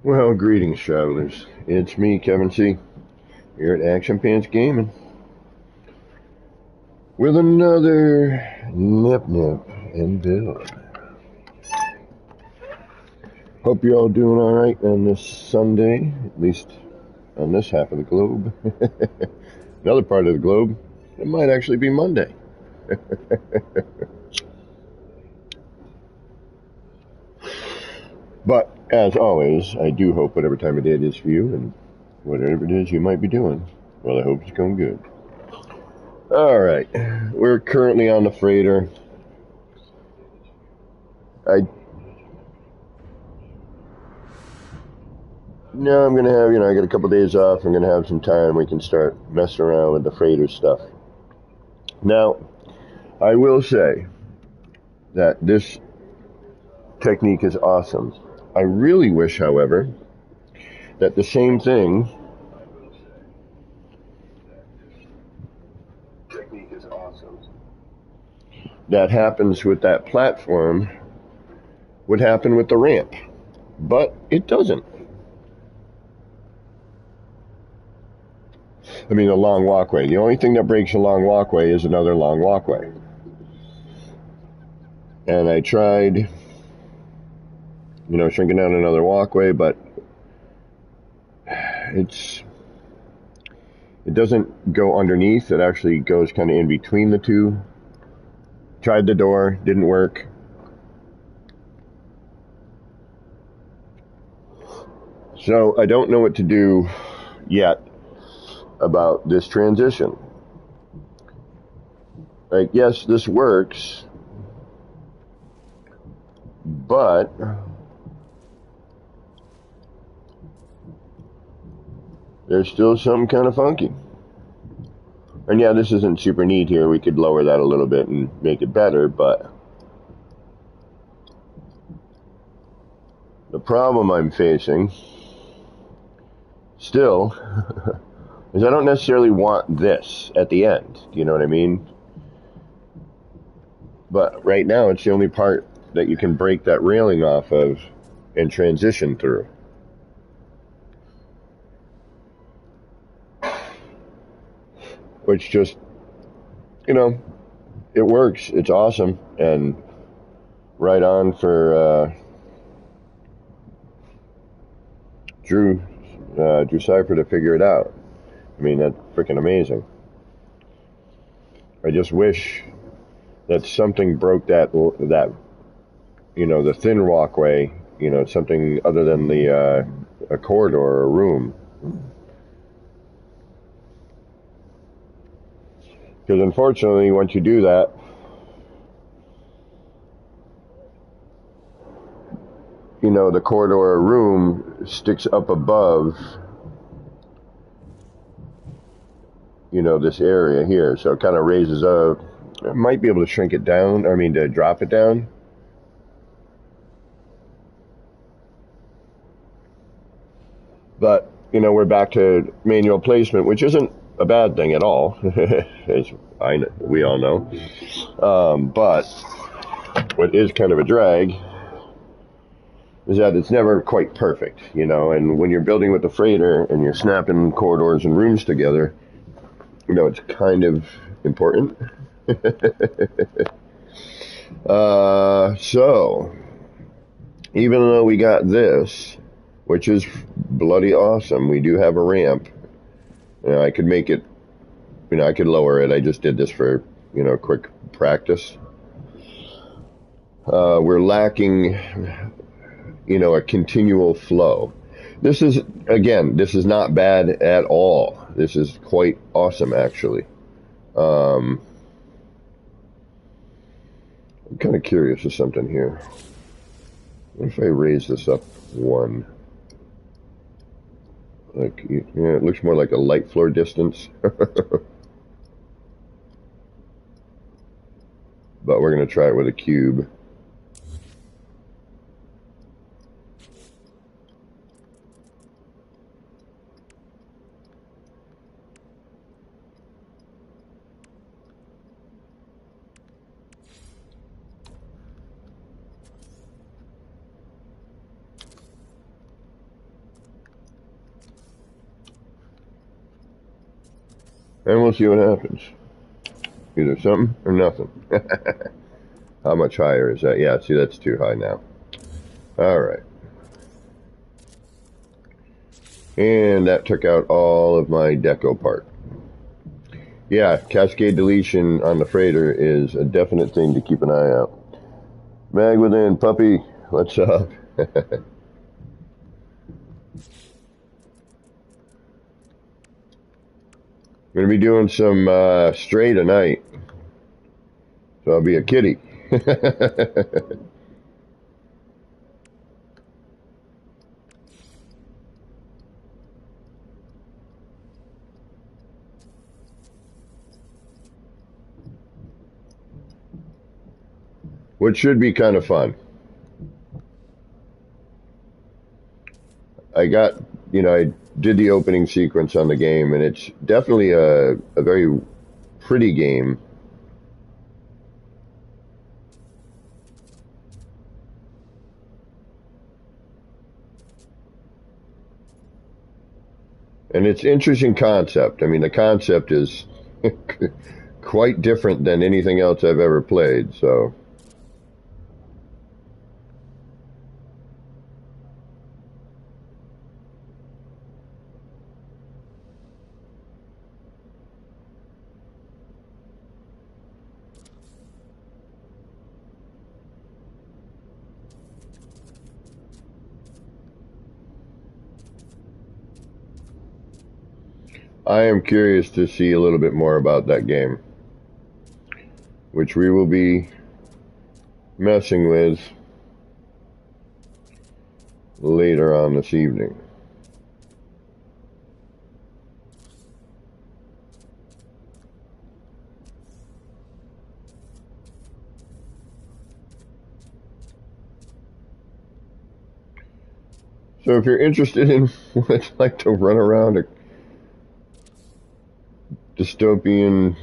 Well, greetings, travelers. It's me, Kevin C., here at Action Pants Gaming, with another Nip Nip and build. Hope you're all doing alright on this Sunday, at least on this half of the globe. Another part of the globe, it might actually be Monday. But, as always, I do hope whatever time of day it is for you, and whatever it is you might be doing, well, I hope it's going good. Alright, we're currently on the freighter. No, I'm gonna have, I got a couple days off. I'm gonna have some time. We can start messing around with the freighter stuff. Now, I will say that this technique is awesome. I really wish, however, that the same thing that happens with that platform would happen with the ramp, but it doesn't. I mean, a long walkway. The only thing that breaks a long walkway is another long walkway. And I tried, shrinking down another walkway, but it doesn't go underneath. It actually goes kind of in between the two. Tried the door, didn't work. So I don't know what to do yet about this transition. Like, yes, this works, but there's still something kind of funky. And yeah, this isn't super neat here. We could lower that a little bit and make it better, but the problem I'm facing still is I don't necessarily want this at the end. Do you know what I mean? But right now, it's the only part that you can break that railing off of and transition through. Which just, it works. It's awesome. And right on for Drew Cipher to figure it out. I mean, that's freaking amazing. I just wish that something broke that the thin walkway, something other than a corridor or a room. Because unfortunately, once you do that, the corridor or room sticks up above, this area here. So it kind of raises up. I might be able to shrink it down, to drop it down. But, we're back to manual placement, which isn't a bad thing at all, as we all know. But what is kind of a drag is that it's never quite perfect, and when you're building with the freighter and you're snapping corridors and rooms together, it's kind of important. So, even though we got this, which is bloody awesome, we do have a ramp. I could make it, I could lower it. I just did this for, quick practice. We're lacking, a continual flow. This is not bad at all. This is quite awesome, actually. I'm kind of curious of something here. What if I raise this up one? Like, it looks more like a light floor distance. But we're going to try it with a cube. And we'll see what happens. Either something or nothing. How much higher is that? Yeah, see, that's too high now. All right. And that took out all of my deco part. Yeah, cascade deletion on the freighter is a definite thing to keep an eye out. Mag within, puppy, what's up? I'm going to be doing some stray tonight. So I'll be a kitty. Which should be kind of fun. I got, I did the opening sequence on the game, and it's definitely a very pretty game. And it's interesting concept. I mean, the concept is quite different than anything else I've ever played, so. I am curious to see a little bit more about that game, which we will be messing with later on this evening. So if you're interested in what it's like to run around a dystopian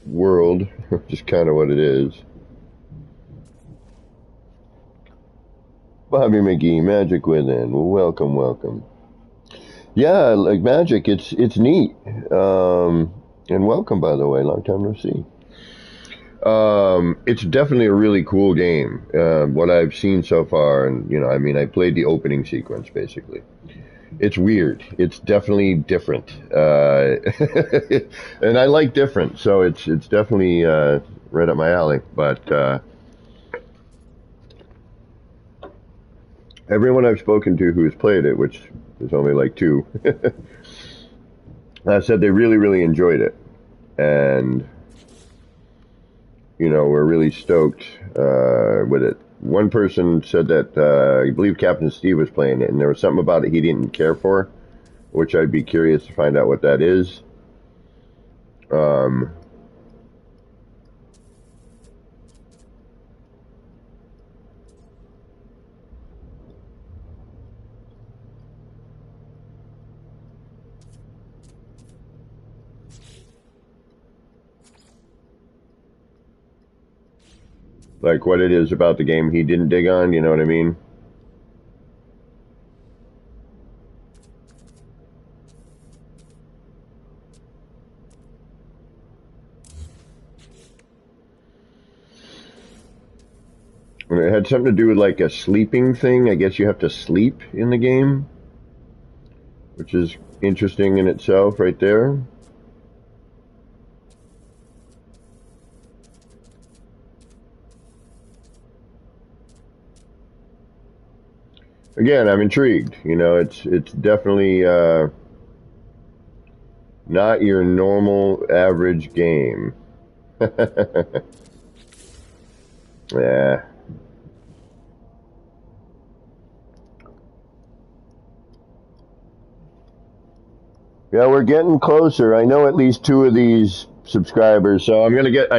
world, which is kind of what it is. Bobby McGee, Magic Within, welcome, welcome. Yeah, like Magic, it's neat. And welcome, by the way, long time no see. It's definitely a really cool game. What I've seen so far, and I played the opening sequence basically. It's weird. It's definitely different, and I like different, so it's definitely right up my alley. But everyone I've spoken to who's played it, which is only like two, said they really, really enjoyed it, and we're really stoked with it. One person said that I believe Captain Steve was playing it, and there was something about it he didn't care for, which I'd be curious to find out what that is. Like what it is about the game he didn't dig on, you know what I mean? And it had something to do with like a sleeping thing. I guess you have to sleep in the game, which is interesting in itself right there. Again, I'm intrigued. It's definitely not your normal average game. Yeah. Yeah, we're getting closer. I know at least two of these subscribers, so I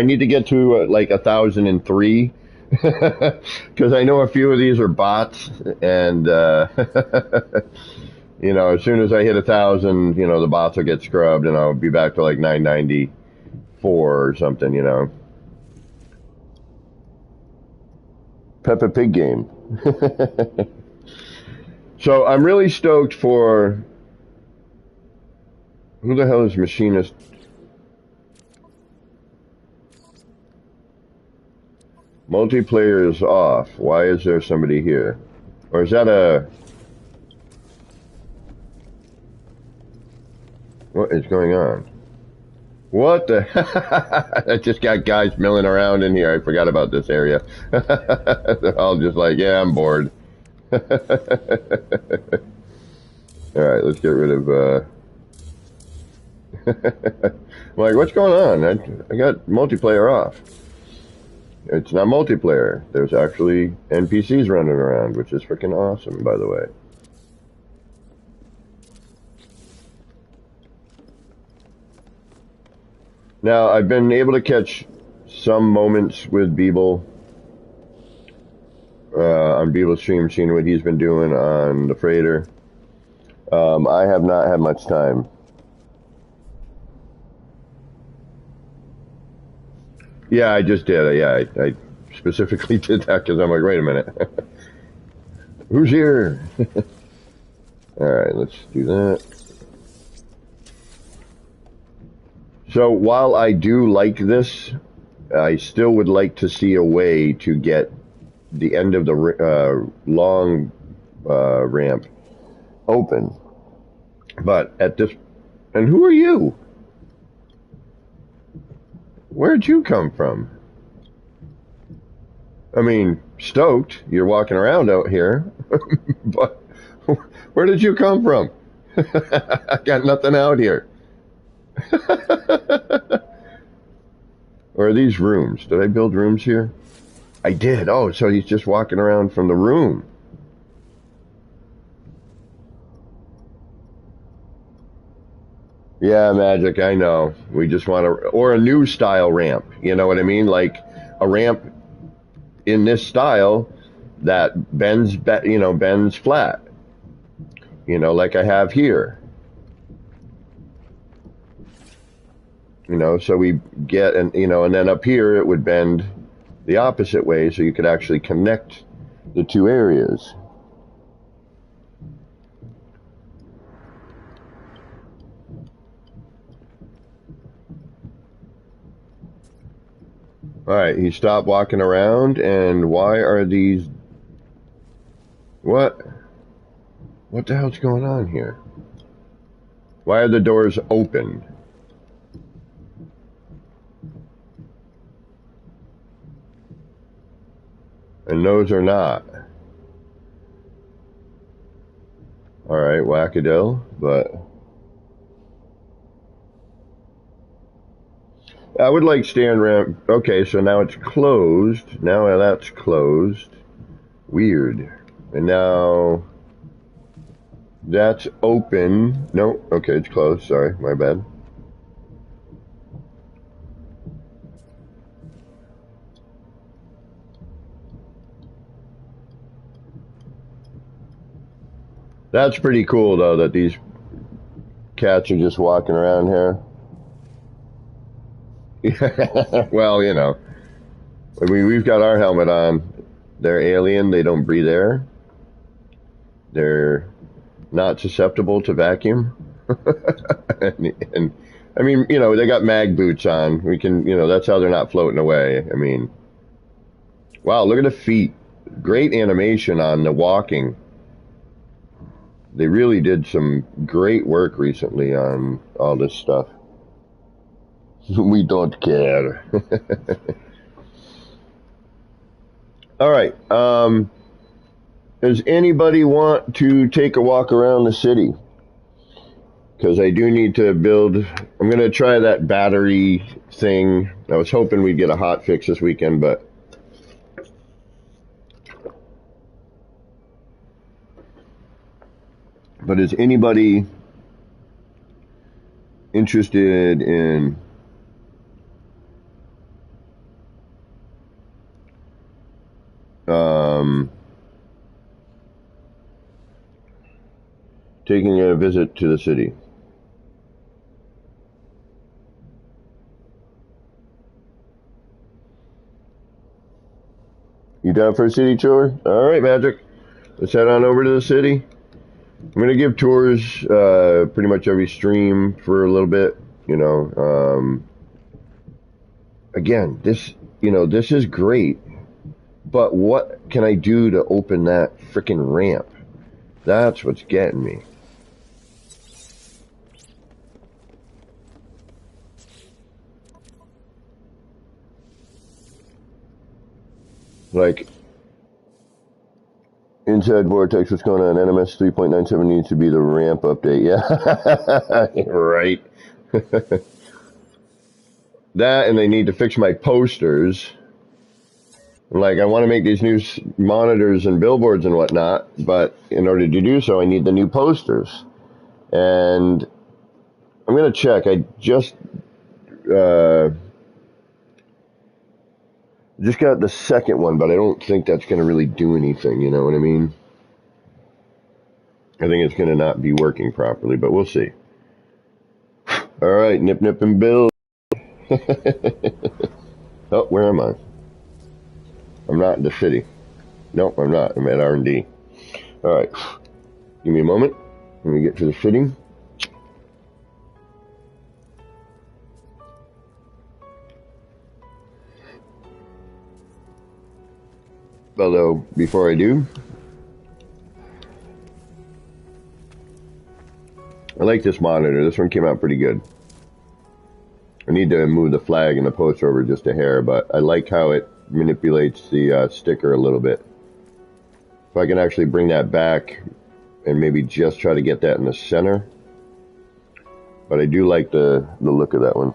need to get to like 1,003 because I know a few of these are bots, and as soon as I hit 1,000, the bots will get scrubbed, and I'll be back to like 994 or something, Peppa Pig game. So I'm really stoked for Who the hell is machinist? Multiplayer is off. Why is there somebody here? Or is that a... What is going on? What the... I just got guys milling around in here. I forgot about this area. They're all just like, yeah, I'm bored. Alright, let's get rid of... I'm like, what's going on? I got multiplayer off. It's not multiplayer. There's actually NPCs running around, which is freaking awesome, by the way. Now, I've been able to catch some moments with Beeble on Beeble's stream, seeing what he's been doing on the freighter. I have not had much time. Yeah, I just did. Yeah, I specifically did that because I'm like, wait a minute. Who's here? Alright, let's do that. So while I do like this, I still would like to see a way to get the end of the long ramp open. But at this... And who are you? Where'd you come from? I mean, stoked. You're walking around out here. But where did you come from? I got nothing out here. Or are these rooms? Did I build rooms here? I did. Oh, so he's just walking around from the room. Yeah, Magic, I know. We just want to... Or a new style ramp. You know what I mean? Like a ramp in this style that bends flat. You know, like I have here. You know, so we get, and then up here it would bend the opposite way so you could actually connect the two areas. Alright, he stopped walking around, and why are these... What? What the hell's going on here? Why are the doors open? And those are not. Alright, wackadoodle, but... I would like stand ramp. Okay, so now it's closed. Now that's closed. Weird. And now that's open. No, okay, it's closed. Sorry, my bad. That's pretty cool, though, that these cats are just walking around here. Well, you know, I mean, we've got our helmet on. They're alien. They don't breathe air. They're not susceptible to vacuum. and I mean, you know, they got mag boots on. We can, you know, that's how they're not floating away. I mean, wow, look at the feet. Great animation on the walking. They really did some great work recently on all this stuff. We don't care. All right. Does anybody want to take a walk around the city? Because I do need to build... I'm going to try that battery thing. I was hoping we'd get a hot fix this weekend, but... But is anybody interested in... taking a visit to the city? You down for a city tour? All right, Magic. Let's head on over to the city. I'm gonna give tours pretty much every stream for a little bit. You know, again, this is great, but what can I do to open that freaking ramp? That's what's getting me. Like, Inside Vortex, what's going on? NMS 3.97 needs to be the ramp update. Yeah, right. That, and they need to fix my posters. Like, I want to make these new monitors and billboards and whatnot, but in order to do so, I need the new posters. And I'm going to check. I just got the second one, but I don't think that's going to really do anything, you know what I mean? I think it's going to not be working properly, but we'll see. All right, Nip Nip and Bill. Oh, where am I? I'm not in the city. Nope, I'm not. I'm at R&D. All right, give me a moment. Let me get to the city. Although, before I do, I like this monitor. This one came out pretty good. I need to move the flag and the poster over just a hair, but I like how it manipulates the sticker a little bit. If I can actually bring that back and maybe just try to get that in the center. But I do like the look of that one.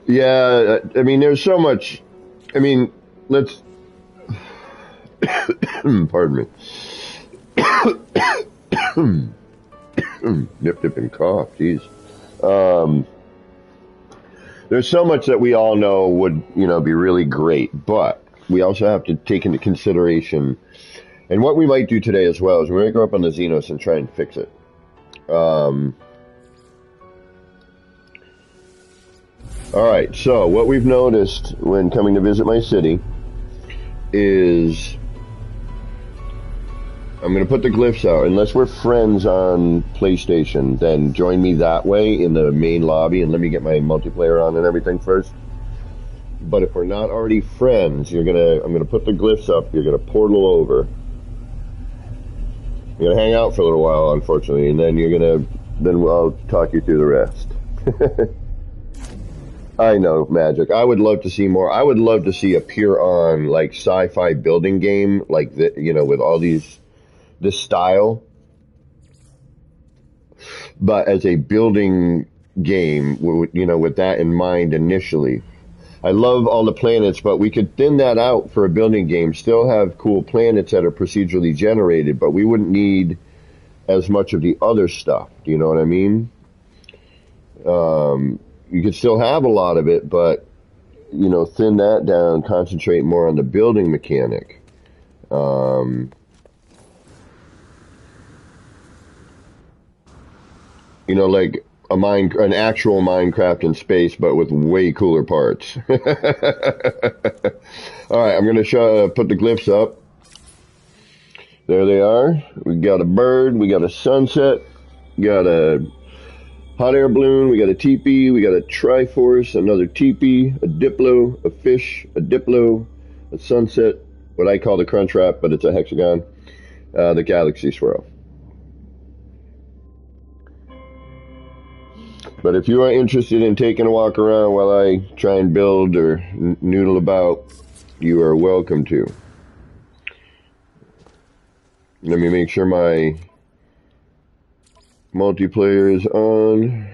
Yeah, I mean, there's so much. I mean, let's. Pardon me. Nip, nip, and cough. Jeez. There's so much that we all know would, be really great, but we also have to take into consideration, and what we might do today as well is we might go up on the Xenos and try and fix it. All right, so what we've noticed when coming to visit my city is I'm going to put the glyphs out. Unless we're friends on PlayStation, then join me that way in the main lobby and let me get my multiplayer on and everything first. But if we're not already friends, I'm going to put the glyphs up. You're going to portal over. You're going to hang out for a little while, unfortunately, and then I'll talk you through the rest. I know, Magic. I would love to see more. I would love to see a pure on like sci-fi building game like that, with all this style. But as a building game, with that in mind initially. I love all the planets, but we could thin that out for a building game, still have cool planets that are procedurally generated, but we wouldn't need as much of the other stuff. Do you know what I mean? You could still have a lot of it, but, thin that down, concentrate more on the building mechanic. Like an actual Minecraft in space, but with way cooler parts. All right, I'm going to put the glyphs up. There they are. We got a bird, we got a sunset, we got a hot air balloon, we got a teepee, we got a Triforce, another teepee, a Diplo, a fish, a Diplo, a sunset, what I call the Crunch Wrap, but it's a hexagon, the Galaxy Swirl. But if you are interested in taking a walk around while I try and build or noodle about, you are welcome to. Let me make sure my multiplayer is on.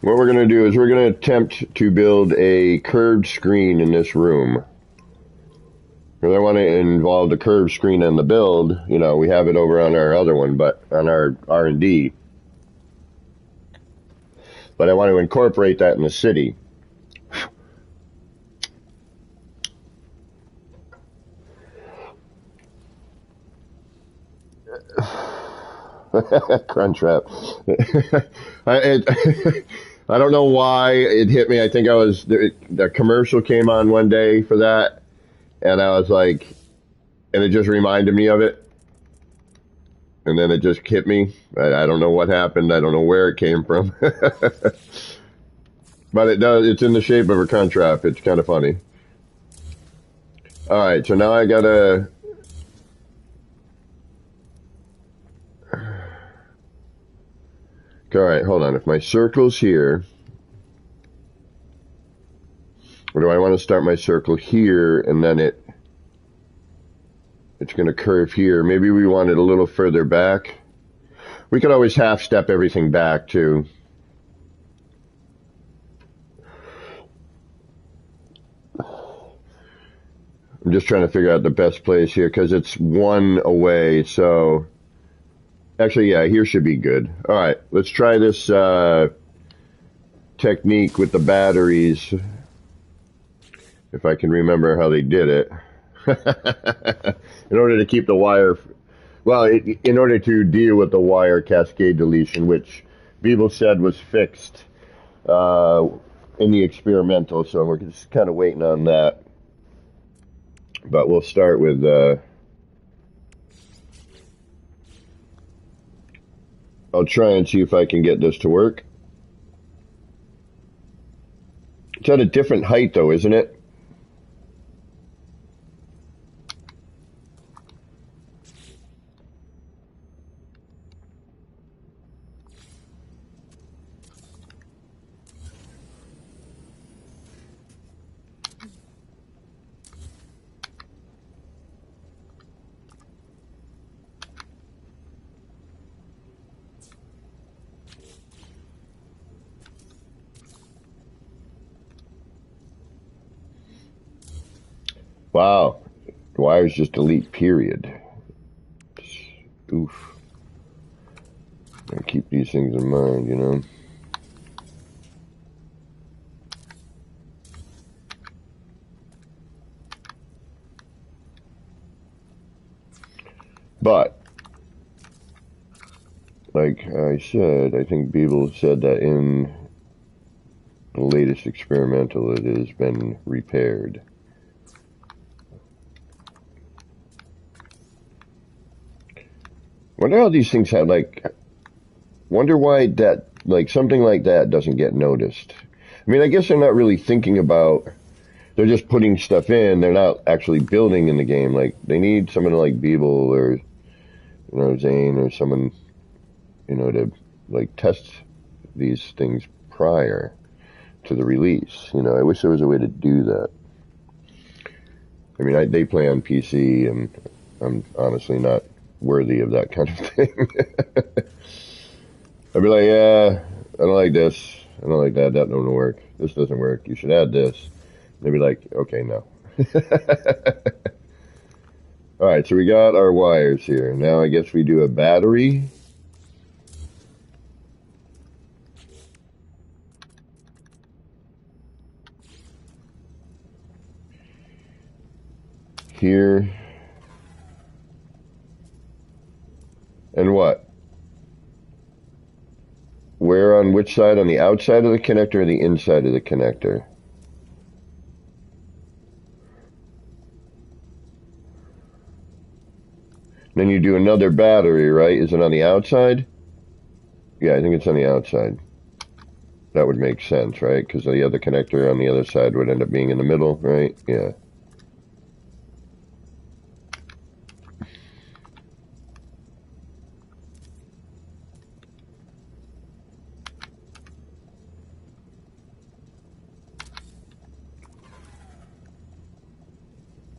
What we're going to do is we're going to attempt to build a curved screen in this room. Because I want to involve the curved screen in the build. We have it over on our other one, but on our R&D. But I want to incorporate that in the city. Crunchwrap. I don't know why it hit me. I think the commercial came on one day for that, and I was like, and it just reminded me of it, and then it just hit me. I don't know what happened. I don't know where it came from, but it does. It's in the shape of a Crunchwrap. It's kind of funny. All right, so now I gotta. All right, hold on. If my circle's here, or do I want to start my circle here and then it's going to curve here? Maybe we want it a little further back. We could always half step everything back too. I'm just trying to figure out the best place here because it's one away. So actually, yeah, here should be good. All right, let's try this technique with the batteries. If I can remember how they did it. In order to keep the wire, well, in order to deal with the wire cascade deletion, which Beeble said was fixed in the experimental, so we're just kind of waiting on that. But we'll start with I'll try and see if I can get this to work. It's at a different height though, isn't it? Wow. The wires just delete, period. Oof. I keep these things in mind, you know. But, like I said, I think Beeble said that in the latest experimental it has been repaired. Wonder how these things have, like, wonder why that, like, something like that doesn't get noticed. I mean, I guess they're not really thinking about, they're just putting stuff in, they're not actually building in the game. Like, they need someone like Beeble or, you know, Zane or someone, you know, to, like, test these things prior to the release. You know, I wish there was a way to do that. I mean, they play on PC, and I'm honestly not worthy of that kind of thing. I'd be like, yeah, I don't like this. I don't like that. That don't work. This doesn't work. You should add this. They'd be like, okay, no. All right, so we got our wires here. Now I guess we do a battery. Here. And what? Where on which side? On the outside of the connector or the inside of the connector? Then you do another battery, right? Is it on the outside? Yeah, I think it's on the outside. That would make sense, right? Because the other connector on the other side would end up being in the middle, right? Yeah.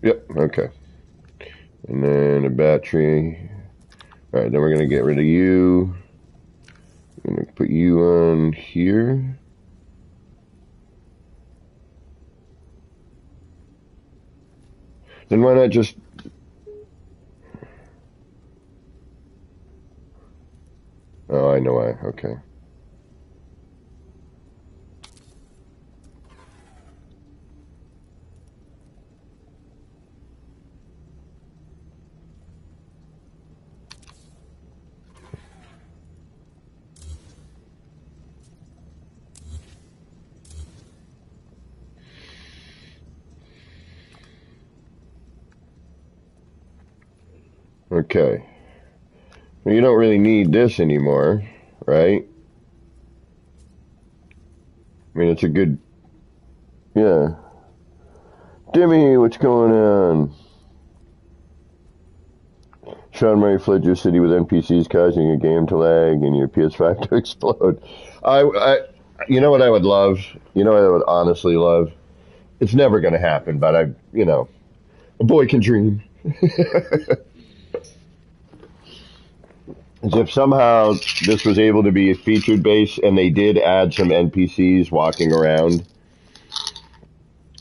Yep, okay. And then a battery. All right, then we're going to get rid of you. I'm going to put you on here. Then why not just... Oh, I know why. Okay. Okay. Well, you don't really need this anymore, right? I mean, it's a good, yeah. Dimmy, what's going on? Sean Murray fled your city with NPCs causing your game to lag and your PS5 to explode. You know what I would love? You know what I would honestly love? It's never going to happen, but a boy can dream. As if somehow this was able to be a featured base and they did add some NPCs walking around,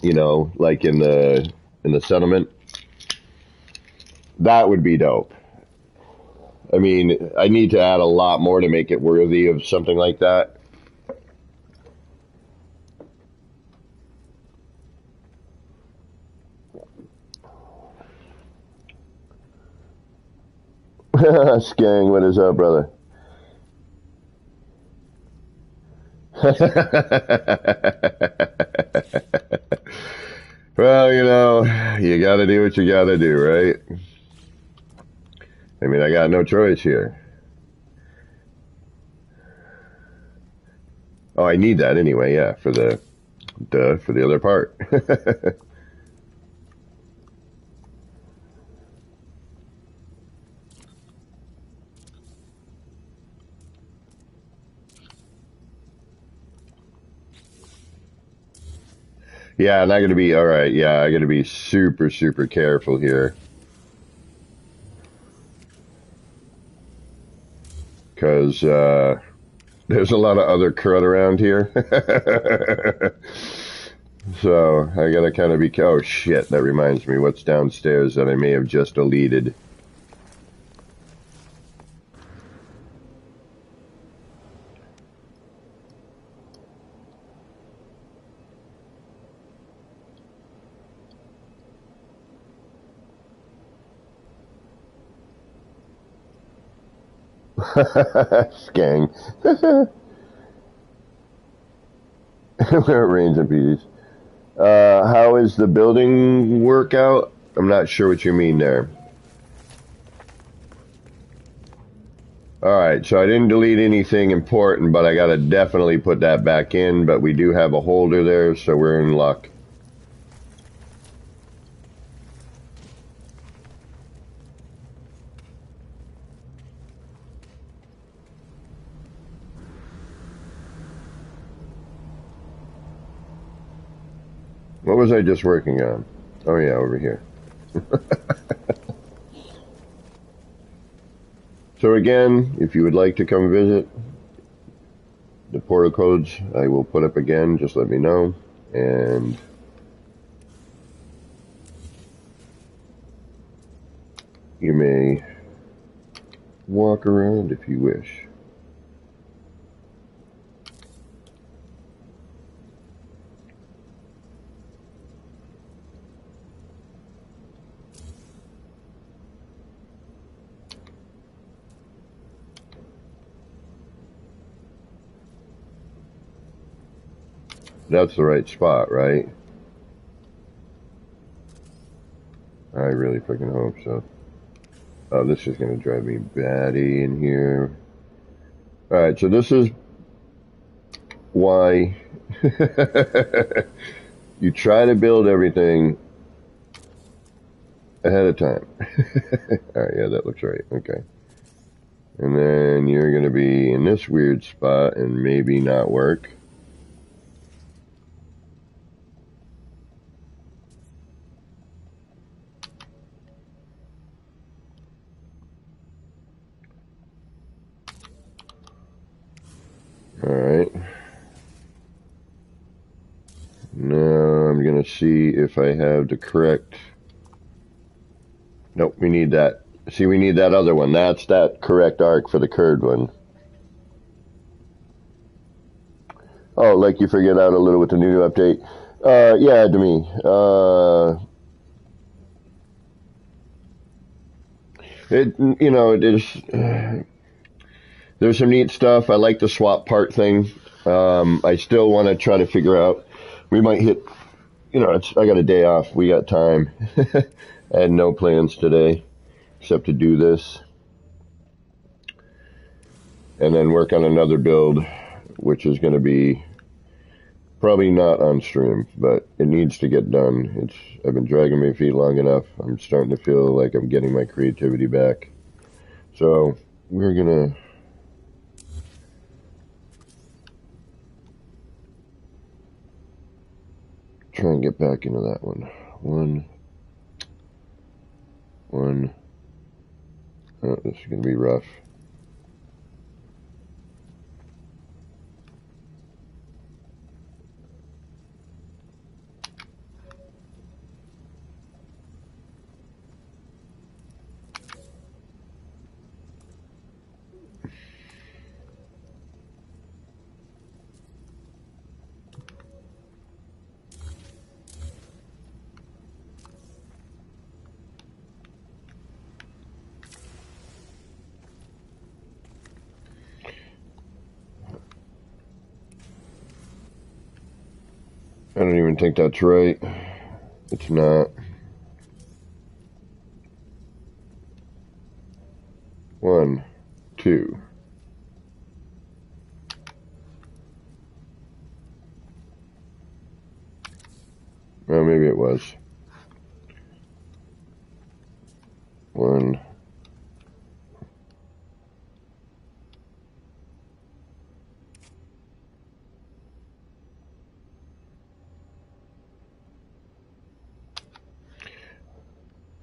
like in the settlement. That would be dope. I mean, I need to add a lot more to make it worthy of something like that. Skang, what is up, brother? Well, you gotta do what you gotta do, right? I mean, I got no choice here. Oh, I need that anyway, yeah, for the other part. Yeah, and I gotta be all right. Yeah, I gotta be super, super careful here because there's a lot of other crud around here. So I gotta kind of be. Oh shit! That reminds me. What's downstairs that I may have just deleted? Skang. Range of peace. How is the building workout? I'm not sure what you mean there. Alright, so I didn't delete anything important, but I gotta definitely put that back in, but we do have a holder there, so we're in luck. What was I just working on? Oh yeah, over here. So again, if you would like to come visit, the portal codes I will put up again, just let me know. And you may walk around if you wish. That's the right spot, right? I really freaking hope so. Oh, this is going to drive me batty in here. Alright, so this is why you try to build everything ahead of time. Alright, yeah, that looks right. Okay. And then you're going to be in this weird spot and maybe not work. Alright. Now I'm going to see if I have the correct... Nope, we need that. See, we need that other one. That's that correct arc for the curved one. Oh, like you figured out a little with the new update. Yeah, to me. There's some neat stuff. I like the swap part thing. I still want to try to figure out. We might hit. I got a day off. We got time. I had no plans today, except to do this. And then work on another build, which is going to be probably not on stream, but it needs to get done. I've been dragging my feet long enough. I'm starting to feel like I'm getting my creativity back. So we're going to try and get back into that one. One. Oh, this is going to be rough. I don't even think that's right. It's not. One, two. Well, maybe it was. One.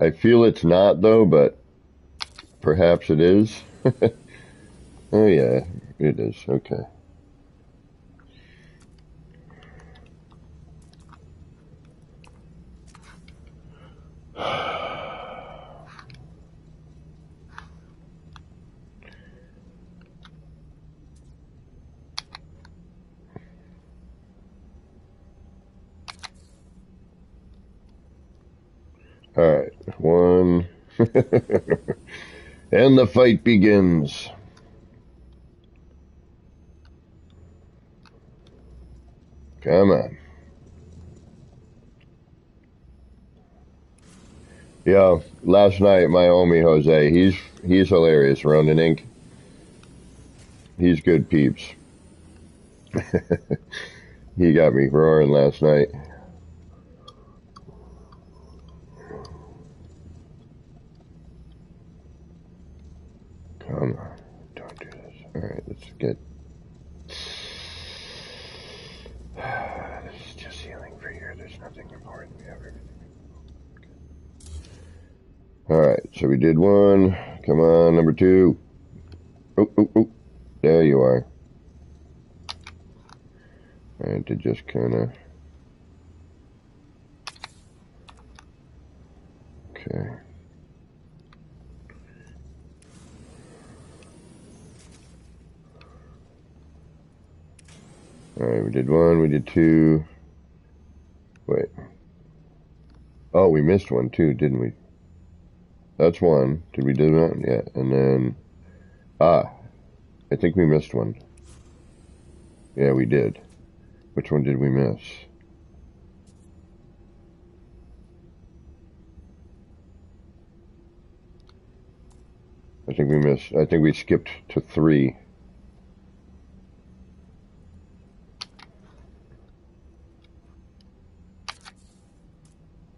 I feel it's not, though, but perhaps it is. Oh, yeah, it is. Okay. All right, one. And the fight begins. Come on. Yeah, last night, my homie Jose, he's hilarious, Ronin Inc. He's good peeps. He got me roaring last night. Come on, don't do this. All right, let's get... This is just healing for here. There's nothing important. We have everything. All right, so we did one. Come on, number two. Oh. There you are. I had to just kind of... Okay. All right, we did one, we did two. Wait. Oh, we missed one too, didn't we? That's one. Did we do that? Yeah. And then... I think we missed one. Yeah, we did. Which one did we miss? I think we skipped to 3.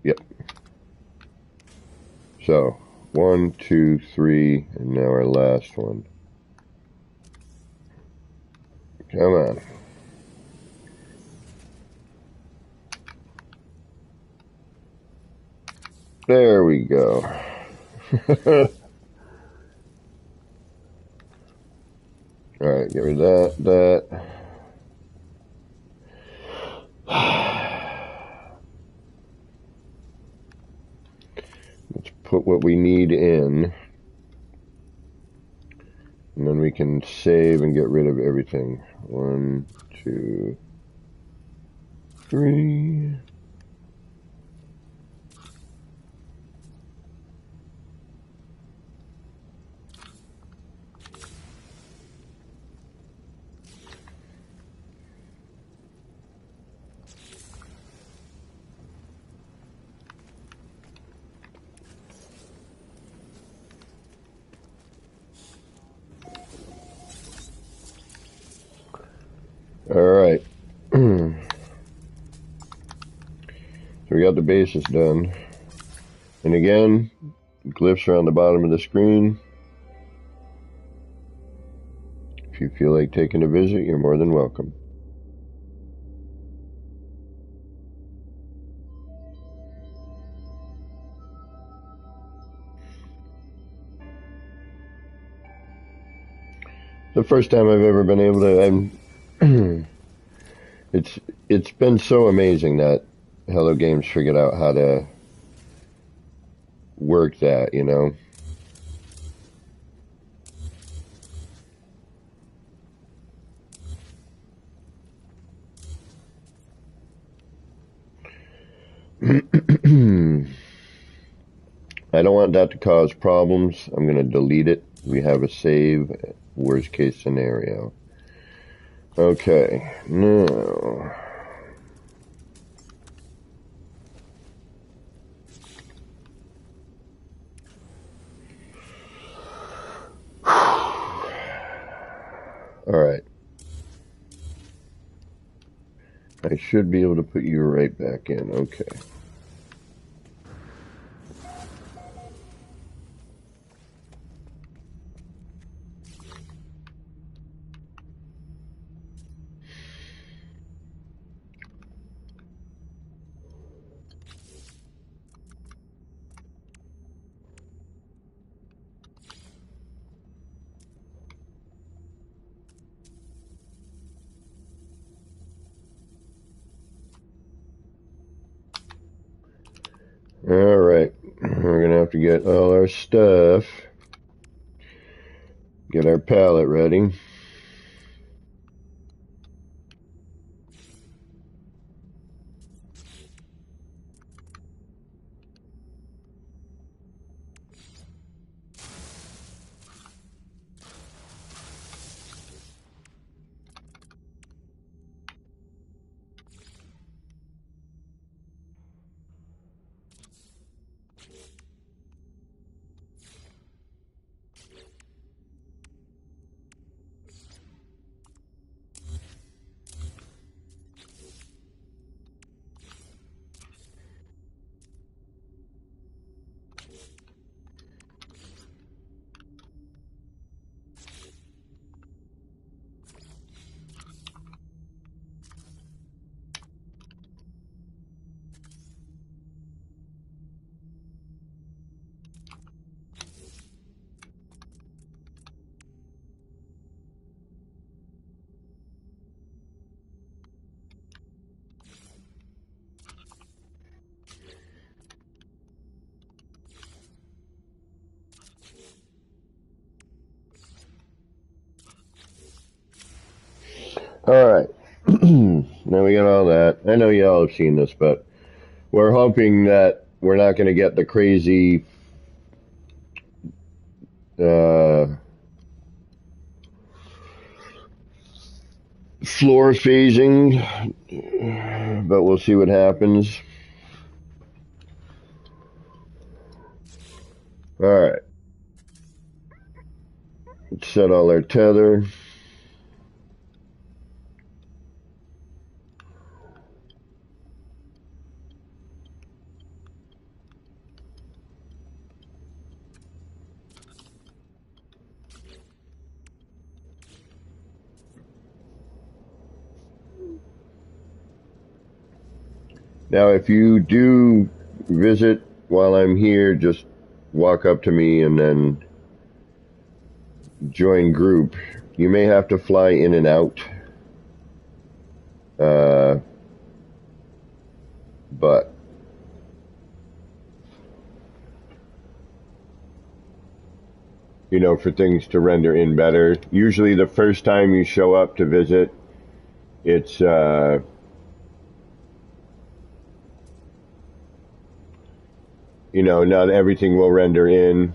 Yep. So, 1, 2, 3, and now our last one. Come on. There we go. Alright, get rid of that. Let's put what we need in. And then we can save and get rid of everything. 1, 2, 3. All right. So we got the bases done. And again, glyphs are on the bottom of the screen. If you feel like taking a visit, you're more than welcome. The first time I've ever been able to, it's been so amazing that Hello Games figured out how to work that, you know. I don't want that to cause problems. I'm going to delete it. We have a save, worst case scenario. Okay, now. Alright. I should be able to put you right back in. Okay. Alright. We're going to have to get all our stuff. Get our pallet ready. Alright. Now we got all that. I know y'all have seen this, but we're hoping that we're not going to get the crazy floor phasing, but we'll see what happens. Alright. Let's set all our tether. Now, if you do visit while I'm here, just walk up to me and then join group. You may have to fly in and out. But you know, for things to render in better. Usually the first time you show up to visit, it's you know, not everything will render in.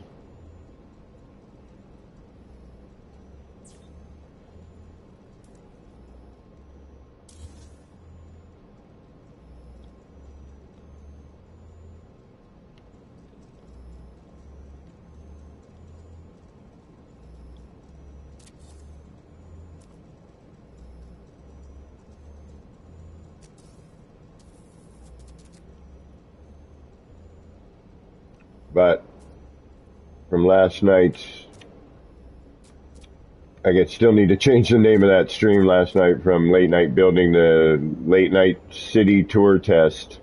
But from last night's, I still need to change the name of that stream last night from Late Night Building to Late Night City Tour Test.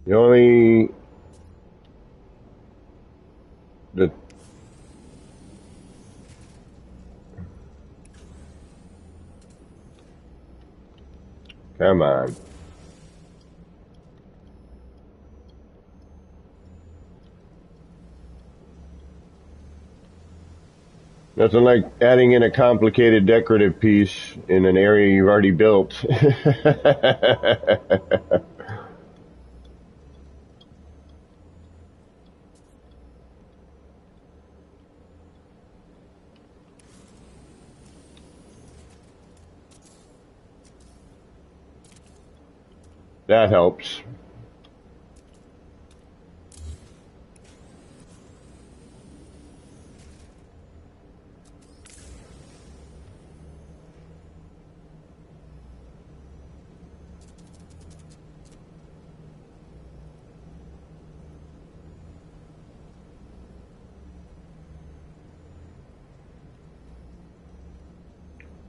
The only the come on. Nothing like adding in a complicated decorative piece in an area you've already built. That helps.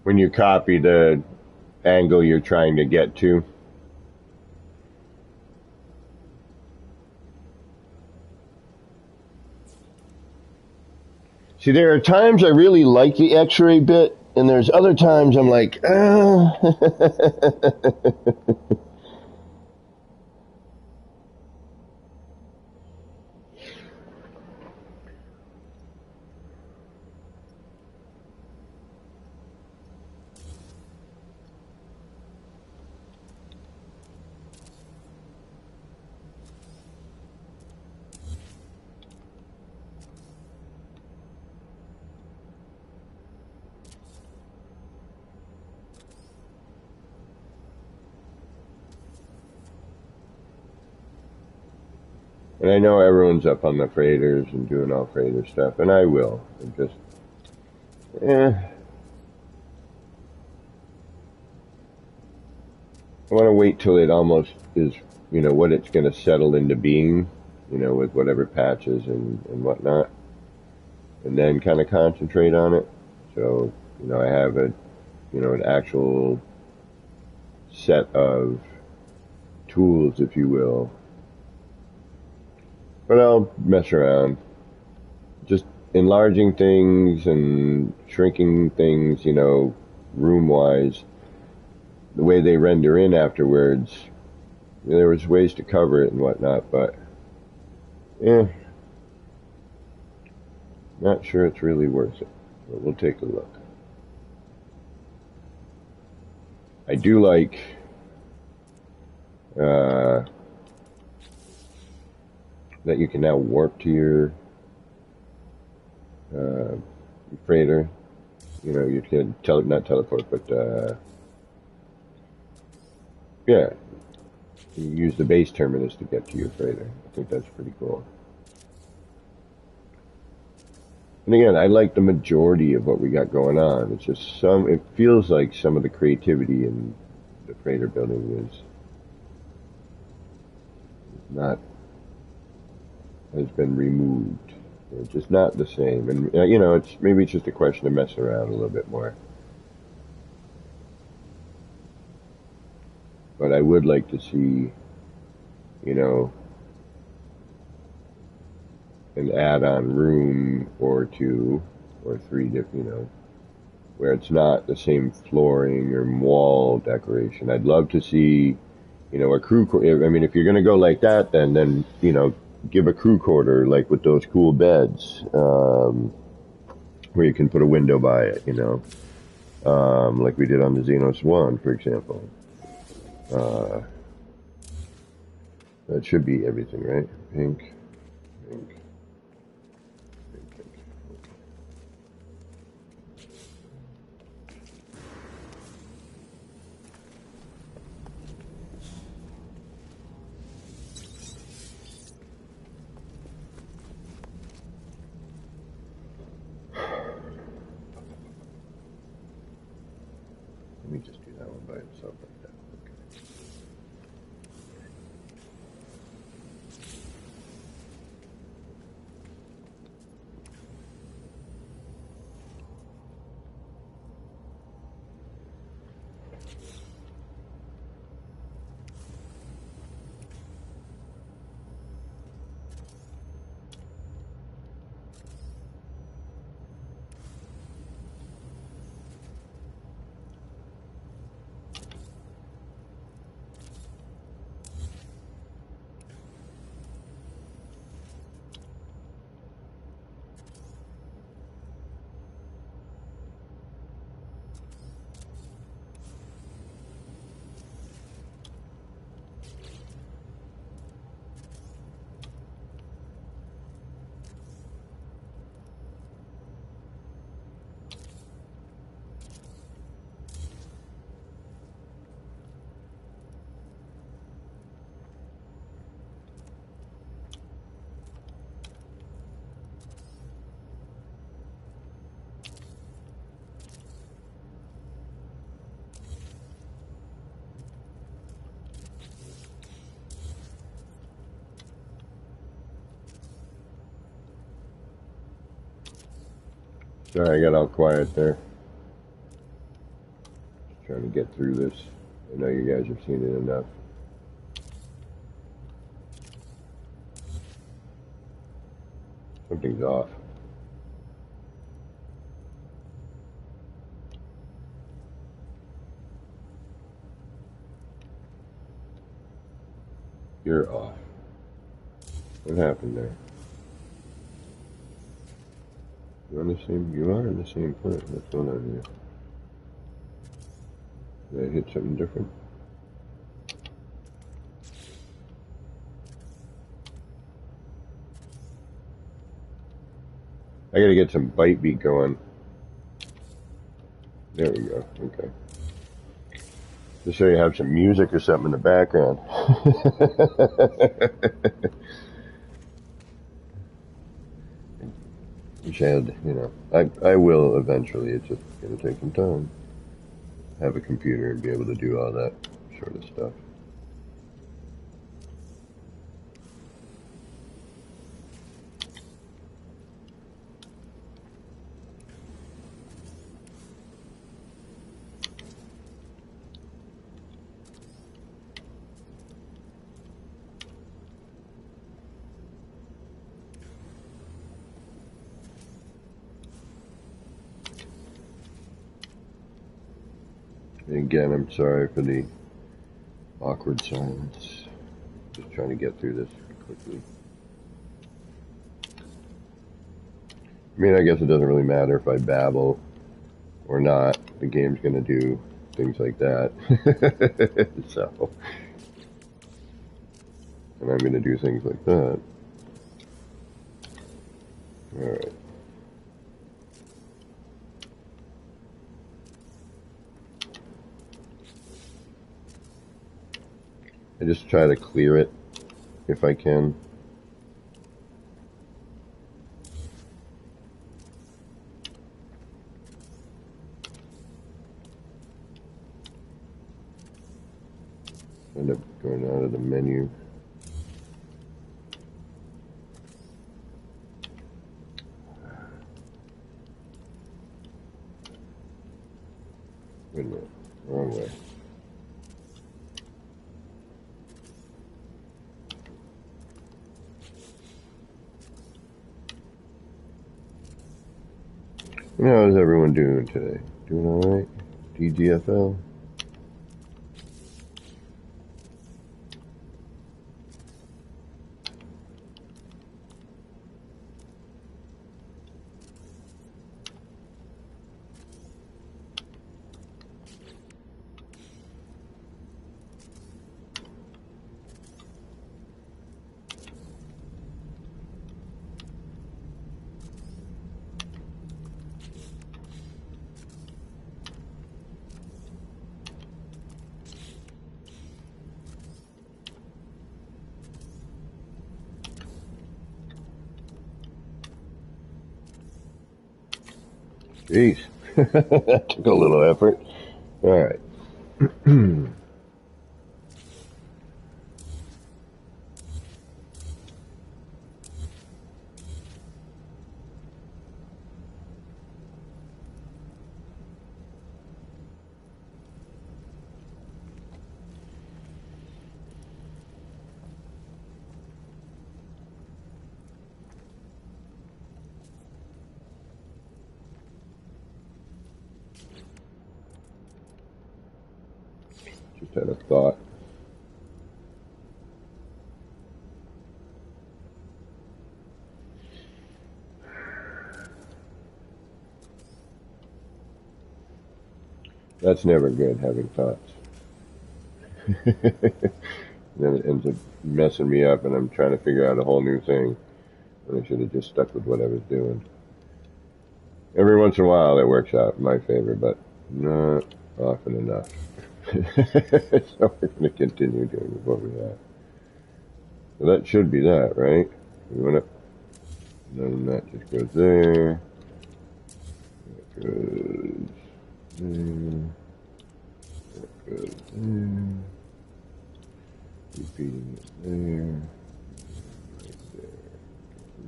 When you copy the angle you're trying to get to. See, there are times I really like the X-ray bit, and there's other times I'm like, And I know everyone's up on the freighters and doing all freighter stuff, and I will. I'm just, I want to wait till it almost is, what it's going to settle into being, with whatever patches and whatnot, and then kind of concentrate on it. So, I have an actual set of tools, if you will. But I'll mess around. Just enlarging things and shrinking things, room-wise. The way they render in afterwards, there was ways to cover it and whatnot, but, not sure it's really worth it. But we'll take a look. I do like, that you can now warp to your freighter. You can not teleport, but yeah, you use the base terminus to get to your freighter. I think that's pretty cool. And again, I like the majority of what we got going on. It's just it feels like some of the creativity in the freighter building has been removed. It's just not the same. And, maybe it's just a question of messing around a little bit more. But I would like to see, an add-on room or two or three, where it's not the same flooring or wall decoration. I'd love to see, a crew. I mean, if you're going to go like that, then give a crew quarter, like with those cool beds, where you can put a window by it, like we did on the Xenos 1, for example. Uh, that should be everything, right? Pink, pink, pink, pink. Let me just do that one by itself like that. Okay. Sorry, I got all quiet there. Just trying to get through this. I know you guys have seen it enough. Something's off. You're off. What happened there? You on the same? You are in the same place. What's going on here? Did I hit something different? I gotta get some bite beat going. There we go. Okay. Just so you have some music or something in the background. You should, you know. I will eventually. It's just gonna take some time. Have a computer and be able to do all that sort of stuff. And again, I'm sorry for the awkward silence. Just trying to get through this quickly. I mean, I guess it doesn't really matter if I babble or not. The game's going to do things like that. So, and I'm going to do things like that. Alright. I just try to clear it if I can. End up going out of the menu. Wait a minute, wrong way. How's everyone doing today? Doing alright? DGFL? Jeez. That took a little effort. All right. Just had a thought. That's never good, having thoughts. Then it ends up messing me up, and I'm trying to figure out a whole new thing. And I should have just stuck with what I was doing. Every once in a while, that works out in my favor, but not often enough. So we're going to continue doing what we have. So that should be that, right? We want to, then that just goes there. That goes there. That goes there. Repeating it there. Right there.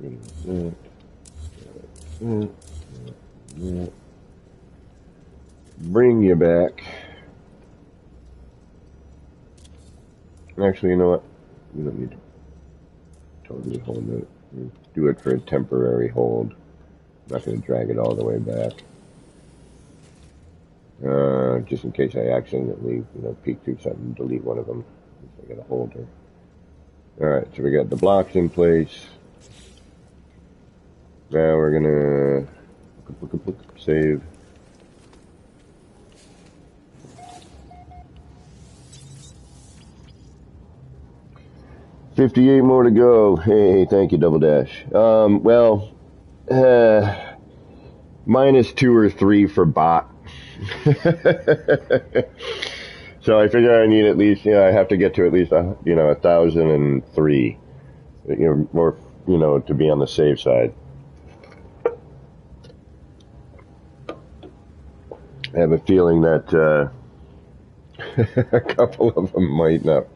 Get rid of that. That. That. Bring you back. Actually, you know what? We don't need to totally hold it. We'll do it for a temporary hold. I'm not going to drag it all the way back. Just in case I accidentally, peek through something and delete one of them. I got a holder. Alright, so we got the blocks in place. Now we're going to save. $58 more to go. Hey, thank you, Double Dash. Well, -2 or 3 for bot. So I figure I need at least, I have to get to at least, 1,003, more, to be on the safe side. I have a feeling that a couple of them might not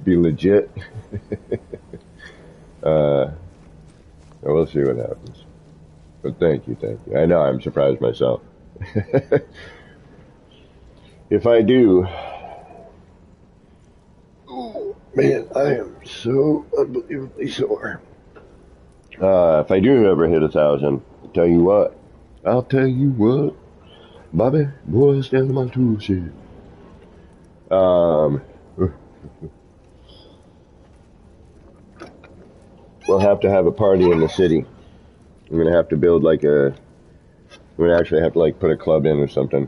be legit. We'll see what happens. But thank you. I know I'm surprised myself. If I do, oh man, I am so unbelievably sore. If I do ever hit 1,000, I'll tell you what, Bobby, boy, stand on my tool shed. We'll have to have a party in the city. I'm gonna have to build I'm gonna actually have to put a club in or something.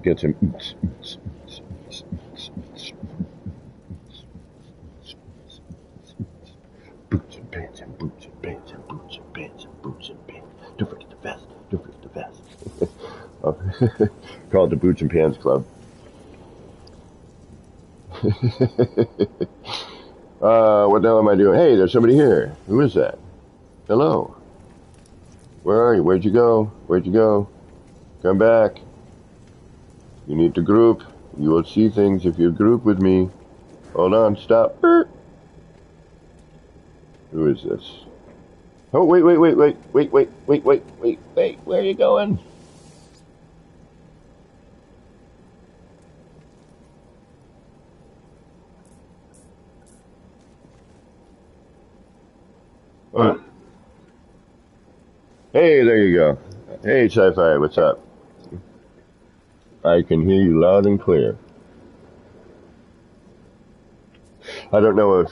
Get some boots and pants and boots and pants and boots and pants and boots and pants. Don't forget the vest. Don't forget the vest. Call it the Boots and Pants Club. What the hell am I doing? Hey, there's somebody here. Who is that? Hello. Where are you? Where'd you go? Where'd you go? Come back. You need to group. You will see things if you group with me. Hold on, stop. Who is this? Oh, wait. Where are you going? Oh. Hey, there you go. Hey, Sci-Fi, what's up? I can hear you loud and clear. I don't know if...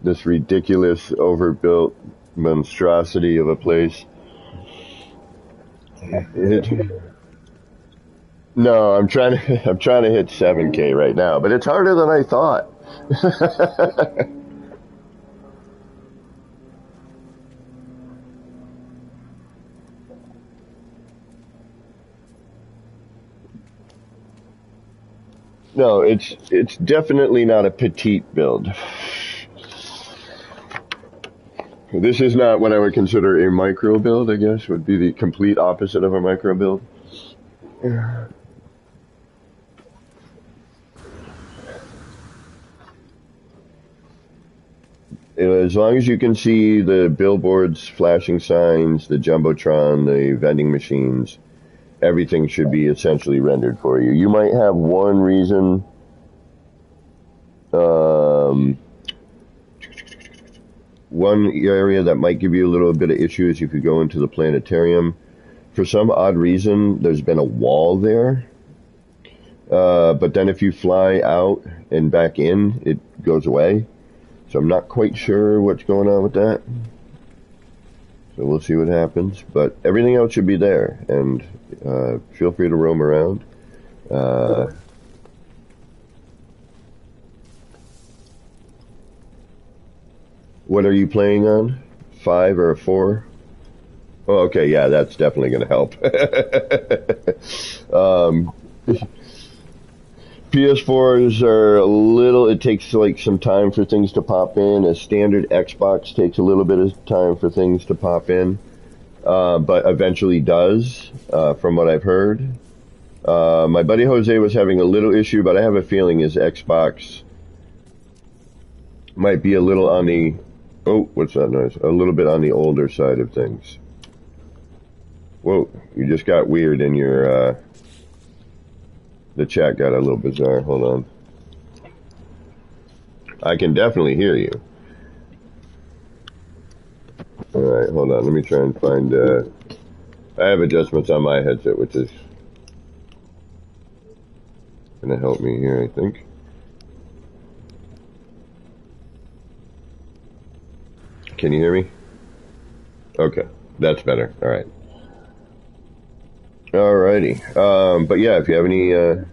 this ridiculous, overbuilt monstrosity of a place. No, I'm trying to hit 7K right now, but it's harder than I thought. No, it's definitely not a petite build. This is not what I would consider a micro build, I guess, would be the complete opposite of a micro build. As long as you can see the billboards, flashing signs, the Jumbotron, the vending machines, everything should be essentially rendered for you. You might have one reason, um, one area that might give you a little bit of issues if you go into the planetarium. For some odd reason, there's been a wall there. But then if you fly out and back in, it goes away. So I'm not quite sure what's going on with that. So we'll see what happens. But everything else should be there. And feel free to roam around. What are you playing on? 5 or a 4? Oh, okay, yeah, that's definitely going to help. PS4s are a little, it takes like some time for things to pop in. A standard Xbox takes a little bit of time for things to pop in, but eventually does, from what I've heard. My buddy Jose was having a little issue, but I have a feeling his Xbox might be a little on the, oh, what's that noise? A little bit on the older side of things. Whoa, you just got weird in your, the chat got a little bizarre. Hold on. I can definitely hear you. Alright, hold on. Let me try and find, I have adjustments on my headset, which is gonna help me here, I think. Can you hear me? Okay, that's better. Alright. Alrighty. But yeah, if you have any, yeah.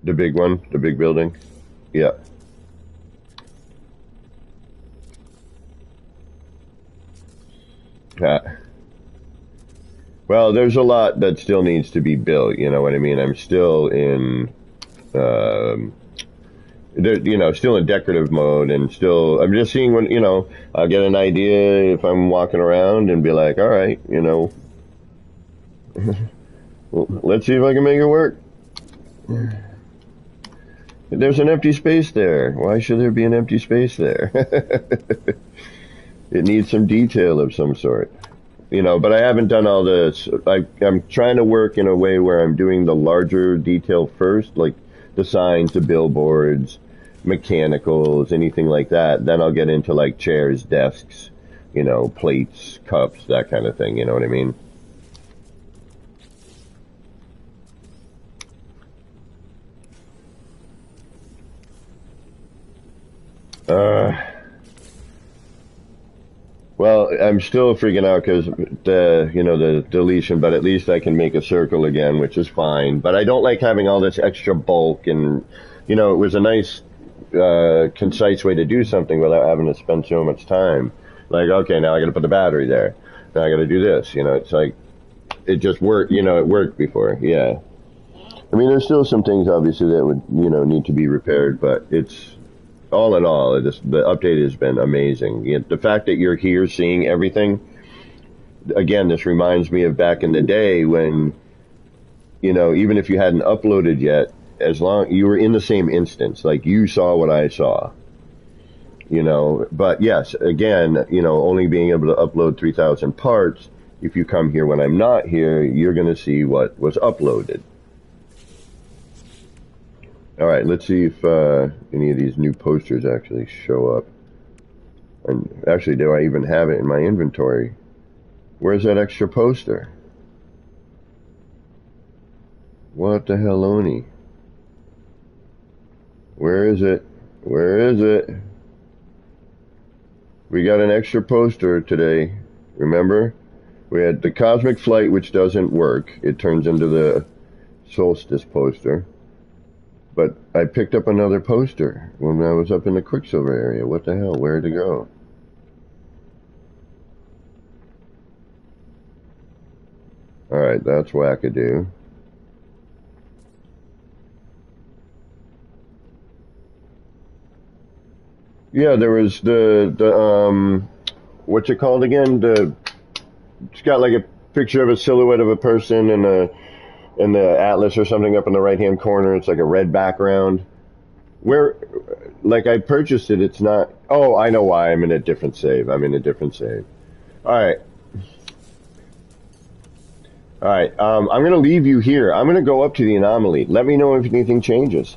The big one, the big building. Yeah. Well, there's a lot that still needs to be built, you know what I mean? I'm still in, still in decorative mode and still, I'm just seeing when, I'll get an idea if I'm walking around and be like, all right, well, let's see if I can make it work. There's an empty space there. Why should there be an empty space there? It needs some detail of some sort. But I haven't done all this. I'm trying to work in a way where I'm doing the larger detail first, like the signs, the billboards, mechanicals, anything like that. Then I'll get into like chairs, desks, plates, cups, that kind of thing. You know what I mean? Well, I'm still freaking out because the deletion, but at least I can make a circle again, which is fine. But I don't like having all this extra bulk and, it was a nice, concise way to do something without having to spend so much time. Like, okay, now I gotta put the battery there. Now I gotta do this, it's like, it just worked, it worked before, yeah. I mean, there's still some things obviously that would, need to be repaired, but it's, all in all, the update has been amazing. The fact that you're here seeing everything, again, this reminds me of back in the day when, even if you hadn't uploaded yet, as long you were in the same instance, like you saw what I saw, but yes, again, only being able to upload 3,000 parts, if you come here when I'm not here, you're going to see what was uploaded. All right, let's see if any of these new posters actually show up. And actually, do I even have it in my inventory? Where's that extra poster? What the hell, Oni? Where is it? Where is it? We got an extra poster today. Remember? We had the Cosmic Flight, which doesn't work. It turns into the Solstice poster. But I picked up another poster when I was up in the Quicksilver area. What the hell? Where'd it go? Alright, that's wackadoo. Yeah, there was the what's it called again? It's got like a picture of a silhouette of a person in the atlas or something up in the right hand corner. It's like a red background. Where, like, I purchased it. It's not. Oh, I know why. I'm in a different save. I'm in a different save. All right. All right. I'm gonna leave you here. I'm gonna go up to the anomaly. Let me know if anything changes.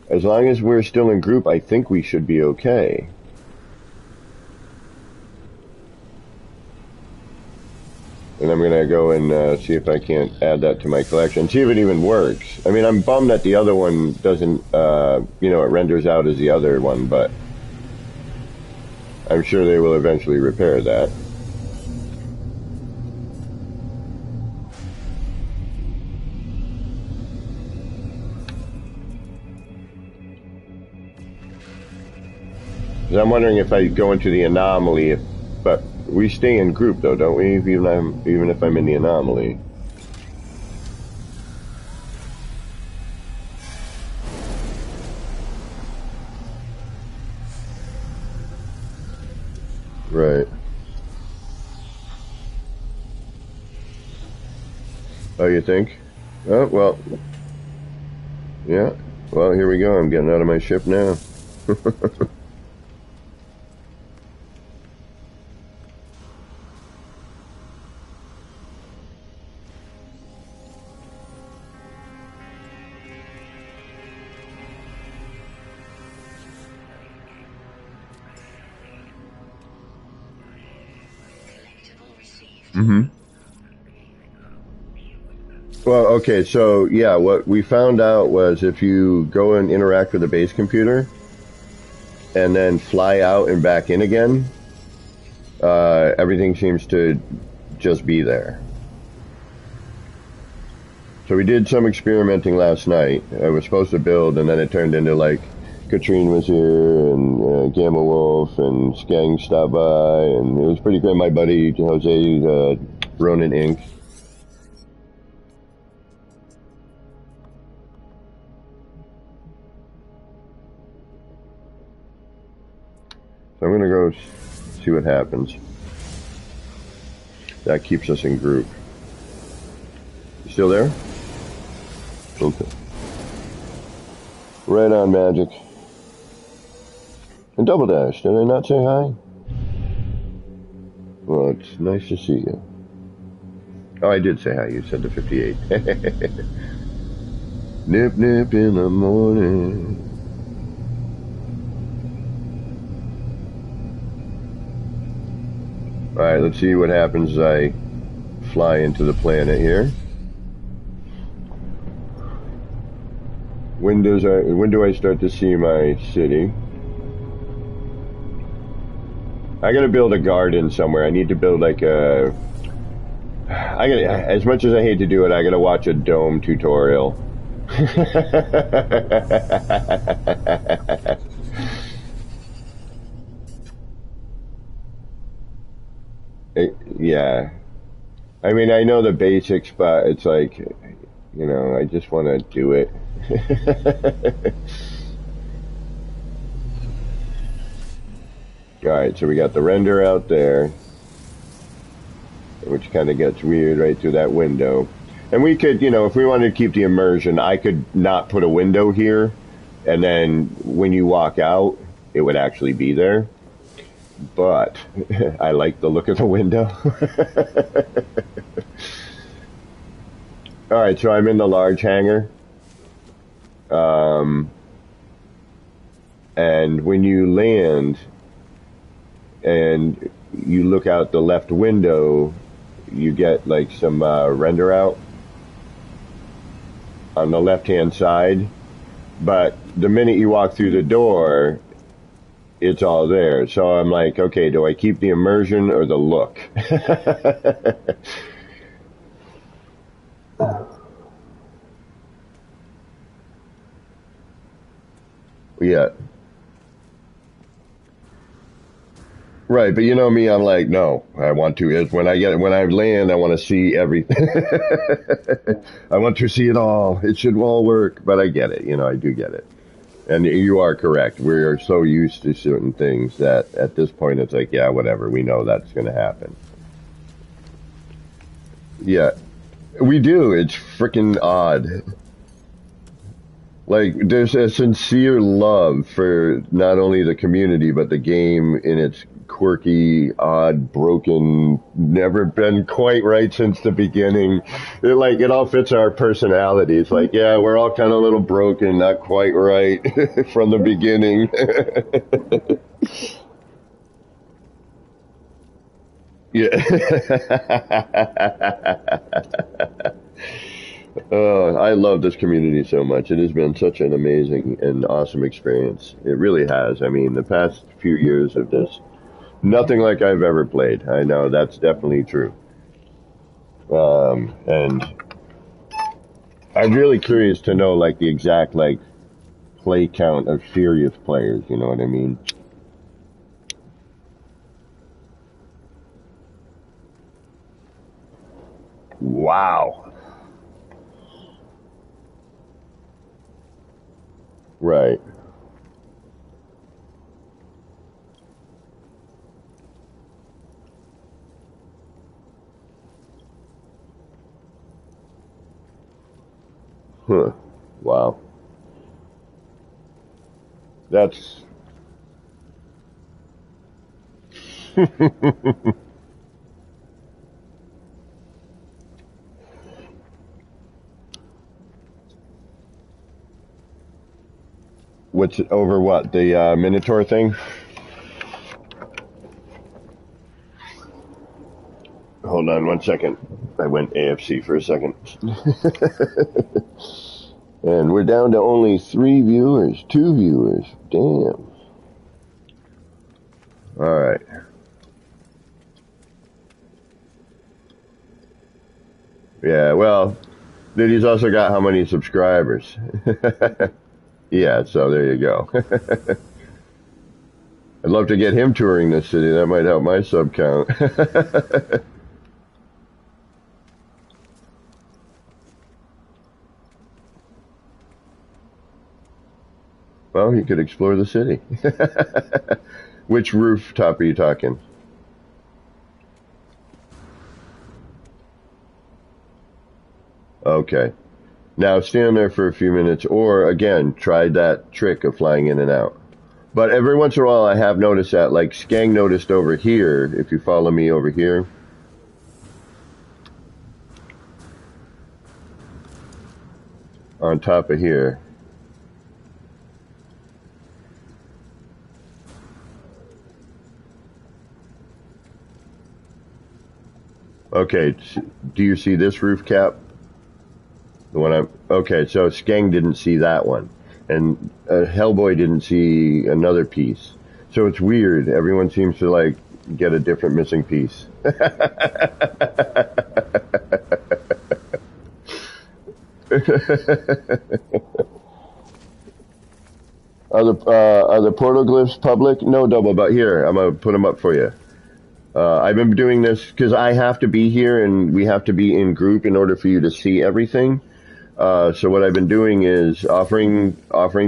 As long as we're still in group, I think we should be okay. And I'm going to go and see if I can't add that to my collection. See if it even works. I mean, I'm bummed that the other one doesn't, it renders out as the other one, but I'm sure they will eventually repair that. I'm wondering if I go into the anomaly, but we stay in group though, don't we? Even if I'm in the anomaly. Right. Oh, you think? Oh, well. Yeah. Well, here we go. I'm getting out of my ship now. Mm-hmm. Well, okay, so yeah, what we found out was if you go and interact with the base computer and then fly out and back in again, everything seems to just be there. So we did some experimenting last night. I was supposed to build, and then it turned into like Katrine was here, and Gamma Wolf, and Skeng stopped by, and it was pretty great. My buddy Jose, Ronin Inc. So I'm gonna go see what happens. That keeps us in group. You still there? Okay. Right on, Magic. And Double Dash, did I not say hi? Well, it's nice to see you. Oh, I did say hi. You said the 58. Nip, nip in the morning. Alright, let's see what happens as I fly into the planet here. When do I start to see my city? I gotta build a garden somewhere. I need to build like a... as much as I hate to do it, I gotta watch a Dome tutorial. Yeah. I mean, I know the basics, but it's like, I just want to do it. Alright, so we got the render out there, which kind of gets weird right through that window. And we could, if we wanted to keep the immersion, I could not put a window here, and then when you walk out, it would actually be there. But I like the look of the window. Alright, so I'm in the large hangar. And when you land and you look out the left window, you get like some render out on the left hand side. But the minute you walk through the door, it's all there. So I'm like, okay, do I keep the immersion or the look? Yeah. Right, but you know me, I'm like, no, I want to. When I land, I want to see everything. I want to see it all. It should all work, but I get it. I do get it. And you are correct. We are so used to certain things that at this point it's like, yeah, whatever. We know that's going to happen. Yeah, we do. It's freaking odd. Like, there's a sincere love for not only the community, but the game in its quirky, odd, broken, never been quite right since the beginning. It all fits our personality. It's like, yeah, we're all kind of a little broken, not quite right from the beginning. Yeah. I love this community so much. It has been such an amazing and awesome experience. It really has. I mean, the past few years of this, nothing like I've ever played. I know that's definitely true. And I'm really curious to know like the exact like play count of serious players. You know what I mean? Wow. Right. Huh. Wow. That's what's over what the Minotaur thing. Hold on 1 second. I went AFC for a second. And we're down to only 3 viewers, 2 viewers. Damn. All right. Yeah, well, then he's also got how many subscribers. Yeah, so there you go. I'd love to get him touring this city. That might help my sub count. Well, he could explore the city. Which rooftop are you talking? Okay. Now stand there for a few minutes, or again, try that trick of flying in and out. But every once in a while, I have noticed that, like Skang noticed over here, if you follow me over here, on top of here. Okay, do you see this roof cap? The one I'm, okay, so Skeng didn't see that one. And Hellboy didn't see another piece. So it's weird. Everyone seems to, like, get a different missing piece. Are the portal glyphs public? No, double, but here, I'm going to put them up for you. I've been doing this because I have to be here and we have to be in group in order for you to see everything. So what I've been doing is offering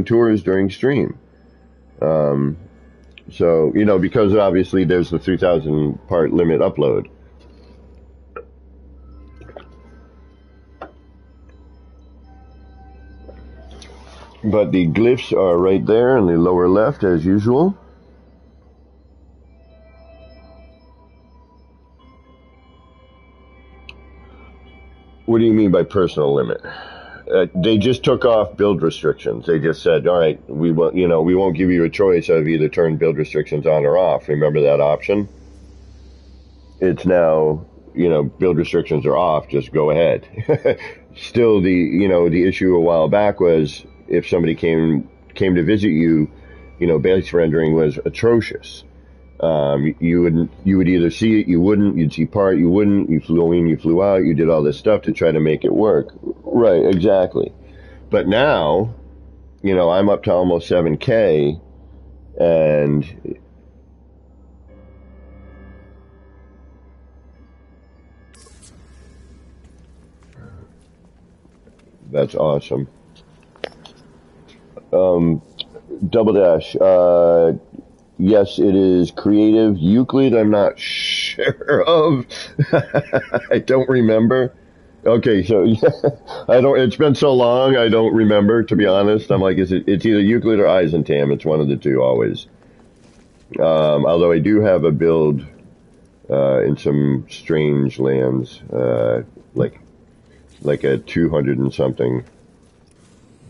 tours during stream. So, because obviously there's the 3,000 part limit upload. But the glyphs are right there in the lower left as usual. What do you mean by personal limit? They just took off build restrictions. They just said, all right, we won't give you a choice of either turn build restrictions on or off. Remember that option? It's now, build restrictions are off. Just go ahead. Still, the issue a while back was if somebody came to visit you base rendering was atrocious. You would either see it, you wouldn't, you'd see part, you wouldn't, you flew in, you flew out, you did all this stuff to try to make it work. Right, exactly. But now, I'm up to almost 7K, and that's awesome. Double Dash, yes, it is creative. Euclid, I'm not sure of. I don't remember. Okay, so yeah, I don't. It's been so long, I don't remember. To be honest, I'm like, it's either Euclid or Eisentam. It's one of the two always. Although I do have a build in some strange lands, like a 200 and something.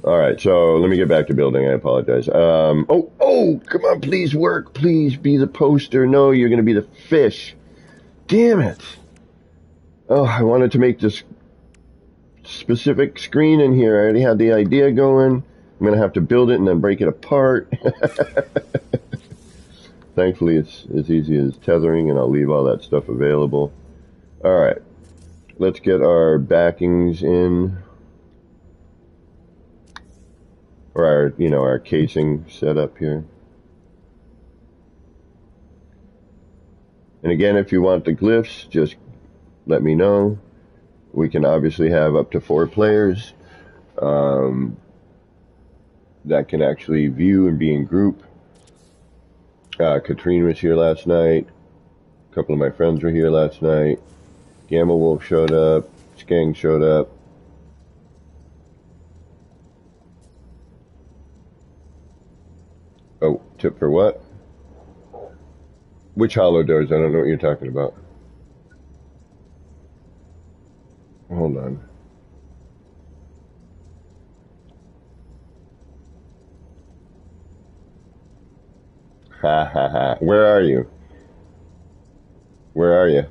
All right, so let me get back to building. I apologize. Oh, come on, please work. Please be the poster. No, you're going to be the fish. Damn it. Oh, I wanted to make this specific screen in here. I already had the idea going. I'm going to have to build it and then break it apart. Thankfully, it's as easy as tethering, and I'll leave all that stuff available. All right, let's get our backings in. Or our casing set up here. And again, if you want the glyphs, just let me know. We can obviously have up to 4 players that can actually view and be in group. Katrine was here last night. A couple of my friends were here last night. Gamma Wolf showed up. Skang showed up. Oh, tip for what? Which hollow doors? I don't know what you're talking about. Hold on. Ha ha ha. Where are you? Where are you?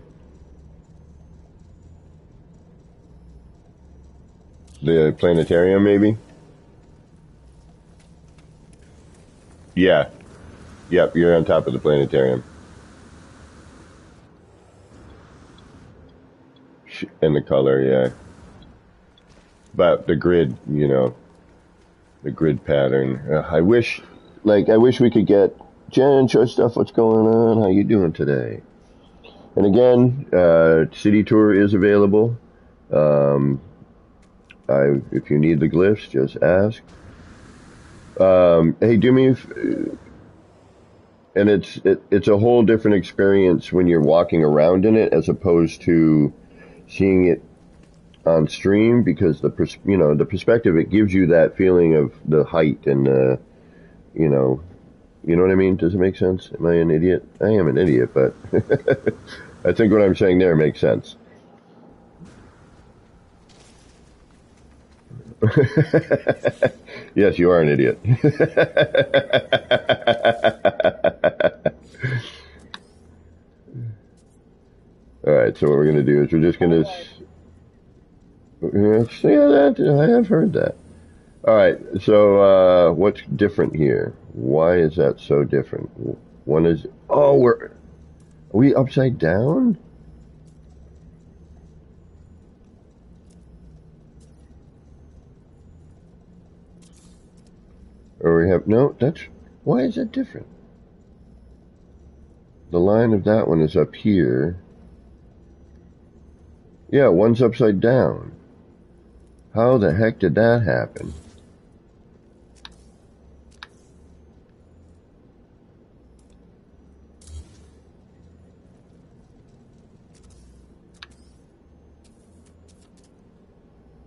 The planetarium, maybe? Yeah. Yep, you're on top of the planetarium. And the color, yeah. But the grid, the grid pattern. I wish we could get Jen, show stuff. What's going on? How you doing today? And again, City Tour is available. If you need the glyphs, just ask. Hey, do me, and it's a whole different experience when you're walking around in it as opposed to seeing it on stream, because the perspective, it gives you that feeling of the height and you know what I mean? Does it make sense? Am I an idiot? I am an idiot, but I think what I'm saying there makes sense. Yes, you are an idiot. All right, so what we're going to do is we're just going to yeah, that I have heard that. All right, so what's different here? Why is that so different? One is, are we upside down? Or we have, no, why is that different? The line of that one is up here. Yeah, one's upside down. How the heck did that happen?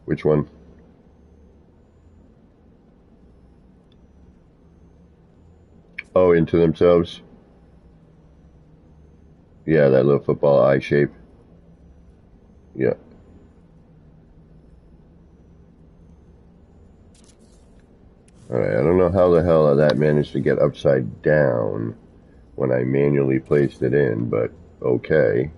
Which one? Oh, into themselves? Yeah, that little football eye shape. Yeah. Alright, I don't know how the hell that managed to get upside down when I manually placed it in, but okay.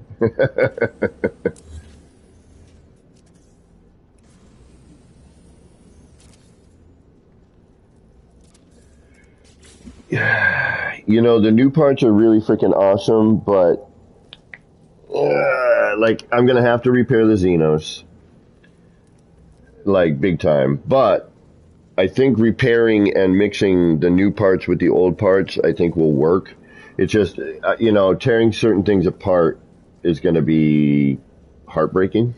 You know, the new parts are really freaking awesome, but like I'm gonna have to repair the Xenos, like big time. But I think repairing and mixing the new parts with the old parts, I think will work. It's just, you know, tearing certain things apart is going to be heartbreaking.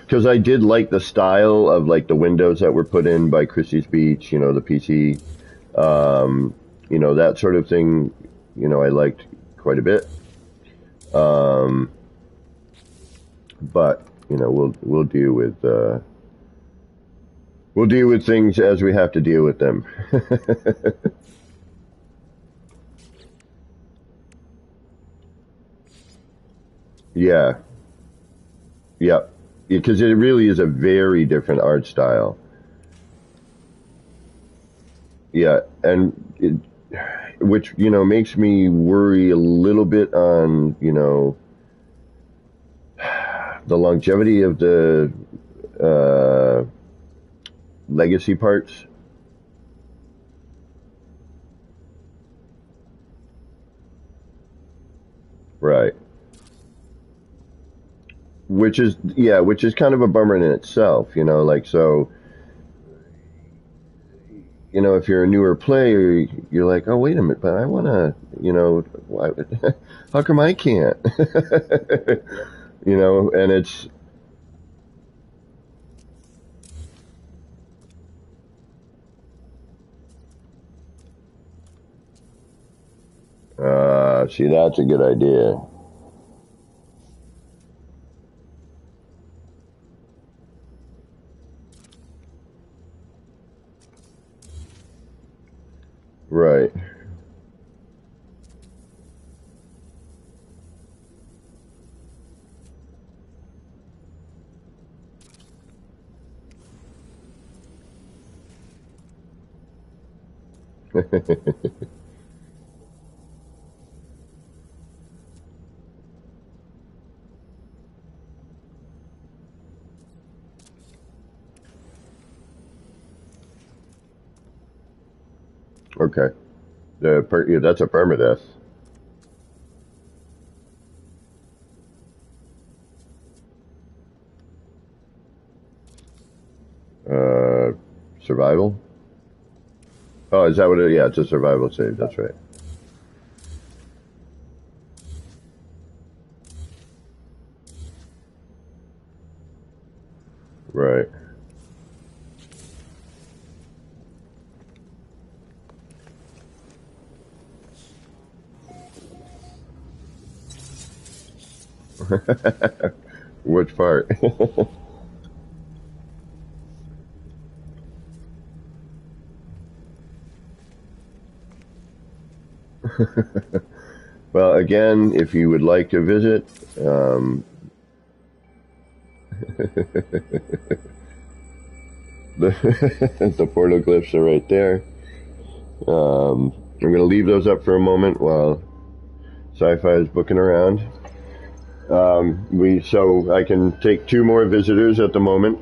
Because I did like the style of like the windows that were put in by Christie's Beach, you know, the PC, you know, that sort of thing, you know, I liked quite a bit. Um, but, you know, we'll deal with things as we have to deal with them. Yeah, yeah, because it really is a very different art style. Yeah, and which you know makes me worry a little bit on you know the longevity of the uh, legacy parts. Right. Which is yeah, which is kind of a bummer in itself, you know, like so, you know, if you're a newer player, you're like, oh wait a minute, but I want to, you know, why, how come I can't? You know, and it's see, that's a good idea. Right. Okay. Yeah, that's a permadeath. Uh, survival. Oh, is that what it? Yeah, it's a survival save. That's right. Right. Which part? Well, again, if you would like to visit, um, the portal glyphs are right there. I'm going to leave those up for a moment while Sci-Fi is booking around. We so I can take two more visitors at the moment,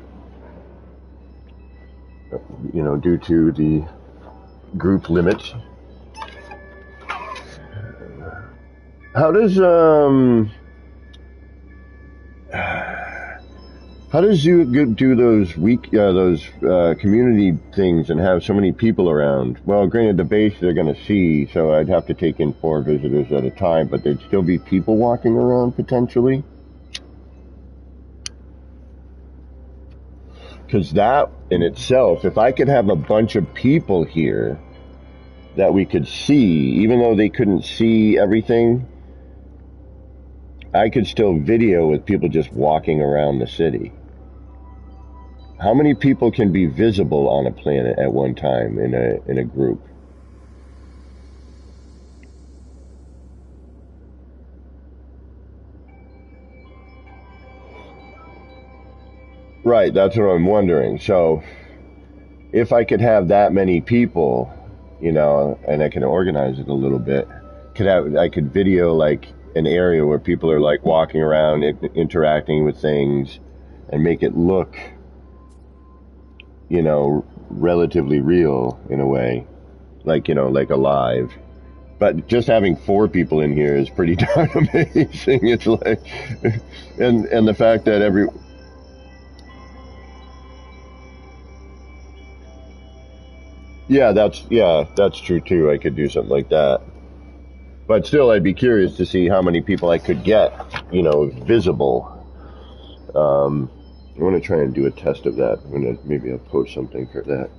you know, due to the group limits. How does how does you do those community things and have so many people around? Well, granted, the base they're going to see, so I'd have to take in four visitors at a time, but there'd still be people walking around potentially. Because that in itself, if I could have a bunch of people here that we could see, even though they couldn't see everything, I could still video with people just walking around the city. How many people can be visible on a planet at one time in a group? Right, that's what I'm wondering. So, if I could have that many people, you know, and I can organize it a little bit, I could video like an area where people are like walking around, interacting with things, and make it look, you know, relatively real in a way. like, you know, like alive. But just having 4 people in here is pretty darn amazing. It's like, and the fact that yeah, that's true too. I could do something like that. But still, I'd be curious to see how many people I could get, you know, visible. I want to try and do a test of that. Maybe I'll post something for that.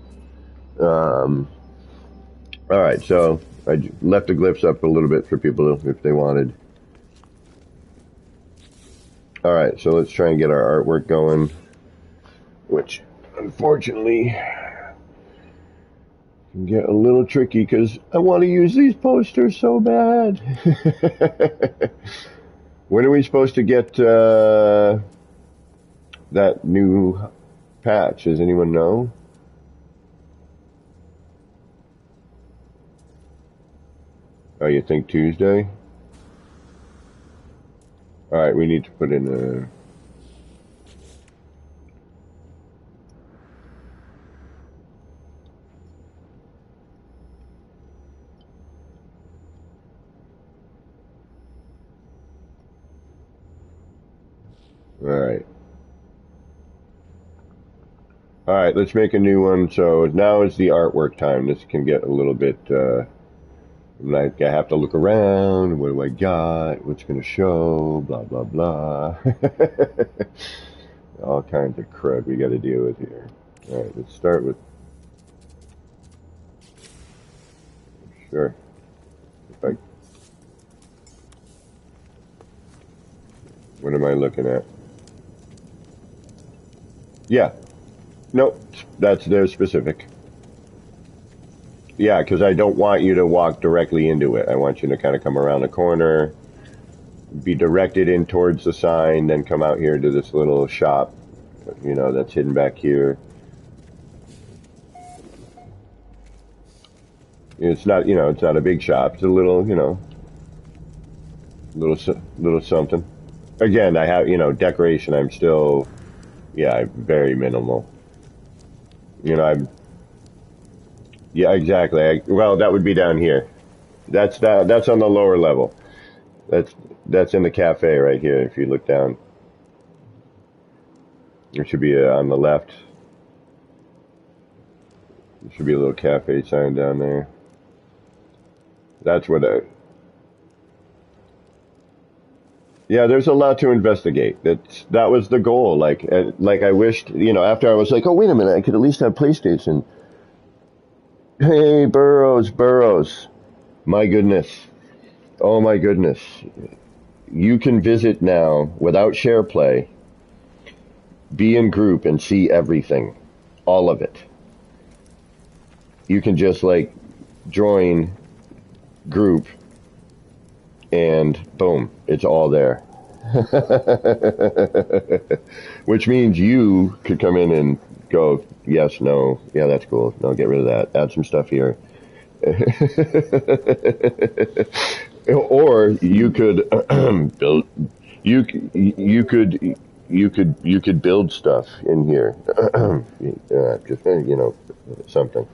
All right, so I left the glyphs up a little bit for people if they wanted. All right, so let's try and get our artwork going, which unfortunately can get a little tricky because I want to use these posters so bad. When are we supposed to get that new patch? Does anyone know? Oh, you think Tuesday? All right, we need to put in a... All right, let's make a new one. So now is the artwork time. This can get a little bit... like, I have to look around. What do I got? What's going to show? Blah, blah, blah. All kinds of crud we got to deal with here. All right, let's start with... Sure. What am I looking at? Yeah. Nope. That's their specific. Yeah, because I don't want you to walk directly into it. I want you to kind of come around the corner, be directed in towards the sign, then come out here to this little shop, you know, that's hidden back here. It's not, you know, it's not a big shop. It's a little, you know, little something. Again, I have, you know, decoration. I'm still, yeah, very minimal. You know, yeah, exactly. Well, that would be down here. That's on the lower level. That's in the cafe right here. If you look down, there should be on the left. There should be a little cafe sign down there. That's what yeah, there's a lot to investigate. That was the goal. Like I wished, you know, after I was like, oh wait a minute, I could at least have PlayStation. Hey, Burrows. My goodness. Oh my goodness. You can visit now without SharePlay, be in group and see everything. All of it. You can just like join group and boom, it's all there. Which means you could come in and go, yes, no, yeah, that's cool. No, get rid of that. Add some stuff here. Or you could build. You could build stuff in here. Just you know something.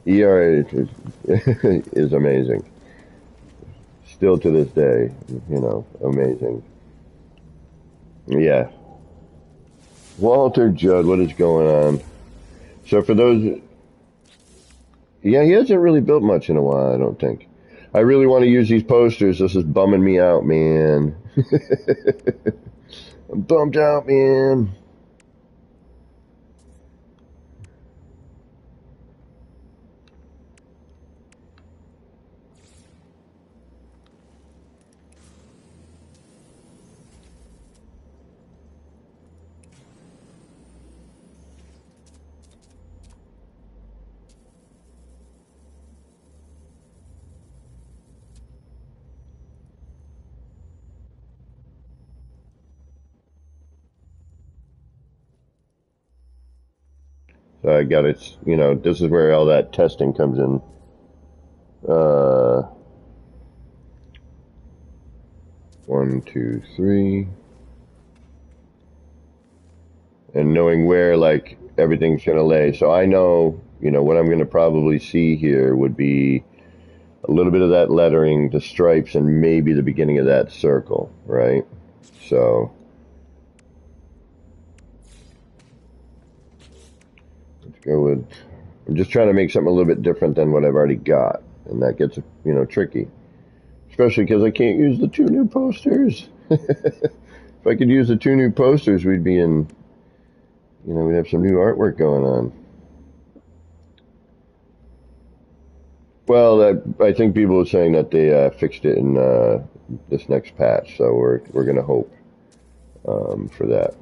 ERA is amazing. Still to this day, you know, amazing. Yeah. Walter Judd, what is going on? So for those, yeah, he hasn't really built much in a while, I don't think. I really want to use these posters. This is bumming me out, man. I'm bummed out, man. So I got it, you know, this is where all that testing comes in. Uh, 1, 2, 3. and knowing where like everything's gonna lay. So I know, what I'm gonna probably see here would be a little bit of that lettering, the stripes, and maybe the beginning of that circle, right? So let's go with. I'm just trying to make something a little bit different than what I've already got, and that gets tricky, especially because I can't use the two new posters. If I could use the two new posters, we'd be in. We'd have some new artwork going on. Well, I think people are saying that they fixed it in this next patch, so we're gonna hope for that.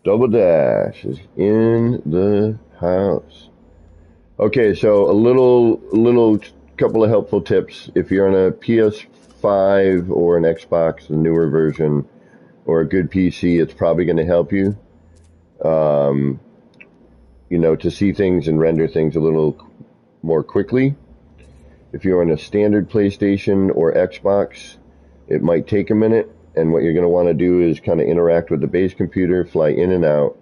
Double Dash is in the house. Okay, so a little couple of helpful tips. If you're on a PS5 or an Xbox, the newer version, or a good PC, it's probably going to help you. Um, to see things and render things a little more quickly. If you're on a standard PlayStation or Xbox, it might take a minute, and what you're going to want to do is kind of interact with the base computer, fly in and out,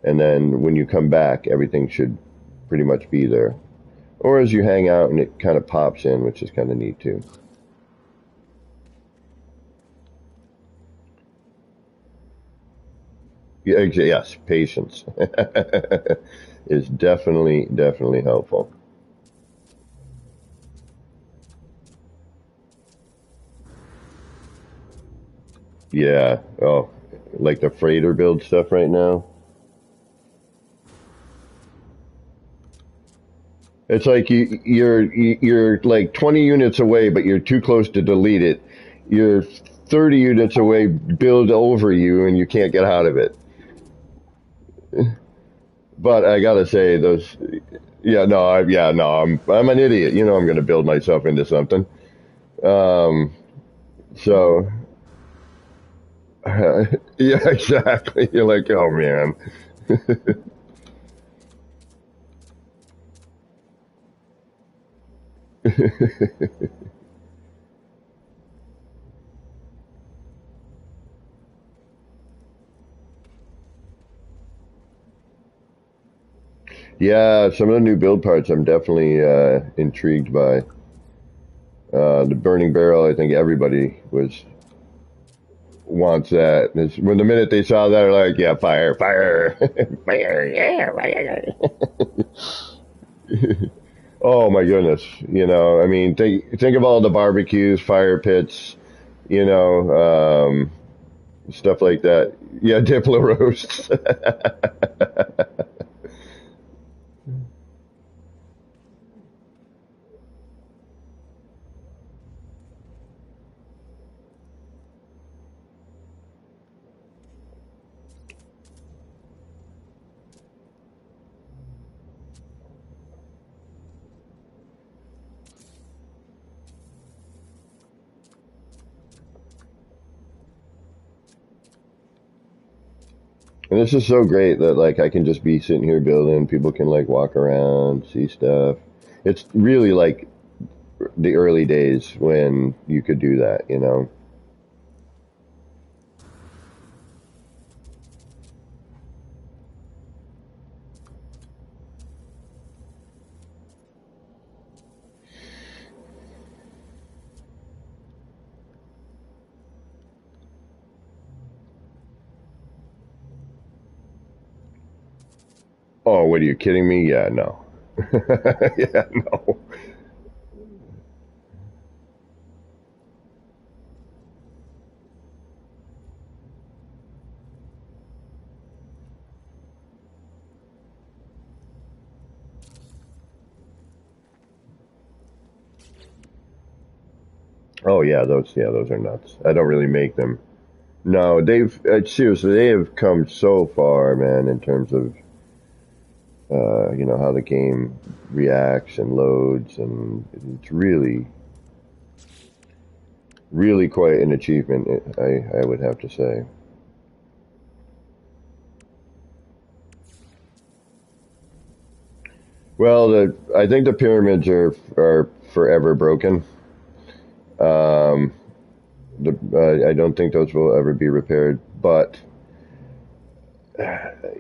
and then when you come back, everything should pretty much be there. Or as you hang out and it kind of pops in, which is kind of neat too. Yeah, yes, patience is definitely helpful. Yeah. Oh, like the freighter build stuff right now. It's like you're like 20 units away, but you're too close to delete it. You're 30 units away, build over you, and you can't get out of it. But I gotta say, those, yeah, no, I'm an idiot. I'm gonna build myself into something. Um, so, yeah, exactly. You're like, oh man. Yeah, some of the new build parts I'm definitely intrigued by. The burning barrel, I think everybody was wants that. When the minute they saw that, they're like, yeah, fire, fire, fire, yeah, fire. Oh my goodness. I mean, think of all the barbecues, fire pits, stuff like that. Yeah, Diplo roasts. And this is so great that like I can just be sitting here building. People can like walk around, see stuff. It's really like the early days when you could do that. Oh, what are you kidding me? Yeah, no. Yeah, no. Oh yeah, those are nuts. I don't really make them. No, they've seriously, they have come so far, man, in terms of how the game reacts and loads, and it's really quite an achievement. I would have to say. Well, I think the pyramids are forever broken. Um, I don't think those will ever be repaired. But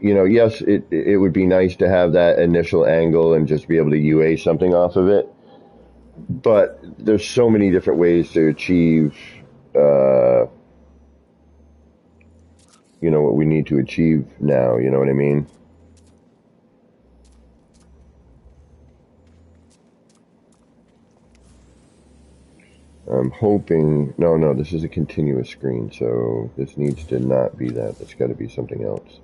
yes, it would be nice to have that initial angle and just be able to UA something off of it. But there's so many different ways to achieve, what we need to achieve now. You know what I mean? I'm hoping, no, this is a continuous screen, so this needs to not be that. It's got to be something else.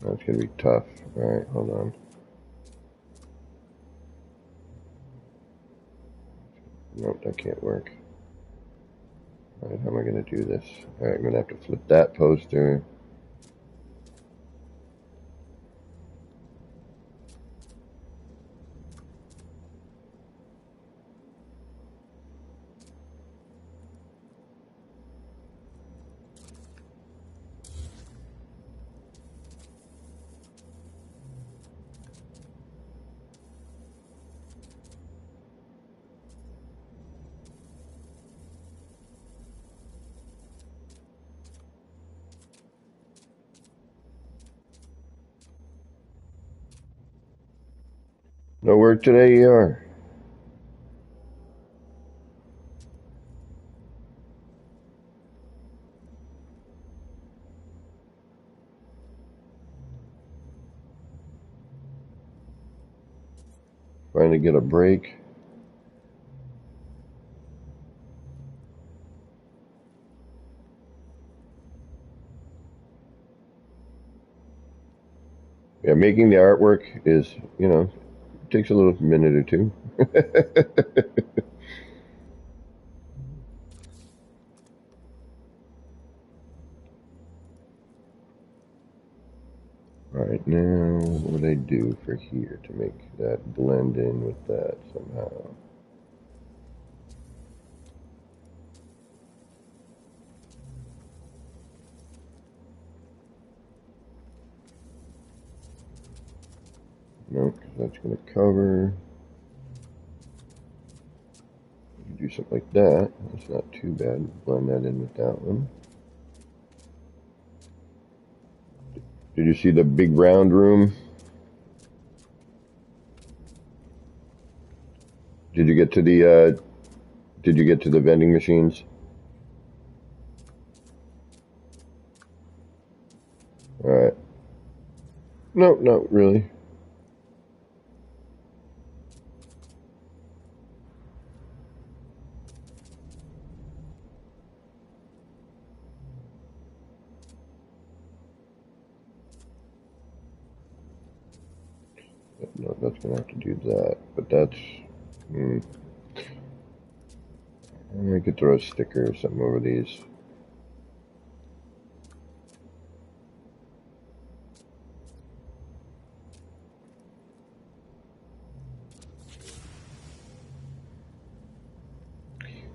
That's going to be tough. All right, hold on. Nope, that can't work. All right, how am I going to do this? All right, I'm going to have to flip that poster. No work today, ER. Trying to get a break. Yeah, making the artwork is, takes a little minute or two. All right, now what would I do for here to make that blend in with that somehow? No, because that's going to cover. Do something like that. That's not too bad. Blend that in with that one. Did you see the big round room? Did you get to the vending machines? All right. No, not really. No, that's gonna have to do that. But that's. I could throw a sticker or something over these.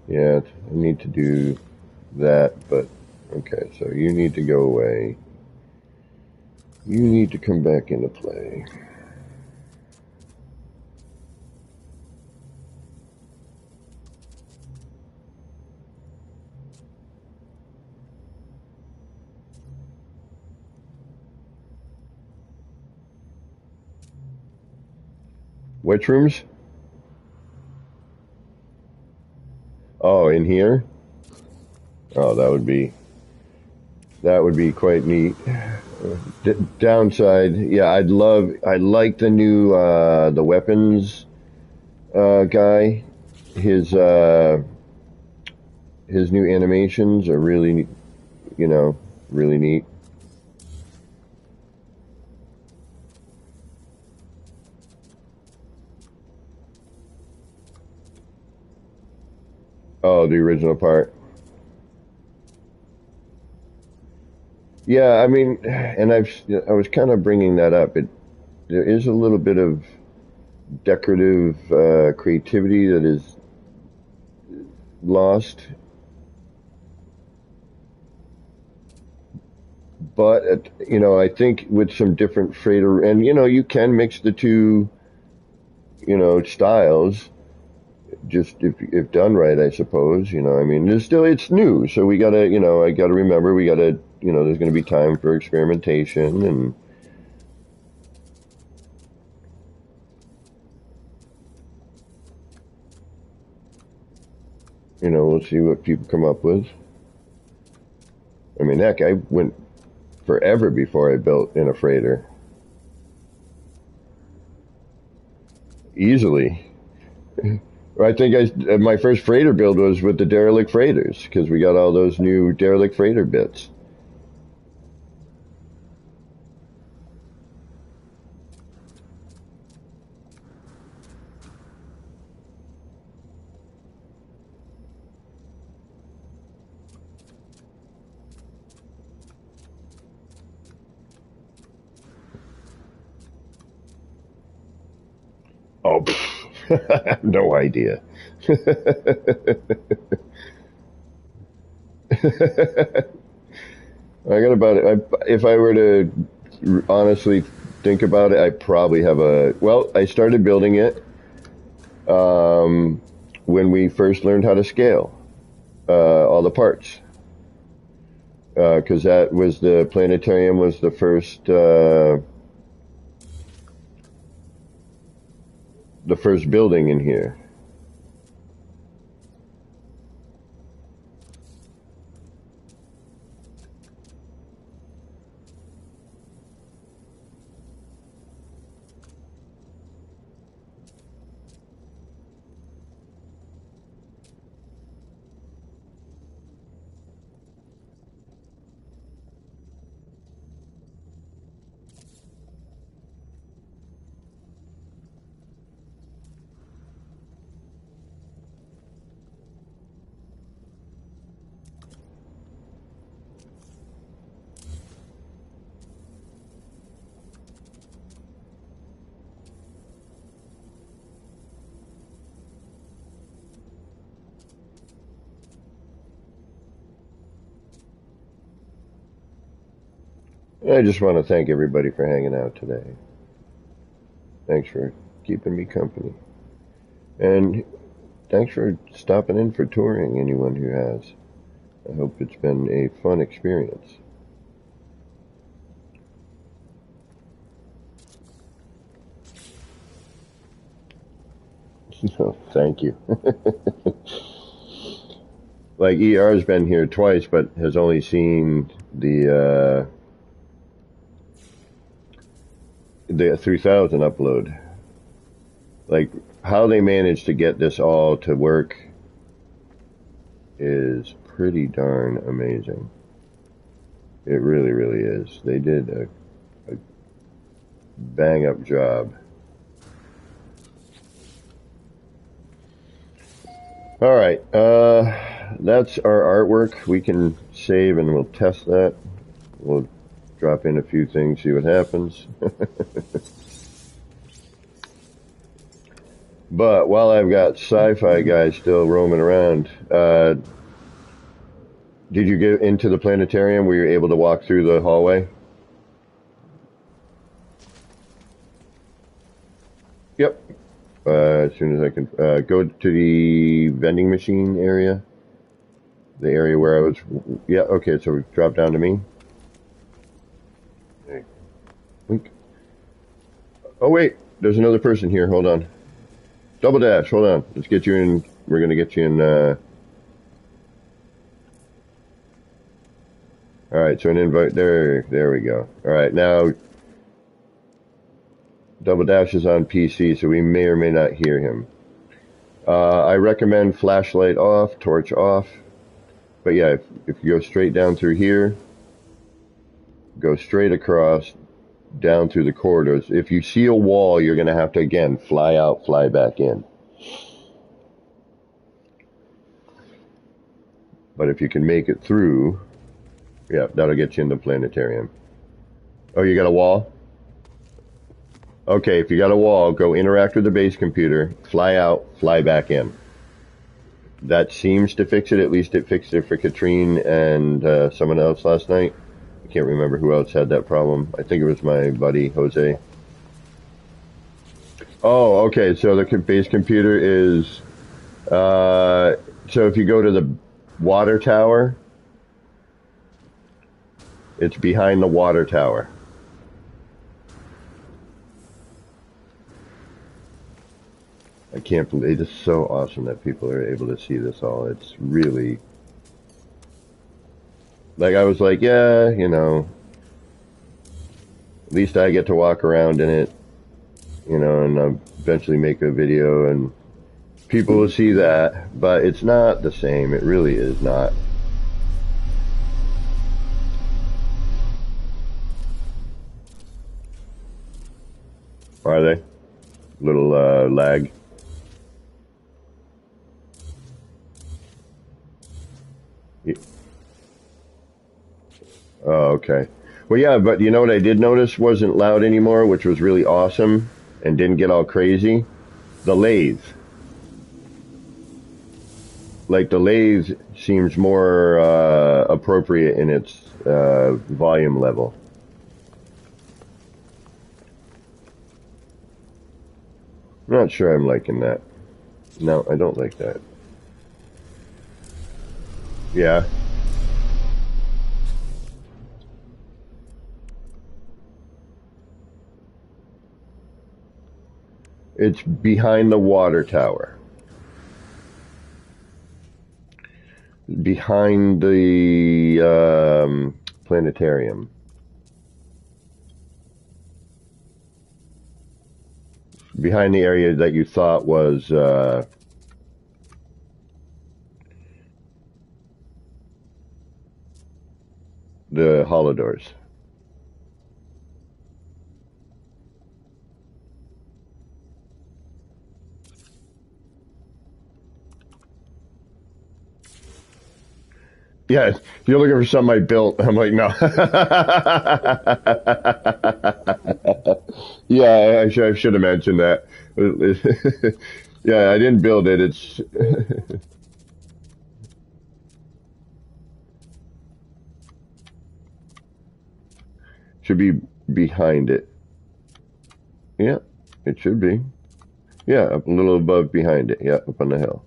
Yeah, I need to do that, but okay, so you need to go away. You need to come back into play. Which rooms? Oh, in here? Oh, that would be quite neat. Downside, yeah, I like the new the weapons guy. His new animations are really, really neat. Oh, the original part. Yeah, I mean, and I was kind of bringing that up. There is a little bit of decorative creativity that is lost but I think with some different freighter, and you can mix the two, styles, just if done right, I suppose. I mean, it's new, so we gotta, I gotta remember, we gotta, there's gonna be time for experimentation, and we'll see what people come up with. I mean, heck, I went forever before I built in a freighter. Easily. I think my first freighter build was with the derelict freighters because we got all those new derelict freighter bits. Oh, no idea. I got about it. If I were to honestly think about it, I probably have well, I started building it when we first learned how to scale all the parts. Because that was the planetarium was the first building in here. I just want to thank everybody for hanging out today. Thanks for keeping me company. And thanks for stopping in for touring, anyone who has. I hope it's been a fun experience. So, thank you. Like ER's been here twice, but has only seen the 3000 upload. Like how they managed to get this all to work is pretty darn amazing. It really, really is. They did a bang up job. All right, that's our artwork. We can save and we'll test that. We'll drop in a few things, see what happens. But while I've got sci-fi guys still roaming around, did you get into the planetarium? Were you able to walk through the hallway? Yep. As soon as I can go to the vending machine area, the area where I was. Yeah. Okay. So drop down to me. Wink. Oh wait, there's another person here. Hold on. Double dash. Hold on. Let's get you in. We're gonna get you in. All right. So an invite there. There we go. All right. Now Double Dash is on PC, so we may or may not hear him. I recommend flashlight off, torch off. But yeah, if you go straight down through here, go straight across, down through the corridors. If you see a wall, you're going to have to, again, fly out, fly back in. But if you can make it through, yeah, that'll get you in the planetarium. Oh, you got a wall? Okay, if you got a wall, go interact with the base computer, fly out, fly back in. That seems to fix it. At least it fixed it for Katrine and someone else last night. I can't remember who else had that problem. I think it was my buddy Jose. Oh, okay. So the base computer is so if you go to the water tower, it's behind the water tower. I can't believe it's so awesome that people are able to see this all. It's really like I was like, yeah, you know, at least I get to walk around in it, you know, and I'll eventually make a video and people will see that, but it's not the same. It really is not. Are they? Little lag. Oh, okay. Well, yeah, but you know what I did notice wasn't loud anymore, which was really awesome and didn't get all crazy? The lathe. Like the lathe seems more appropriate in its volume level. I'm not sure I'm liking that. No, I don't like that. Yeah. It's behind the water tower. Behind the planetarium. Behind the area that you thought was the Holodors. Yeah, if you're looking for something I built, I'm like, no. Yeah, I should have mentioned that. Yeah, I didn't build it. It's should be behind it. Yeah, it should be. Yeah, up a little above behind it. Yeah, up on the hill.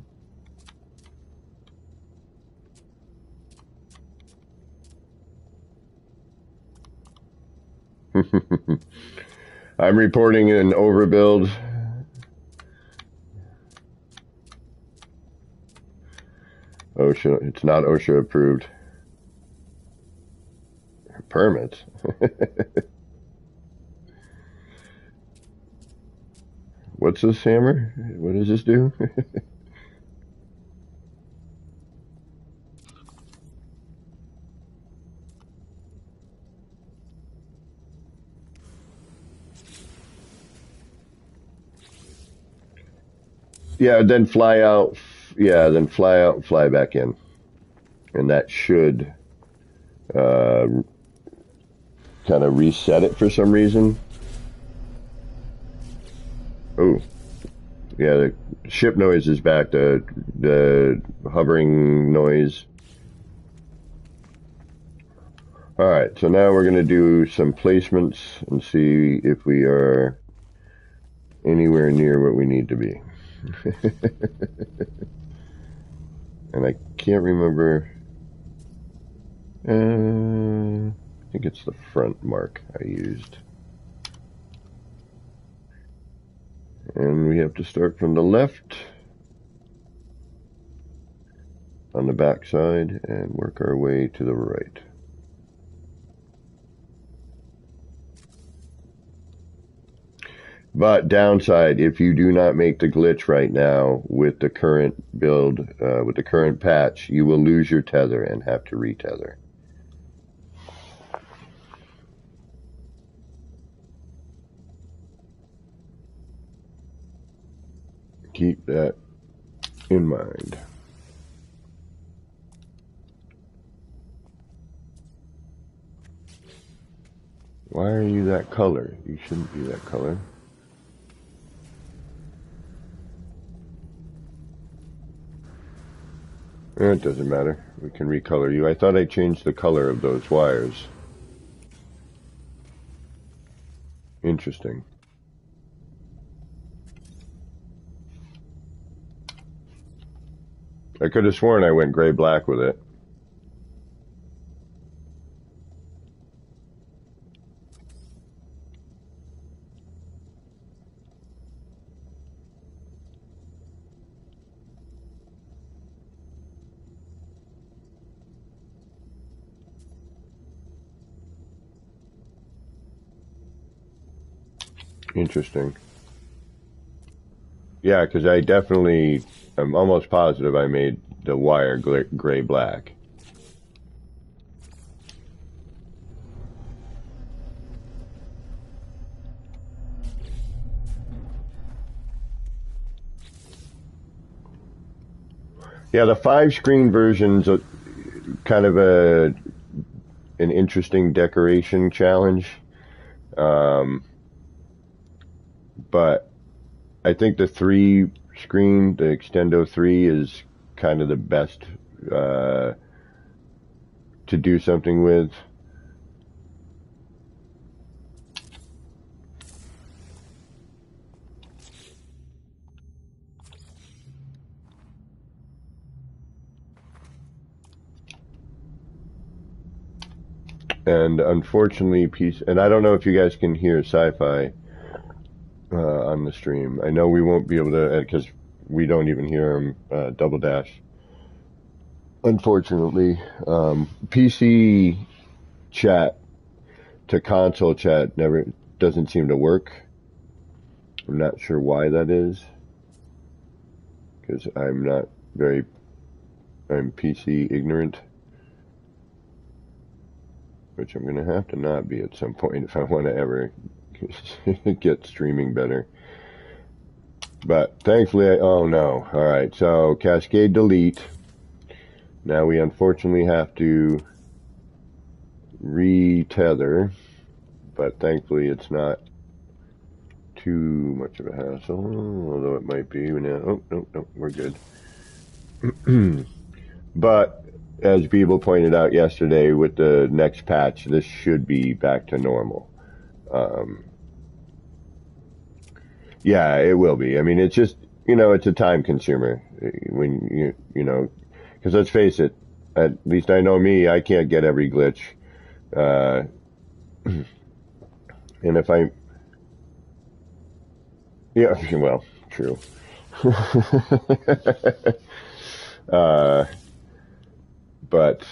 I'm reporting an overbuild. OSHA, it's not OSHA approved. Permits. What's this hammer? What does this do? Yeah, then fly out. Yeah, then fly out and fly back in. And that should uh, kind of reset it for some reason. Oh, yeah, the ship noise is back. The hovering noise. All right, so now we're going to do some placements and see if we are anywhere near what we need to be. And I can't remember. I think it's the front mark I used. And we have to start from the left on the back side and work our way to the right. But downside, if you do not make the glitch right now with the current build, with the current patch, you will lose your tether and have to retether. Keep that in mind. Why are you that color? You shouldn't be that color. It doesn't matter. We can recolor you. I thought I changed the color of those wires. Interesting. I could have sworn I went gray-black with it. Interesting. Yeah, because I'm almost positive I made the wire gray-black. Yeah, the 5-screen version's kind of an interesting decoration challenge. Um, but I think the 3-screen, the Extendo 3, is kind of the best to do something with. And unfortunately, and I don't know if you guys can hear Sci-Fi on the stream. I know we won't be able to, because we don't even hear him double dash. Unfortunately, PC chat to console chat never doesn't seem to work. I'm not sure why that is, because I'm PC ignorant, which I'm gonna have to not be at some point if I want to ever get streaming better. But thankfully, oh no. Alright, so Cascade delete. Now we unfortunately have to retether, but thankfully it's not too much of a hassle, although it might be. Oh, no, we're good. But as Beeble pointed out yesterday, with the next patch, this should be back to normal. Yeah, it will be. I mean, it's just, it's a time consumer when because let's face it, at least I know me, I can't get every glitch. And if yeah, well, true. But,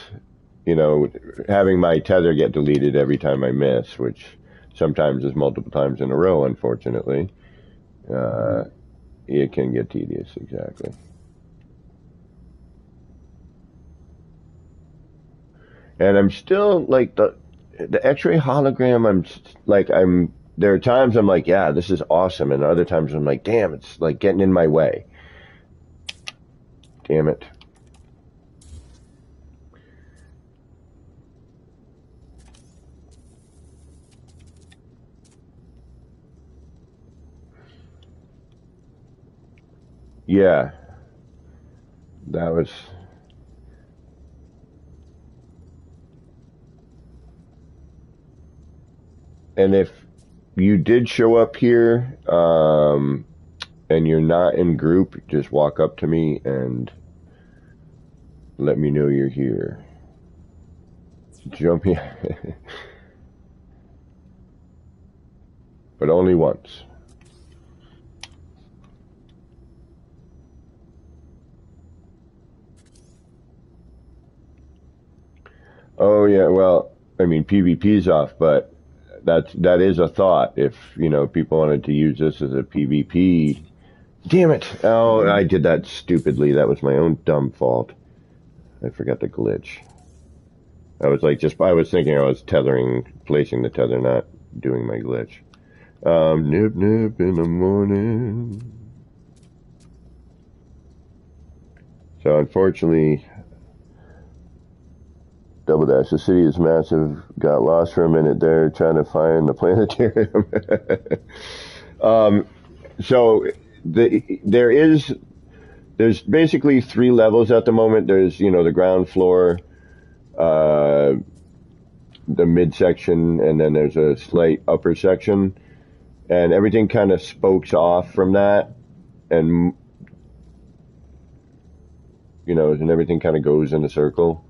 having my tether get deleted every time I miss, which sometimes is multiple times in a row, unfortunately, it can get tedious, exactly. And I'm still, like, the X-ray hologram, there are times I'm like, yeah, this is awesome, and other times I'm like, damn, it's, like, getting in my way. Damn it. Yeah, that was... And if you did show up here, and you're not in group, just walk up to me and let me know you're here. Jump in. But only once. Oh yeah, well, I mean PvP's off, but that is a thought. If people wanted to use this as a PvP, damn it! Oh, I did that stupidly. That was my own dumb fault. I forgot the glitch. I was thinking I was placing the tether, not doing my glitch. Nip nip in the morning. So unfortunately, Double Dash, the city is massive. Got lost for a minute there trying to find the planetarium. So there's basically 3 levels at the moment. There's, the ground floor, the midsection, and then there's a slight upper section. and everything kind of spokes off from that, and and everything kind of goes in a circle.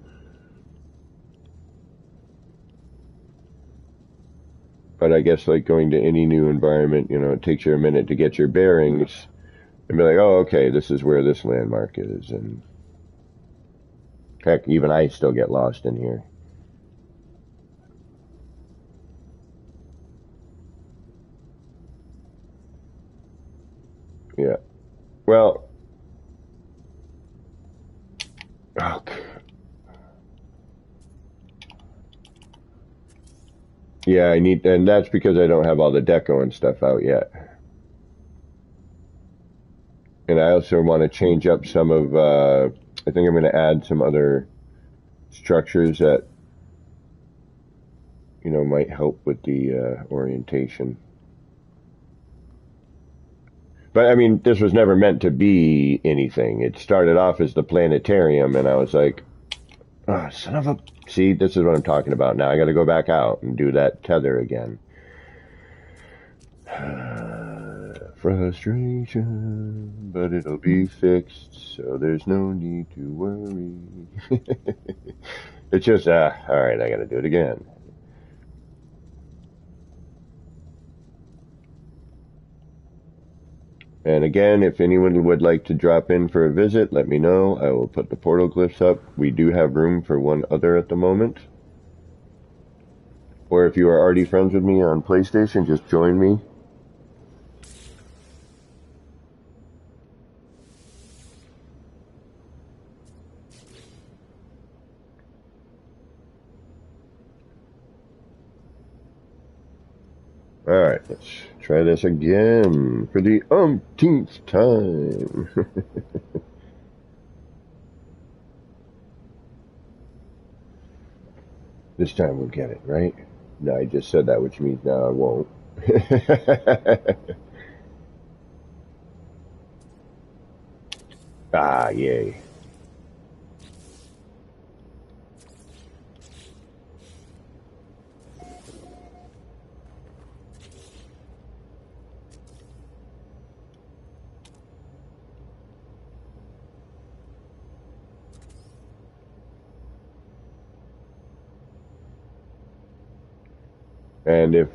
But I guess like going to any new environment, it takes you a minute to get your bearings and be like, oh, okay, this is where this landmark is. And heck, even I still get lost in here. Yeah. Well, okay. Yeah, and that's because I don't have all the deco and stuff out yet. And I also want to change up some of, I think I'm going to add some other structures that, might help with the orientation. But I mean, this was never meant to be anything. It started off as the planetarium, and I was like, oh, son of a... See, this is what I'm talking about now. I got to go back out and do that tether again. Frustration, but it'll be fixed, so there's no need to worry. It's just, all right, I got to do it again. And again, if anyone would like to drop in for a visit, let me know. I will put the portal glyphs up. We do have room for one other at the moment. Or if you are already friends with me on PlayStation, just join me. Alright, let's try this again for the umpteenth time. This time we'll get it, right? No, I just said that, which means now I won't. Ah, yay. And if,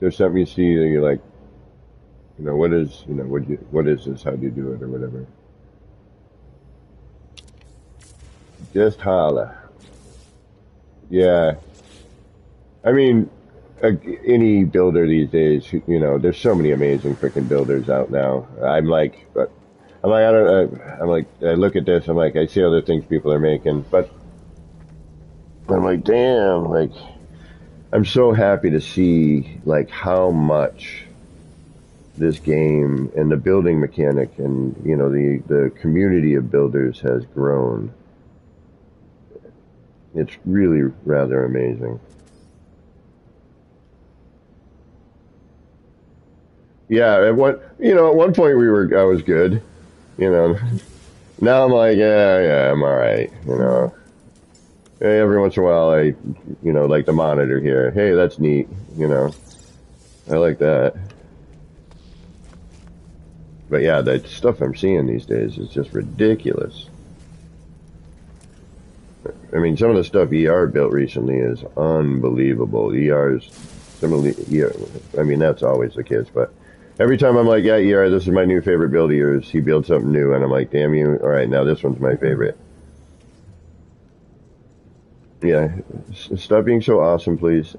there's something you see that you're like, what is this? How do you do it or whatever? Just holla. Yeah. I mean, any builder these days, there's so many amazing freaking builders out now. I look at this, I'm like, I see other things people are making, but I'm like, damn, like, I'm so happy to see, like, how much this game and the building mechanic and, the community of builders has grown. It's really rather amazing. Yeah, at one point I was good, you know. Now I'm like, yeah, I'm all right, Hey, every once in a while, like the monitor here. Hey, that's neat, I like that. But yeah, the stuff I'm seeing these days is just ridiculous. I mean, some of the stuff ER built recently is unbelievable. I mean, that's always the case, but every time I'm like, yeah, ER, this is my new favorite build of yours. He builds something new, and I'm like, damn you. All right, now this one's my favorite. Yeah, stop being so awesome, please.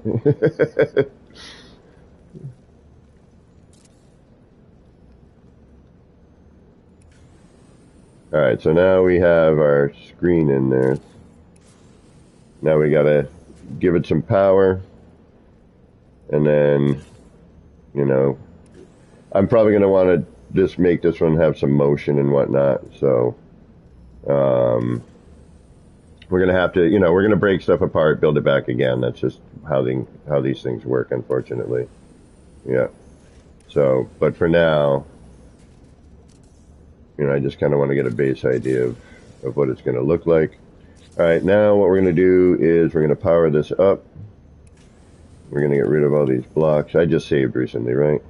All right, so now we have our screen in there. Now we gotta give it some power, and then, I'm probably gonna want to just make this one have some motion and whatnot. So, we're gonna have to, we're gonna break stuff apart, build it back again. That's just how these things work, unfortunately. Yeah. So, but for now, I just kind of want to get a base idea of what it's going to look like. All right, now what we're going to do is we're going to power this up. We're going to get rid of all these blocks. I just saved recently, right?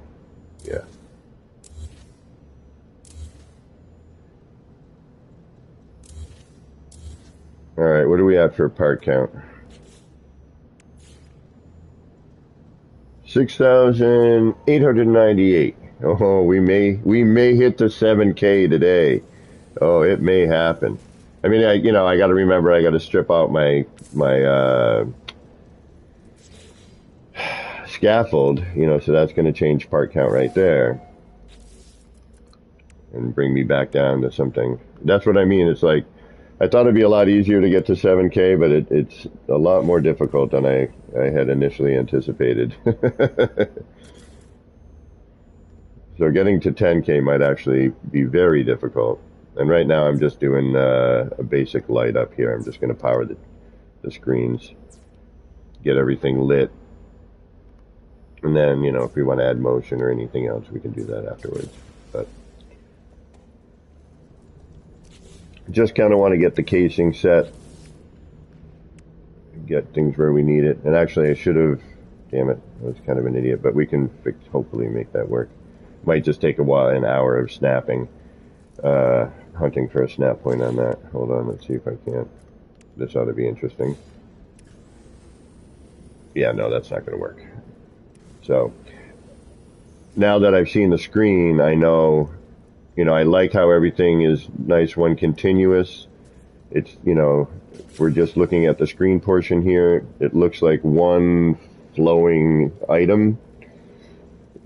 Yeah. All right, what do we have for a part count? 6,898. Oh, we may hit the 7K today. Oh, it may happen. I mean, I got to remember I got to strip out my scaffold, so that's going to change part count right there and bring me back down to something. That's what I mean. It's like I thought it'd be a lot easier to get to 7K, but it's a lot more difficult than I had initially anticipated. So getting to 10K might actually be very difficult. And right now I'm just doing a basic light up here. I'm just going to power the screens, get everything lit. And then, if we want to add motion or anything else, we can do that afterwards. But just kind of want to get the casing set, get things where we need it. And actually I should have, damn it, I was kind of an idiot, but we can hopefully make that work. Might just take a while, an hour of snapping, hunting for a snap point on that. Hold on, let's see if I can. This ought to be interesting. Yeah, no, that's not going to work. So now that I've seen the screen, I know, I like how everything is nice, one continuous. It's, if we're just looking at the screen portion here, it looks like one flowing item.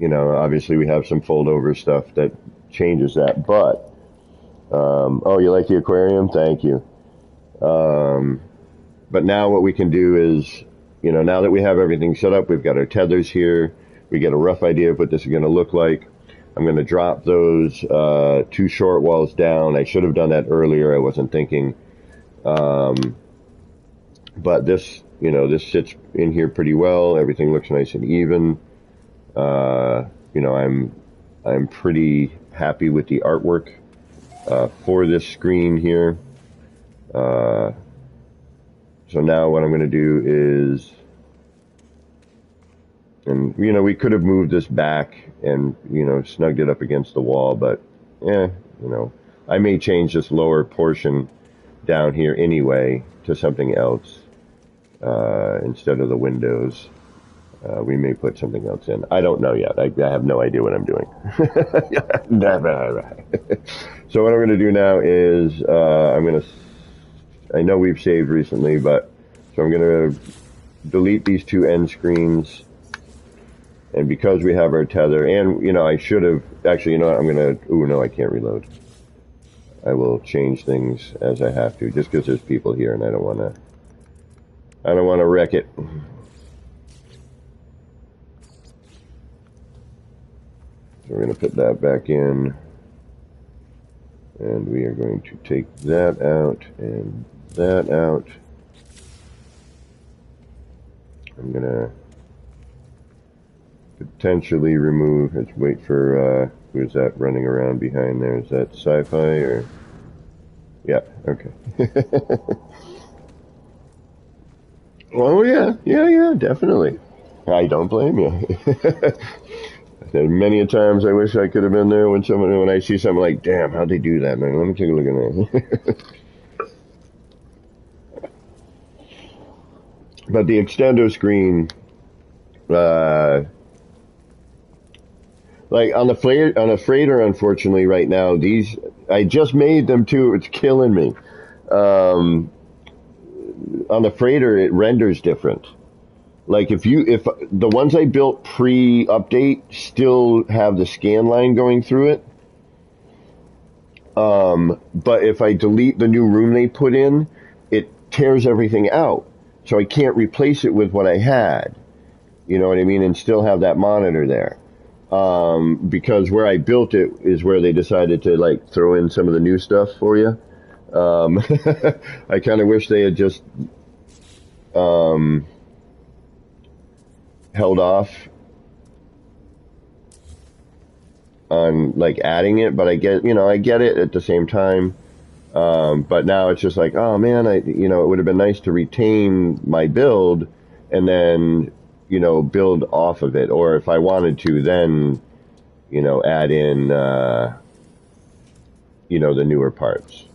Obviously we have some fold over stuff that changes that, but, oh, you like the aquarium? Thank you. But now what we can do is, now that we have everything set up, we've got our tethers here, we get a rough idea of what this is going to look like. I'm going to drop those 2 short walls down. I should have done that earlier. I wasn't thinking. But this, this sits in here pretty well. Everything looks nice and even. I'm pretty happy with the artwork for this screen here. So now what I'm going to do is, and we could have moved this back and snugged it up against the wall, but I may change this lower portion down here anyway to something else instead of the windows. We may put something else in. I don't know yet. I have no idea what I'm doing. So what I'm going to do now is I know we've saved recently, but so I'm going to delete these 2 end screens. And because we have our tether, and I should have actually, I'm going to. Oh no, I can't reload. I will change things as I have to, just because there's people here, and I don't want to wreck it. So we're going to put that back in, and we are going to take that out and that out. I'm going to potentially remove, let's wait for, who's that running around behind there? Is that Sci-Fi or? Yeah, okay. Oh yeah, definitely. I don't blame you. Many a times I wish I could have been there when I see something like, damn, how'd they do that, man? Let me take a look at that. But the extendo screen, like on the freighter, unfortunately, right now, I just made them too. It's killing me. On the freighter, it renders different. Like if the ones I built pre-update still have the scan line going through it. But if I delete the new room they put in, it tears everything out. So I can't replace it with what I had. You know what I mean? And still have that monitor there. Because where I built it is where they decided to like throw in some of the new stuff for you. I kind of wish they had just held off on like adding it, but I get it at the same time. But now it's just like, oh man, it would have been nice to retain my build and then, build off of it, or if I wanted to, then add in the newer parts.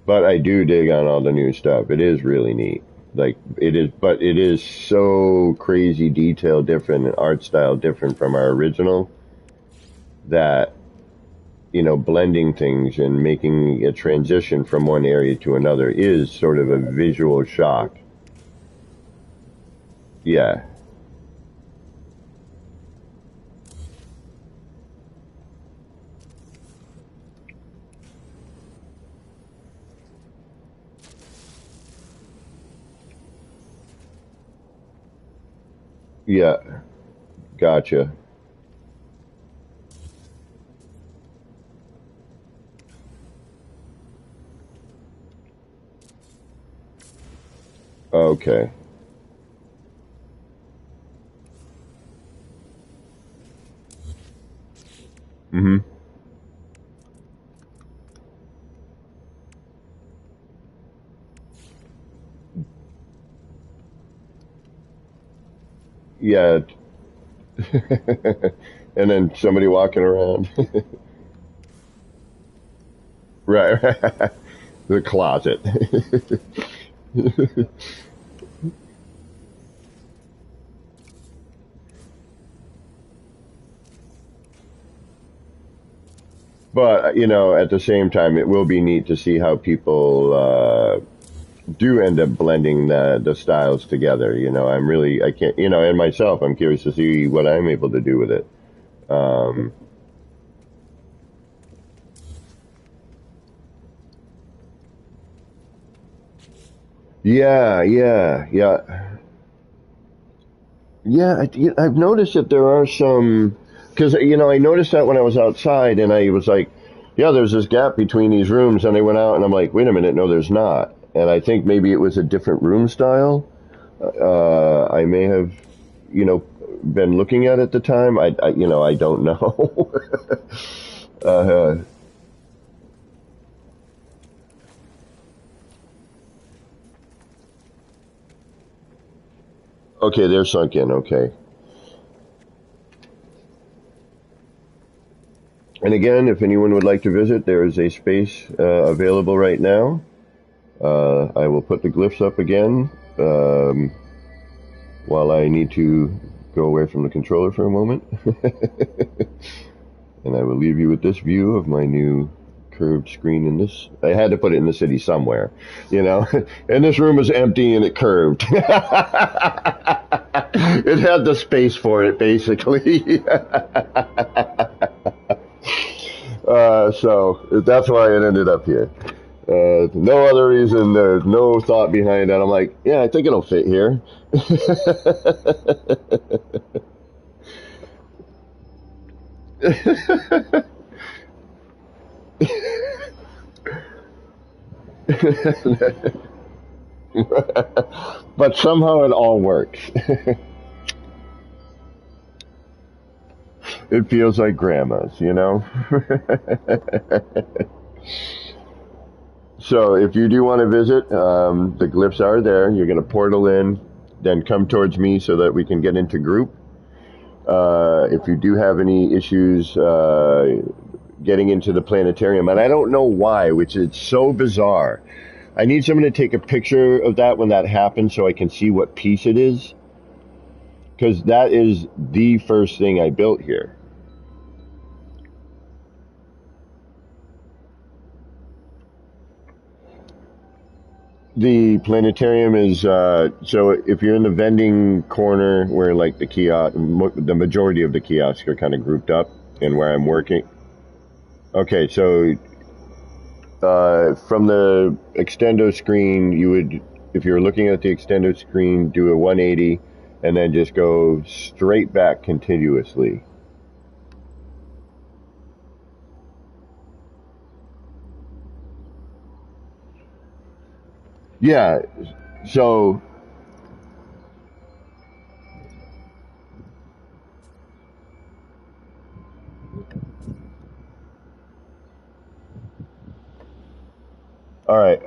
But I do dig on all the new stuff. It is really neat. Like it is, but it is so crazy detail different and art style different from our original that blending things and making a transition from one area to another is sort of a visual shock. Yeah, yeah, gotcha. Okay. Hmm. Yeah. And then somebody walking around. Right. The closet. But at the same time, it will be neat to see how people do end up blending the styles together. I can't, and myself, I'm curious to see what I'm able to do with it. Um, yeah, yeah, yeah, yeah. I've noticed that there are some, because I noticed that when I was outside, and I was like, yeah, there's this gap between these rooms, and I went out, and I'm like, wait a minute, no, there's not. And I think maybe it was a different room style. I may have, you know, been looking at at the time. I don't know. uh, okay, they're sunk in. Okay. And again, if anyone would like to visit, there is a space available right now. I will put the glyphs up again while I need to go away from the controller for a moment. And I will leave you with this view of my new curved screen in this. I had to put it in the city somewhere, and this room was empty and it curved. It had the space for it, basically. So that's why it ended up here. No other reason. There's no thought behind that. I'm like, yeah, I think it'll fit here. But somehow it all works. It feels like grandma's. So if you do want to visit, the glyphs are there. You're going to portal in, then come towards me so that we can get into group. If you do have any issues getting into the planetarium, and I don't know why, which is so bizarre. I need someone to take a picture of that when that happens so I can see what piece it is, because that is the first thing I built here. The planetarium is so if you're in the vending corner where like the kiosk, the majority of the kiosks are kind of grouped up, and where I'm working. Okay, so from the extendo screen, you would, if you're looking at the extendo screen, do a 180, and then just go straight back continuously. Yeah. So All right.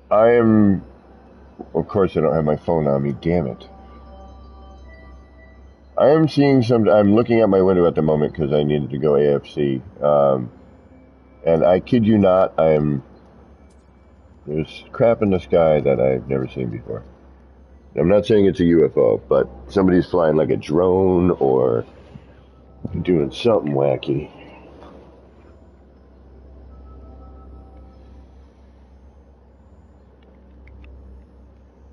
I am. Of course, I don't have my phone on me. Damn it. I am seeing some. I'm looking at my window at the moment because I needed to go AFC. And I kid you not, there's crap in the sky that I've never seen before. I'm not saying it's a UFO, but somebody's flying like a drone or doing something wacky.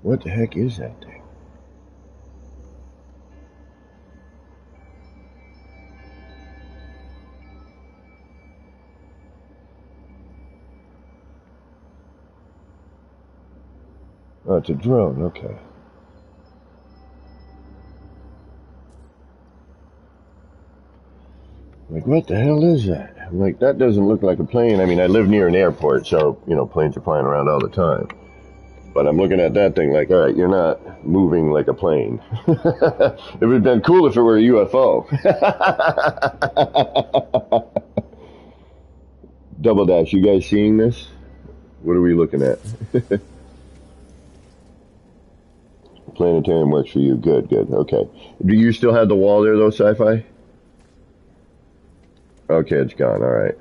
What the heck is that thing? Oh, it's a drone. Okay. Like, what the hell is that? I'm like, that doesn't look like a plane. I mean, I live near an airport, so, planes are flying around all the time. But I'm looking at that thing like, all right, you're not moving like a plane. It would have been cool if it were a UFO. Double Dash, you guys seeing this? What are we looking at? Planetarium works for you. Good, good. Okay. Do you still have the wall there, though, Sci-Fi? Okay, it's gone. All right.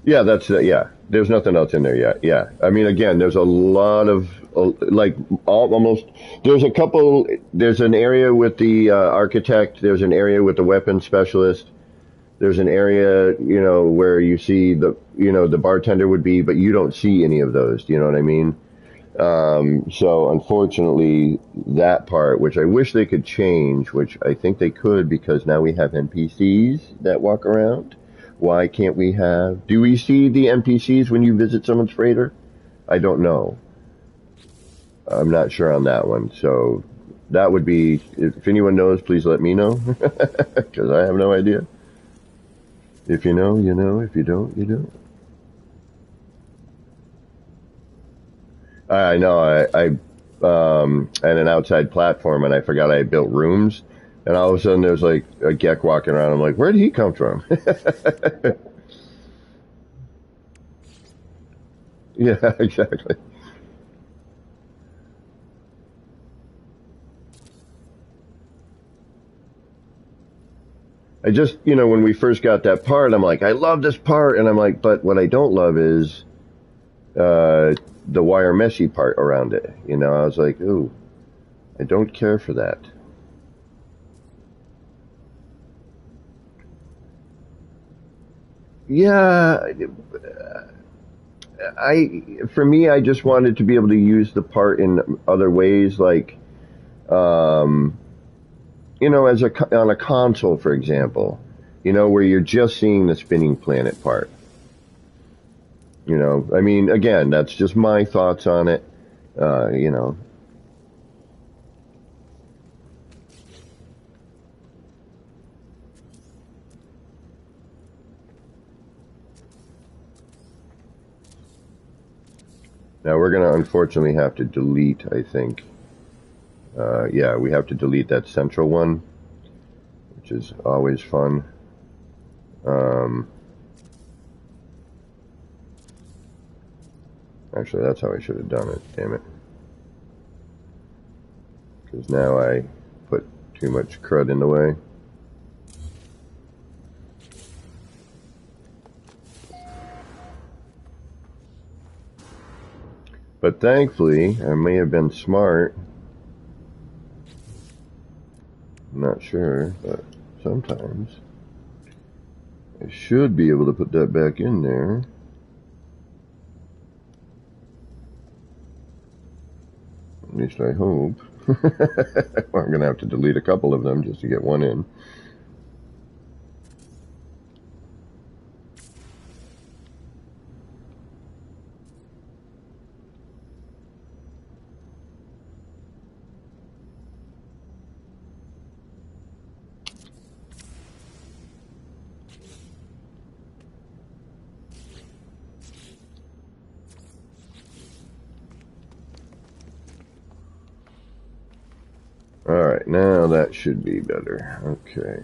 Yeah, that's yeah. There's nothing else in there yet. Yeah, I mean, again, there's a lot of like almost. There's a couple. There's an area with the architect. There's an area with the weapons specialist. There's an area, where you see the bartender would be, but you don't see any of those. Do you know what I mean? So unfortunately, that part, which I wish they could change, which I think they could because now we have NPCs that walk around. Why can't we have? Do we see the NPCs when you visit someone's freighter? I don't know. I'm not sure on that one. So that would be, if anyone knows, please let me know because I have no idea. If you know, you know. If you don't, you don't. I know. I had an outside platform and I forgot I had built rooms. And all of a sudden there's like a Gek walking around. I'm like, where did he come from? Yeah, exactly. I just, when we first got that part, I'm like, I love this part. And I'm like, but what I don't love is, the wire meshy part around it. I was like, ooh, I don't care for that. Yeah, for me, I just wanted to be able to use the part in other ways, like, um, on a console, for example, where you're just seeing the spinning planet part. I mean, again, that's just my thoughts on it. Uh, you know, now we're gonna unfortunately have to delete, I think. Yeah, we have to delete that central one, which is always fun. Um, Actually, that's how I should have done it. Damn it. Because now I put too much crud in the way. But thankfully, I may have been smart. I'm not sure, but sometimes I should be able to put that back in there. At least I hope. Well, I'm going to have to delete a couple of them just to get one in. Alright, now that should be better. Okay.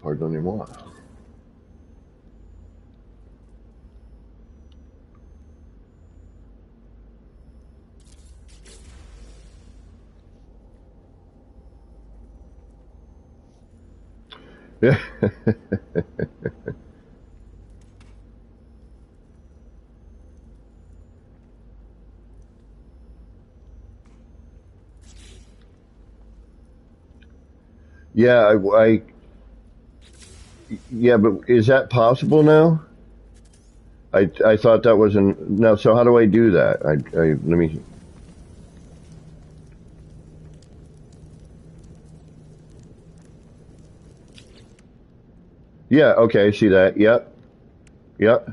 Pardonnez-moi. Yeah. Yeah, yeah, but is that possible now? I thought that wasn't, no, so how do I do that? Let me, yeah, okay, I see that. Yep, yep.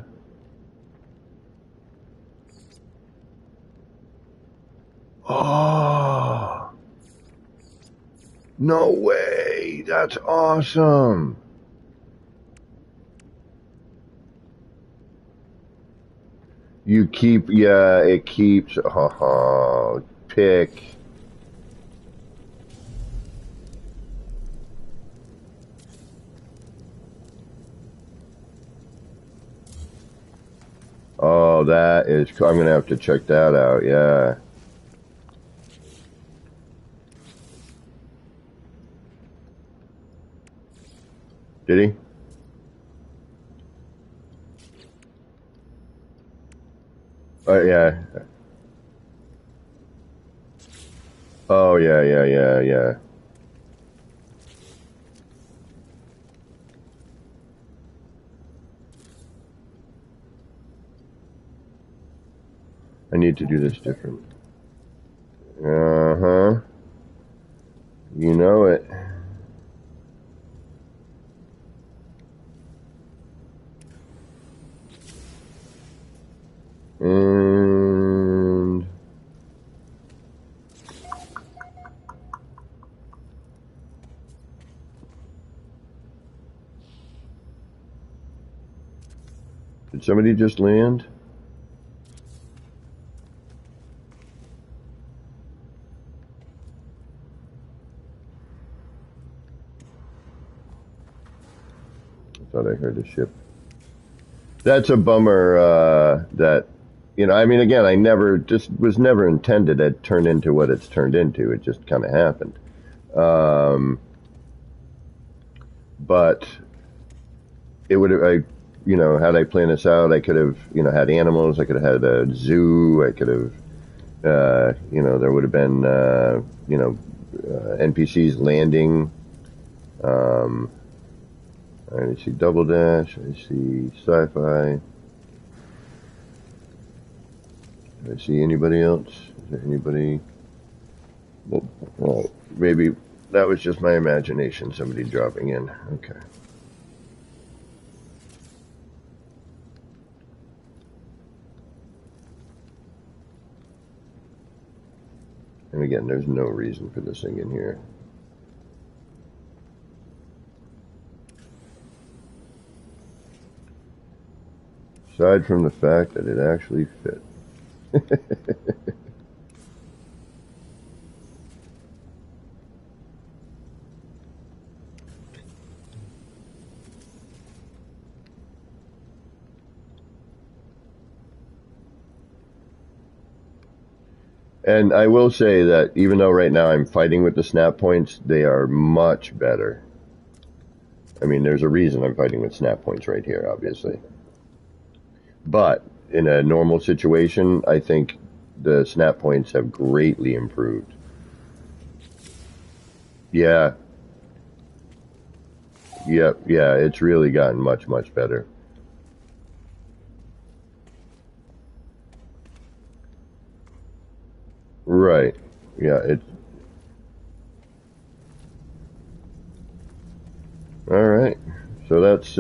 Oh, no way. That's awesome. You keep, yeah, it keeps, pick. Oh, that is, I'm going to have to check that out. Yeah. Did he? Oh, yeah. Oh, yeah, yeah, yeah, yeah. I need to do this different. Uh-huh. You know it. And did somebody just land? I thought I heard a ship. That's a bummer, that, I mean, again, I never, just was never intended to turn into what it's turned into. It just kind of happened. Um, but it would have, had I planned this out, I could have, had animals. I could have had a zoo. I could have, there would have been, NPCs landing. Um, I see Double Dash. I see Sci-Fi. Do I see anybody else? Is there anybody? Well, maybe that was just my imagination. Somebody dropping in. Okay. And again, there's no reason for this thing in here. Aside from the fact that it actually fit. And I will say that even though right now I'm fighting with the snap points, they are much better. I mean, there's a reason I'm fighting with snap points right here, obviously. But in a normal situation, I think the snap points have greatly improved. Yeah, yep, yeah, it's really gotten much, much better. Right. Yeah, it's all right. So that's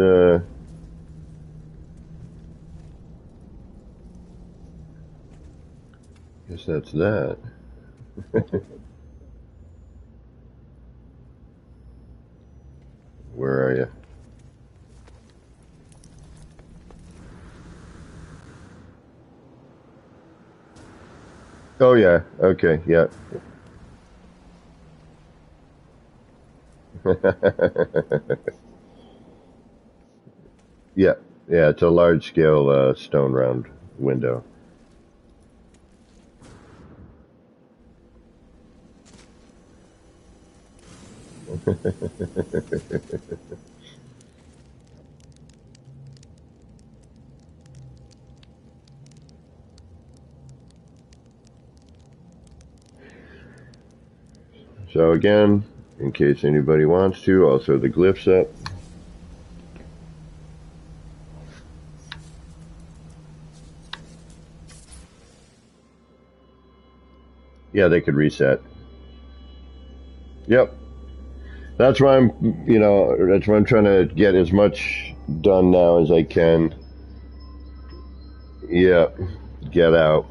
guess that's that. Where are you? Oh yeah. Okay. Yeah. Yeah, yeah, it's a large scale stone round window. So again, in case anybody wants to, I'll throw the glyphs up. Yeah, they could reset. Yep. That's why that's why I'm trying to get as much done now as I can. Yeah, get out.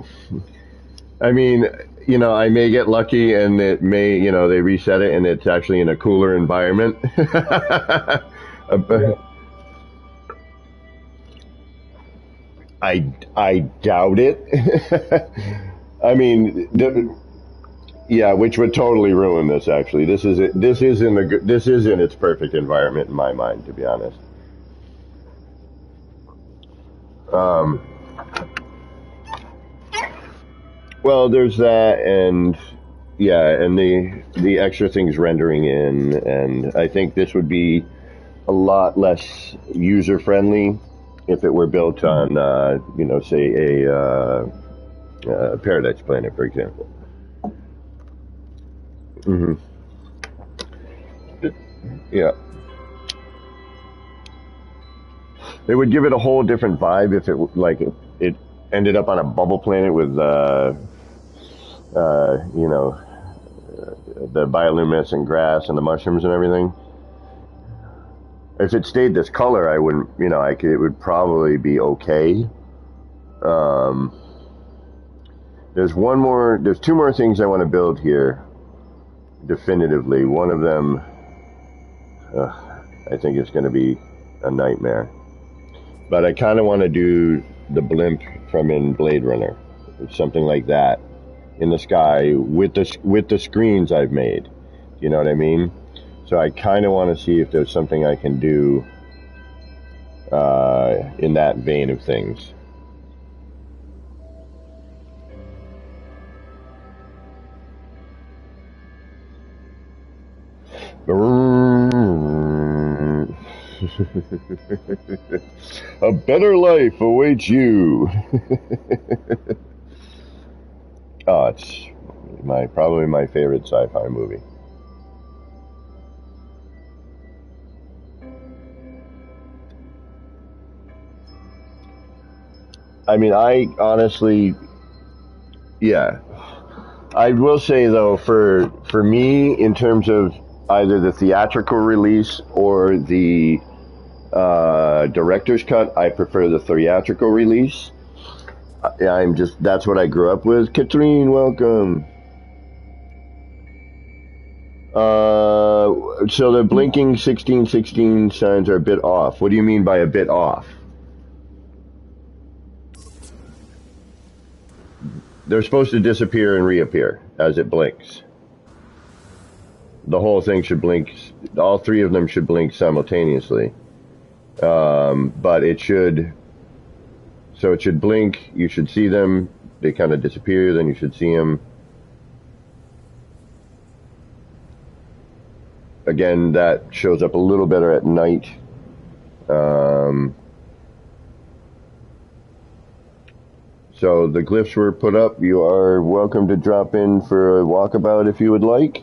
I mean, I may get lucky and it may, they reset it and it's actually in a cooler environment. Yeah. I doubt it. I mean, yeah, which would totally ruin this. Actually, this is in its perfect environment in my mind, to be honest. Um, well, there's that, and yeah, and the extra things rendering in, and I think this would be a lot less user friendly if it were built on, say a Paradise Planet, for example. Hmm. Yeah, it would give it a whole different vibe if it ended up on a bubble planet with uh, you know the bioluminescent grass and the mushrooms and everything. If it stayed this color, I wouldn't. It would probably be okay. Um, There's two more things I want to build here definitively. One of them, I think it's going to be a nightmare. But I kind of want to do the blimp from in Blade Runner, something like that, in the sky with the screens I've made. You know what I mean? So I kind of want to see if there's something I can do in that vein of things. A better life awaits you. Oh, it's probably my favorite sci-fi movie. I mean, I honestly, yeah. I will say though, for me, in terms of either the theatrical release or the director's cut, I prefer the theatrical release. That's what I grew up with. Katrine, welcome. So the blinking 1616 signs are a bit off. What do you mean by a bit off? They're supposed to disappear and reappear as it blinks. The whole thing should blink. All three of them should blink simultaneously. But it should. So it should blink. You should see them. They kind of disappear. Then you should see them. Again, that shows up a little better at night. So the glyphs were put up. You are welcome to drop in for a walkabout if you would like.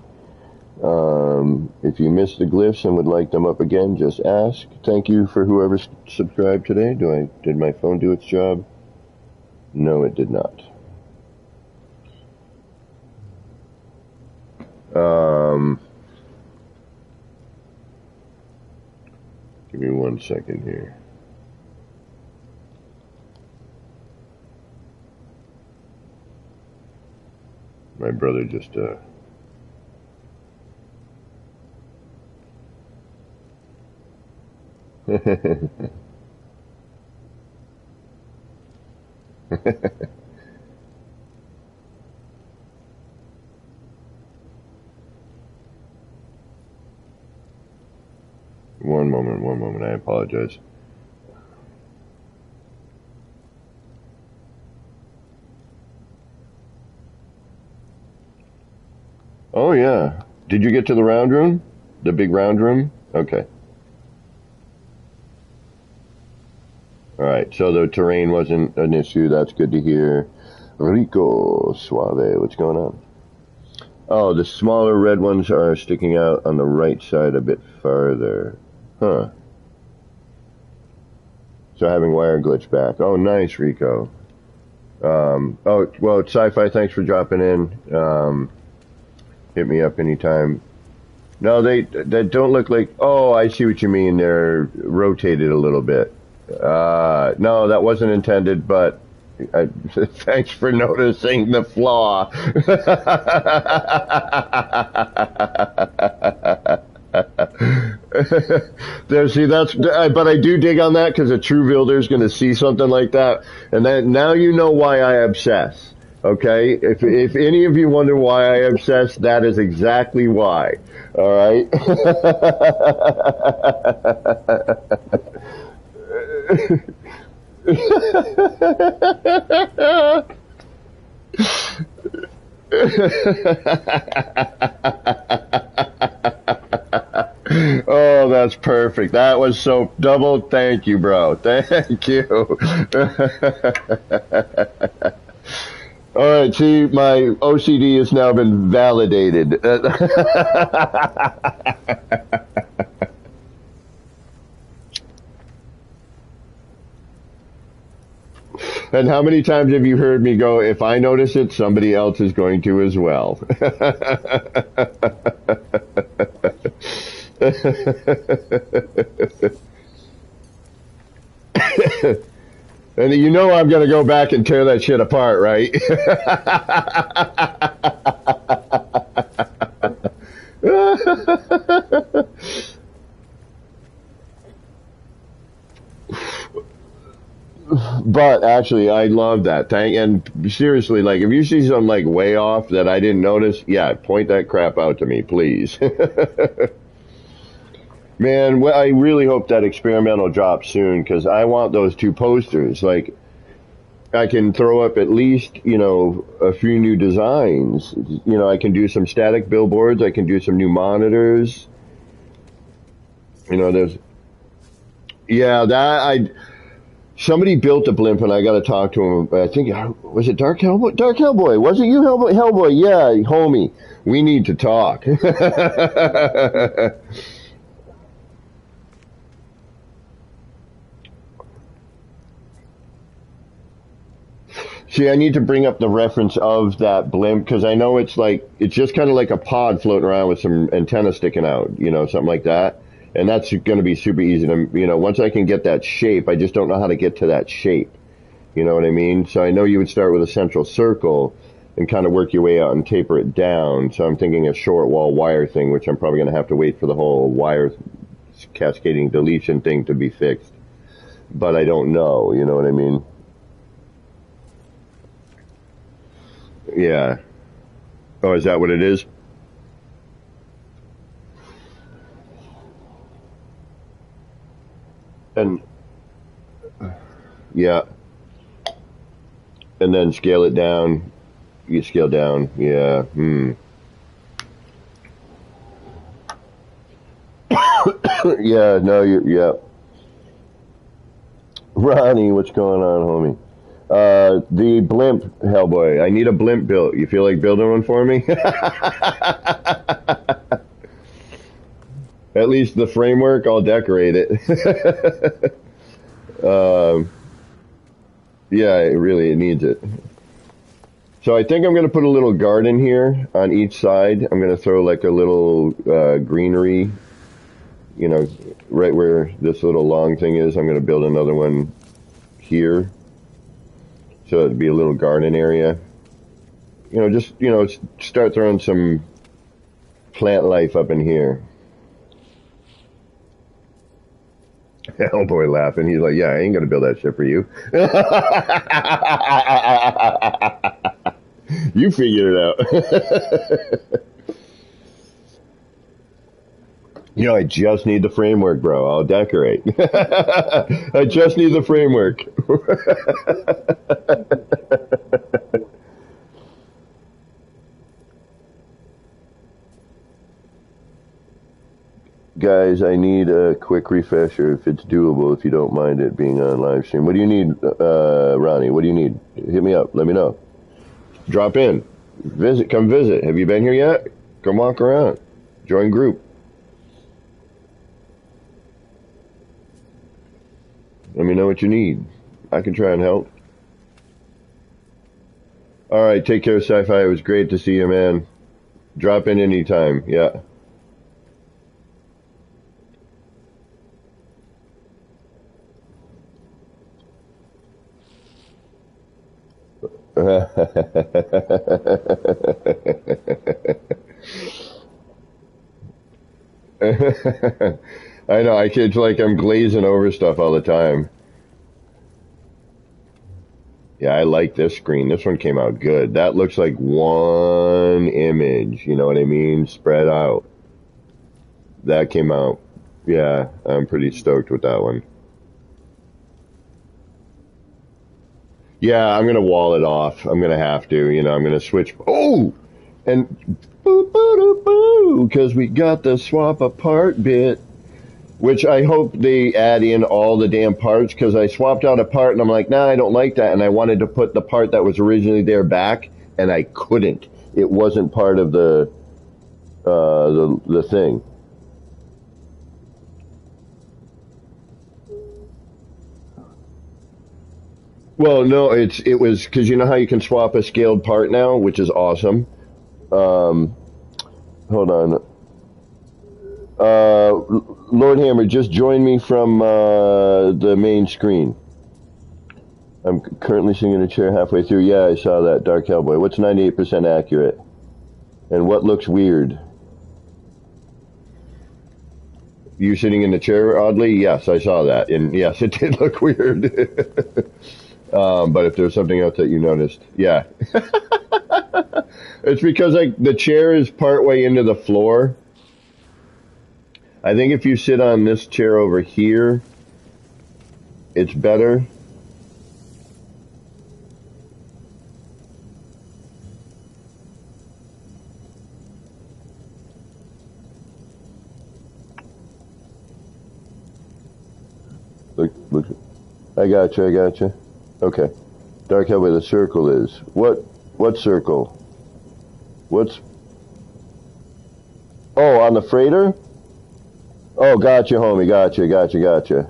If you missed the glyphs and would like them up again, just ask. Thank you for whoever subscribed today. Did my phone do its job? No, it did not. Give me 1 second here. My brother just one moment. I apologize. Oh yeah. Did you get to the round room? The big round room? Okay. All right. So the terrain wasn't an issue. That's good to hear. Rico Suave, what's going on? Oh, the smaller red ones are sticking out on the right side a bit farther. Huh. So having wire glitch back. Oh, nice, Rico. Oh, well, Sci-Fi, thanks for dropping in. Hit me up anytime. No, they don't look like. Oh, I see what you mean. They're rotated a little bit. No, that wasn't intended, but thanks for noticing the flaw. There, see, but I do dig on that because a true builder is going to see something like that, and then now you know why I obsess. Okay, if any of you wonder why I obsess, that is exactly why. All right. Oh, that's perfect. That was so double. Thank you, bro. Thank you. All right, see, my OCD has now been validated. And how many times have you heard me go, if I notice it, somebody else is going to as well? And you know I'm going to go back and tear that shit apart, right? But actually, I love that. And seriously, like, if you see something like way off that I didn't notice, yeah, point that crap out to me, please. Man, well, I really hope that experimental drops soon because I want those two posters. Like, I can throw up at least, a few new designs. I can do some static billboards. I can do some new monitors. There's, yeah, somebody built a blimp and I got to talk to him. I think, was it Dark Hellboy? Dark Hellboy. Was it you, Hellboy? Yeah, homie. We need to talk. See, I need to bring up the reference of that blimp because I know it's just kind of like a pod floating around with some antenna sticking out, something like that. And that's going to be super easy to, once I can get that shape, I just don't know how to get to that shape. You know what I mean? So I know you would start with a central circle and kind of work your way out and taper it down. So I'm thinking a short wall wire thing, which I'm probably going to have to wait for the whole wire cascading deletion thing to be fixed. But I don't know, you know what I mean? Yeah. Oh, is that what it is? And yeah, and then scale it down. You scale down. Yeah. Yeah. No. Yeah. Ronnie, what's going on, homie? The blimp, Hellboy. I need a blimp built. You feel like building one for me? At least the framework, I'll decorate it. um, yeah, it needs it. So I think I'm going to put a little garden here on each side. I'm going to throw like a little greenery, right where this little long thing is. I'm going to build another one here. So it'd be a little garden area. Start throwing some plant life up in here. Hellboy laughing. He's like, yeah, I ain't gonna build that shit for you. You figured it out. I just need the framework, bro. I'll decorate. I just need the framework. guys, I need a quick refresher if it's doable, if you don't mind it being on live stream. What do you need, Ronnie? What do you need? Hit me up. Let me know. Drop in. Visit. Come visit. Have you been here yet? Come walk around. Join group. Let me know what you need. I can try and help. All right. Take care, Sci-Fi. It was great to see you, man. Drop in anytime. Yeah. I know. It's like I'm glazing over stuff all the time. Yeah, I like this screen. This one came out good. That looks like one image. You know what I mean? Spread out. That came out. Yeah, I'm pretty stoked with that one. Yeah, I'm gonna wall it off. I'm gonna have to. I'm gonna switch. Oh, and boo boo doo boo, because we got the swap apart bit, which I hope they add in all the damn parts. Because I swapped out a part and I'm like, nah, I don't like that, and I wanted to put the part that was originally there back, and I couldn't. It wasn't part of the thing. Well, no, it was because you know how you can swap a scaled part now, which is awesome. Um, hold on. Lord Hammer, just join me from the main screen. I'm currently sitting in a chair halfway through. Yeah, I saw that. Dark Cowboy. What's 98% accurate? And what looks weird? You sitting in the chair, oddly? Yes, I saw that. And yes, it did look weird. But if there's something else that you noticed, yeah. It's because like the chair is partway into the floor. I think if you sit on this chair over here, it's better. Look. I gotcha. Okay. Dark Hell where the circle is. What circle? What's... Oh, on the freighter? Oh, gotcha, homie. Gotcha.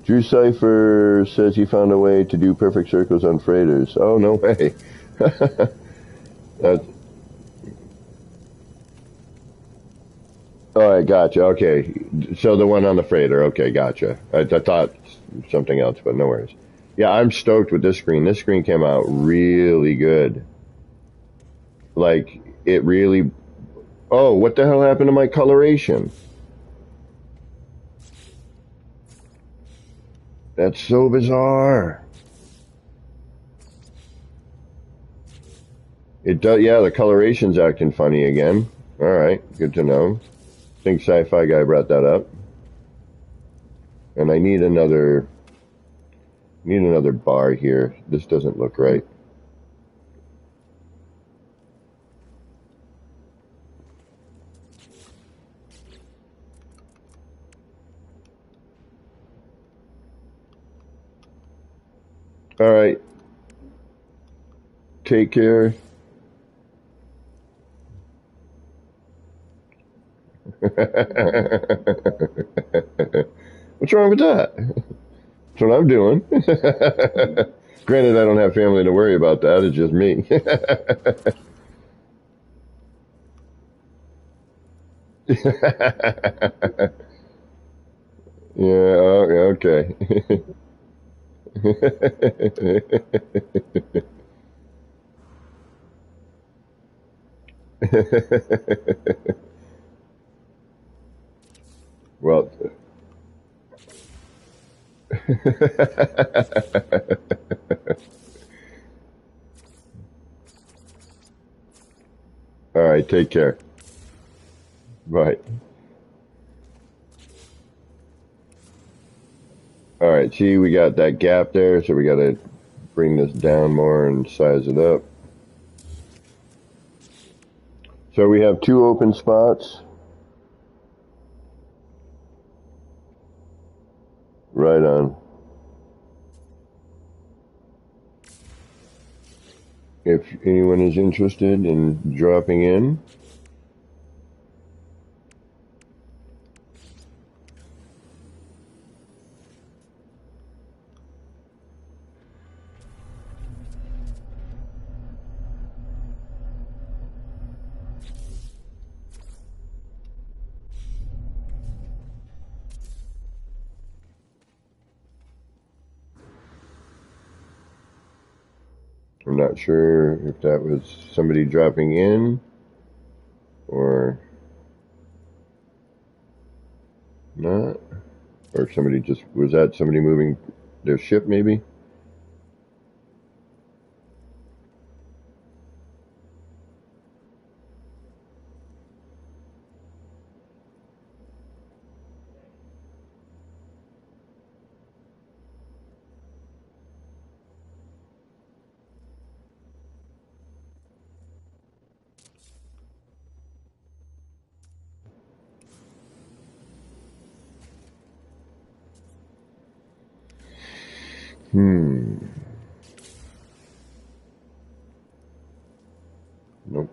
Drew Cypher says he found a way to do perfect circles on freighters. Oh, no way. That's... Oh, I gotcha. Okay. So the one on the freighter. Okay, gotcha. I thought something else, but no worries. Yeah, I'm stoked with this screen. This screen came out really good. Like, it really... Oh, what the hell happened to my coloration? That's so bizarre. It does, yeah, the coloration's acting funny again. Alright, good to know. I think Sci-Fi Guy brought that up. And I need another bar here. This doesn't look right. All right. Take care. What's wrong with that? That's what I'm doing. Granted, I don't have family to worry about that. It's just me. Yeah, okay. Well, all right, take care. Bye. All right, see, we got that gap there, so we got to bring this down more and size it up. So we have two open spots. Right on. If anyone is interested in dropping in, I'm not sure if that was somebody dropping in or not, or if somebody just, was that somebody moving their ship maybe? Nope.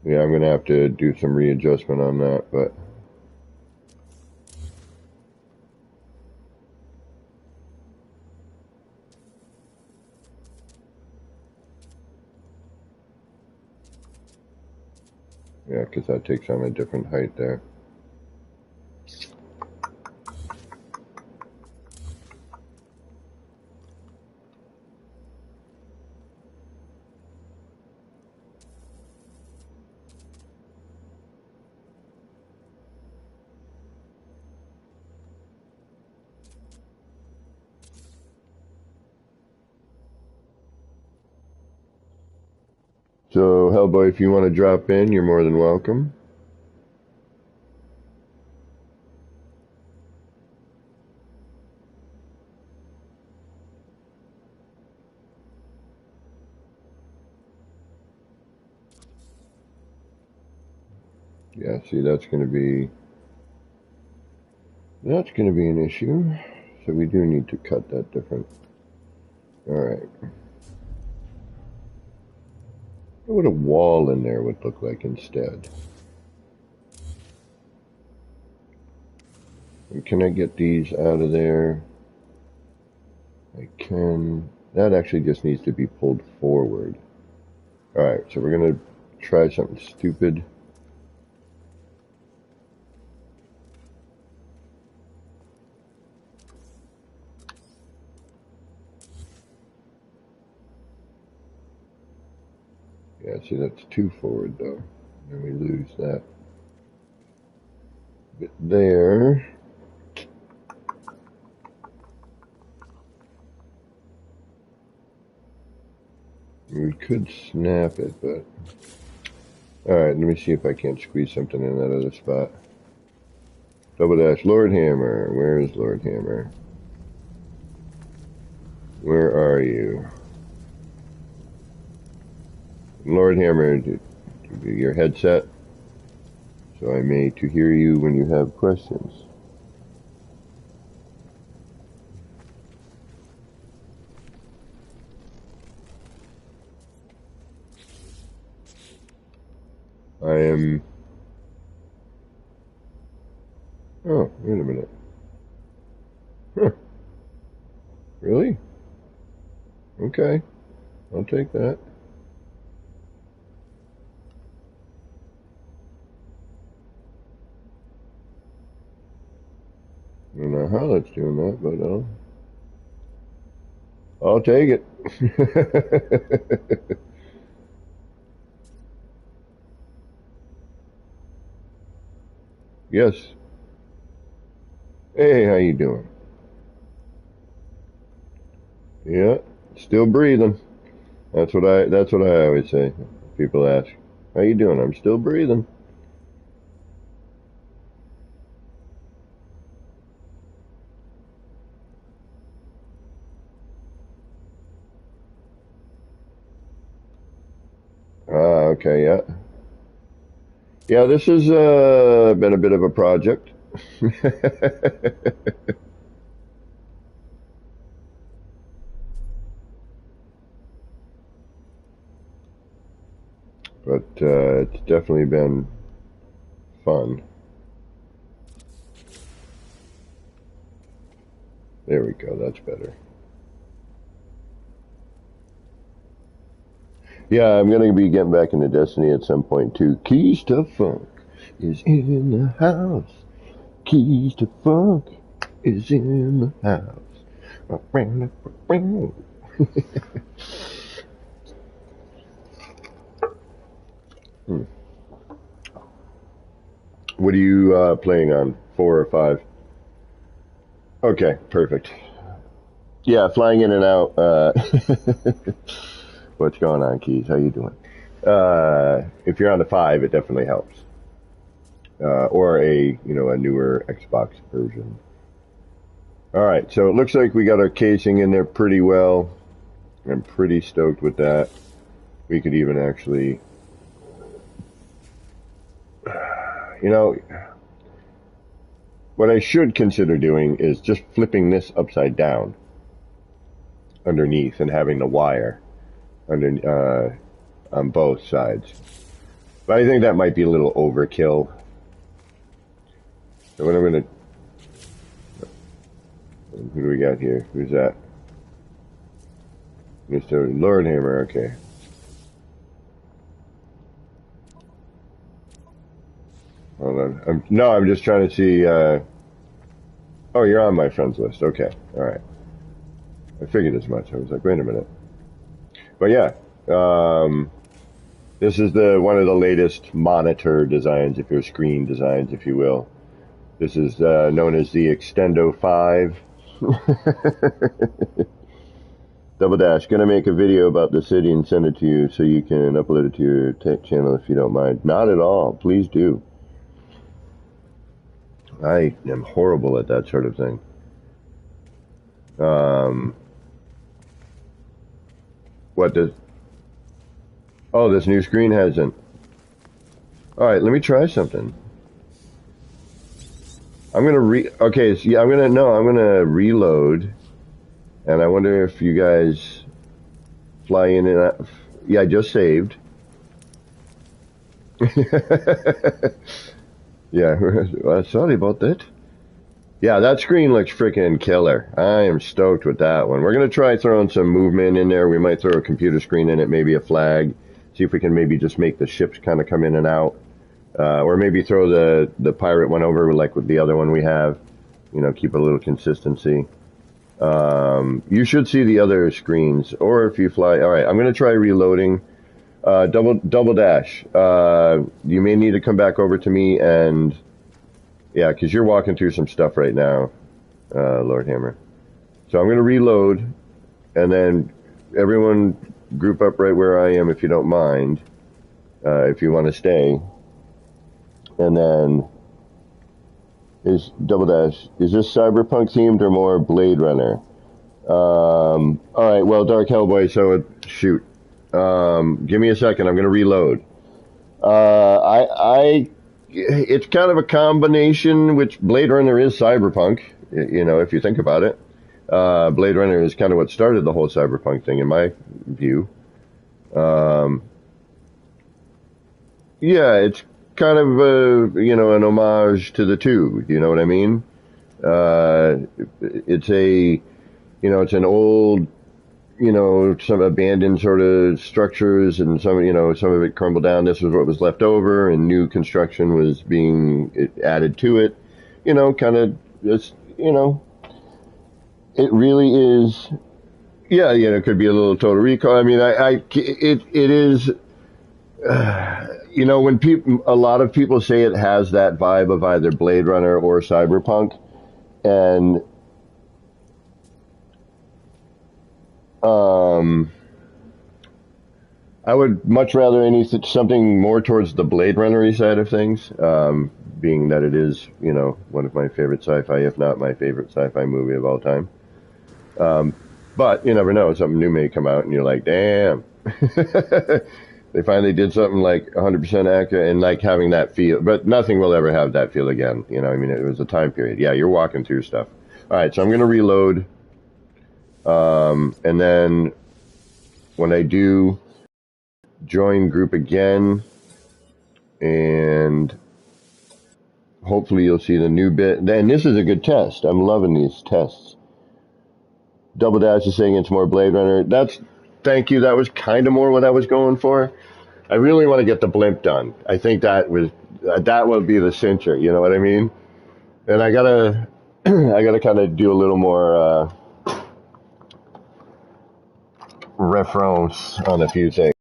Yeah, I'm gonna have to do some readjustment on that, but yeah, because that takes on a different height there. So, Hellboy, if you want to drop in, you're more than welcome. Yeah, see, that's going to be an issue. So we do need to cut that different. All right. What a wall in there would look like instead. And can I get these out of there? I can. That actually just needs to be pulled forward. All right, so we're going to try something stupid. Yeah, see, that's too forward, though. And we lose that bit there. We could snap it, but... Alright, let me see if I can't squeeze something in that other spot. Double dash, Lord Hammer. Where is Lord Hammer? Where are you? Lord Hammer, your headset, so I may to hear you when you have questions. I am... Oh, wait a minute. Huh. Really? Okay. I'll take that. I don't know how that's doing that, but I'll take it. Yes. Hey, how you doing? Yeah, still breathing. That's what I always say. People ask, "How you doing?" I'm still breathing. Okay, yeah. Yeah, this has been a bit of a project. But it's definitely been fun. There we go, that's better. Yeah, I'm gonna be getting back into Destiny at some point too. Keys to Funk is in the house. Keys to Funk is in the house. Hmm. What are you playing on? 4 or 5? Okay, perfect. Yeah, flying in and out. What's going on, Keys? How you doing? If you're on the 5, it definitely helps. Or a newer Xbox version. All right, so it looks like we got our casing in there pretty well. I'm pretty stoked with that. We could even actually, what I should consider doing is just flipping this upside down underneath and having the wire on both sides. But I think that might be a little overkill. So what I'm gonna, who do we got here? Who's that? Mr. Lordhammer, okay. Hold on. I'm just trying to see, oh, you're on my friends list. Okay, alright. I figured as much. I was like, wait a minute. But yeah, this is one of the latest monitor designs, screen designs, if you will. This is known as the Extendo 5. Double Dash, gonna make a video about the city and send it to you so you can upload it to your tech channel if you don't mind. Not at all. Please do. I am horrible at that sort of thing. What does... Oh, this new screen hasn't. Alright, let me try something. I'm gonna I'm gonna reload. And I wonder if you guys fly in and out. Yeah, I just saved. Yeah, sorry about that. Yeah, that screen looks freaking killer. I am stoked with that one. We're going to try throwing some movement in there. We might throw a computer screen in it, maybe a flag. See if we can maybe just make the ships kind of come in and out. Or maybe throw the pirate one over like with the other one we have. Keep a little consistency. You should see the other screens. Or if you fly... Alright, I'm going to try reloading. Double Dash. You may need to come back over to me and... Yeah, because you're walking through some stuff right now, Lordhammer. So I'm going to reload, and then everyone group up right where I am if you don't mind, if you want to stay. And then, is Double Dash, is this Cyberpunk themed or more Blade Runner? Alright, well, Dark Hellboy, so shoot. Give me a second, I'm going to reload. It's kind of a combination, which Blade Runner is cyberpunk, if you think about it. Blade Runner is kind of what started the whole cyberpunk thing, in my view. Yeah, it's kind of, an homage to the two, you know what I mean? It's an old, some abandoned sort of structures, and some of it crumbled down. This was what was left over, and new construction was being added to it. Kind of just, it really is. Yeah, it could be a little Total Recall. I mean, it is. When a lot of people say it has that vibe of either Blade Runner or Cyberpunk, and I would much rather something more towards the Blade Runner-y side of things, being that it is, one of my favorite sci-fi, if not my favorite sci-fi movie of all time. But you never know, something new may come out and you're like, damn. They finally did something like 100% accurate and like having that feel, but nothing will ever have that feel again. You know, I mean, it was a time period. Yeah, you're walking through stuff. All right, so I'm going to reload. And then when I do join group again, and hopefully you'll see the new bit. Then this is a good test. I'm loving these tests. Double Dash is saying it's more Blade Runner. Thank you. That was kind of more what I was going for. I really want to get the blimp done. I think that will be the cincher. You know what I mean? And I gotta I gotta kind of do a little more reference on a few things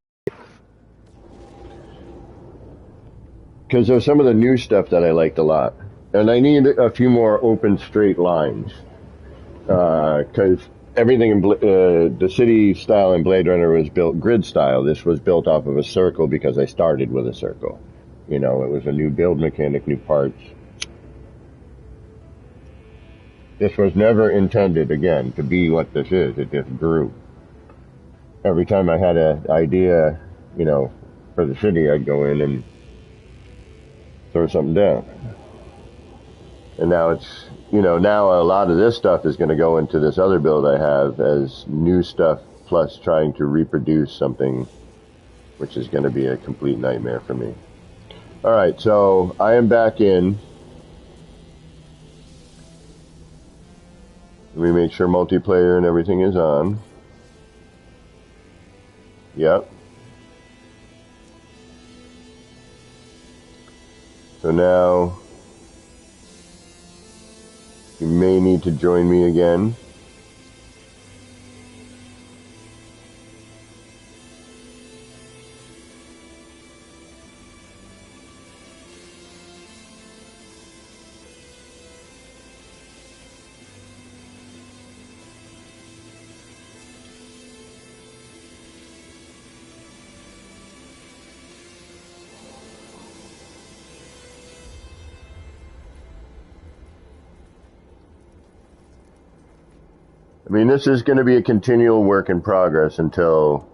because there's some of the new stuff that I liked a lot, and I need a few more open straight lines because everything in the city style in Blade Runner was built grid style. This was built off of a circle because I started with a circle. You know, it was a new build mechanic, new parts. This was never intended, again, to be what this is. It just grew. Every time I had an idea, you know, for the city, I'd go in and throw something down. And now it's, you know, now a lot of this stuff is going to go into this other build I have as new stuff plus trying to reproduce something, which is going to be a complete nightmare for me. All right, so I am back in. Let me make sure multiplayer and everything is on. Yep. So now you may need to join me again. I mean, this is going to be a continual work in progress until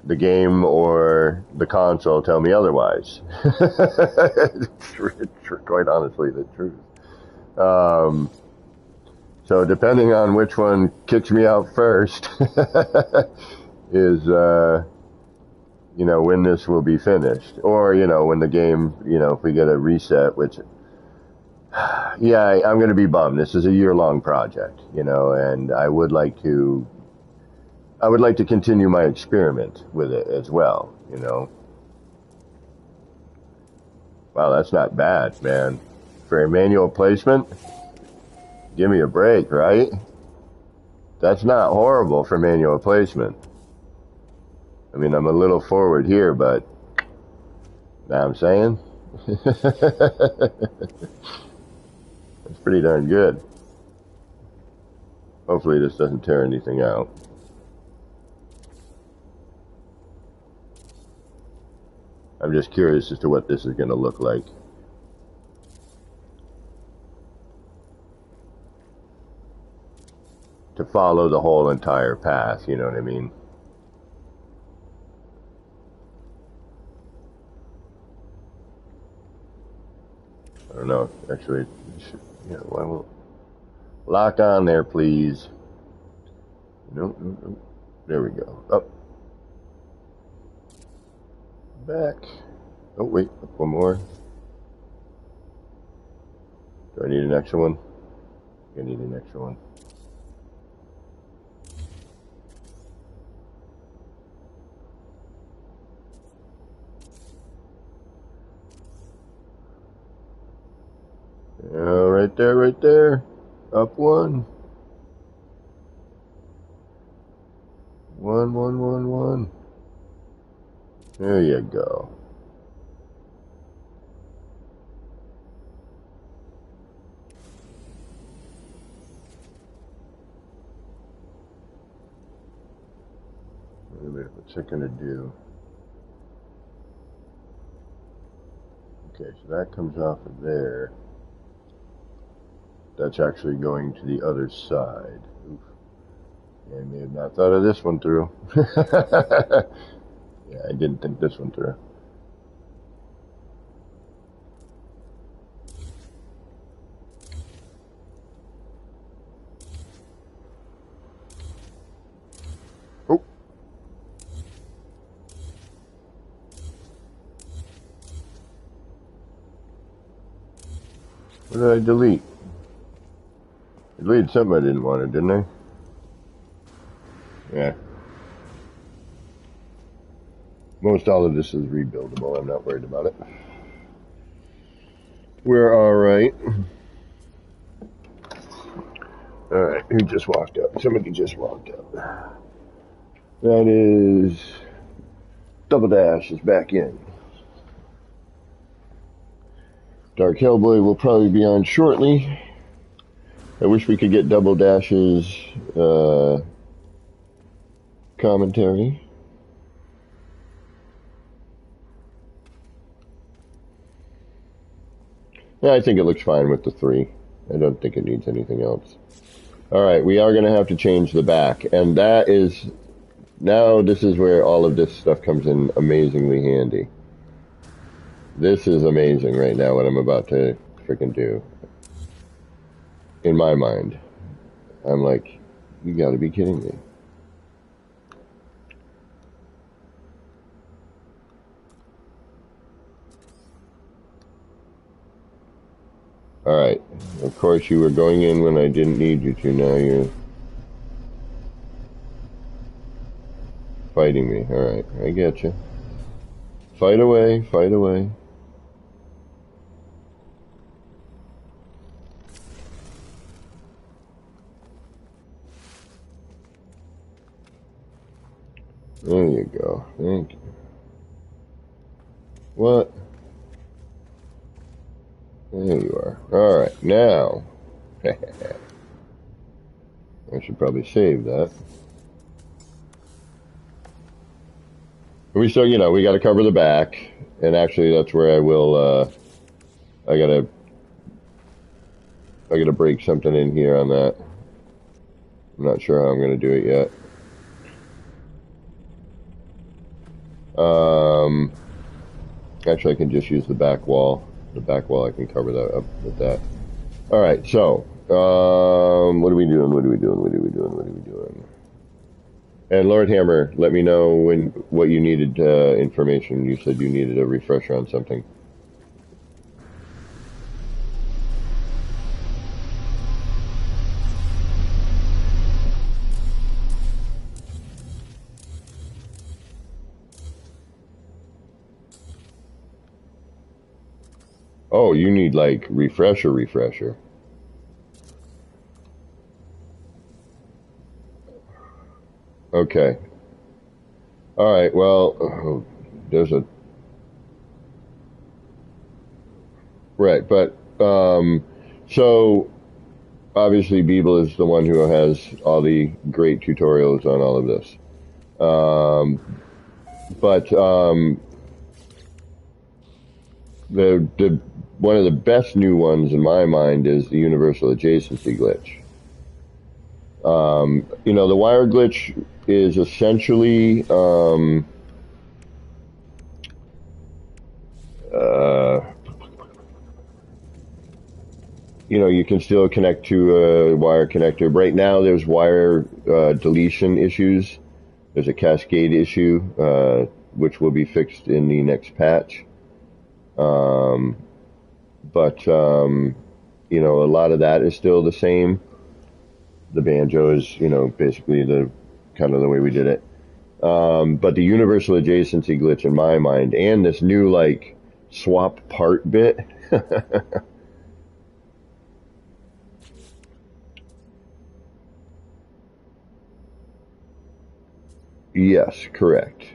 the game or the console tell me otherwise. It's quite honestly the truth. So depending on which one kicks me out first is, you know, when this will be finished. Or, you know, when the game, you know, if we get a reset, which... Yeah, I'm going to be bummed. This is a year-long project, you know, and I would like to continue my experiment with it as well, you know. Wow, that's not bad, man. For a manual placement, give me a break, right? That's not horrible for manual placement. I mean, I'm a little forward here, but know what I'm saying? It's pretty darn good. Hopefully this doesn't tear anything out. I'm just curious as to what this is going to look like. To follow the whole entire path, you know what I mean? I don't know, actually, yeah, well, lock on there, please. No, no, no. There we go. Up. Back. Oh, wait, up one more. Do I need an extra one? I need an extra one. Right there, right there. Up one. One. There you go. Wait a minute, what's it gonna do? Okay, so that comes off of there. That's actually going to the other side. Oof. Yeah, I may have not thought of this one through. Yeah, I didn't think this one through. Oh. What did I delete? I deleted something I didn't want it, didn't I? Yeah. Most all of this is rebuildable. I'm not worried about it. We're alright. Alright, who just walked up? Somebody just walked up. That is... Double Dash is back in. Dark Hellboy will probably be on shortly. I wish we could get Double Dash's commentary. Yeah, I think it looks fine with the 3. I don't think it needs anything else. Alright, we are going to have to change the back. And that is... Now this is where all of this stuff comes in amazingly handy. This is amazing right now what I'm about to freaking do. In my mind. I'm like, you gotta be kidding me. Alright. Of course you were going in when I didn't need you to. Now you're fighting me. Alright, I get you. Fight away, fight away. There you go. Thank you. What? There you are. Alright, now. I should probably save that. We still, you know, we gotta cover the back. And actually, that's where I will, I gotta break something in here on that. I'm not sure how I'm gonna do it yet. Actually, I can just use the back wall. The back wall, I can cover that up with that. Alright, so, what are we doing? And Lord Hammer, let me know what you needed information. You said you needed a refresher on something. Oh, you need like refresher. Okay. Alright, well, there's a... Right, but, so, obviously Beeble is the one who has all the great tutorials on all of this. But, the one of the best new ones in my mind is the universal adjacency glitch. You know, the wire glitch is essentially, you know, you can still connect to a wire connector. Right now, there's wire deletion issues. There's a cascade issue, which will be fixed in the next patch. But you know, a lot of that is still the same. The banjo is, you know, basically the kind of the way we did it. But the universal adjacency glitch in my mind, and this new like swap part bit. Yes, correct.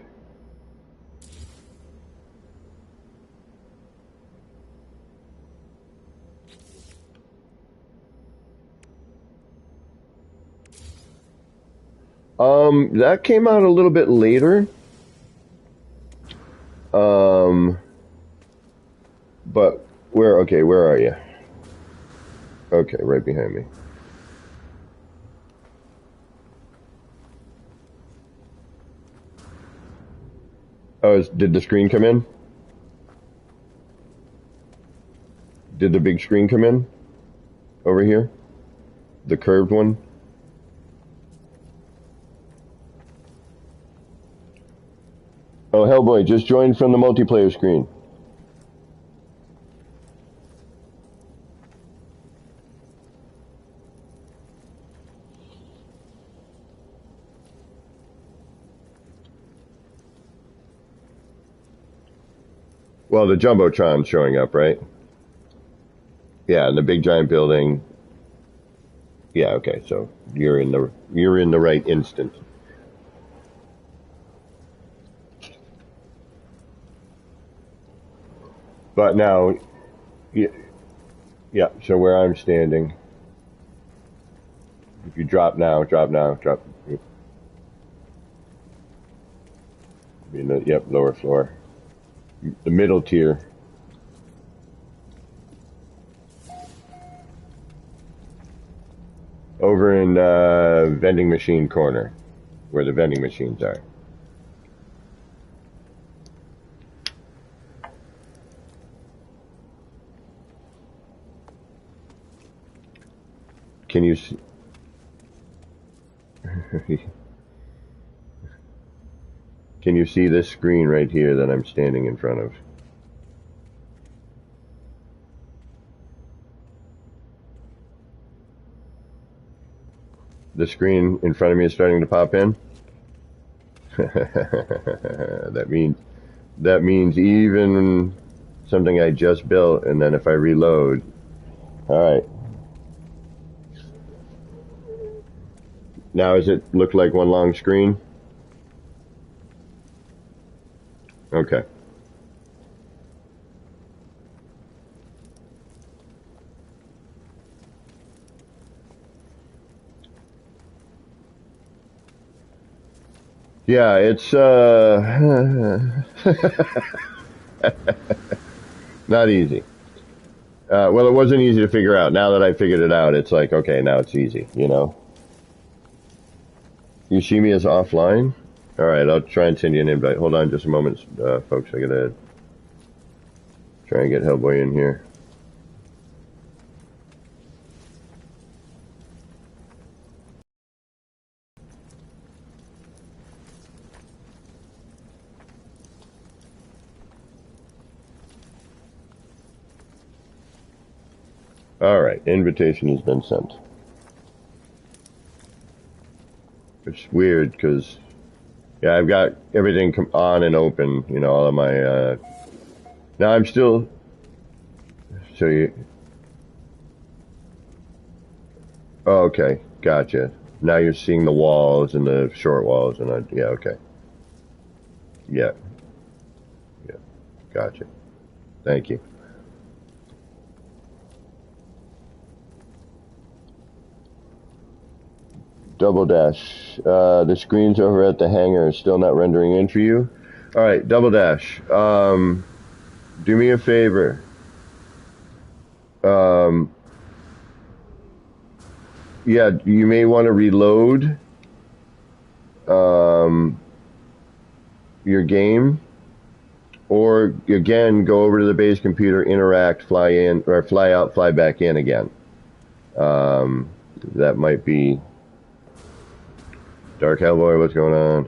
That came out a little bit later. But where are you? Okay, right behind me. Oh, did the screen come in? Did the big screen come in over here? The curved one? Oh, Hellboy, just joined from the multiplayer screen. Well, the Jumbotron's showing up, right? Yeah, and the big giant building. Yeah, okay, so you're in the right instant. But now, yeah, yeah, so where I'm standing, if you drop now, drop. Yep, lower floor. The middle tier. Over in vending machine corner, where the vending machines are. Can you see? Can you see this screen right here that I'm standing in front of? The screen in front of me is starting to pop in. that means even something I just built, and then if I reload, all right. Now does it look like one long screen? Okay. Yeah, it's not easy. Well, it wasn't easy to figure out. Now that I figured it out, it's like, okay, now it's easy, you know? You see me as offline? All right, I'll try and send you an invite. Hold on just a moment, folks. I gotta try and get Hellboy in here. All right, invitation has been sent. It's weird because, yeah, I've got everything on and open, you know, all of my, now I'm still, so you, oh, okay, gotcha. Now you're seeing the walls and the short walls and, yeah, okay. Yeah, yeah, gotcha. Thank you. Double Dash. The screens over at the hangar are still not rendering in for you. All right, Double Dash. Do me a favor. Um, yeah, you may want to reload your game, or again go over to the base computer, interact, fly in, or fly out, fly back in again. That might be. Dark Hellboy, what's going on?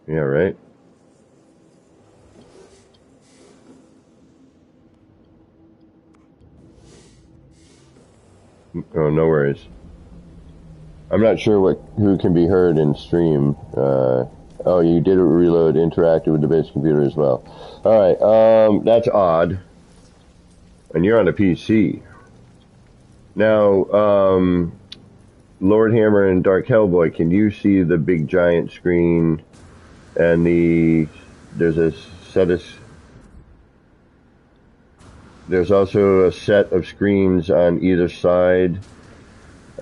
Yeah, right? Oh, no worries. I'm not sure who can be heard in stream. Oh, you did reload, interacted with the base computer as well. All right, that's odd. And you're on a PC. Now, Lord Hammer and Dark Hellboy, can you see the big giant screen and there's a set of, there's also a set of screens on either side,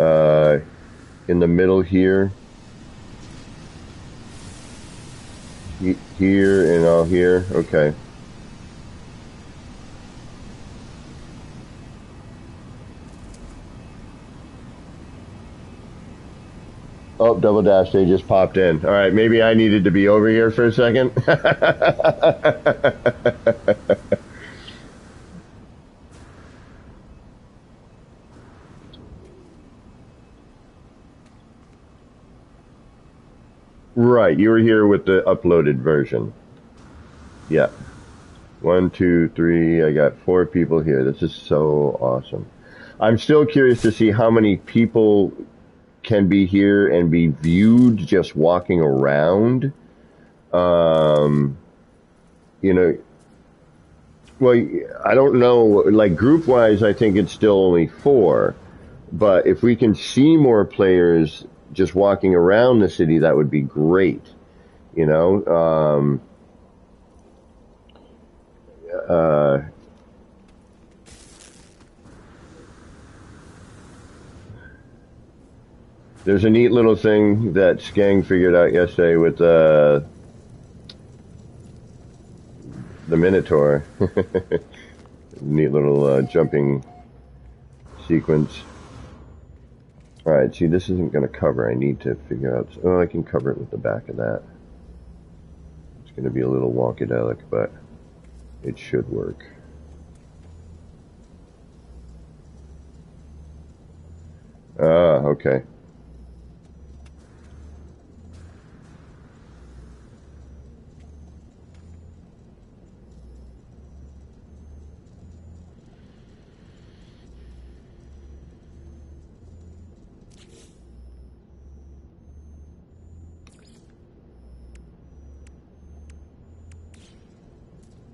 in the middle here, here and all here, okay. Oh, Double Dash, they just popped in. All right, maybe I needed to be over here for a second. Right, you were here with the uploaded version. Yeah. One, two, three. I got four people here. This is so awesome. I'm still curious to see how many people can be here and be viewed just walking around. Um, you know, well, I don't know. Like group wise, I think it's still only four. But if we can see more players just walking around the city, that would be great. You know, uh, there's a neat little thing that Skang figured out yesterday with the Minotaur. Neat little jumping sequence. Alright, see, this isn't going to cover. I need to figure out... Oh, I can cover it with the back of that. It's going to be a little wonkadelic, but it should work. Ah, okay.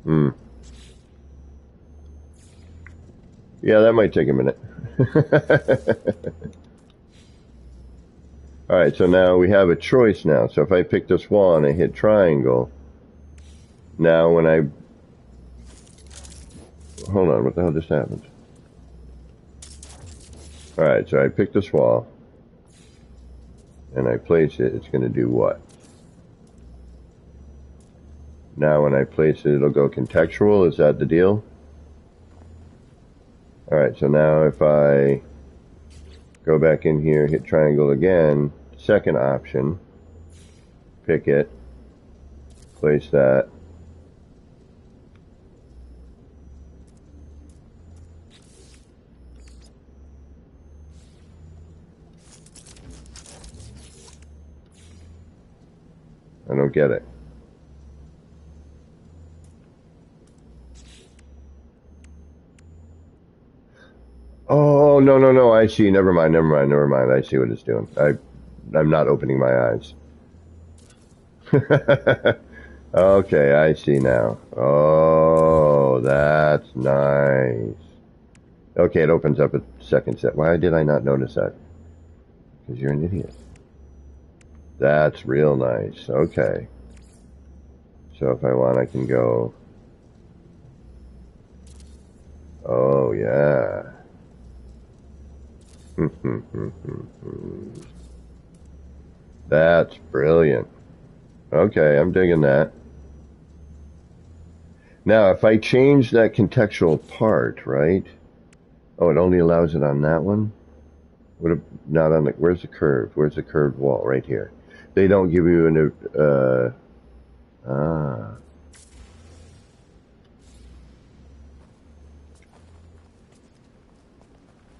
Hmm. Yeah, that might take a minute. Alright, so now we have a choice now. So if I pick this wall and I hit triangle, now when I... Hold on, what the hell just happened? Alright, so I pick this wall, and I place it, it's going to do what? Now when I place it, it'll go contextual, is that the deal? Alright, so now if I go back in here, hit triangle again, second option, pick it, place that. I don't get it. Oh, no, no, no, I see. Never mind, never mind, never mind. I see what it's doing. I'm not opening my eyes. Okay, I see now. Oh, that's nice. Okay, it opens up a second set. Why did I not notice that? Because you're an idiot. That's real nice. Okay. So if I want, I can go... Oh, yeah. That's brilliant. Okay, I'm digging that. Now, if I change that contextual part, right? Oh, it only allows it on that one? What? Not on the... Where's the curve? Where's the curved wall? Right here. They don't give you an...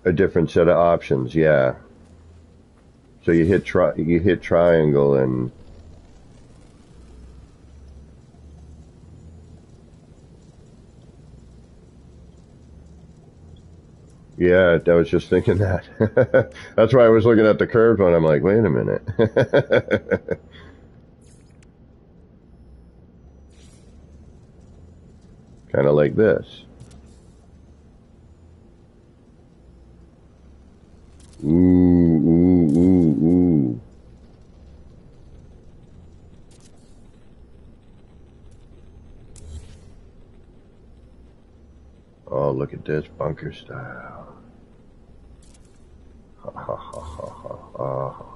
a different set of options, yeah. So you hit triangle and... Yeah, I was just thinking that. That's why I was looking at the curved one. I'm like, wait a minute. Kind of like this. Ooh, ooh, ooh, ooh. Oh, look at this bunker style. Ha ha ha ha ha ha.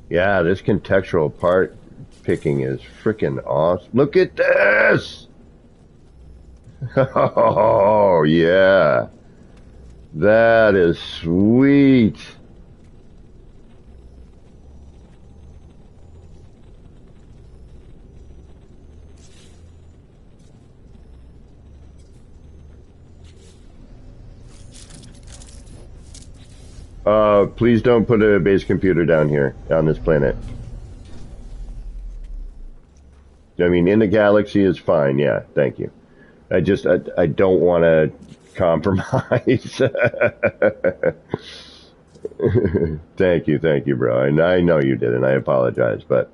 Yeah, this contextual part picking is freaking awesome. Look at this! Oh, yeah. That is sweet. Please don't put a base computer down here, on this planet. I mean, in the galaxy is fine, yeah, thank you. I don't want to compromise. Thank you, bro. I know you did, and I apologize, but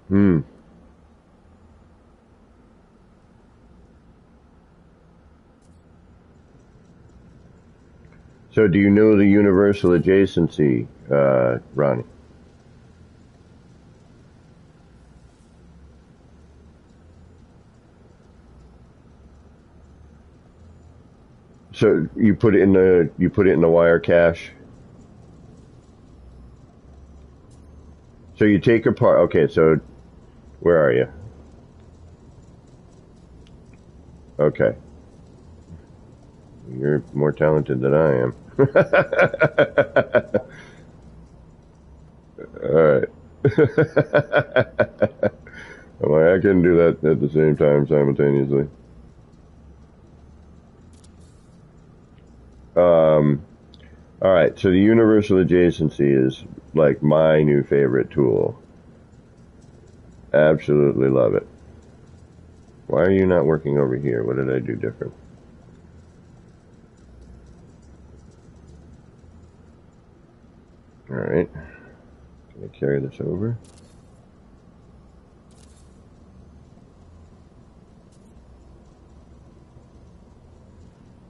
hmm. So, do you know the universal adjacency, Ronnie? So you put it in the wire cache. So you take apart. Okay, so where are you? Okay, you're more talented than I am. All right. I'm like, I can do that at the same time simultaneously. Um, all right. So the universal adjacency is like my new favorite tool. Absolutely love it. Why are you not working over here? What did I do different? All right. Can I carry this over?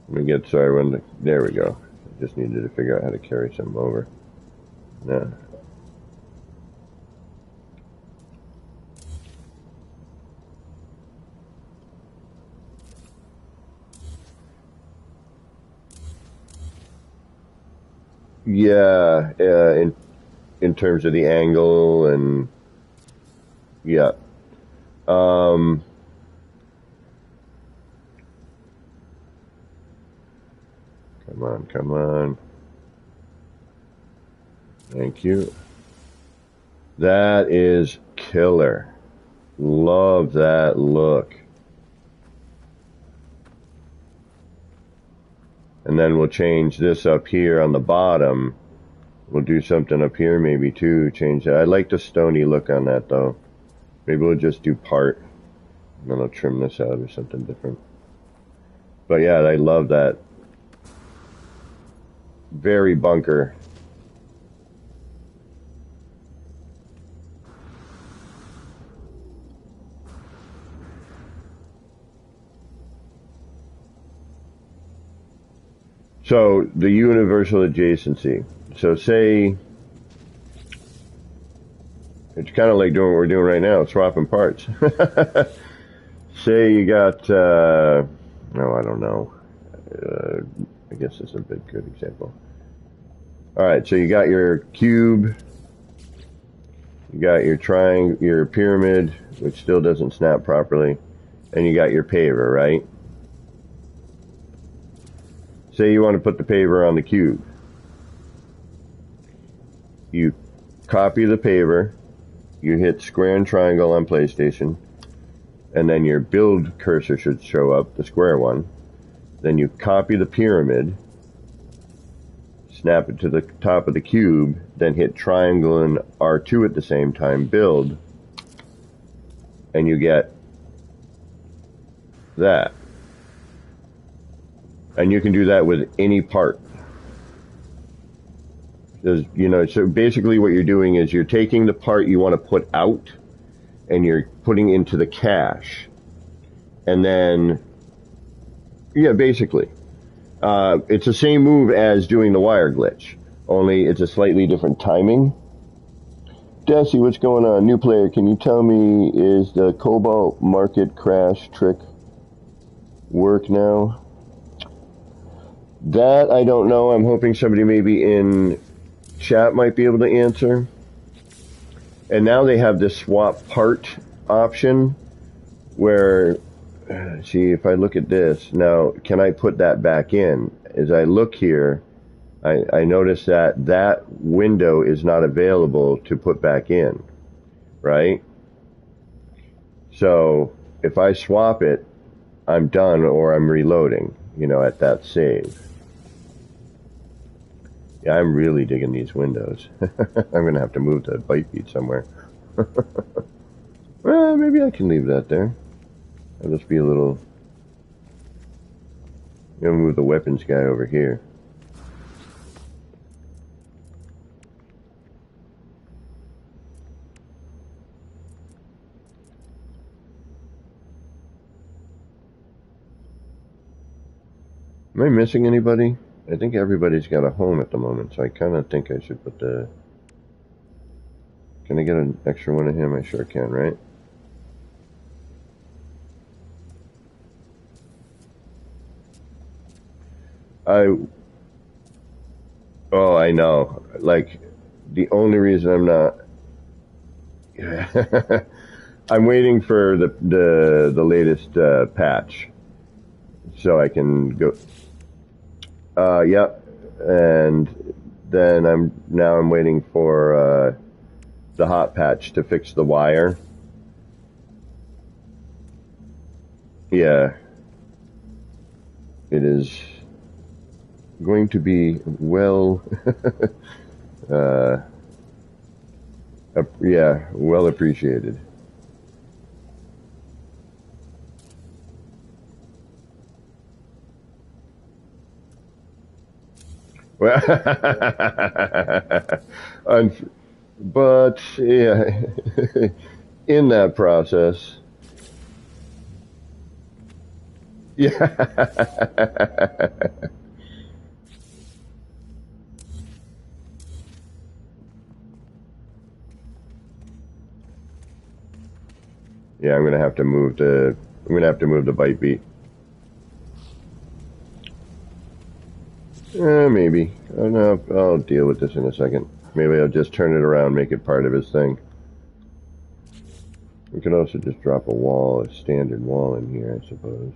Let me get, sorry, there we go. I just needed to figure out how to carry some over. No. Yeah, in terms of the angle and yeah. Um, come on, come on. Thank you. That is killer. Love that look. And then we'll change this up here on the bottom. We'll do something up here maybe too. Change that. I like the stony look on that though. Maybe we'll just do part. And then I'll trim this out or something different. But yeah, I love that. Very bunker. So the universal adjacency. So say it's kind of like doing what we're doing right now, swapping parts. Say you got, no, I don't know. I guess this is a big good example. All right, so you got your cube, you got your triangle, your pyramid, which still doesn't snap properly, and you got your paver, right? Say you want to put the paver on the cube. You copy the paver, you hit square and triangle on PlayStation, and then your build cursor should show up, the square one. Then you copy the pyramid, snap it to the top of the cube, then hit triangle and R2 at the same time, build, and you get that. And you can do that with any part. So basically what you're doing is you're taking the part you want to put out and you're putting into the cache. And then, yeah, basically. It's the same move as doing the wire glitch, only it's a slightly different timing. Desi, what's going on? New player, can you tell me, is the Cobalt market crash trick work now? That I don't know. I'm hoping somebody maybe in chat might be able to answer. And now they have this swap part option where, see, if I look at this, now, can I put that back in? As I look here, I notice that that window is not available to put back in, right? So if I swap it, I'm done or I'm reloading, you know, at that save. Yeah, I'm really digging these windows. I'm going to have to move the Bytebeat somewhere. Well, maybe I can leave that there. I'll just be a little... I'm going to move the weapons guy over here. Am I missing anybody? I think everybody's got a home at the moment, so I kind of think I should put the... Can I get an extra one of him? I sure can, right? Oh, I know. Like, the only reason I'm not... I'm waiting for the latest patch, so I can go... Yep. And then I'm waiting for the hot patch to fix the wire. Yeah. It is going to be well yeah, well appreciated. Well, but yeah, in that process, yeah. Yeah, I'm gonna have to move the Bytebeat. Maybe. I don't know. I'll deal with this in a second. Maybe I'll just turn it around, make it part of his thing. We could also just drop a wall, a standard wall in here, I suppose.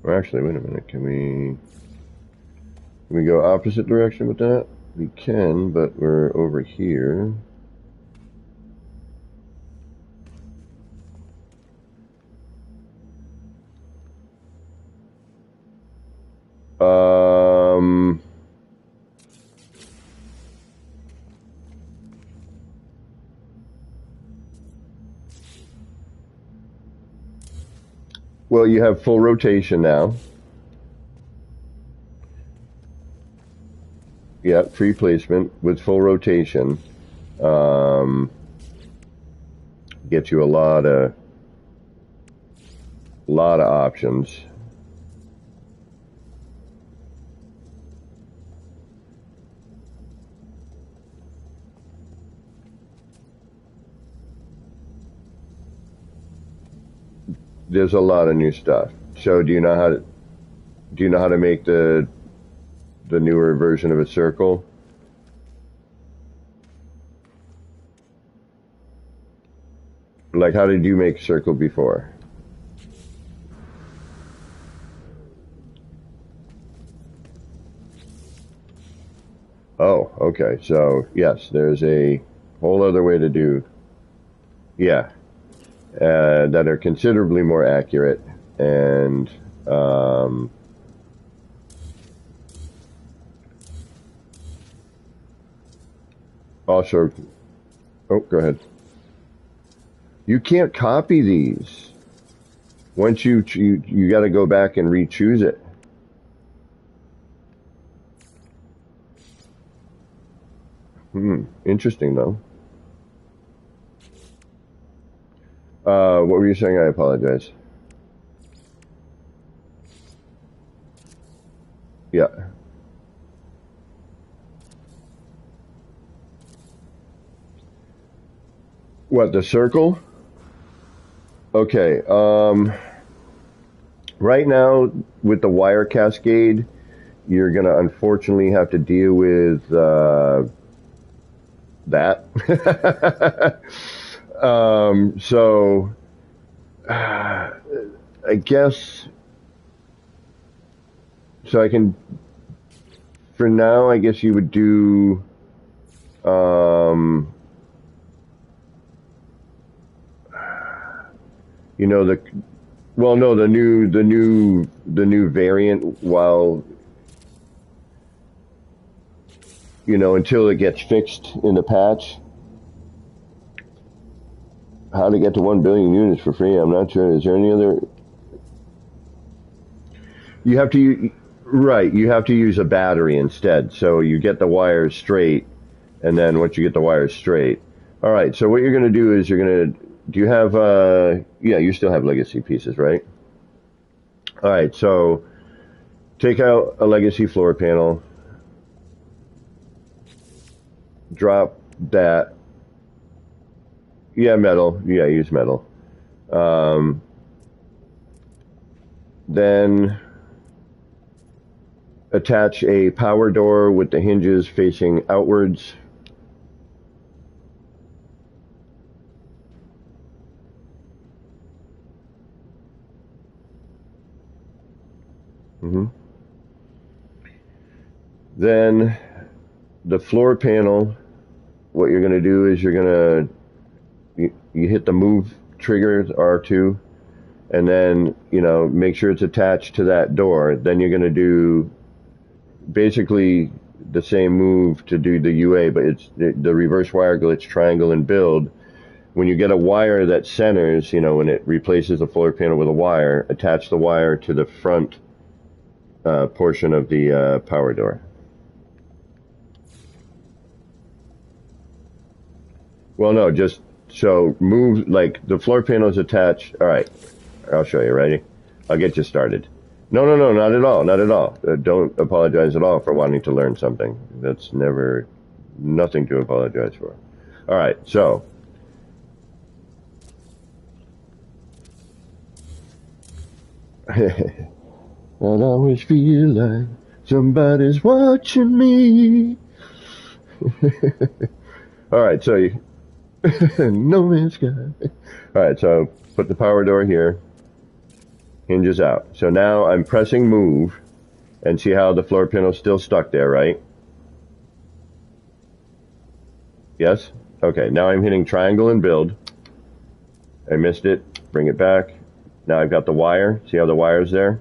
Well, actually, wait a minute. Can we go opposite direction with that? We can, but we're over here. Well, you have full rotation now. Yeah, free placement with full rotation. Gets you a lot of options. There's a lot of new stuff. So do you know how to make the newer version of a circle? Like, how did you make circle before? Oh, okay. So yes, there's a whole other way to do. Yeah. That are considerably more accurate and also, oh, go ahead. You can't copy these. Once you got to go back and re-choose it. Interesting though. What were you saying? I apologize. Yeah. What, the circle? Okay. Right now with the wire cascade, you're gonna unfortunately have to deal with that. So I guess so. I can for now. I guess you would do. Um, you know the well, no, the new variant. While until it gets fixed in the patch, how to get to 1 billion units for free? I'm not sure. Is there any other? You have to. Right. You have to use a battery instead. So you get the wires straight, and then once you get the wires straight, all right. So what you're going to do is you're going to. Do you have? Yeah, you still have legacy pieces, right? All right. So take out a legacy floor panel, drop that. Yeah, metal. Yeah, use metal. Um, then attach a power door with the hinges facing outwards. hmm Then the floor panel, what you're going to do is you're going to you hit the move trigger R2, and then make sure it's attached to that door. Then you're going to do basically the same move to do the UA, but it's the reverse wire glitch, triangle, and build. When you get a wire that centers, when it replaces the floor panel with a wire, attach the wire to the front portion of the power door. Well, no, just so move, like the floor panel is attached. All right, I'll show you. Ready? I'll get you started. No, no, no, not at all, not at all. Don't apologize at all for wanting to learn something. That's never, nothing to apologize for. All right, so. And I always feel like somebody's watching me. All right, so you, no man's sky. All right, so put the power door here, hinges out. So now I'm pressing move, and see how the floor panel's still stuck there, right? Yes? Okay, now I'm hitting triangle and build. I missed it, bring it back. Now I've got the wire, see how the wire's there?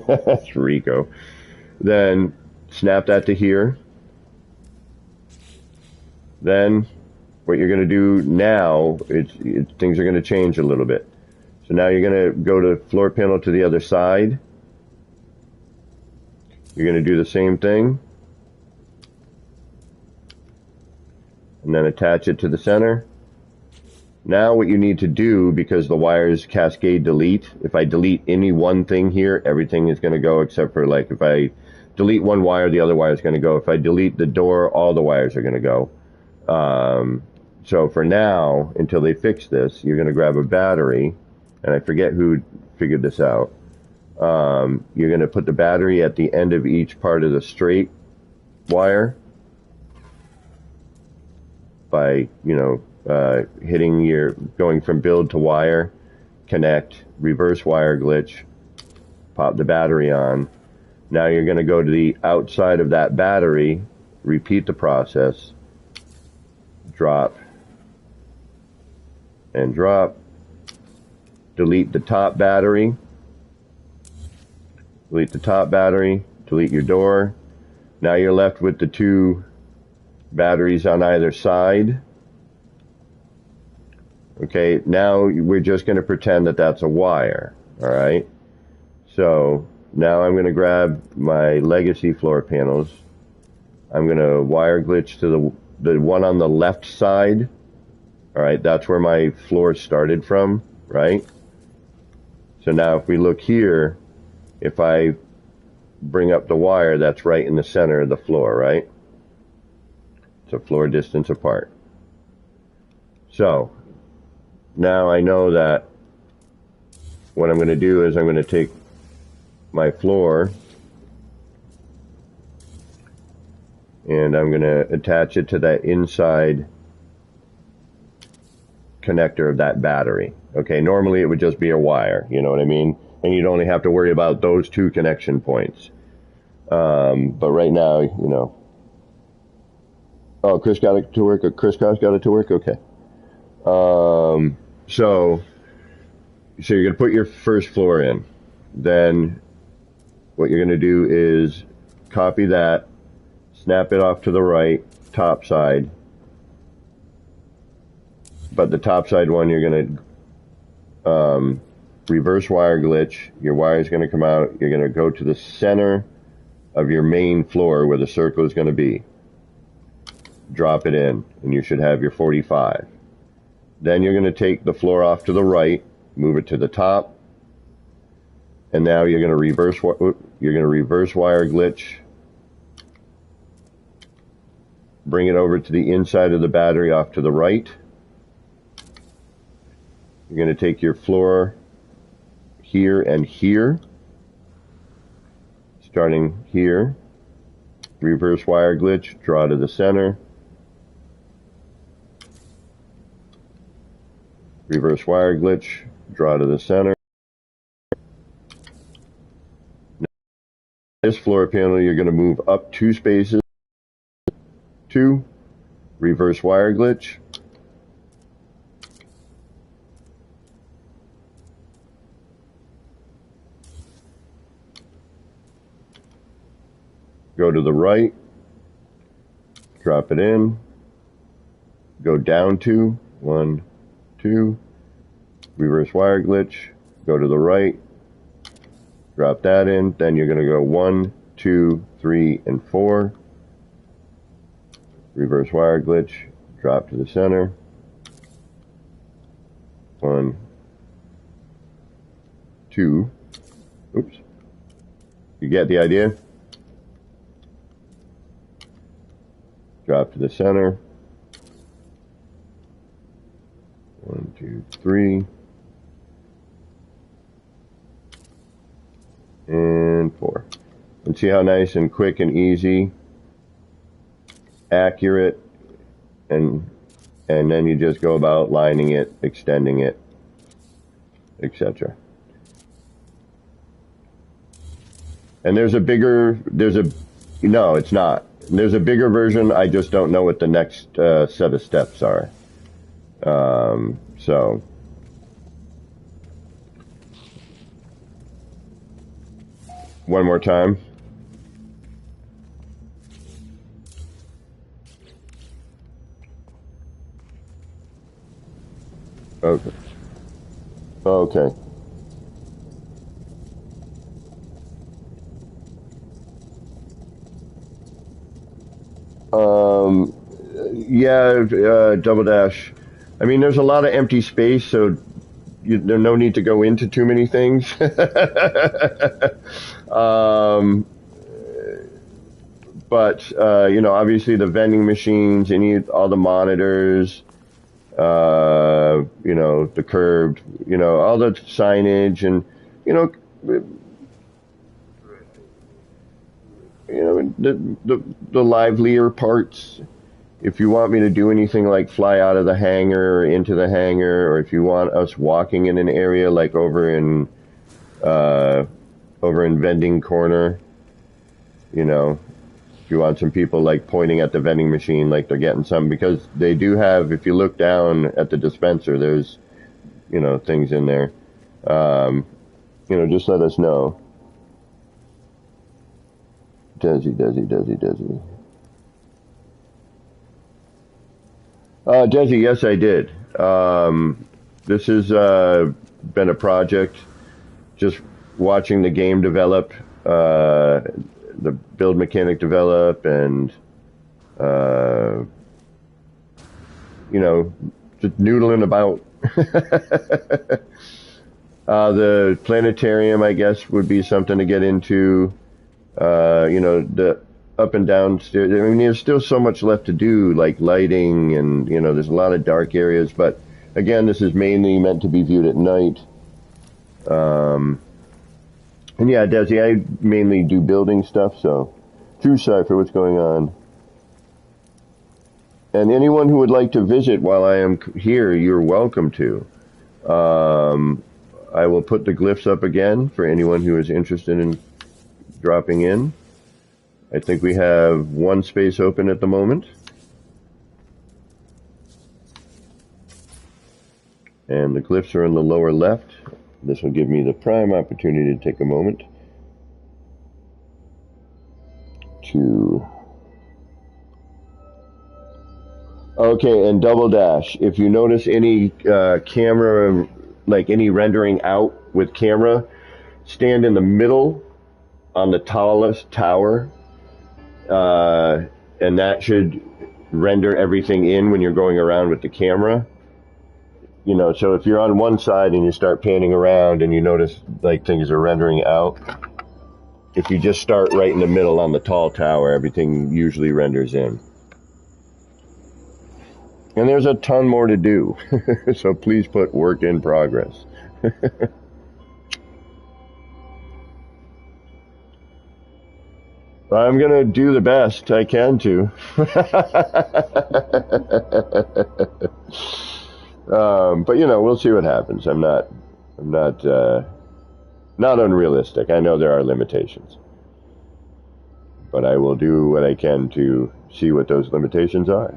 That's Rico. Then snap that to here. Then what you're going to do now, things are going to change a little bit. So now you're going to go to floor panel to the other side. You're going to do the same thing. And then attach it to the center. Now what you need to do, because the wires cascade delete, if I delete any one thing here, everything is going to go except for, like, if I delete one wire, the other wire is going to go. If I delete the door, all the wires are going to go. So for now, until they fix this, you're going to grab a battery, and I forget who figured this out. You're going to put the battery at the end of each part of the straight wire by, hitting going from build to wire, connect, reverse wire glitch, pop the battery on. Now you're going to go to the outside of that battery, repeat the process, drop, and drop, delete the top battery, delete the top battery, delete your door. Now you're left with the two batteries on either side. Okay, now we're just going to pretend that that's a wire, all right? So now I'm going to grab my legacy floor panels. I'm going to wire glitch to the one on the left side. All right, that's where my floor started from, right? So now if we look here, if I bring up the wire, that's right in the center of the floor, right? It's a floor distance apart. So now I know that what I'm going to do is I'm going to take my floor and I'm going to attach it to that inside connector of that battery. Okay, normally it would just be a wire, you know what I mean? And you'd only have to worry about those two connection points. But right now, you know. Oh, Chris got it to work? Chris got it to work? Okay. So you're going to put your first floor in. Then what you're going to do is copy that, snap it off to the right, top side. But the top side one, you're going to reverse wire glitch. Your wire is going to come out. You're going to go to the center of your main floor where the circle is going to be. Drop it in, and you should have your 45. Then you're going to take the floor off to the right, move it to the top, and now you're going to reverse wire glitch. Bring it over to the inside of the battery off to the right. You're going to take your floor here and here, starting here, reverse wire glitch, draw to the center, reverse wire glitch, draw to the center. This floor panel, you're going to move up 2 spaces, 2, reverse wire glitch, go to the right, drop it in, go down 2, 1, 2, reverse wire glitch, go to the right, drop that in, then you're going to go 1, 2, 3, and 4, reverse wire glitch, drop to the center, 1, 2, oops, you get the idea? Drop to the center, 1, 2, 3, and 4. And see how nice and quick and easy, accurate, and then you just go about lining it, extending it, etc. And no, it's not. There's a bigger version. I just don't know what the next set of steps are. So one more time. Okay. Okay. Yeah, Double Dash. I mean, there's a lot of empty space, so there's no need to go into too many things. But you know, obviously the vending machines, all the monitors, you know, the curb, you know, all the signage, and you know, the livelier parts. If you want me to do anything like fly out of the hangar or into the hangar, or if you want us walking in an area like over in vending corner, you know, if you want some people like pointing at the vending machine like they're getting some, because they do have, if you look down at the dispenser, there's, you know, things in there. You know, just let us know. Desi. Desi, yes, I did. This has been a project, just watching the game develop, the build mechanic develop, and, you know, just noodling about. The planetarium, I guess, would be something to get into. The up and down stairs. I mean, there's still so much left to do, like lighting, and there's a lot of dark areas. But again, this is mainly meant to be viewed at night. And yeah, Desi, I mainly do building stuff. So, True Cipher, what's going on? And anyone who would like to visit while I am here, you're welcome to. I will put the glyphs up again for anyone who is interested in dropping in. I think we have one space open at the moment. And the glyphs are in the lower left. This will give me the prime opportunity to take a moment to... Okay, and Double Dash, if you notice any camera, like any rendering out with camera, stand in the middle on the tallest tower, and that should render everything in when you're going around with the camera. So if you're on one side and you start panning around and you notice like things are rendering out, if you just start right in the middle on the tall tower, everything usually renders in. And there's a ton more to do, so please put work in progress. I'm going to do the best I can to. But we'll see what happens. I'm not unrealistic. I know there are limitations, but I will do what I can to see what those limitations are.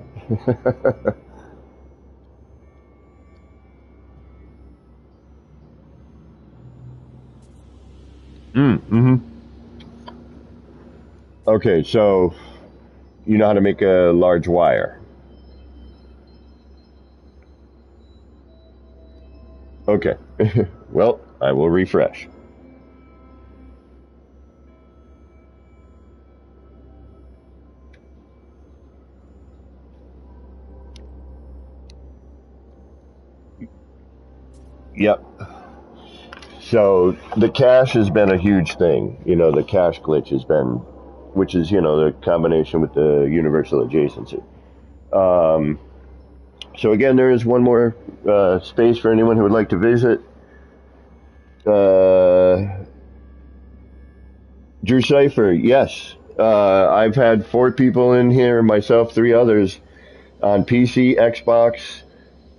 Okay, so you know how to make a large wire. Okay, well, I will refresh. Yep. So the cache has been a huge thing. The cache glitch has been, which is, the combination with the universal adjacency. So again, there is one more space for anyone who would like to visit. Drew Cipher, yes. I've had 4 people in here, myself, 3 others, on PC, Xbox,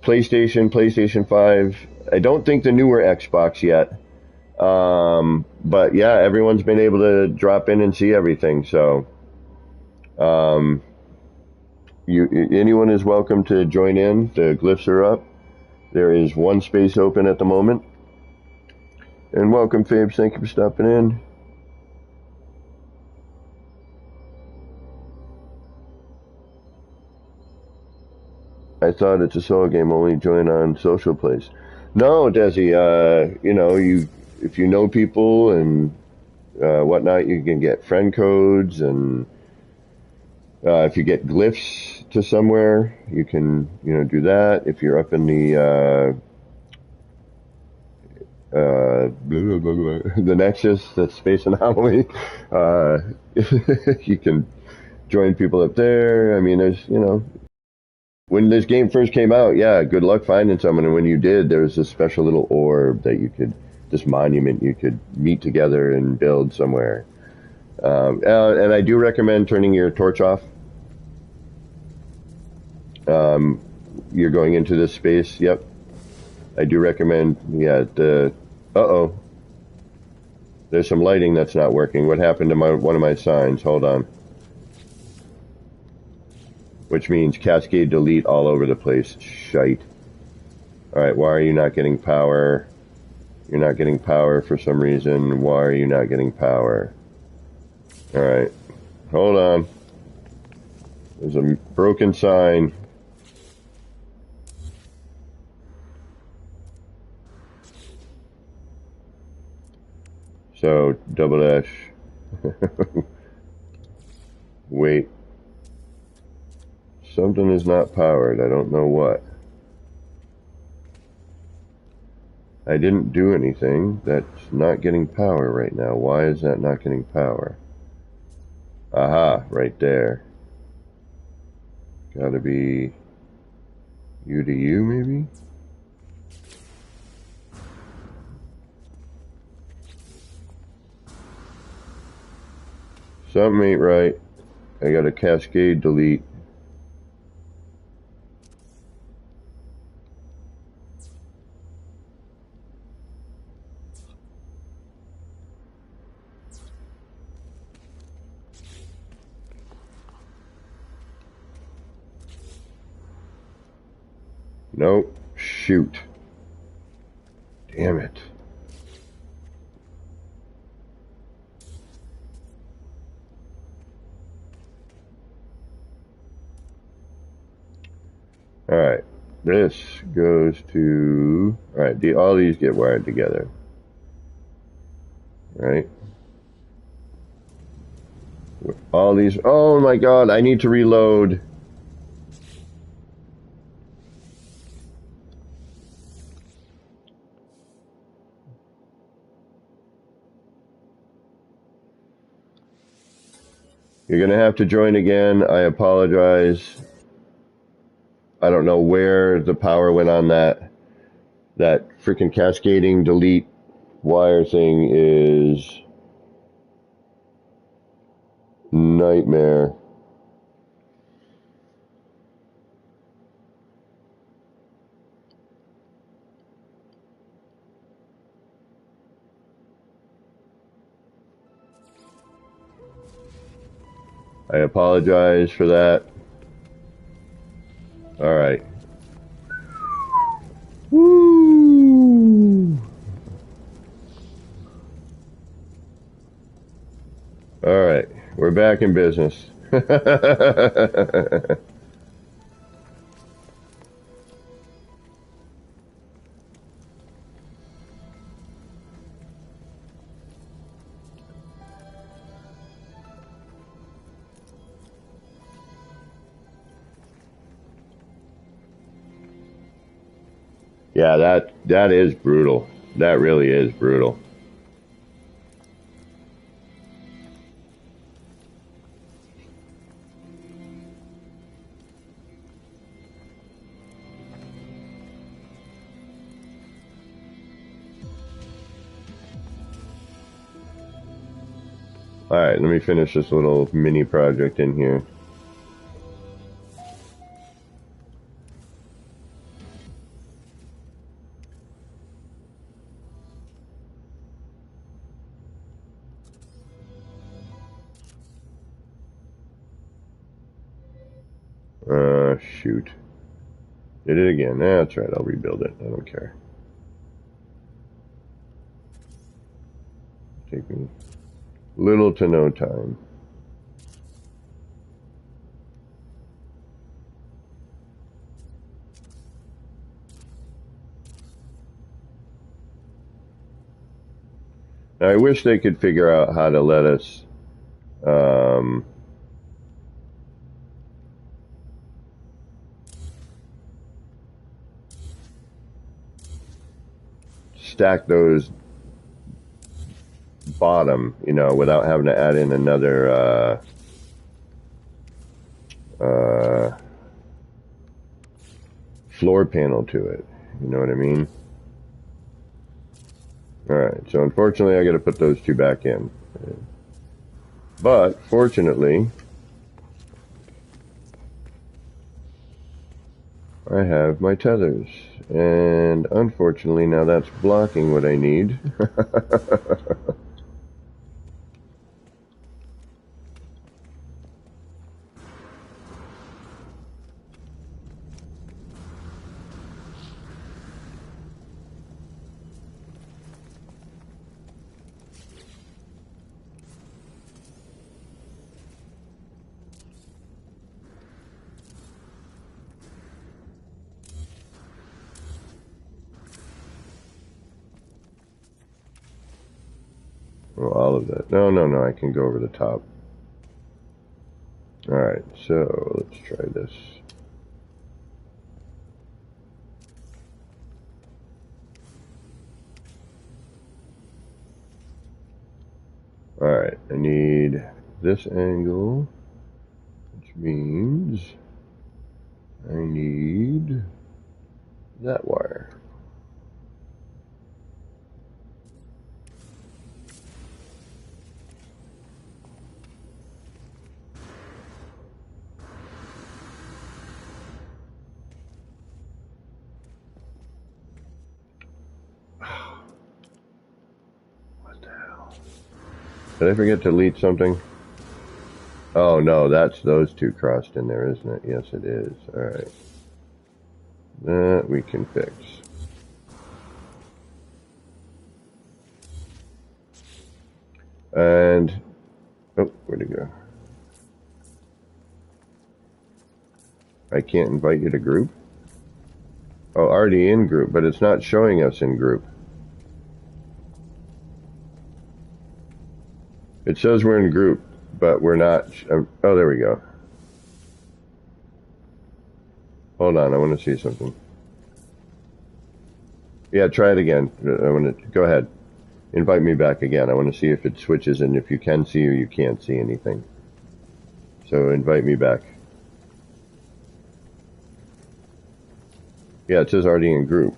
PlayStation 5. I don't think the newer Xbox yet. But yeah, everyone's been able to drop in and see everything. So, anyone is welcome to join in. The glyphs are up. There is one space open at the moment. And welcome, Fabes. Thank you for stopping in. I thought it's a solo game, only join on social place. No, Desi, if you know people and whatnot, you can get friend codes, and if you get glyphs to somewhere, you can, do that. If you're up in the the Nexus, the Space Anomaly, you can join people up there. I mean, there's, when this game first came out, yeah, good luck finding someone. And when you did, there was this special little orb that you could, this monument you could meet together and build somewhere. And I do recommend turning your torch off. You're going into this space, yep. I do recommend, yeah, uh-oh. There's some lighting that's not working. What happened to one of my signs? Hold on. Which means cascade delete all over the place. Shite. Alright, why are you not getting power? You're not getting power for some reason. Why are you not getting power? Alright. Hold on. There's a broken sign. So, double dash. Wait. Something is not powered. I don't know what. I didn't do anything. That's not getting power right now. Why is that not getting power? Aha, right there. Gotta be U to U, maybe? Something ain't right. I got a cascade delete. Nope. Shoot. Damn it. Alright. This goes to... Alright, all these get wired together. Right? All these... Oh my god, I need to reload. You're gonna have to join again. I apologize. I don't know where the power went on that freaking cascading delete wire thing is nightmare. I apologize for that. Alright. Woo! Alright, we're back in business. Yeah, that is brutal. That really is brutal. Alright, let me finish this little mini project in here. Shoot. Did it again. That's right, I'll rebuild it. I don't care. Take me little to no time. Now, I wish they could figure out how to let us stack those bottom, without having to add in another floor panel to it. You know what I mean? Alright, so unfortunately I gotta put those two back in. But, fortunately, I have my tethers. And unfortunately now that's blocking what I need. Oh, all of that. No, I can go over the top. Alright, so let's try this. Alright, I need this angle, which means I need that wire. What the hell? Did I forget to delete something? Oh no, that's those two crossed in there, isn't it? Yes, it is. Alright. That we can fix. And, oh, where'd it go? I can't invite you to group? Oh, already in group, but it's not showing us in group. It says we're in group, but we're not. Oh, there we go. Hold on, I want to see something. Yeah, try it again. I want to go ahead. Invite me back again. I want to see if it switches and if you can see or you can't see anything. So invite me back. Yeah, it says already in group.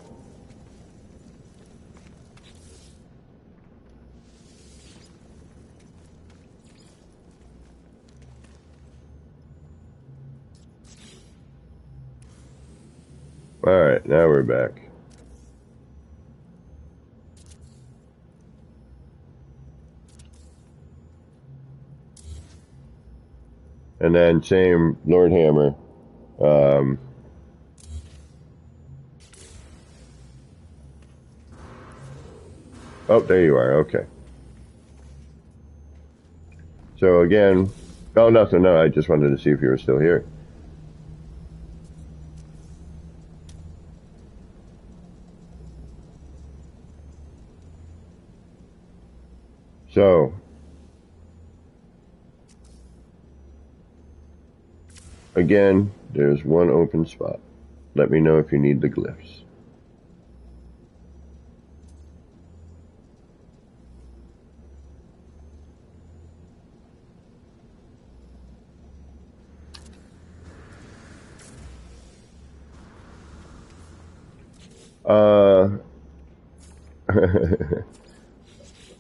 Alright, now we're back. And then same Lord Hammer. Oh, there you are. Okay. So again, oh, nothing. No, I just wanted to see if you were still here. So, again, there's one open spot. Let me know if you need the glyphs.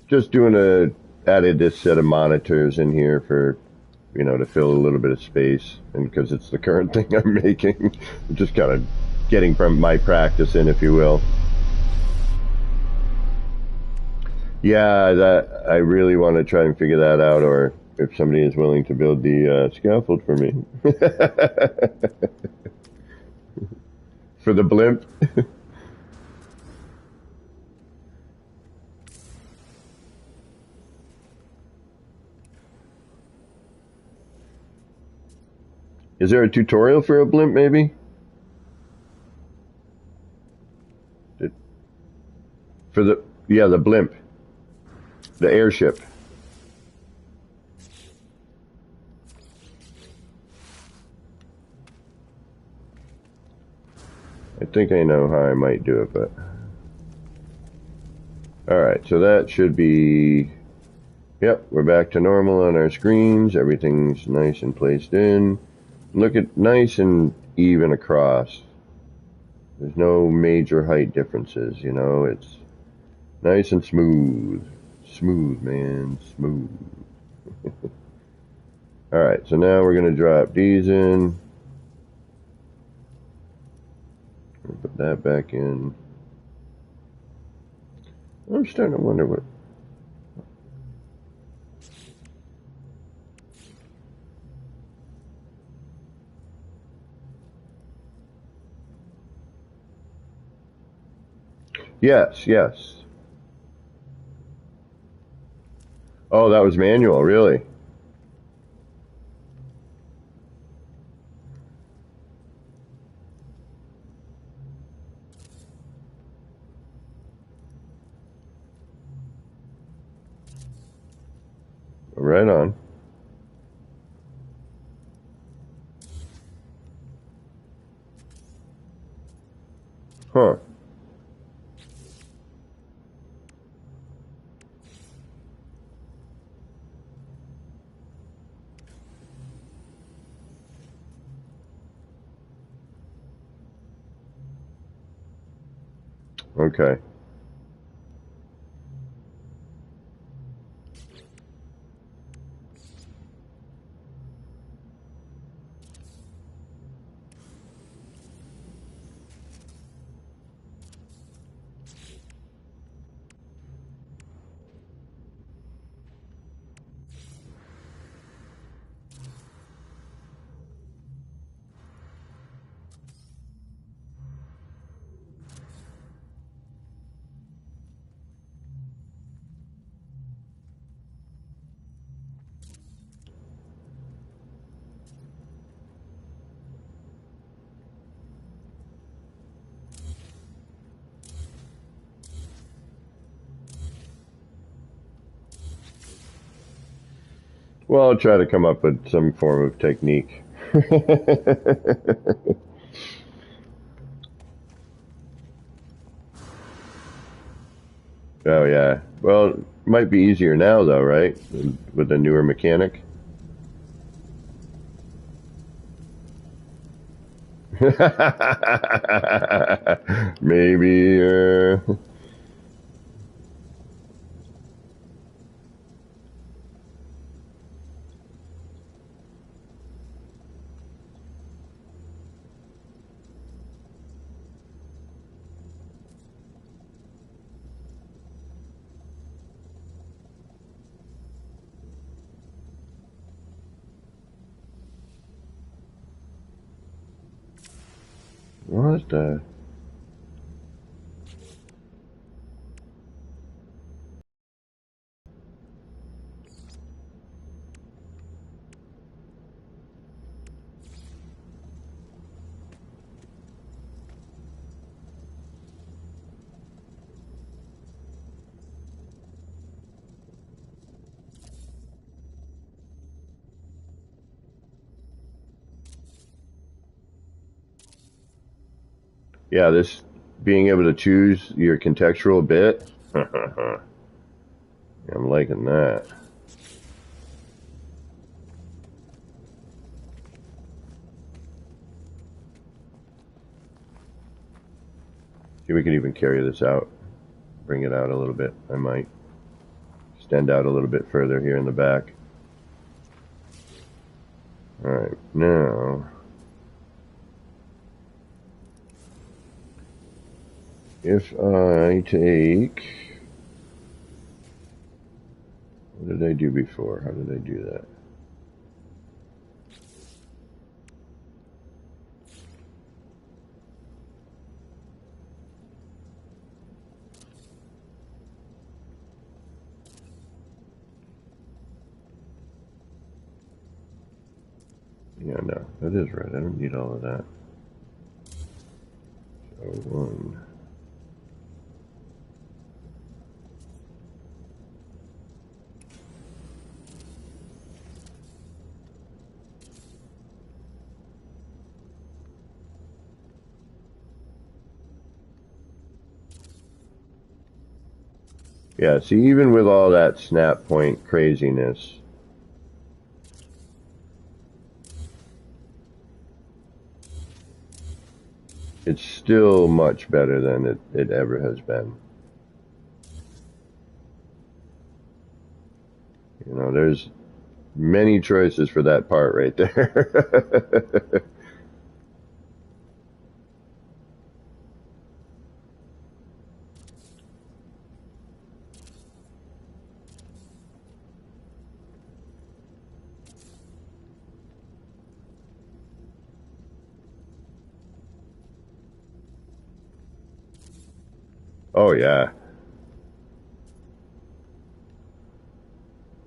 Just added this set of monitors in here for, to fill a little bit of space, and because it's the current thing I'm making, just kind of getting from my practice in, if you will. Yeah, that I really want to try and figure that out, or if somebody is willing to build the scaffold for me. For the blimp. Is there a tutorial for a blimp, maybe? For the blimp. The airship. I think I know how I might do it, but... Alright, so that should be... Yep, we're back to normal on our screens. Everything's nice and placed in. Look at nice and even across. There's no major height differences, it's nice and smooth. Smooth, man, smooth. Alright, so now we're going to drop these in. Put that back in. I'm starting to wonder what... Yes. Oh, that was manual, really? Right on. Huh. Okay. Well, I'll try to come up with some form of technique. Oh yeah. Well, it might be easier now though, right? With the newer mechanic. Maybe. What the? Yeah, this being able to choose your contextual bit. I'm liking that. See, we could even carry this out, bring it out a little bit. I might extend out a little bit further here in the back. All right, now if I take, what did I do before? How did I do that? Yeah, no, that is right. I don't need all of that. So one. Yeah, see, even with all that snap point craziness, it's still much better than it ever has been. You know, there's many choices for that part right there. Oh yeah.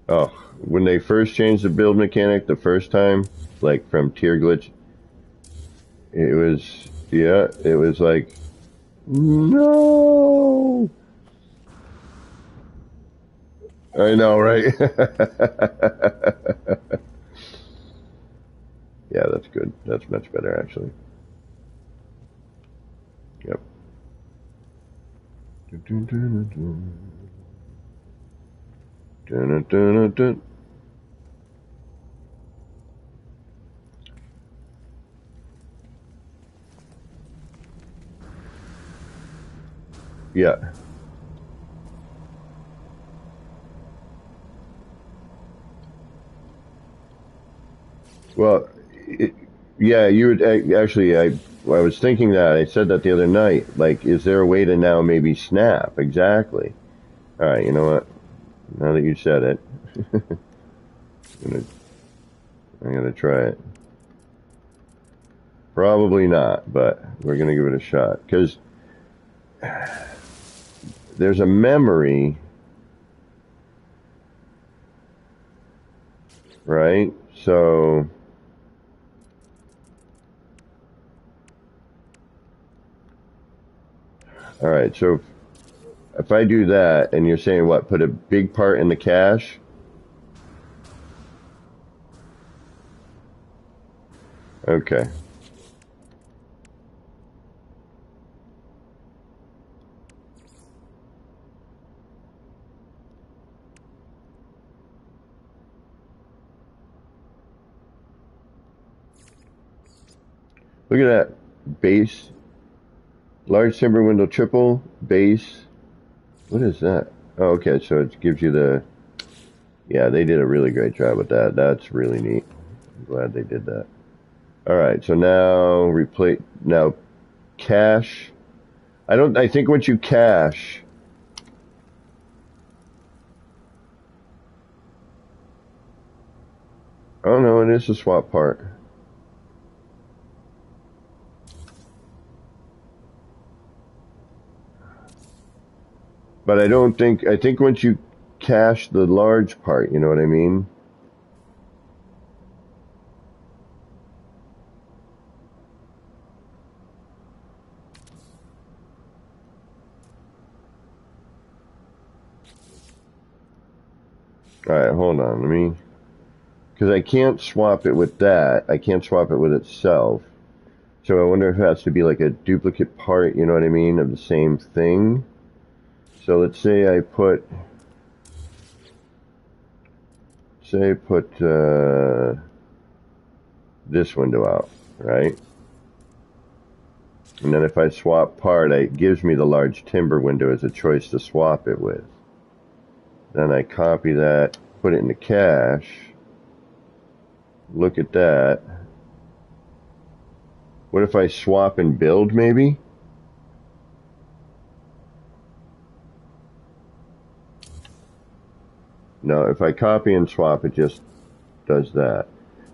Oh, when they first changed the build mechanic the first time, like from tier glitch, it was, yeah, it was like, no. I know, right? Yeah, that's good. That's much better, actually. Yep. Dun, dun, dun, dun, dun, dun, dun, dun. Yeah. Well, it, yeah, you would actually. I was thinking that I said that the other night. Like, is there a way to now maybe snap? Exactly. All right. You know what? Now that you said it, I'm gonna I'm gonna try it. Probably not, but we're gonna give it a shot because there's a memory, right? So, all right. So if I do that, and you're saying what? Put a big part in the cache. Okay. Look at that base. Large timber window triple base. What is that? Oh, okay. So it gives you the. Yeah, they did a really great job with that. That's really neat. I'm glad they did that. All right. So now replace. Now cache. I don't. I think once you cache. Oh no, it is a swap part. But I don't think. I think once you cache the large part, you know what I mean? All right. Hold on. Let me. Because I can't swap it with that. I can't swap it with itself. So I wonder if it has to be like a duplicate part, you know what I mean, of the same thing. So let's say I put, this window out, right? And then if I swap part, it gives me the large timber window as a choice to swap it with. Then I copy that, put it in the cache. Look at that. What if I swap and build, maybe? No, if I copy and swap, it just does that.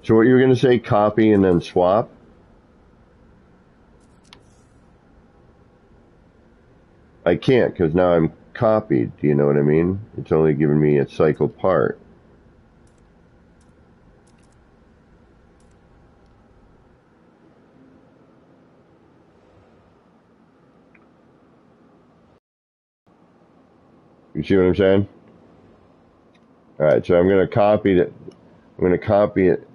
So what you're going to say, copy and then swap? I can't because now I'm copied. Do you know what I mean? It's only giving me a cycle part. You see what I'm saying? All right, so I'm going to copy it. I'm going to copy it.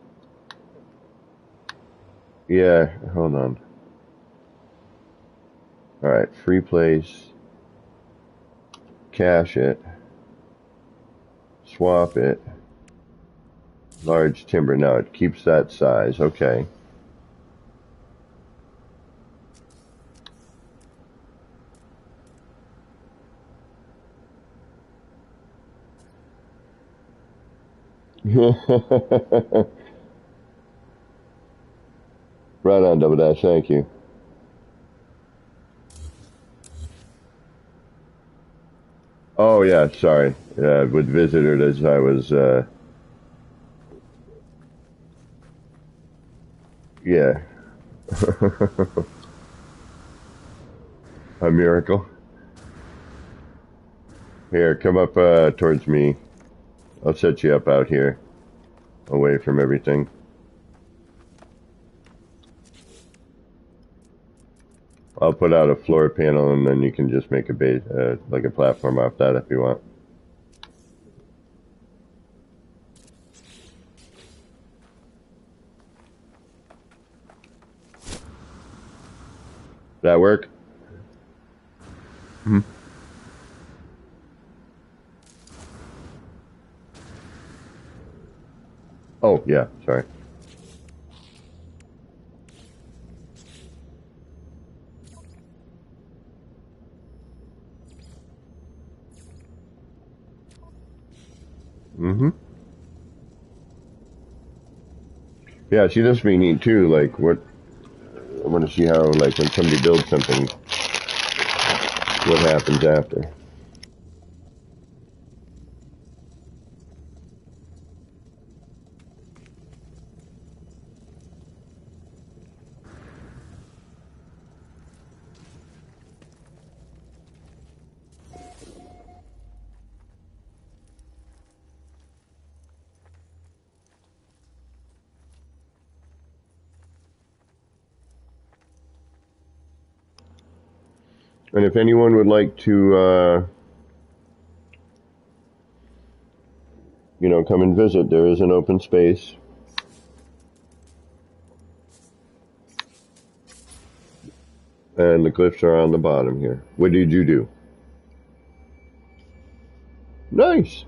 Yeah, hold on. All right, free place. Cache it. Swap it. Large timber. Now it keeps that size. Okay. Right on, Double Dash. Thank you. Oh yeah, sorry. With visitors, I was. Yeah. A miracle. Here, come up towards me. I'll set you up out here, away from everything. I'll put out a floor panel, and then you can just make a base, like a platform off that if you want. That work? Hmm. Oh yeah, sorry. Mm-hmm. Yeah, see, this would be neat too. Like, what I want to see how, like, when somebody builds something, what happens after. And if anyone would like to, come and visit, there is an open space. And the glyphs are on the bottom here. What did you do? Nice.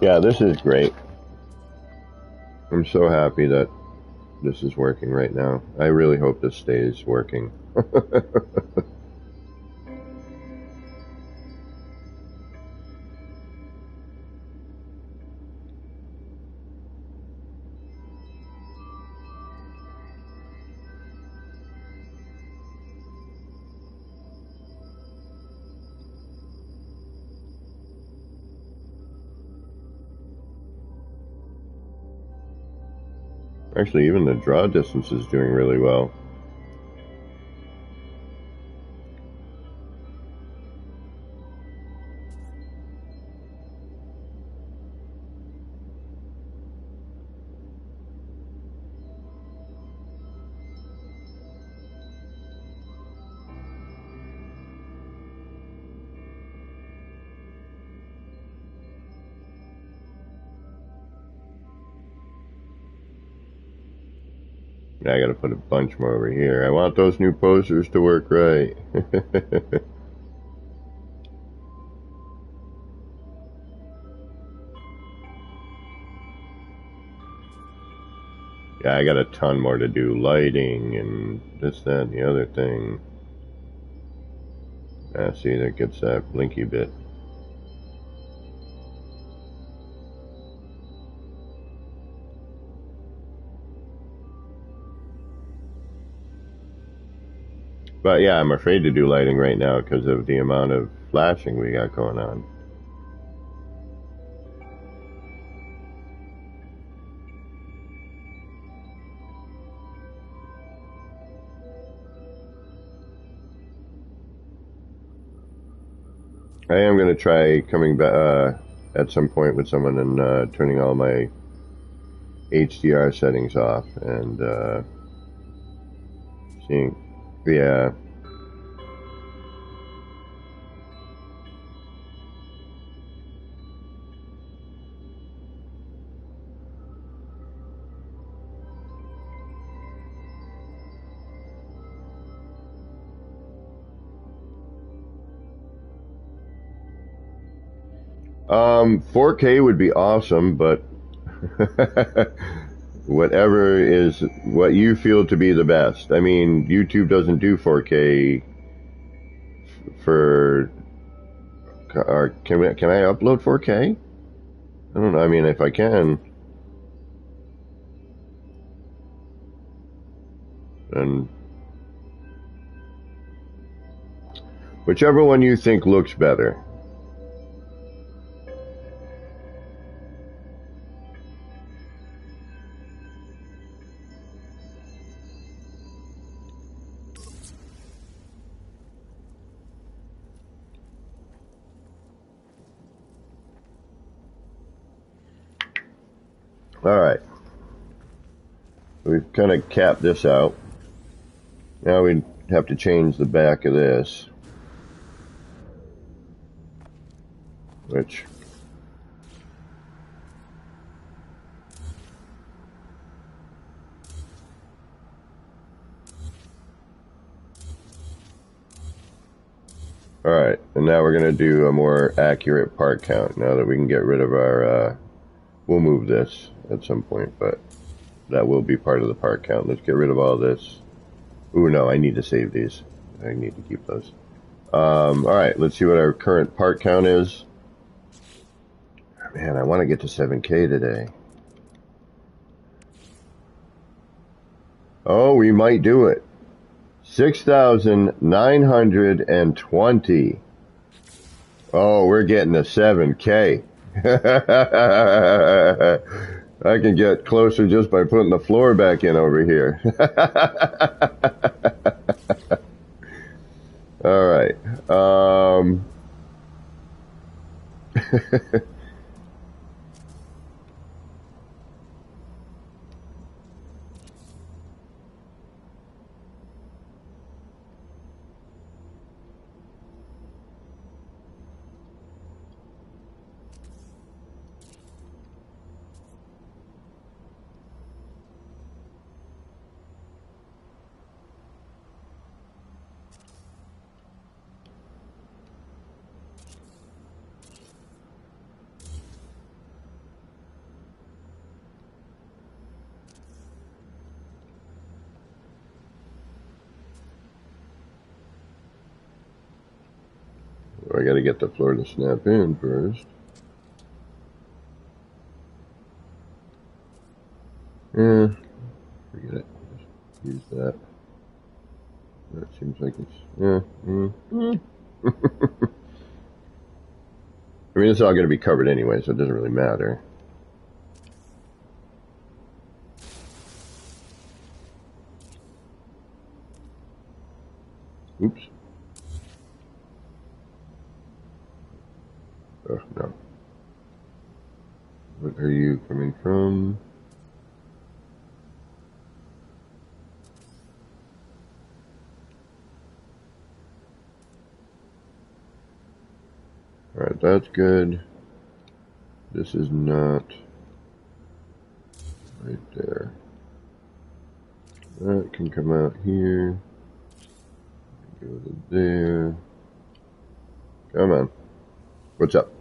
Yeah, this is great. I'm so happy that this is working right now. I really hope this stays working. Actually, even the draw distance is doing really well. Yeah, I gotta put a bunch more over here. I want those new posters to work right. Yeah, I got a ton more to do. Lighting and this, that, and the other thing. See, that gets that blinky bit. But yeah, I'm afraid to do lighting right now because of the amount of flashing we got going on. I am going to try coming back at some point with someone and turning all my HDR settings off and seeing, yeah. Um, 4K would be awesome, but whatever is what you feel to be the best. I mean, YouTube doesn't do 4K for, or can I upload 4K? I don't know. I mean, if I can, then whichever one you think looks better. Alright. We've kind of capped this out. Now we have to change the back of this. Which... Alright, and now we're going to do a more accurate part count now that we can get rid of our... we'll move this at some point, but that will be part of the part count. Let's get rid of all this. Ooh, no, I need to save these. I need to keep those. Alright, let's see what our current part count is. Man, I want to get to 7K today. Oh, we might do it. 6,920. Oh, we're getting to 7K. I can get closer just by putting the floor back in over here. All right. I got to get the floor to snap in first. Yeah, forget it. Just use that. That seems like it's... Yeah. I mean, it's all going to be covered anyway, so it doesn't really matter. Oops. Oh, no. What are you coming from? Alright, that's good. This is not right there. That can come out here. Go to there. Come on. What's up?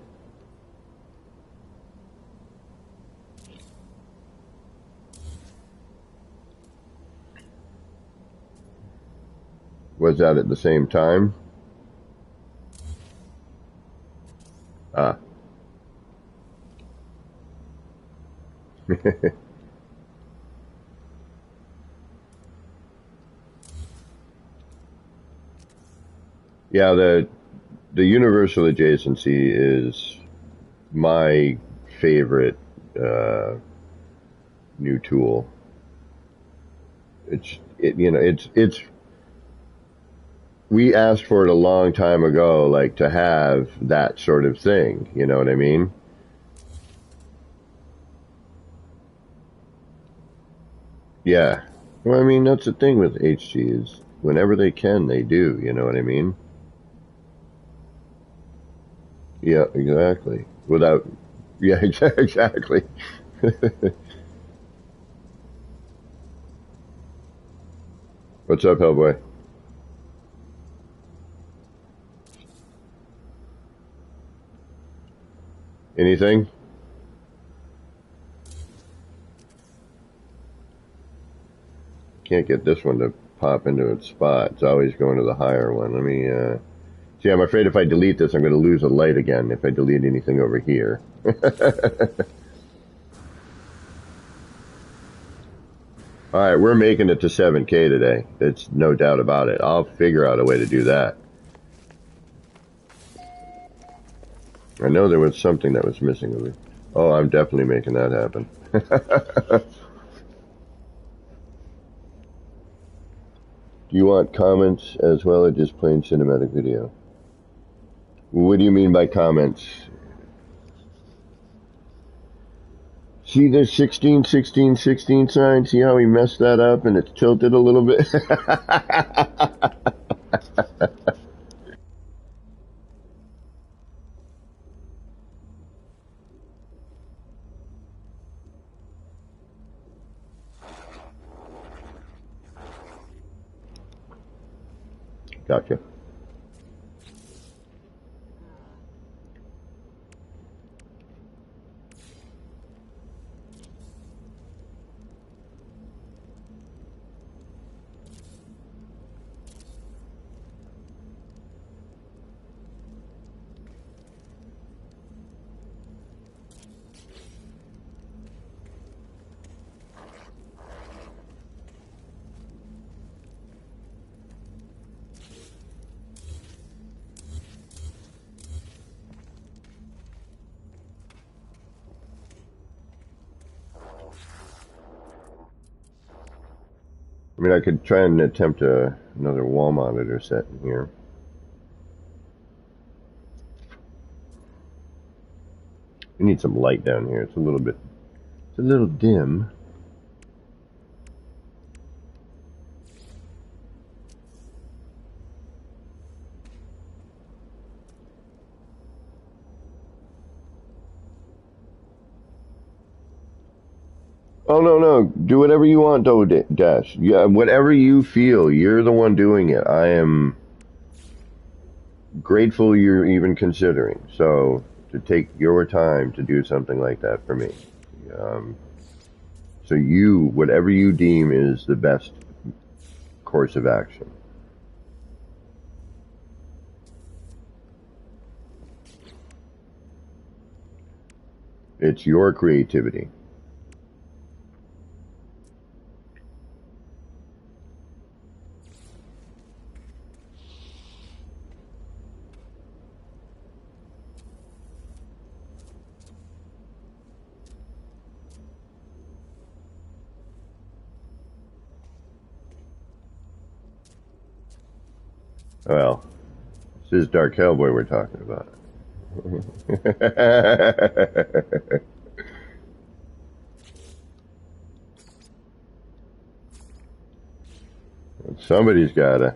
Was that at the same time? Ah. Yeah, the universal adjacency is my favorite new tool. It's we asked for it a long time ago, like to have that sort of thing. You know what I mean? Yeah. Well, I mean, that's the thing with HG is whenever they can, they do. You know what I mean? Yeah, exactly. Without, yeah, exactly. What's up, Hellboy? Anything? Can't get this one to pop into its spot. It's always going to the higher one. Let me, see, I'm afraid if I delete this, I'm going to lose a light again if I delete anything over here. Alright, we're making it to 7K today. It's no doubt about it. I'll figure out a way to do that. I know there was something that was missing of it. Oh, I'm definitely making that happen. Do you want comments as well or just plain cinematic video? What do you mean by comments? See the 16, 16, 16 sign? See how he messed that up and it's tilted a little bit? Gotcha. I mean, I could try and attempt another wall monitor set in here. We need some light down here. It's a little dim. Oh, no. Do whatever you want, though, Dash. Yeah, whatever you feel. You're the one doing it. I am grateful you're even considering. So, to take your time to do something like that for me. Um, so whatever you deem is the best course of action. It's your creativity. Well, this is Dark Hellboy we're talking about. Somebody's gotta.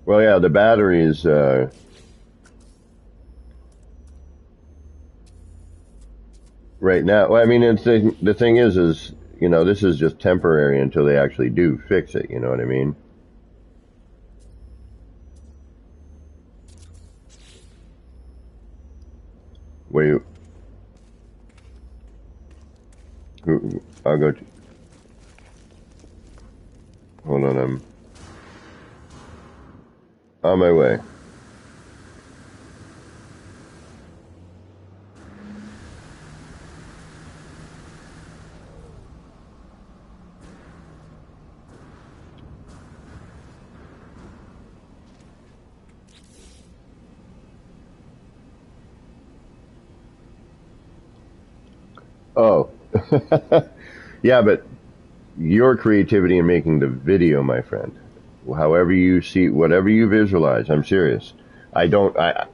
Well, yeah, the battery is right now. Well, I mean, the thing is, this is just temporary until they actually do fix it. You know what I mean? Wait, I'll go. Hold on, I'm on my way. Oh, yeah, but your creativity in making the video, my friend. However you see, whatever you visualize, I'm serious. I don't. I'm.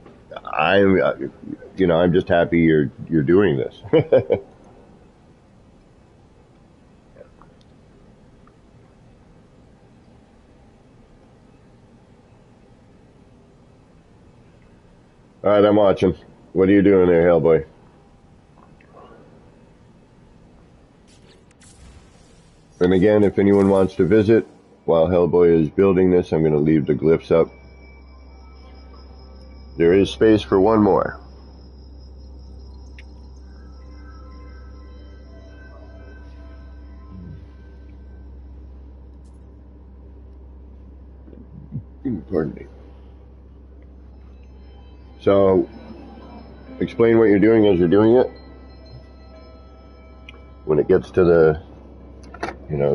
I'm just happy you're doing this. All right, I'm watching. What are you doing there, Hellboy? And again, if anyone wants to visit while Hellboy is building this, I'm going to leave the glyphs up. There is space for one more. Pardon me. So, explain what you're doing as you're doing it. When it gets to the,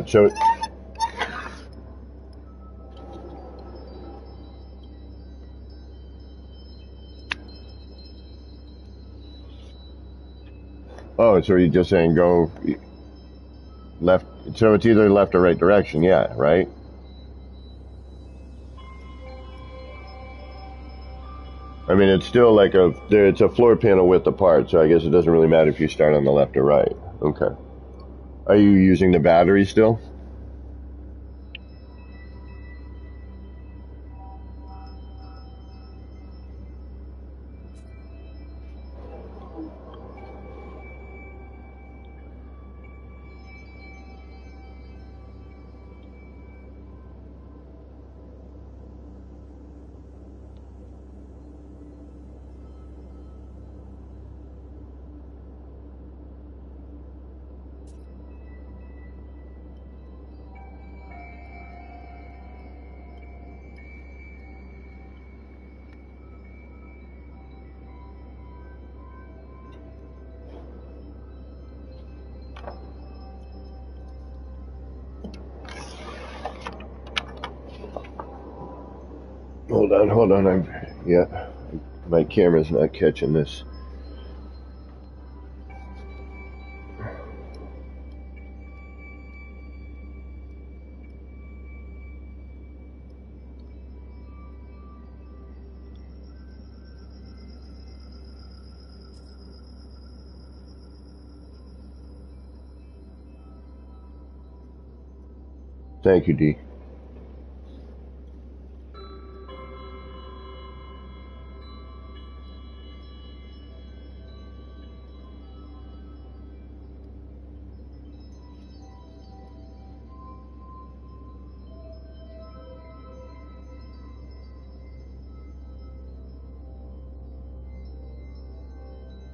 so Oh, so you're just saying go left. So it's either left or right direction. Yeah, right. I mean, it's still like it's a floor panel width apart, so I guess it doesn't really matter if you start on the left or right. Okay. Are you using the battery still? Hold on. Yeah, my camera's not catching this. Thank you, D.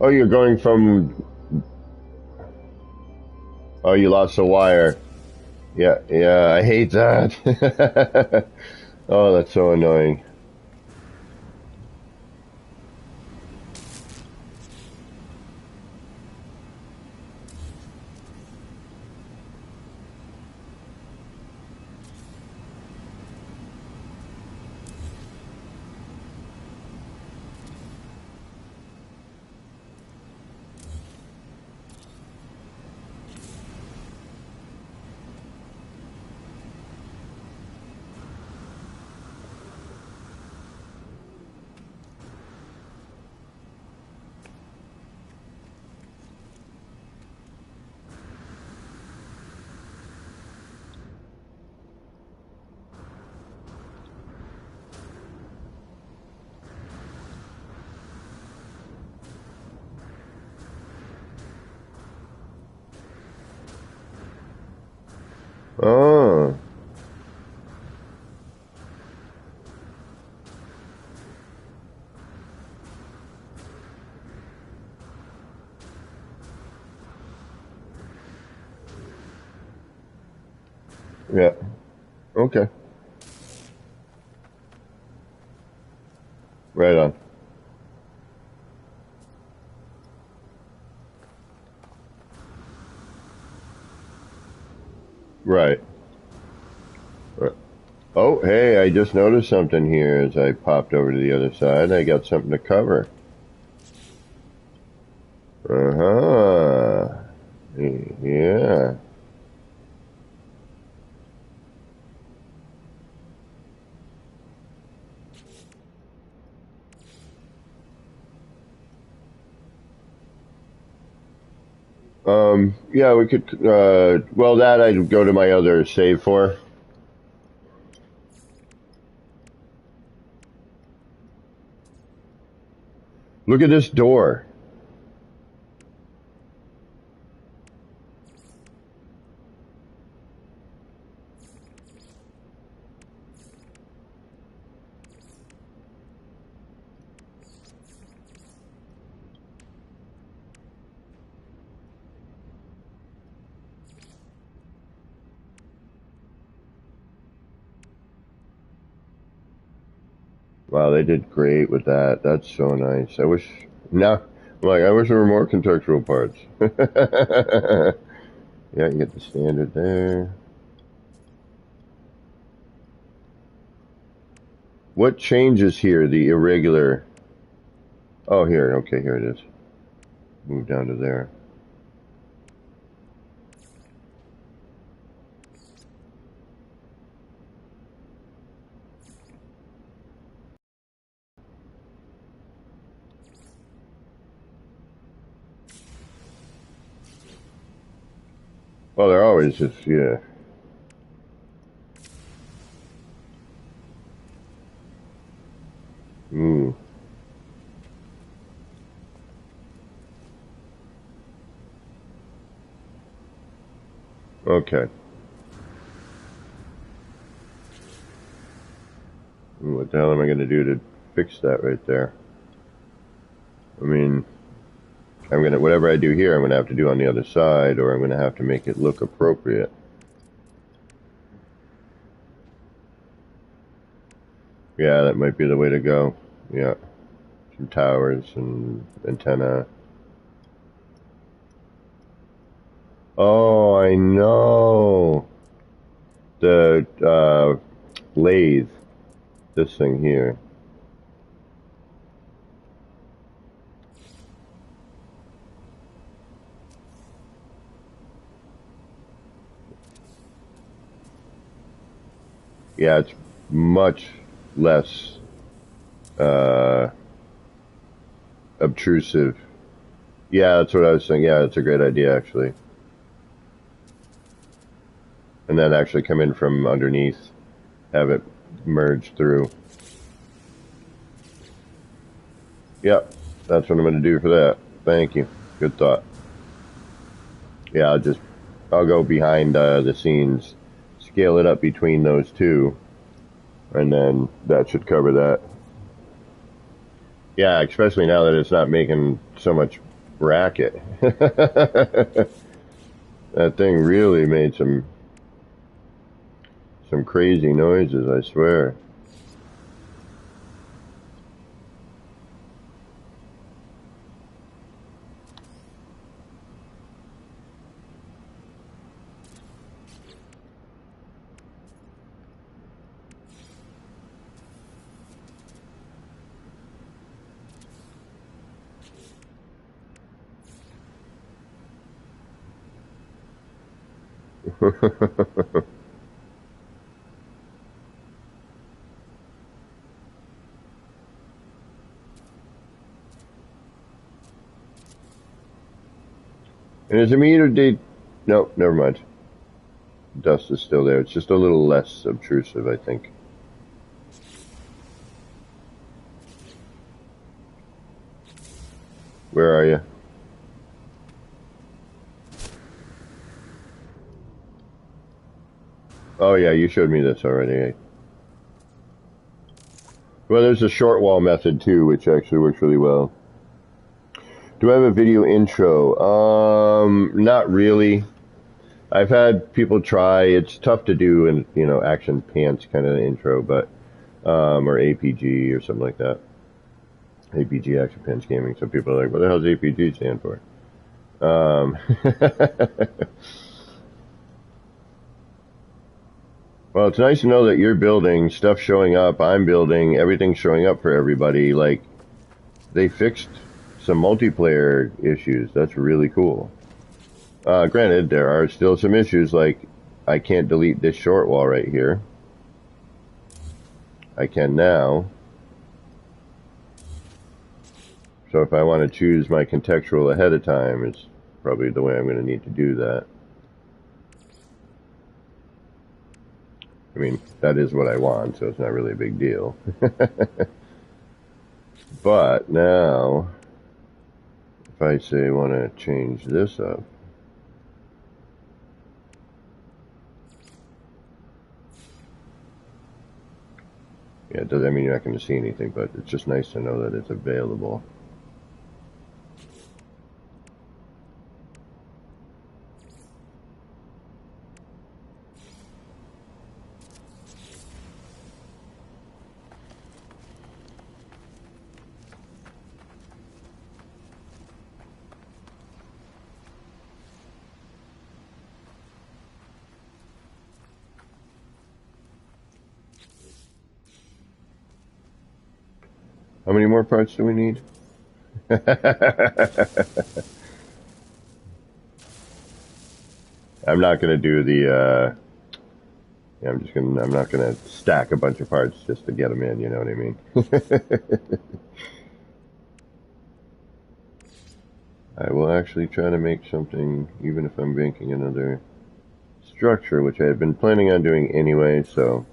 Oh, you're going from. Oh, you lost the wire. Yeah, I hate that. Oh, that's so annoying. Oh, yeah. Okay. Right on. Right. Right. Oh, hey, I just noticed something here as I popped over to the other side. I got something to cover. Uh-huh. Yeah. Yeah, we could, well, that I'd go to my other save for. Look at this door. Wow, they did great with that. That's so nice. I wish there were more contextual parts. Yeah, you get the standard there. What changes here? The irregular. Oh, here. Okay, here it is. Move down to there. Well, they're always just, yeah. Mm, okay. What the hell am I going to do to fix that right there? I mean, whatever I do here, I'm going to have to do on the other side, or I'm going to have to make it look appropriate. Yeah, that might be the way to go. Yeah, some towers and antenna. Oh, I know. The lathe, this thing here. Yeah, it's much less uh, obtrusive. Yeah, that's what I was saying. Yeah, it's a great idea, actually. And then actually come in from underneath, have it merge through. Yep, that's what I'm going to do for that. Thank you. Good thought. Yeah, I'll go behind the scenes, scale it up between those two, and then that should cover that. Yeah, especially now that it's not making so much racket. That thing really made some crazy noises, I swear. And is it me or did? No, never mind. Dust is still there. It's just a little less obtrusive, I think. Where are you? Oh yeah, you showed me this already. Well, there's a short wall method too, which actually works really well. Do I have a video intro? Not really. I've had people try. It's tough to do in action pants kind of intro, but or APG or something like that. APG, Action Pants Gaming. Some people are like, what the hell does APG stand for? Well, it's nice to know that you're building, stuff showing up, I'm building, everything's showing up for everybody. Like, they fixed some multiplayer issues. That's really cool. Granted, there are still some issues, like I can't delete this short wall right here. I can now. So if I want to choose my contextual ahead of time, it's probably the way I'm going to need to do that. I mean, that is what I want, so it's not really a big deal. But now, if I say I want to change this up, yeah, it doesn't mean you're not going to see anything, but it's just nice to know that it's available. How many more parts do we need? I'm not going to do the, yeah, I'm not going to stack a bunch of parts just to get them in, you know what I mean? I will actually try to make something, even if I'm making another structure, which I had been planning on doing anyway, so.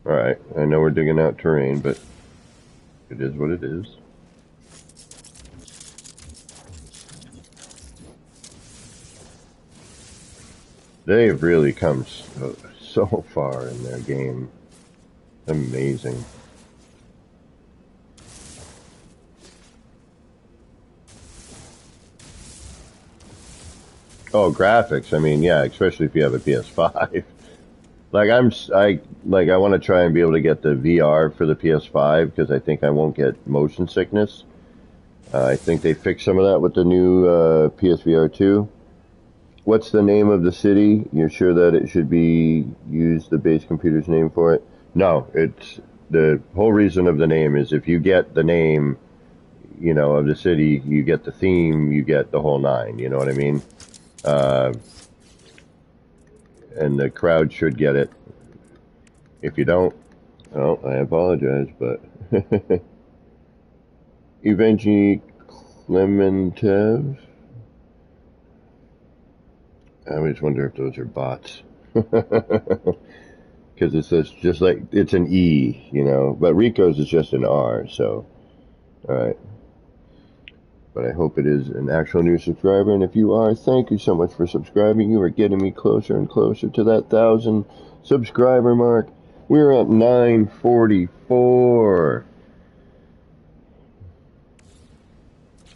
Alright, I know we're digging out terrain, but it is what it is. They've really come so far in their game. Amazing. Oh, graphics. I mean, yeah, especially if you have a PS5. Like I want to try and be able to get the VR for the PS5 because I think I won't get motion sickness. I think they fixed some of that with the new PSVR 2. What's the name of the city? You're sure that it should be use the base computer's name for it? No, it's the whole reason of the name is if you get the name, you know, of the city, you get the theme, you get the whole nine. You know what I mean? And the crowd should get it. If you don't, well, I apologize, but Evgeny Clementev. I always wonder if those are bots. Because it says just like, it's an E, you know, but Rico's is just an R, so, alright. But I hope it is an actual new subscriber, and if you are, thank you so much for subscribing. You are getting me closer and closer to that 1,000 subscriber mark. We're at 944,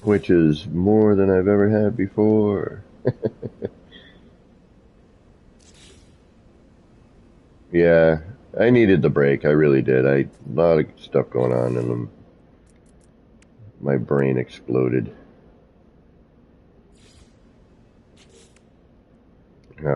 which is more than I've ever had before. Yeah, I needed the break. I really did. A lot of stuff going on, and my brain exploded. Yeah.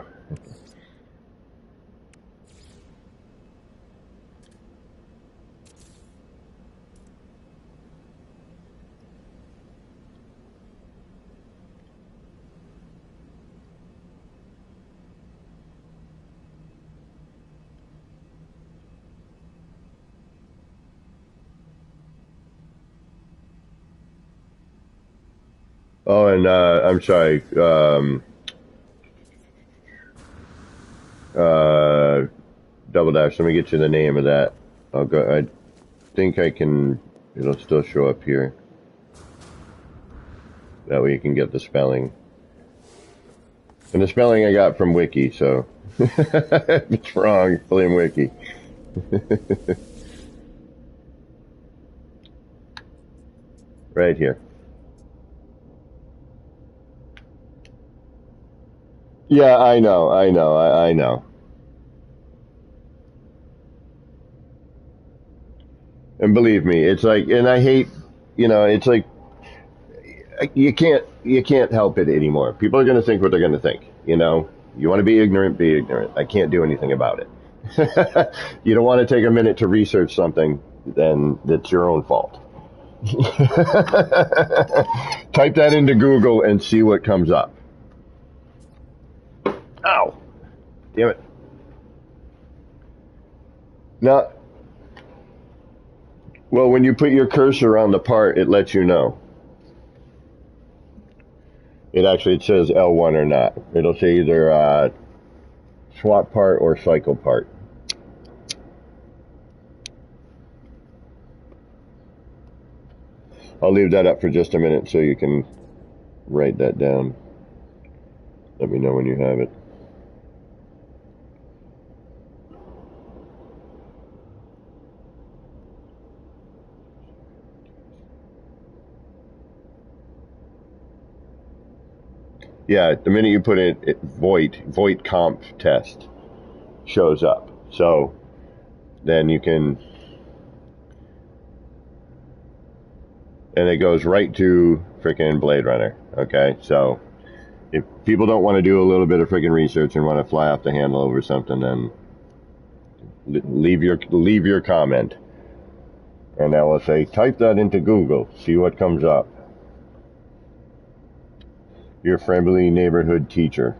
Oh, and I'm sorry. Double Dash. Let me get you the name of that. I'll go. I think I can. It'll still show up here. That way you can get the spelling. And the spelling I got from Wiki, so if it's wrong, blame Wiki. Right here. Yeah, I know, I know. And believe me, it's like, and I hate, you know, it's like you can't help it anymore. People are going to think what they're going to think. You know, you want to be ignorant, be ignorant. I can't do anything about it. You don't want to take a minute to research something, then it's your own fault. Type that into Google and see what comes up. Ow! Damn it. Now, well, when you put your cursor on the part, it lets you know. It says L1 or not. It'll say either swap part or cycle part. I'll leave that up for just a minute so you can write that down. Let me know when you have it. Yeah, the minute you put it Voight comp test shows up. So then you can, and it goes right to freaking Blade Runner. Okay, so if people don't want to do a little bit of freaking research and want to fly off the handle over something, then leave your comment, and I will say type that into Google, see what comes up. Your friendly neighborhood teacher.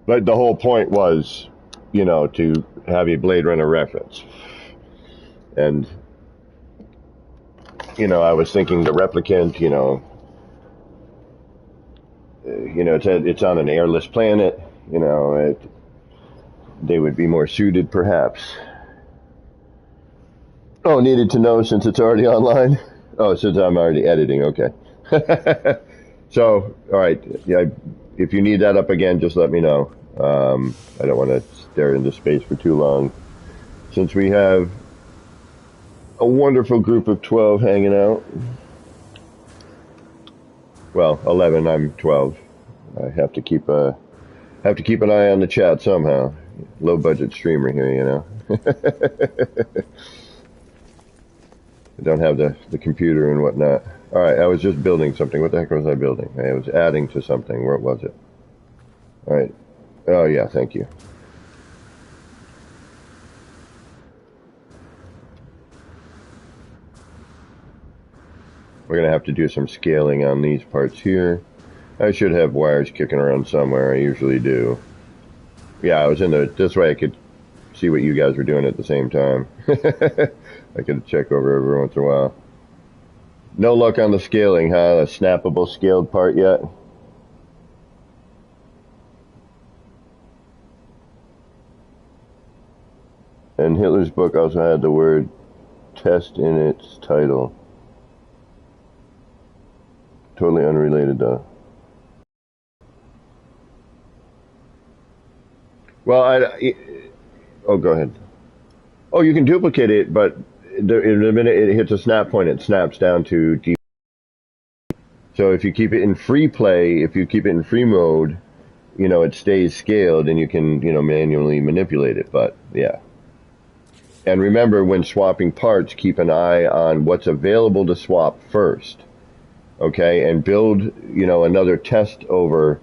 But the whole point was, to have a Blade Runner reference. And, I was thinking the replicant, it's on an airless planet, they would be more suited perhaps. Oh, needed to know since it's already online? Oh, since I'm already editing, okay. So, all right, yeah, if you need that up again, just let me know. I don't want to stare into space for too long. Since we have a wonderful group of 12 hanging out. Well, 11, I'm 12. I have to keep an eye on the chat somehow. Low budget streamer here, I don't have the computer and whatnot. All right, I was just building something. What the heck was I building? I was adding to something. Where was it? All right. Oh, yeah, thank you. We're going to have to do some scaling on these parts here. I should have wires kicking around somewhere. I usually do. Yeah, I was this way I could see what you guys were doing at the same time. I could check over every once in a while. No luck on the scaling, huh? A snappable scaled part yet? And Hitler's book also had the word test in its title. Totally unrelated though. Well, oh, go ahead. Oh, you can duplicate it, but in the minute it hits a snap point, it snaps down to deep. So if you keep it in free play, if you keep it in free mode, it stays scaled and you can, manually manipulate it. But yeah. And remember, when swapping parts, keep an eye on what's available to swap first. Okay, and build, another test over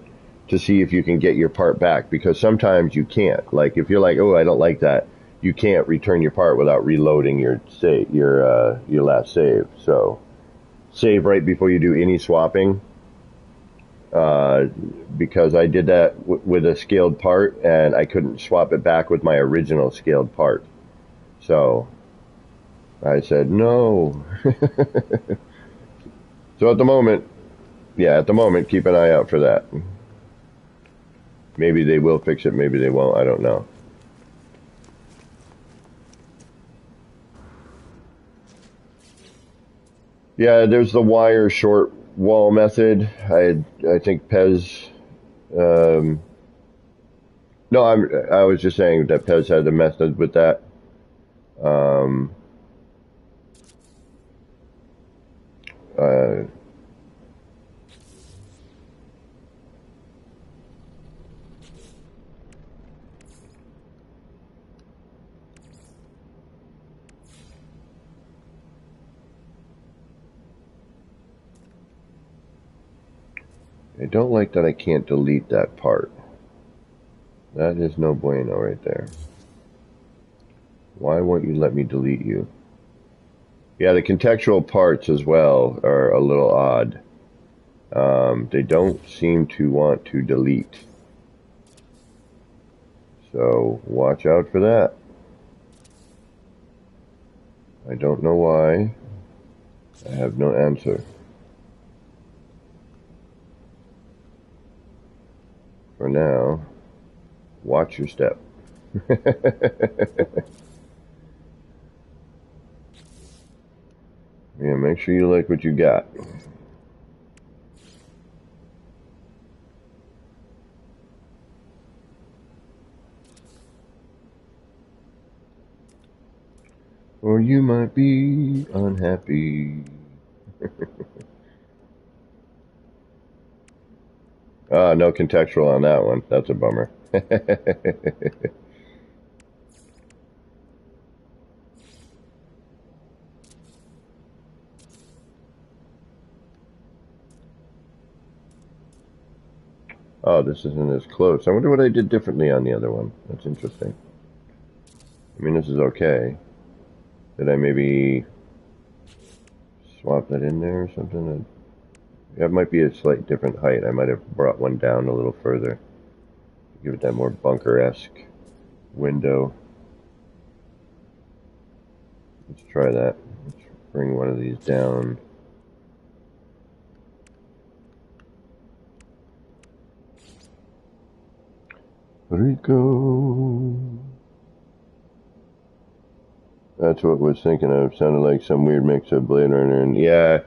to see if you can get your part back, because sometimes you can't. Like if you're like, oh, I don't like that, you can't return your part without reloading your last save. So save right before you do any swapping, because I did that with a scaled part and I couldn't swap it back with my original scaled part. So I said no. So at the moment, keep an eye out for that. Maybe they will fix it, maybe they won't, I don't know. Yeah, there's the wire short wall method. I think Pez, no, I was just saying that Pez had the method with that. I don't like that I can't delete that part. That is no bueno right there. Why won't you let me delete you? Yeah, the contextual parts as well are a little odd. They don't seem to want to delete. So watch out for that. I don't know why. I have no answer. For now, watch your step. Yeah, make sure you like what you got. Or you might be unhappy. No contextual on that one. That's a bummer. Oh, this isn't as close. I wonder what I did differently on the other one. That's interesting. I mean, this is okay. Did I maybe swap that in there or something? That might be a slight different height. I might have brought one down a little further. Give it that more bunker-esque window. Let's try that. Let's bring one of these down. Rico. That's what I was thinking of. Sounded like some weird mix of Blade Runner and yeah,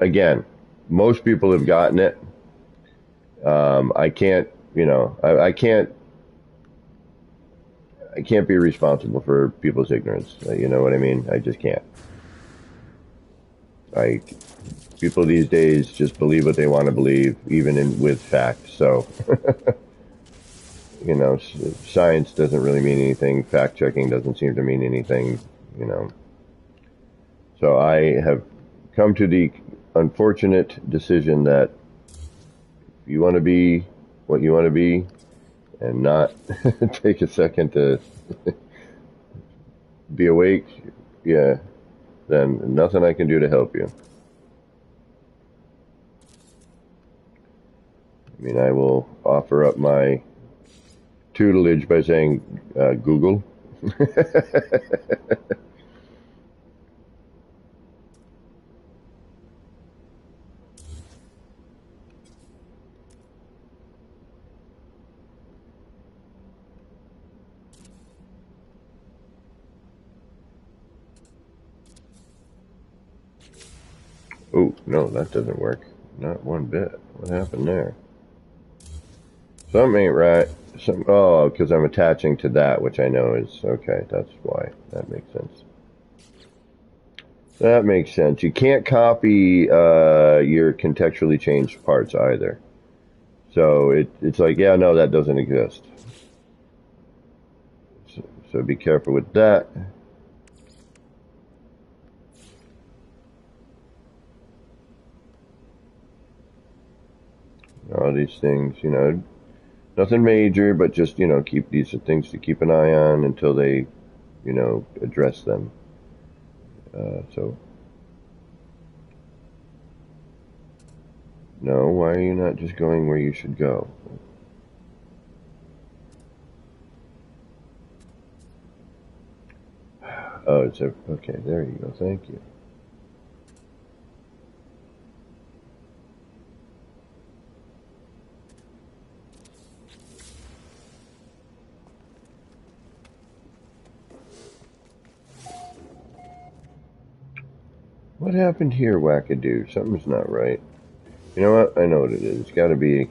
again, most people have gotten it. I can't, I can't be responsible for people's ignorance. You know what I mean? I just can't. People these days just believe what they want to believe, even with facts. So, science doesn't really mean anything. Fact checking doesn't seem to mean anything. So I have come to the unfortunate decision that if you want to be what you want to be, and not take a second to be awake, yeah, then nothing I can do to help you. I mean, I will offer up my tutelage by saying, Google. Oh, no, that doesn't work. Not one bit. What happened there? Something ain't right. Oh, because I'm attaching to that, which I know is okay. That's why. That makes sense. That makes sense. You can't copy your contextually changed parts either. So it's like, yeah, no, that doesn't exist. So be careful with that. All these things, nothing major, but just, keep these things to keep an eye on until they, address them. So, no, why are you not just going where you should go? Oh, okay, there you go, thank you. What happened here, wackadoo? Something's not right. You know what? I know what it is. It's got to be...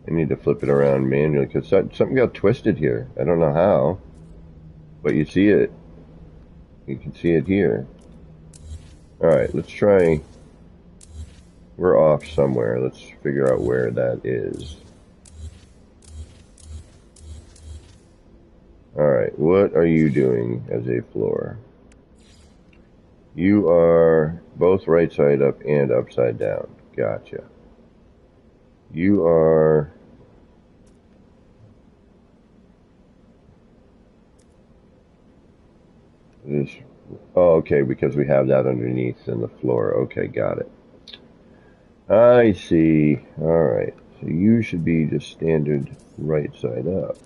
I need to flip it around manually because something got twisted here. I don't know how, but you see it. You can see it here. Alright, let's try... We're off somewhere. Let's figure out where that is. Alright, what are you doing as a floor? You are both right side up and upside down. Gotcha. You are... this... Oh, okay, because we have that underneath in the floor. Okay, got it. I see. Alright, so you should be just standard right side up.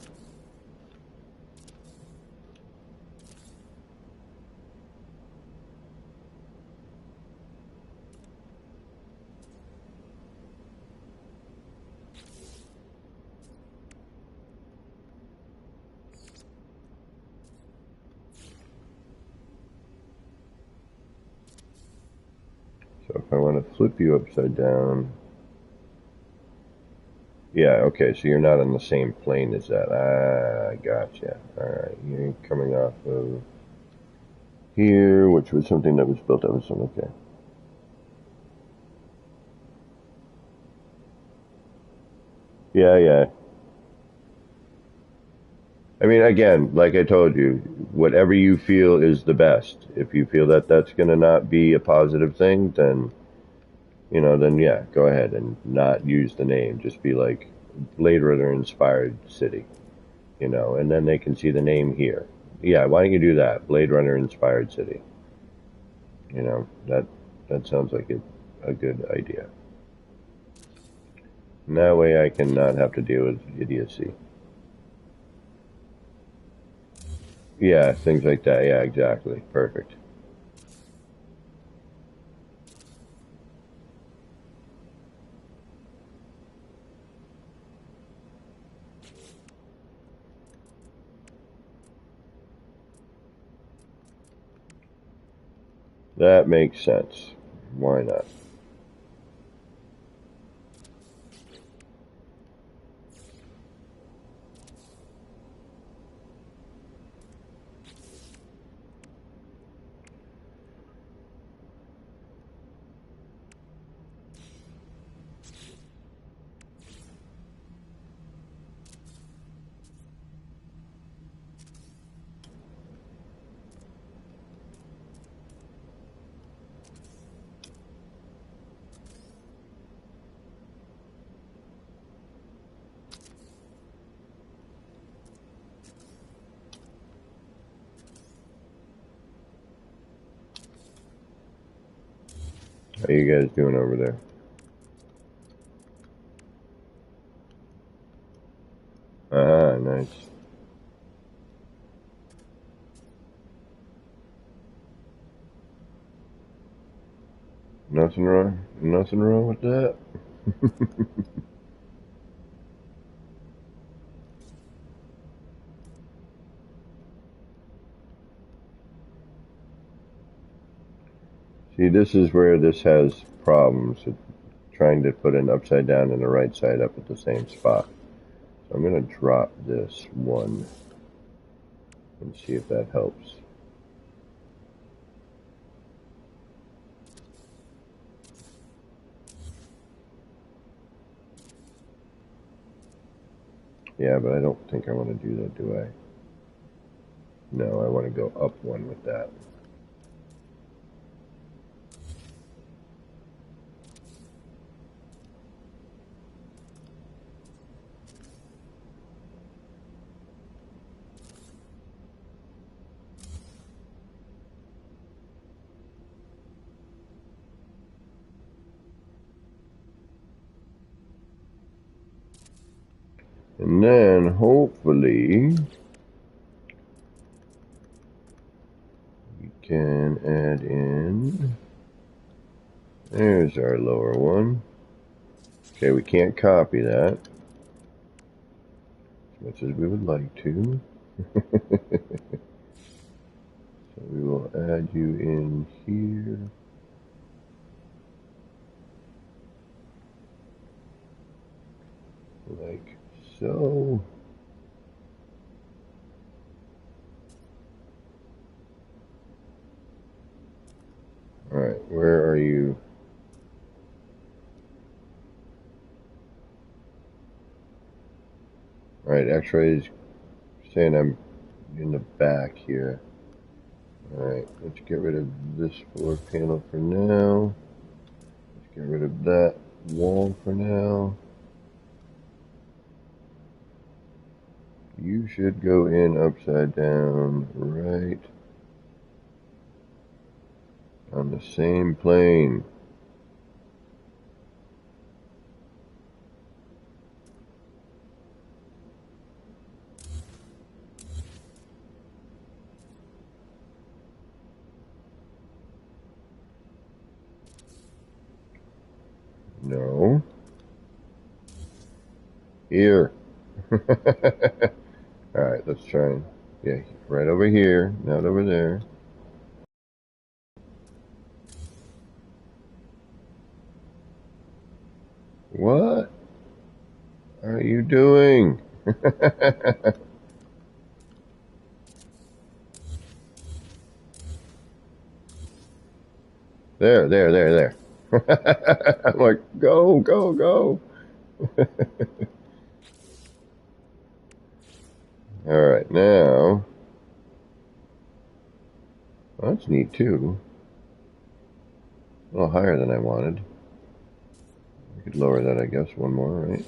So if I want to flip you upside down... Yeah, okay, so you're not on the same plane as that. Ah, gotcha. Alright, you're coming off of here, which was something that was built up with some, okay. Yeah. I mean, again, like I told you, whatever you feel is the best. If you feel that that's going to not be a positive thing, then, then yeah, go ahead and not use the name. Just be like Blade Runner inspired city. you know, and then they can see the name here. Yeah, why don't you do that? Blade Runner inspired city. You know, that sounds like a good idea. And that way I can not have to deal with idiocy. Yeah, things like that. Yeah, exactly. Perfect. That makes sense. Why not? How you guys doing over there? Ah, nice. Nothing wrong with that. See, this is where this has problems. It's trying to put an upside down and a right side up at the same spot. So I'm going to drop this one and see if that helps. Yeah, but I don't think I want to do that, do I? No, I want to go up one with that. And then, hopefully, we can add in... There's our lower one. Okay, we can't copy that as much as we would like to. So we will add you in here. Like so. Alright, where are you? Alright, X-ray's saying I'm in the back here. Alright, let's get rid of this floor panel for now. Let's get rid of that wall for now. You should go in upside down, right on the same plane. No. Here. Alright, let's try. Yeah, right over here, not over there. What are you doing? There. I'm like, go. Alright, now. Well, that's neat too. A little higher than I wanted. I could lower that, I guess, one more, right?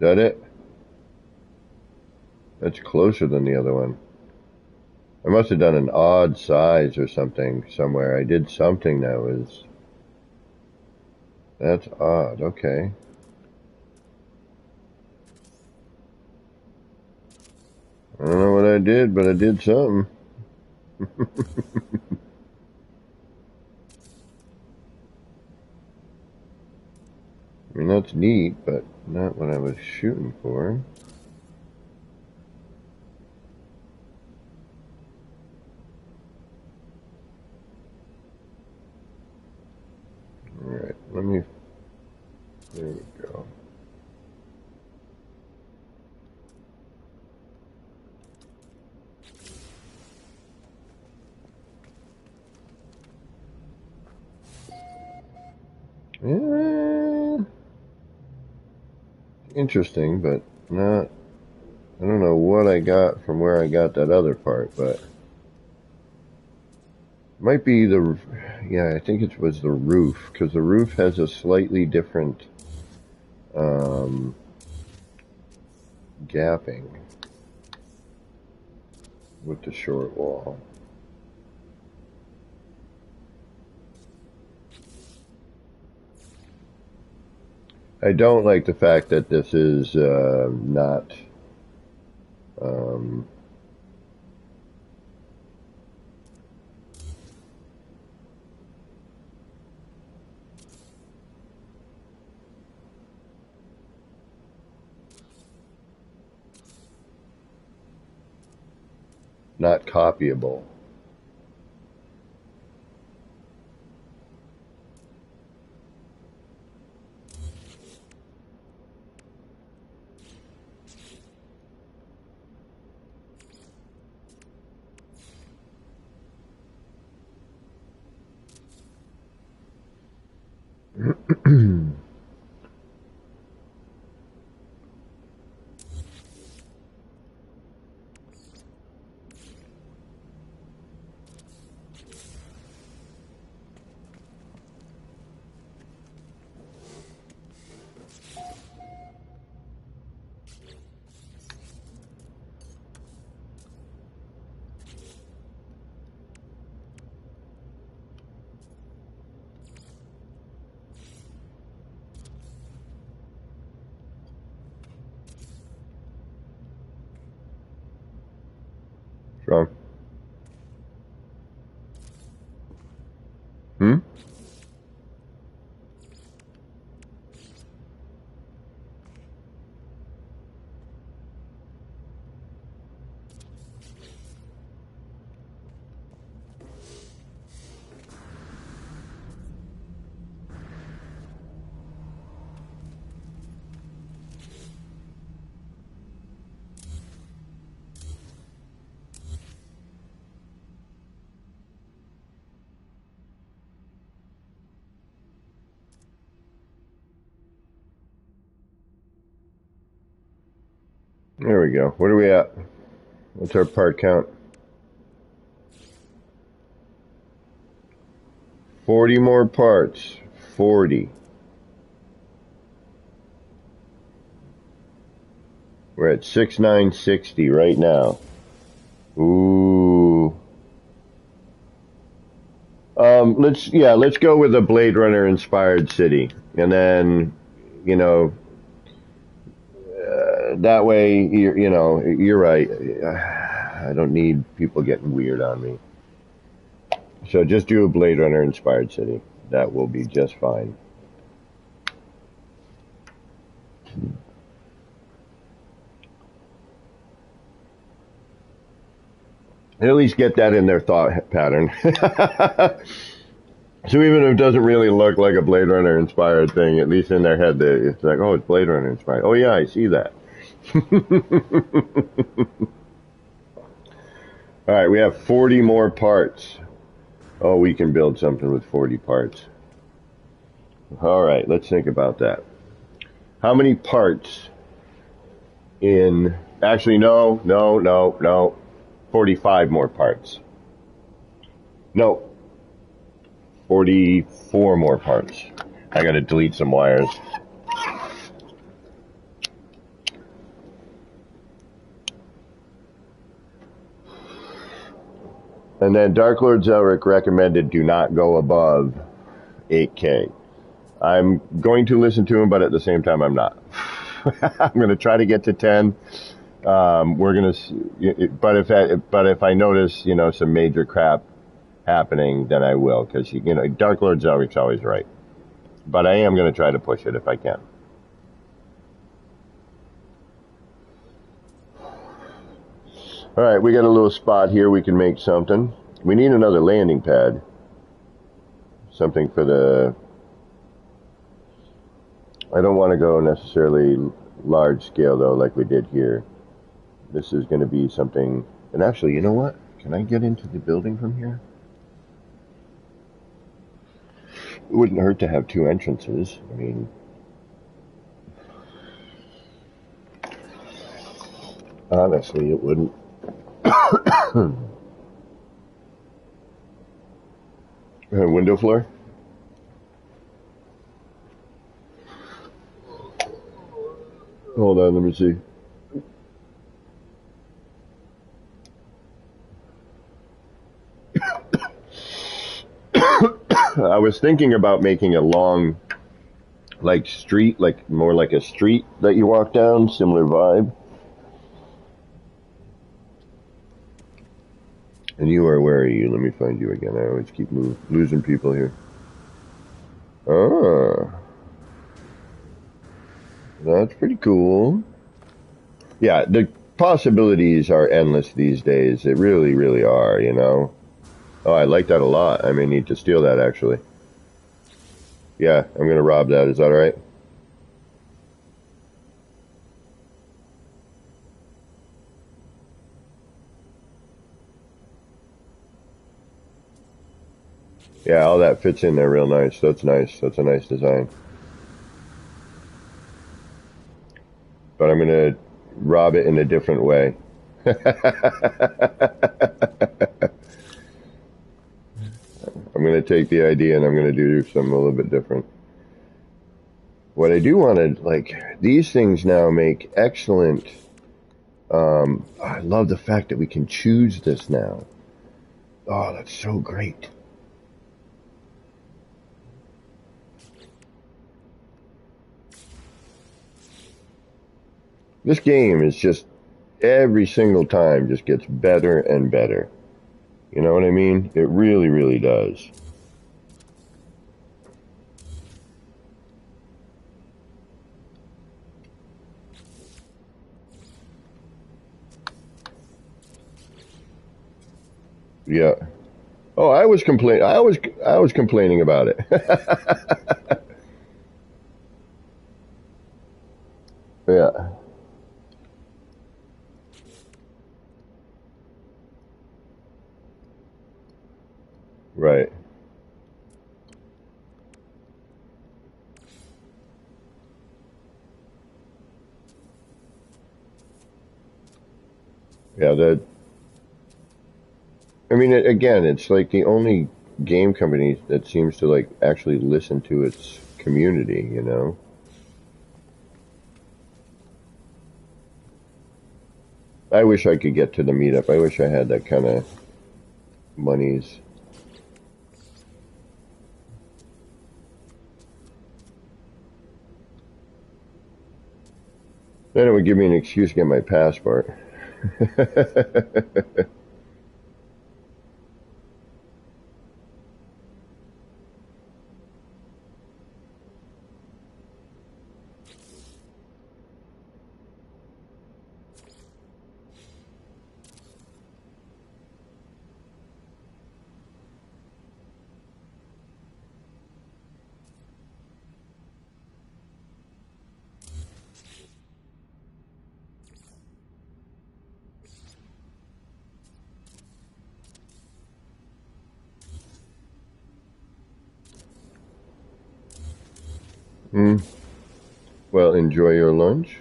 that it? That's closer than the other one. I must have done an odd size or something somewhere. I did something that was... That's odd, okay. I don't know what I did, but I did something. I mean, that's neat, but not what I was shooting for. Alright, let me... There we go. Yeah, interesting, but not... I don't know what I got from where I got that other part, but... Might be the... Yeah, I think it was the roof, because the roof has a slightly different... gapping with the short wall. I don't like the fact that this is not not copyable. Strong. Hmm? There we go. What are we at? What's our part count? 40 more parts. 40. We're at 6960 right now. Ooh. Let's go with a Blade Runner inspired city. And then, you know, that way, you're right. I don't need people getting weird on me. So just do a Blade Runner inspired city. That will be just fine. At least get that in their thought pattern. So even if it doesn't really look like a Blade Runner inspired thing, at least in their head, it's like, oh, it's Blade Runner inspired. Oh yeah, I see that. All right, we have 40 more parts. Oh, we can build something with 40 parts. All right, let's think about that. How many parts in... Actually, no. 45 more parts. No. 44 more parts. I gotta delete some wires. And then Dark Lord Zelric recommended do not go above 8K. I'm going to listen to him, but at the same time, I'm not. I'm going to try to get to 10. We're going to, but if I notice, some major crap happening, then I will, because Dark Lord Zelric's always right. But I am going to try to push it if I can. All right, we got a little spot here. We can make something. We need another landing pad. Something for the... I don't want to go necessarily large scale, though, like we did here. This is going to be something... And actually, you know what? Can I get into the building from here? It wouldn't hurt to have two entrances. I mean... Honestly, it wouldn't. Window floor? Hold on, let me see. I was thinking about making a long, street, more like a street that you walk down, similar vibe. And where are you? Let me find you again. I always keep losing people here. Ah. That's pretty cool. Yeah, the possibilities are endless these days. It really, really are, Oh, I like that a lot. I may need to steal that, actually. Yeah, I'm going to rob that. Is that all right? Yeah, all that fits in there real nice. That's nice. That's a nice design. But I'm going to rob it in a different way. I'm going to take the idea and I'm going to do something a little bit different. What I do want to, these things now make excellent, I love the fact that we can choose this now. Oh, that's so great. This game is just, every single time, just gets better and better. You know what I mean? It really, really does. Yeah. Oh, I was complaining about it. Yeah. Right. Yeah, I mean, again, it's like the only game company that seems to actually listen to its community, I wish I could get to the meetup. I wish I had that kind of monies. Then it would give me an excuse to get my passport. Well, enjoy your lunch.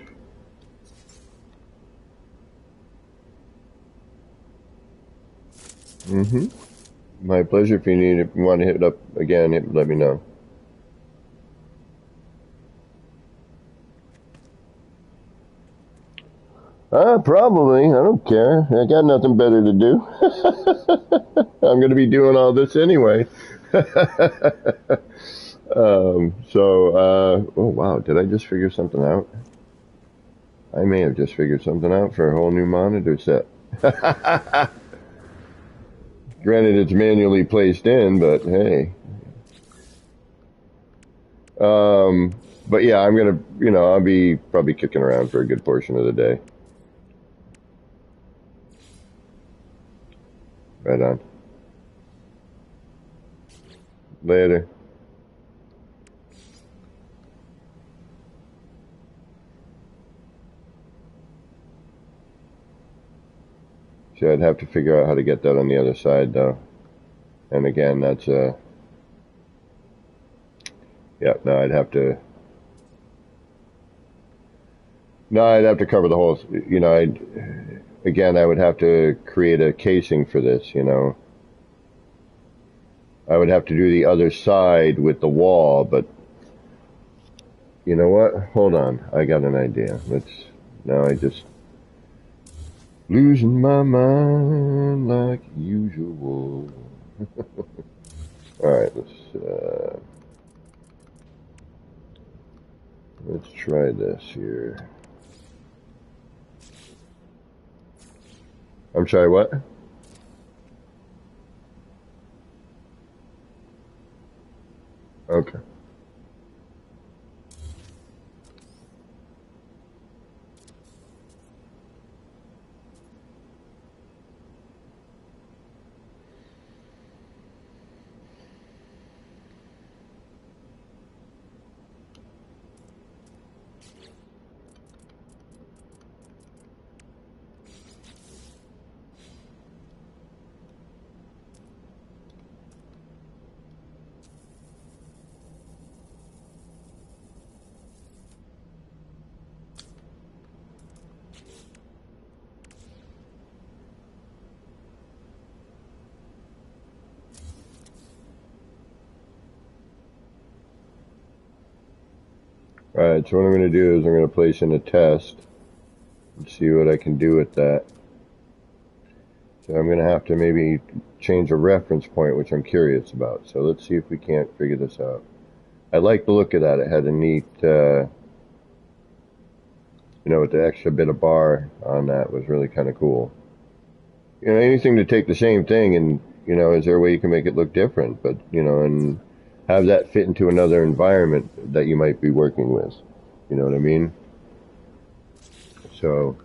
My pleasure. If you want to hit it up again, let me know. Probably. I don't care. I got nothing better to do. I'm going to be doing all this anyway. Oh wow, did I just figure something out? I may have just figured something out for a whole new monitor set. Granted, it's manually placed in, but hey. But yeah, I'm gonna, I'll be probably kicking around for a good portion of the day. Right on. Later. So I'd have to figure out how to get that on the other side, though. And again, that's yeah. No, I'd have to. No, I'd have to cover the whole. Again, I would have to create a casing for this. I would have to do the other side with the wall, but you know what? Hold on, I got an idea. Now I just losing my mind like usual. All right, let's try this here. I'm sorry, what? Okay. All right, so what I'm going to do is I'm going to place in a test and see what I can do with that. So I'm going to have to maybe change a reference point, which I'm curious about. So let's see if we can't figure this out. I like the look of that. It had a neat, with the extra bit of bar on that was really kind of cool. Anything to take the same thing and, is there a way you can make it look different? But, and have that fit into another environment that you might be working with. You know what I mean? So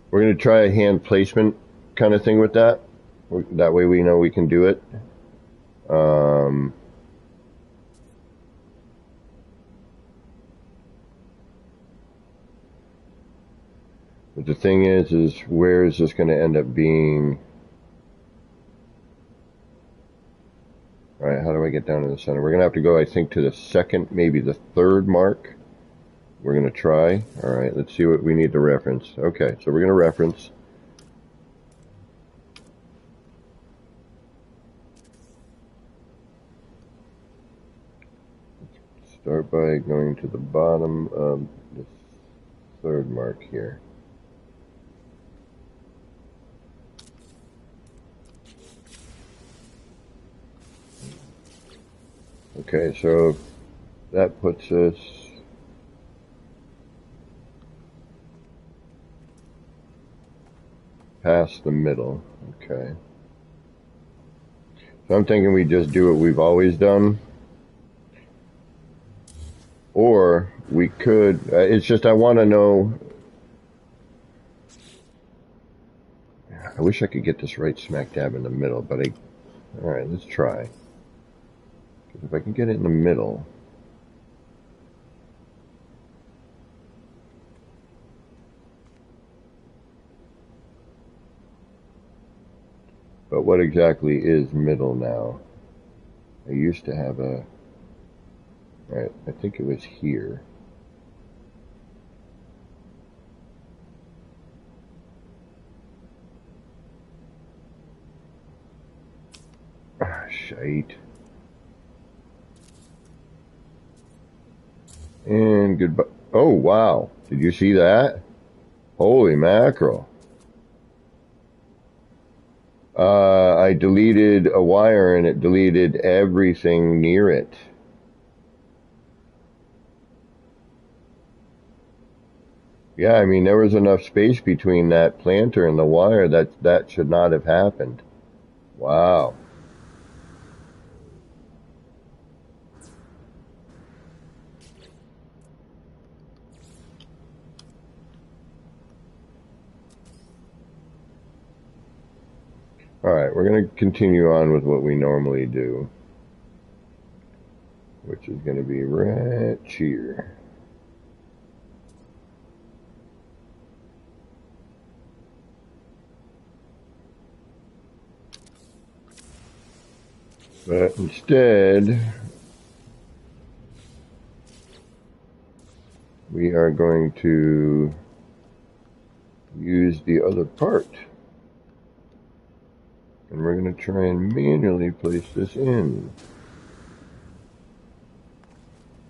we're going to try a hand placement kind of thing with that. That way we know we can do it. But the thing is where is this going to end up being? All right, how do I get down to the center? We're going to have to go, I think, to the second, maybe the third mark. We're going to try. All right, let's see what we need to reference. Okay, so we're going to reference. Start by going to the bottom of the third mark here. Okay, so that puts us past the middle. Okay. So I'm thinking we just do what we've always done. Or we could, it's just I want to know, I wish I could get this right smack dab in the middle, but alright, let's try. Because if I can get it in the middle, but what exactly is middle now? I used to have alright, I think it was here. Ah, shite. And goodbye. Oh, wow. Did you see that? Holy mackerel. I deleted a wire and it deleted everything near it. Yeah, I mean, there was enough space between that planter and the wire that should not have happened. Wow. All right, we're going to continue on with what we normally do, which is going to be right here. But instead, we are going to use the other part. And we're going to try and manually place this in.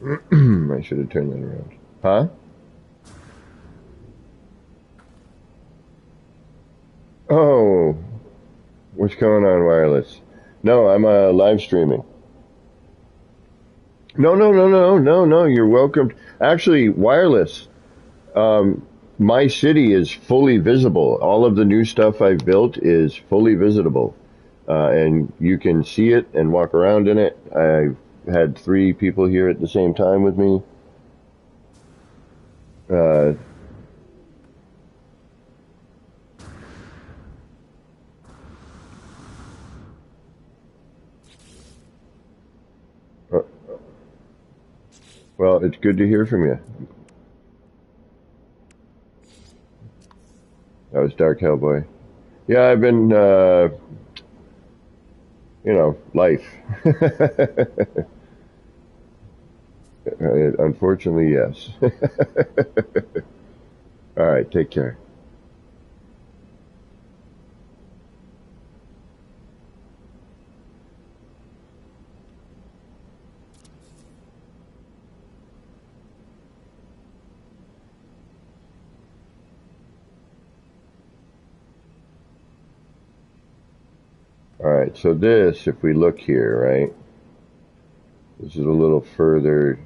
I should have turned that around. Huh? Oh, what's going on, wireless? No, I'm live streaming. No. You're welcome. Actually, wireless. My city is fully visible. All of the new stuff I've built is fully visitable. And you can see it and walk around in it. I've had 3 people here at the same time with me. Uh, uh, well, it's good to hear from you. That was Dark Hellboy. Yeah, I've been, life. Unfortunately, yes. All right, take care. All right, so this, if we look here, right, this is a little further,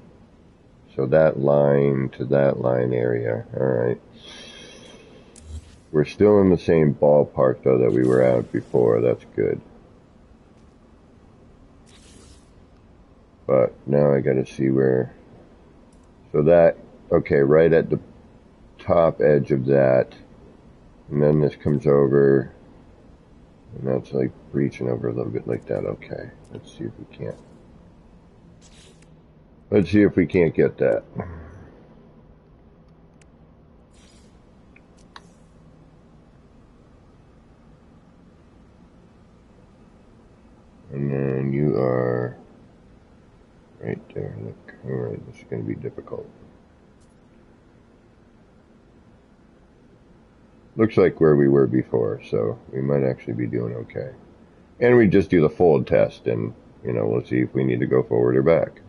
so that line to that line area. All right. We're still in the same ballpark, though, that we were at before. That's good. But now I got to see where. So that, okay, right at the top edge of that. And then this comes over. And that's like reaching over a little bit like that. Okay, let's see if we can't. Let's see if we can't get that. And then you are right there. Look, all right, this is going to be difficult. Looks like where we were before, so we might actually be doing okay. And we just do the fold test, and we'll see if we need to go forward or back.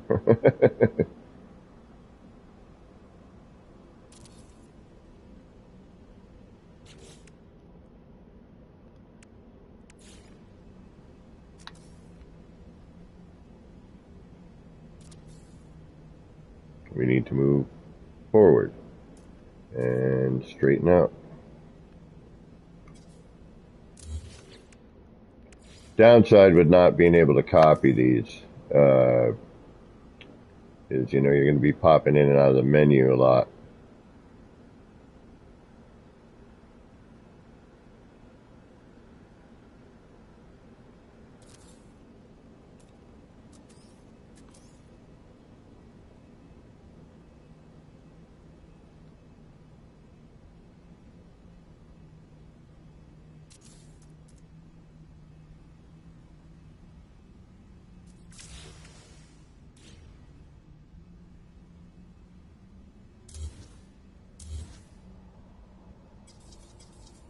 We need to move forward and straighten out. Downside with not being able to copy these is, you're going to be popping in and out of the menu a lot.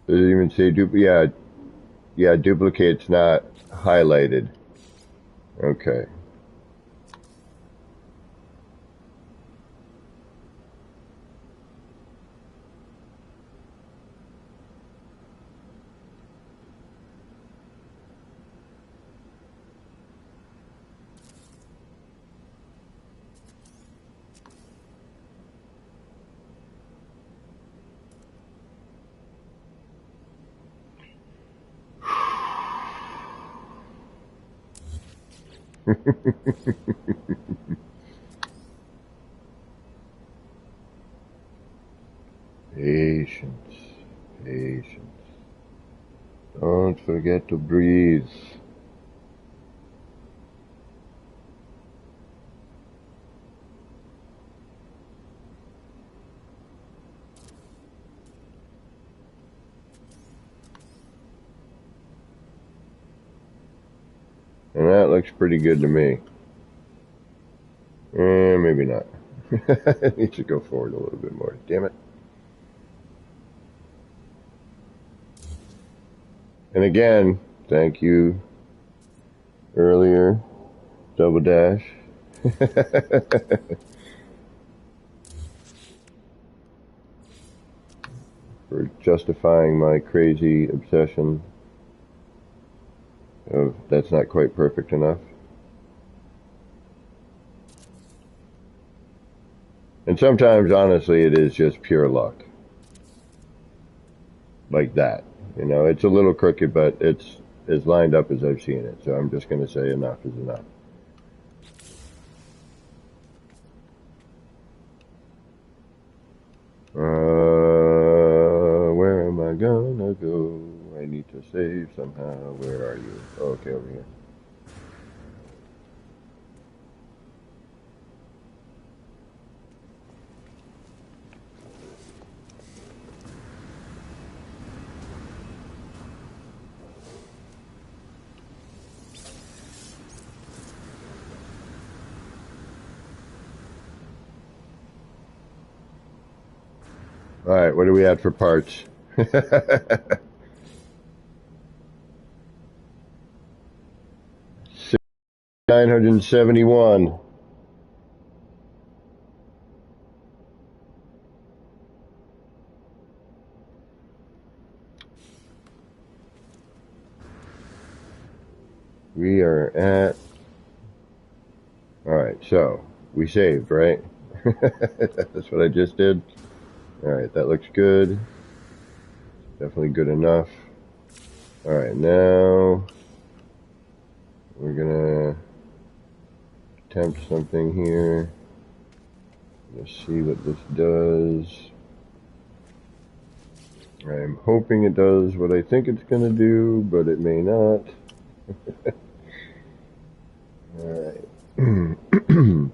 Does it even say yeah, duplicate's not highlighted. Okay. Patience, patience. Don't forget to breathe. And that looks pretty good to me. Maybe not. I need to go forward a little bit more. Damn it. And again, thank you earlier, Double Dash. For justifying my crazy obsession of that's not quite perfect enough. And sometimes, honestly, it is just pure luck. Like that. You know, it's a little crooked, but it's as lined up as I've seen it. So I'm just going to say enough is enough. Where am I gonna go? I need to save somehow. Where are you? Okay, over here. All right, what do we have for parts? 971. We are at. All right, so we saved, right? That's what I just did. All right, that looks good. Definitely good enough. All right, now we're gonna attempt something here. Let's see what this does. I'm hoping it does what I think it's gonna do, but it may not. All right.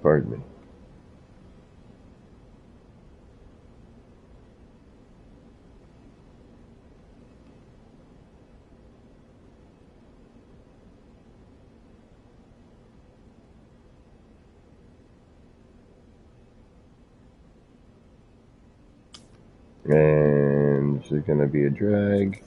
Pardon me. And this is going to be a drag.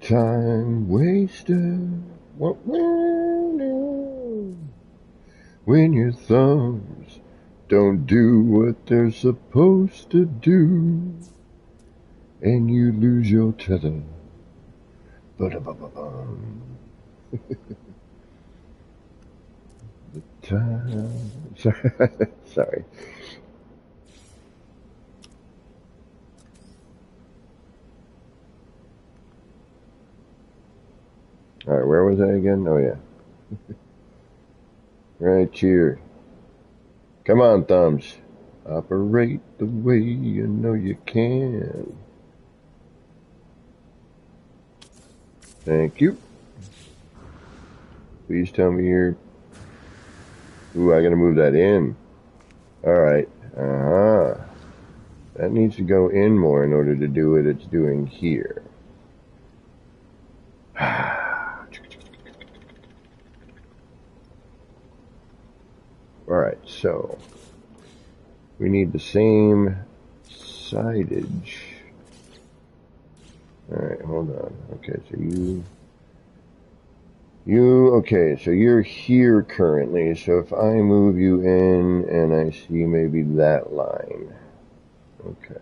Time wasted. What when your thumbs don't do what they're supposed to do, and you lose your tether. Ba-da-ba-ba-bum. The time. Sorry. All right, where was I again? Oh yeah, right here. Come on, thumbs. Operate the way you know you can. Thank you. Please tell me you're. Ooh, I gotta move that in. Alright. Uh-huh. That needs to go in more in order to do what it's doing here. Alright, so we need the same sidage. Alright, hold on. Okay, so okay, so you're here currently, so if I move you in and I see maybe that line. Okay.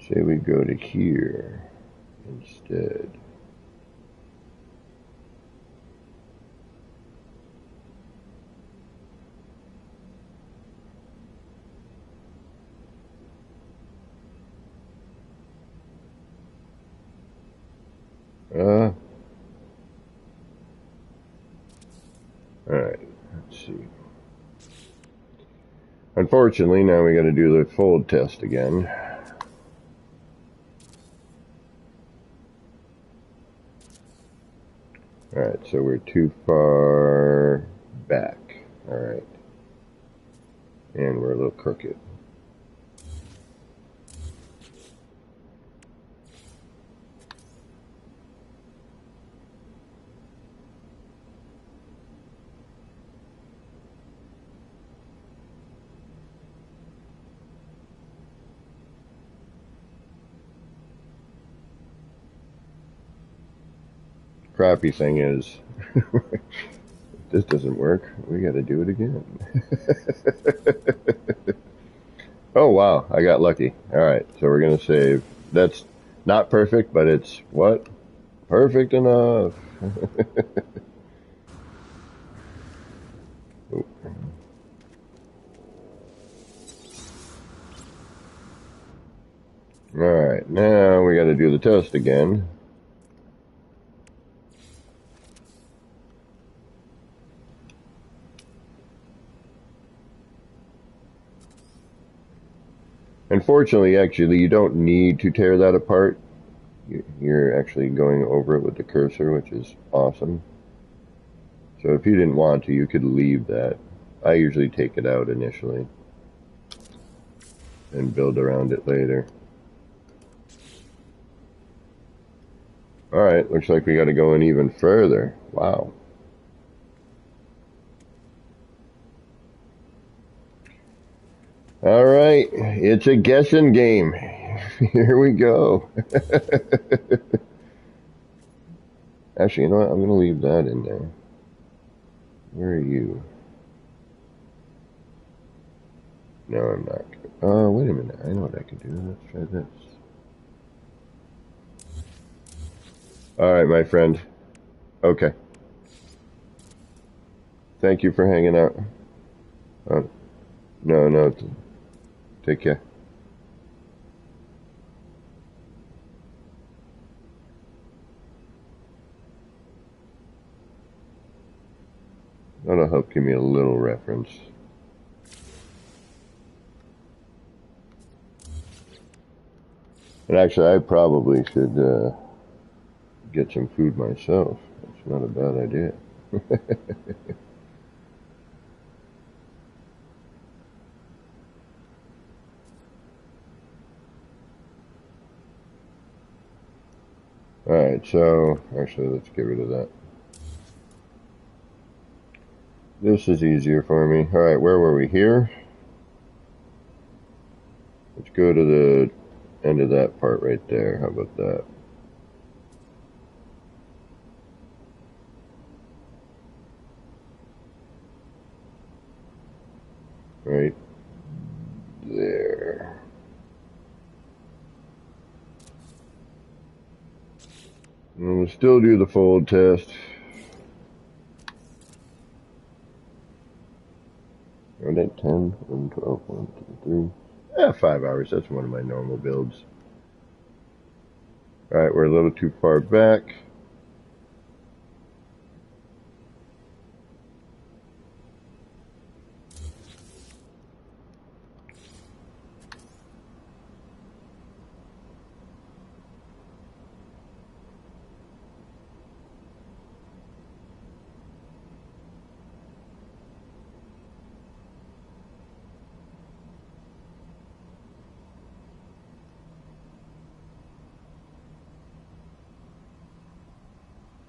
Say we go to here. instead. Alright, let's see. Unfortunately, now we got to do the fold test again. Alright, so we're too far back. Alright. And we're a little crooked. Crappy thing is, this doesn't work. We got to do it again. Oh, wow. I got lucky. All right. So we're going to save. That's not perfect, but it's what? Perfect enough. All right. Now we got to do the test again. Unfortunately, actually, you don't need to tear that apart. You're actually going over it with the cursor, which is awesome. So if you didn't want to, you could leave that. I usually take it out initially and build around it later. Alright, looks like we got to go in even further. Wow. Alright, it's a guessing game. Here we go. Actually, you know what? I'm going to leave that in there. Where are you? No, I'm not. Oh, wait a minute. I know what I can do. Let's try this. Alright, my friend. Okay. Thank you for hanging out. Oh, no. Take care. That'll help give me a little reference. And actually, I probably should get some food myself. That's not a bad idea. Alright, so actually let's get rid of that. This is easier for me. Alright, where were we? Here? Let's go to the end of that part right there. How about that? Right there. And we'll still do the fold test. Are they 10, 11, 12, 1, 2, 3? Yeah, 5 hours. That's one of my normal builds. Alright, we're a little too far back.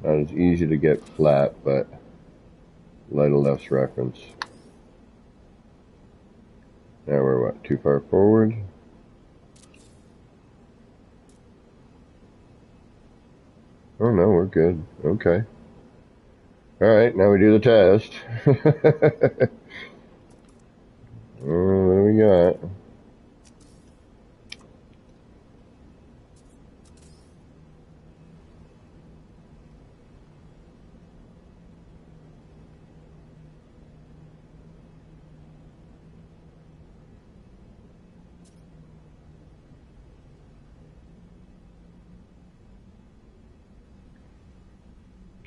Not as easy to get flat, but a little less reference. Now we're what, too far forward? Oh no, we're good. Okay. Alright, now we do the test. What do we got?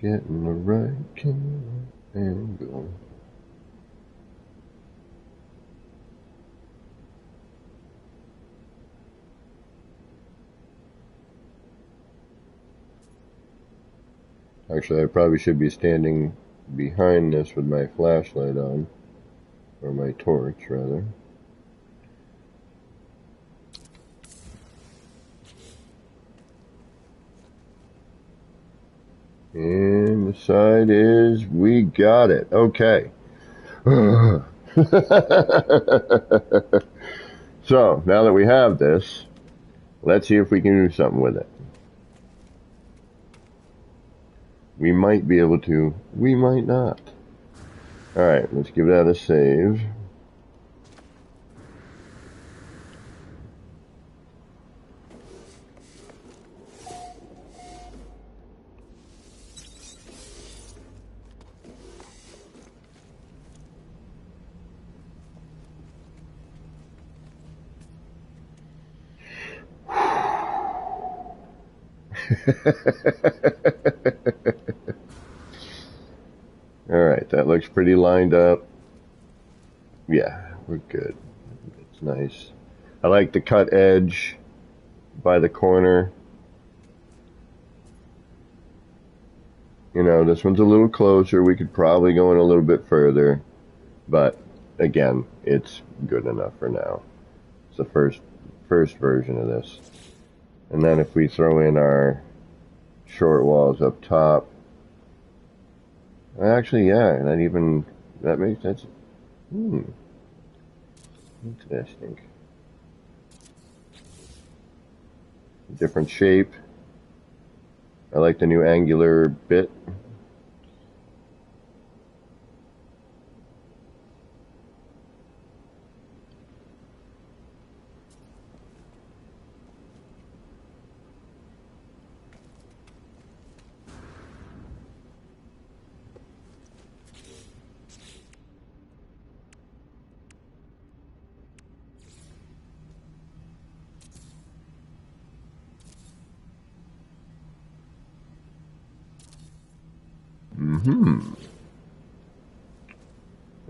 Getting the right camera angle. Actually, I probably should be standing behind this with my flashlight on, or my torch, rather. And the side is, we got it. Okay. So, now that we have this, let's see if we can do something with it. We might be able to, we might not. Alright, let's give that a save. Alright, that looks pretty lined up. Yeah, we're good. It's nice. I like the cut edge by the corner. You know, this one's a little closer. We could probably go in a little bit further. But, again, it's good enough for now. It's the first version of this. And then if we throw in our short walls up top, actually, yeah, that makes sense. Interesting. Different shape. I like the new angular bit.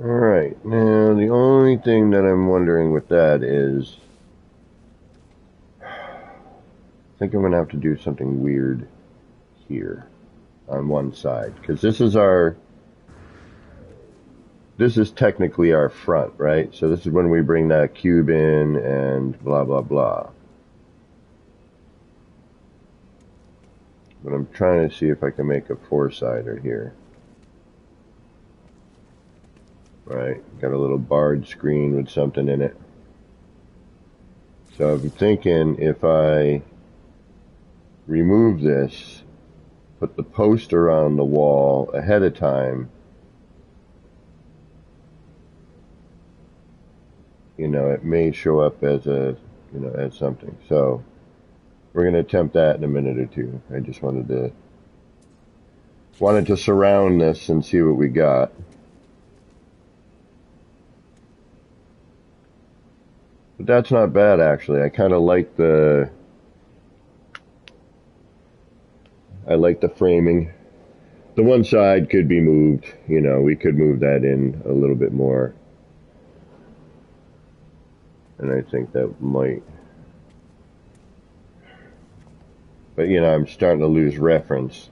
Alright, now the only thing that I'm wondering with that is, I think I'm going to have to do something weird here on one side, because this is technically our front, right? So this is when we bring that cube in and blah, blah, blah. But I'm trying to see if I can make a four-sider here. Right, got a little barred screen with something in it. So I'm thinking if I remove this, put the poster on the wall ahead of time, you know, it may show up as a, you know, as something. So we're going to attempt that in a minute or two. I just wanted to surround this and see what we got. But that's not bad, actually. I kind of like the framing. The one side could be moved, you know, we could move that in a little bit more. And I think that might. But, you know, I'm starting to lose reference.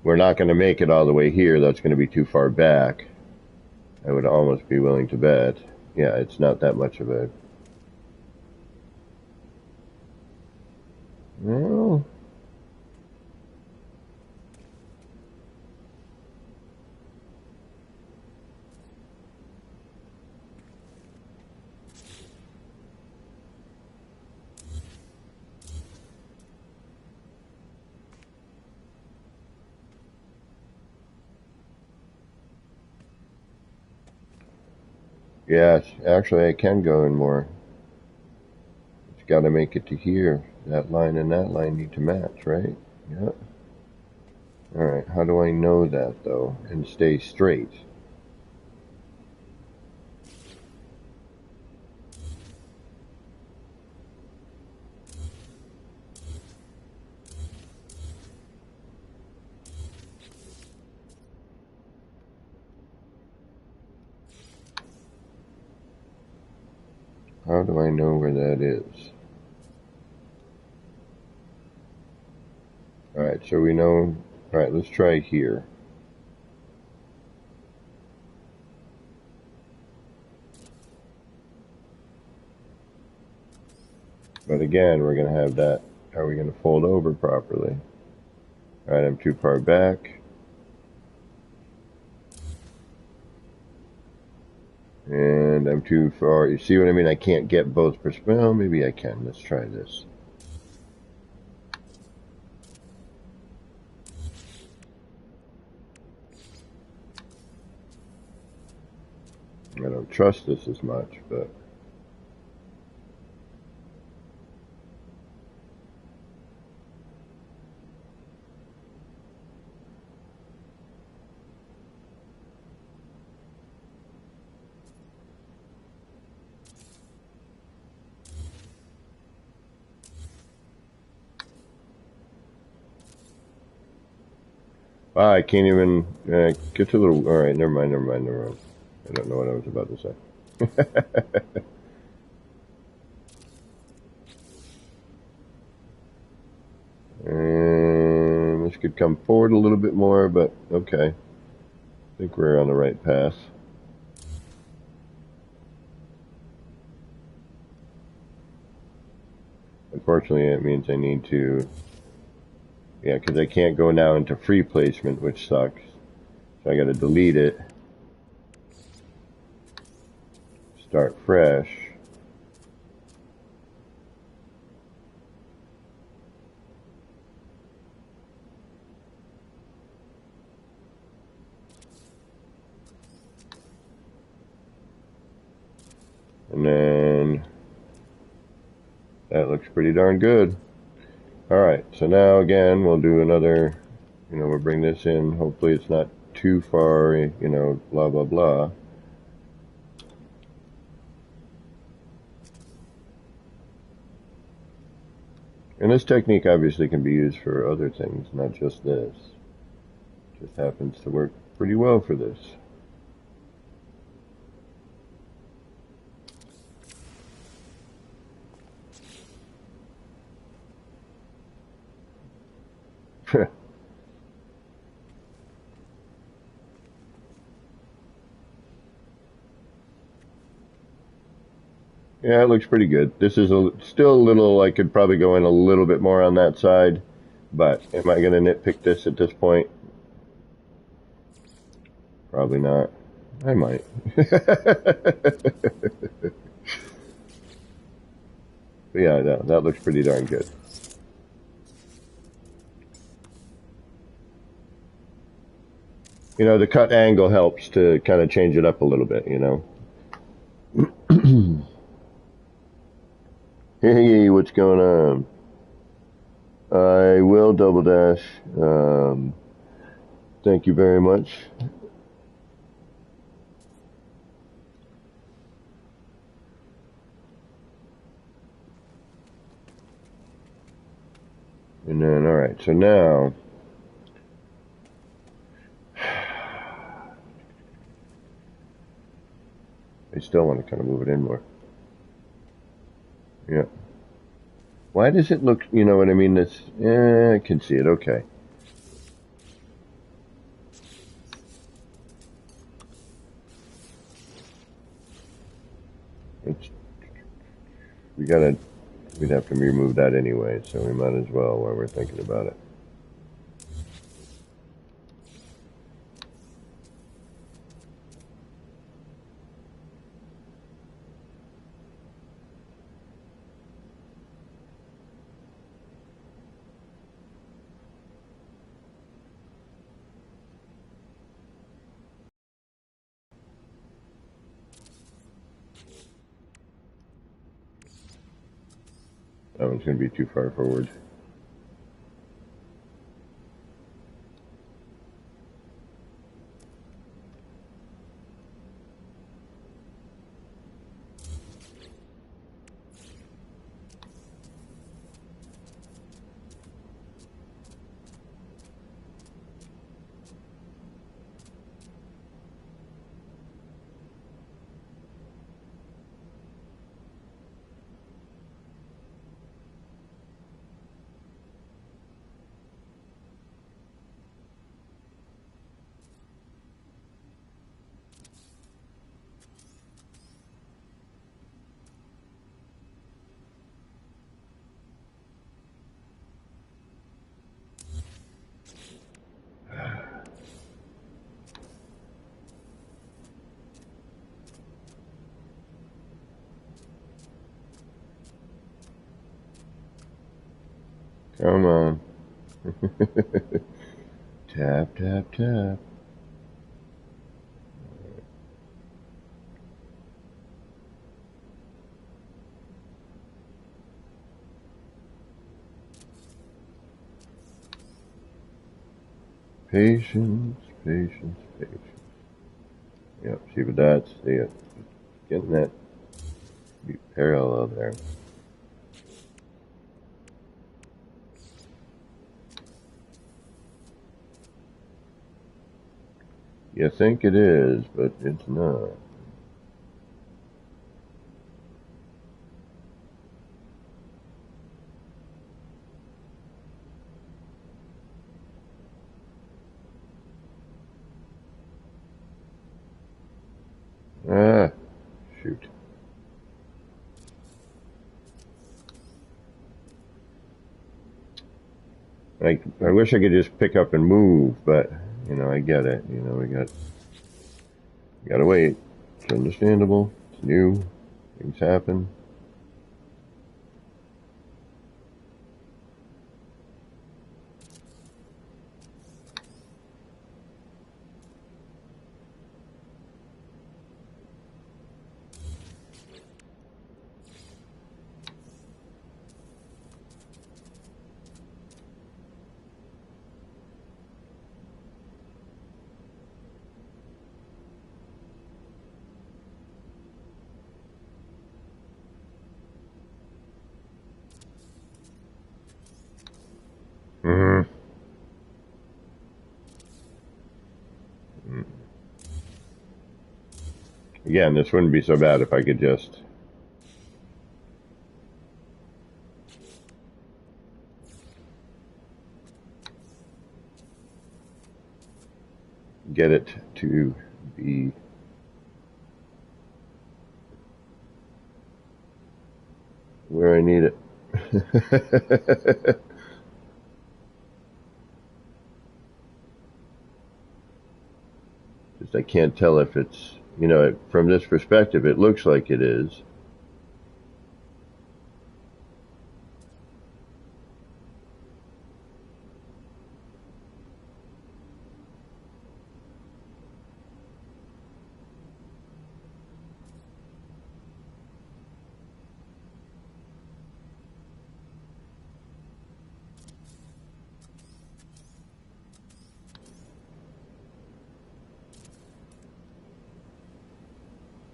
We're not going to make it all the way here. That's going to be too far back. I would almost be willing to bet. Yeah, it's not that much of a... Well... Yes, actually I can go in more. It's got to make it to here. That line and that line need to match, right? Yeah. Alright, how do I know that, though, and stay straight? how do I know where that is? Alright, so we know, alright, let's try here. But again, we're going to have that, how are we going to fold over properly? Alright, I'm too far back. And I'm too far, you see what I mean? I can't get both perspectives. Well, maybe I can. Let's try this. I don't trust this as much, but... I can't even get to the... Alright, never mind. I don't know what I was about to say. And this could come forward a little bit more, but okay. I think we're on the right path. Unfortunately, it means I need to... Yeah, because I can't go now into free placement, which sucks. So I got to delete it. Start fresh. And then that looks pretty darn good. Alright, so now again, we'll do another, we'll bring this in. Hopefully it's not too far, blah, blah, blah. And this technique obviously can be used for other things, not just this. It just happens to work pretty well for this. Yeah, it looks pretty good. This is still a little, I could probably go in a little bit more on that side, but am I going to nitpick this at this point? Probably not. I might. But yeah, that looks pretty darn good. The cut angle helps to kind of change it up a little bit, Hey, what's going on? I will double dash. Thank you very much. And then, alright, so now... I still want to kind of move it in more. Yeah. Why does it look, you know what I mean? This, I can see it, okay. We'd have to remove that anyway, so we might as well while we're thinking about it. That one's going to be too far forward. Come on. Tap, tap, tap. Patience, patience, patience. Yep, see, but that's the getting that be parallel there. You think it is, but it's not. Ah, shoot. I wish I could just pick up and move, but you know, I get it. You know, we gotta wait. It's understandable. It's new. Things happen. Mm-hmm. Again, this wouldn't be so bad if I could just get it to be where I need it. Just I can't tell if it's, you know, from this perspective, it looks like it is.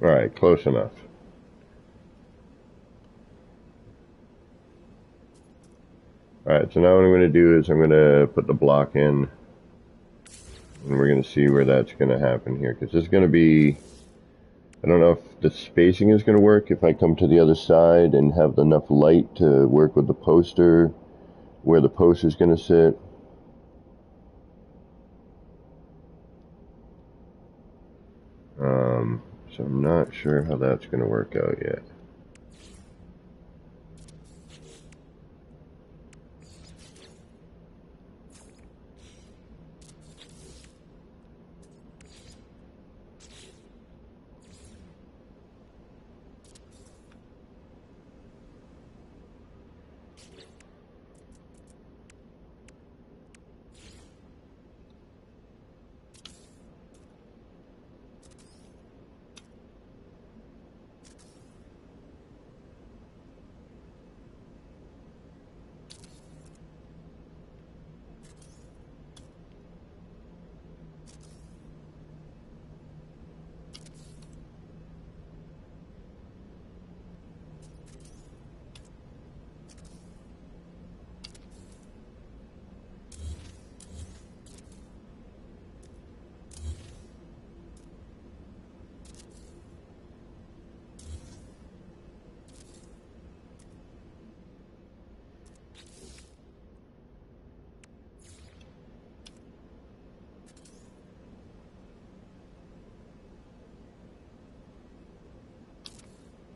All right, close enough. All right, so now what I'm going to do is I'm going to put the block in, and we're going to see where that's going to happen here, because this is going to be, I don't know if the spacing is going to work if I come to the other side and have enough light to work with the poster, where the poster is going to sit. So I'm not sure how that's going to work out yet.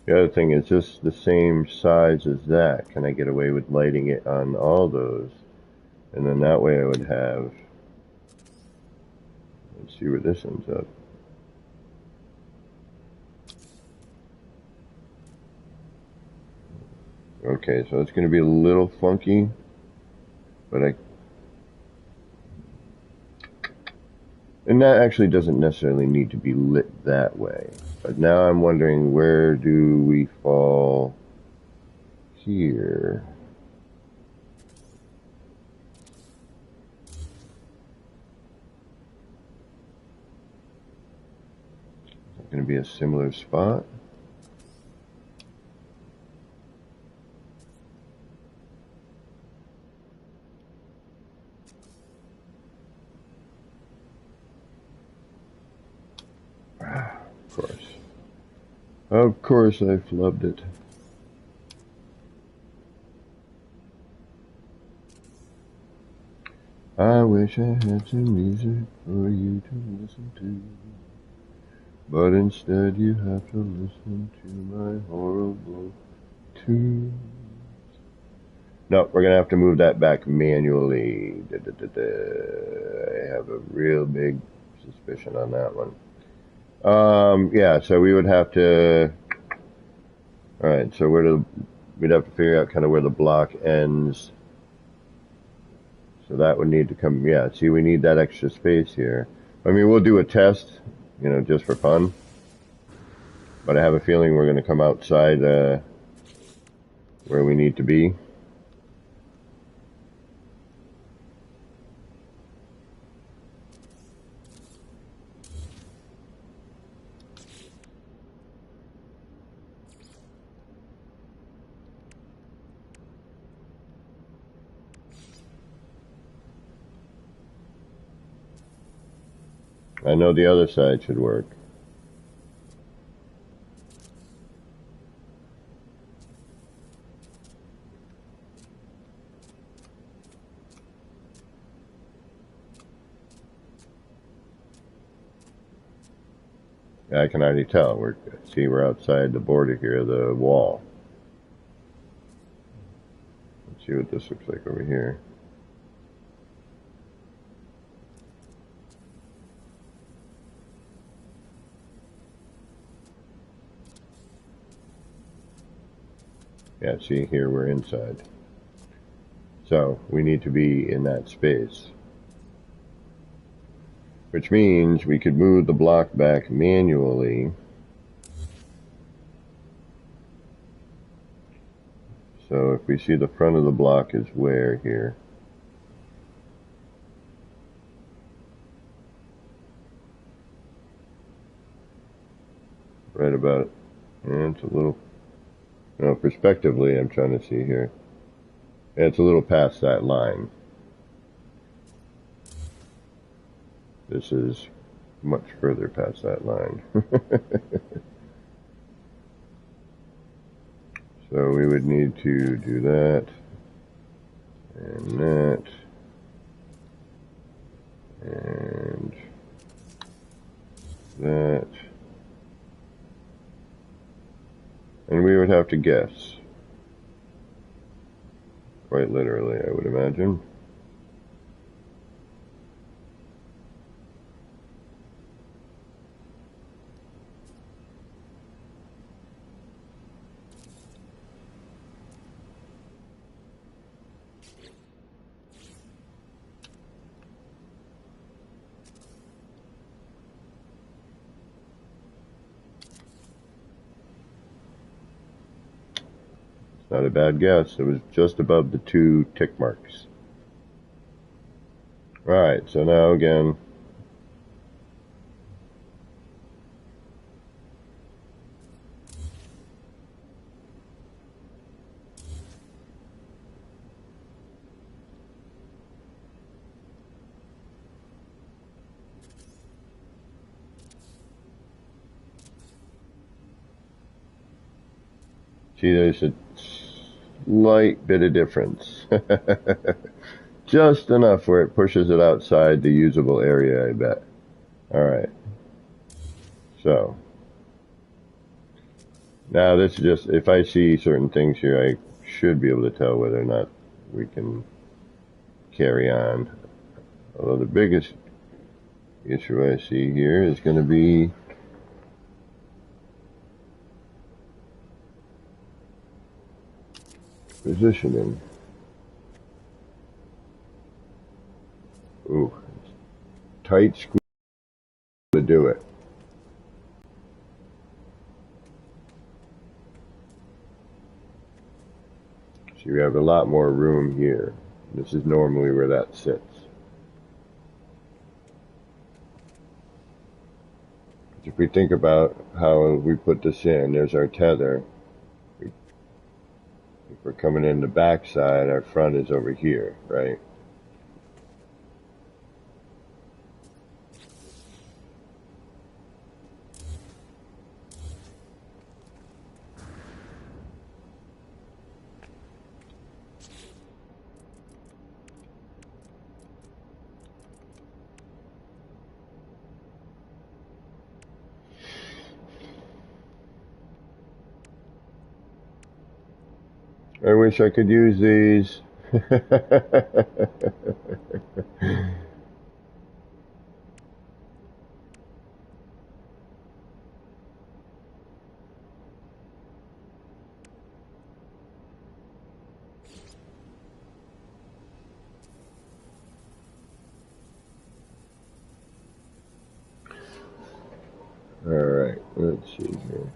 The other thing is this the same size as that. Can I get away with lighting it on all those? And then that way I would have, let's see where this ends up. Okay, so it's going to be a little funky. But and that actually doesn't necessarily need to be lit that way. But now I'm wondering, where do we fall here? Is it going to be a similar spot? Of course. Of course I flubbed it. I wish I had some music for you to listen to. But instead you have to listen to my horrible tunes. No, we're going to have to move that back manually. I have a real big suspicion on that one. Yeah, so we would have to, alright, so we'd have to figure out kind of where the block ends. So that would need to come, yeah, see, we need that extra space here. I mean, we'll do a test, you know, just for fun. But I have a feeling we're going to come outside where we need to be. I know the other side should work. I can already tell. We're outside the border here, the wall. Let's see what this looks like over here. Yeah, see, here we're inside. So we need to be in that space. Which means we could move the block back manually. So if we see the front of the block is where here? Right about, and it's a little, no, prospectively I'm trying to see here. Yeah, it's a little past that line. This is much further past that line. So we would need to do that, and that, and that, and we would have to guess. Quite literally, I would imagine. Not a bad guess. It was just above the 2 tick marks. Right, so now again, see, there's a slight bit of difference. Just enough where it pushes it outside the usable area, I bet. Alright. So. Now this is just, if I see certain things here, I should be able to tell whether or not we can carry on. Although the biggest issue I see here is going to be positioning. Ooh, tight squeeze to do it. So you have a lot more room here. This is normally where that sits. If we think about how we put this in, there's our tether. If we're coming in the back side, our front is over here, right? I wish I could use these. Alright, let's see here.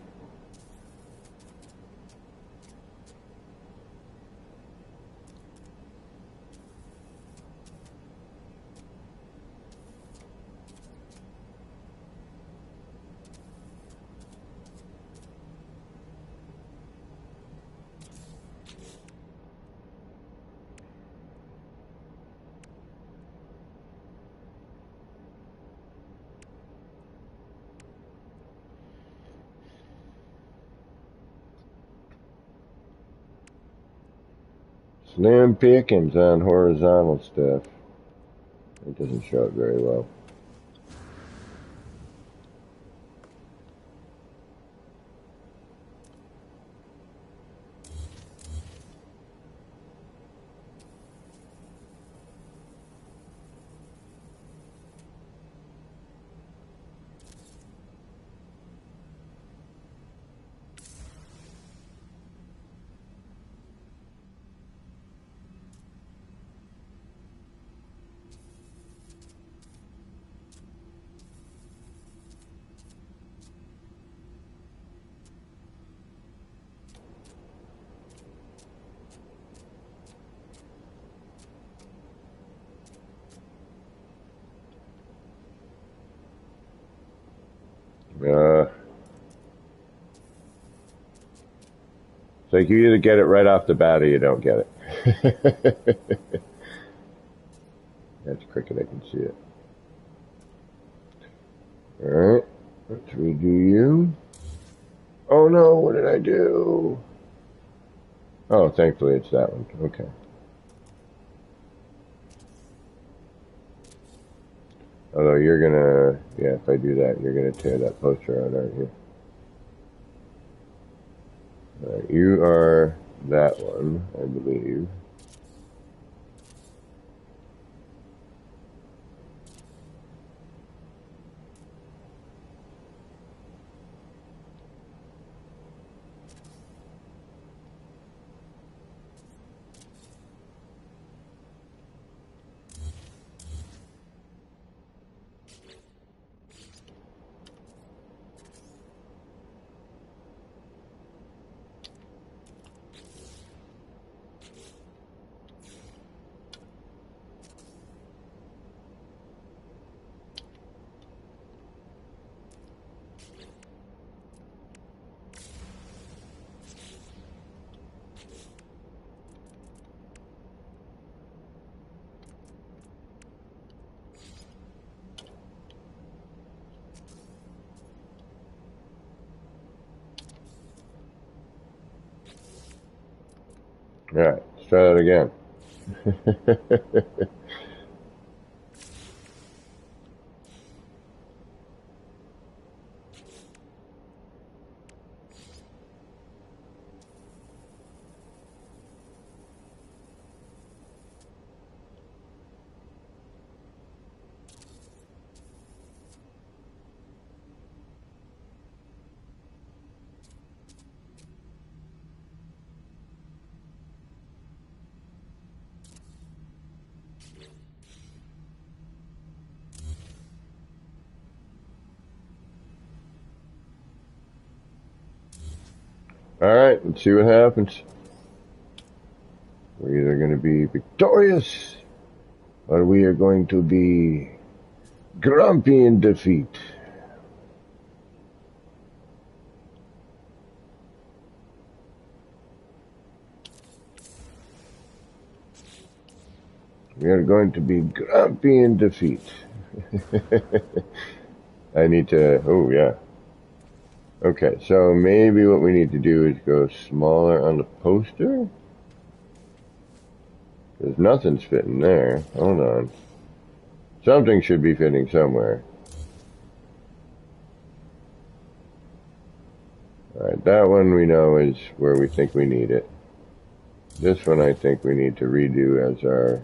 Slim pickings on horizontal stuff. It doesn't show it very well. It's like you either get it right off the bat or you don't get it. That's crooked, I can see it. Alright, let's redo you. Oh no, what did I do? Oh, thankfully it's that one. Okay. Although you're gonna, yeah, if I do that, you're gonna tear that poster out, aren't you? Alright, you are that one, I believe. Alright, let's try that again. Alright, let's see what happens. We're either going to be victorious, or we are going to be grumpy in defeat. We are going to be grumpy in defeat. I need to, oh yeah. Okay, so maybe what we need to do is go smaller on the poster? Because nothing's fitting there. Hold on. Something should be fitting somewhere. Alright, that one we know is where we think we need it. This one I think we need to redo as our...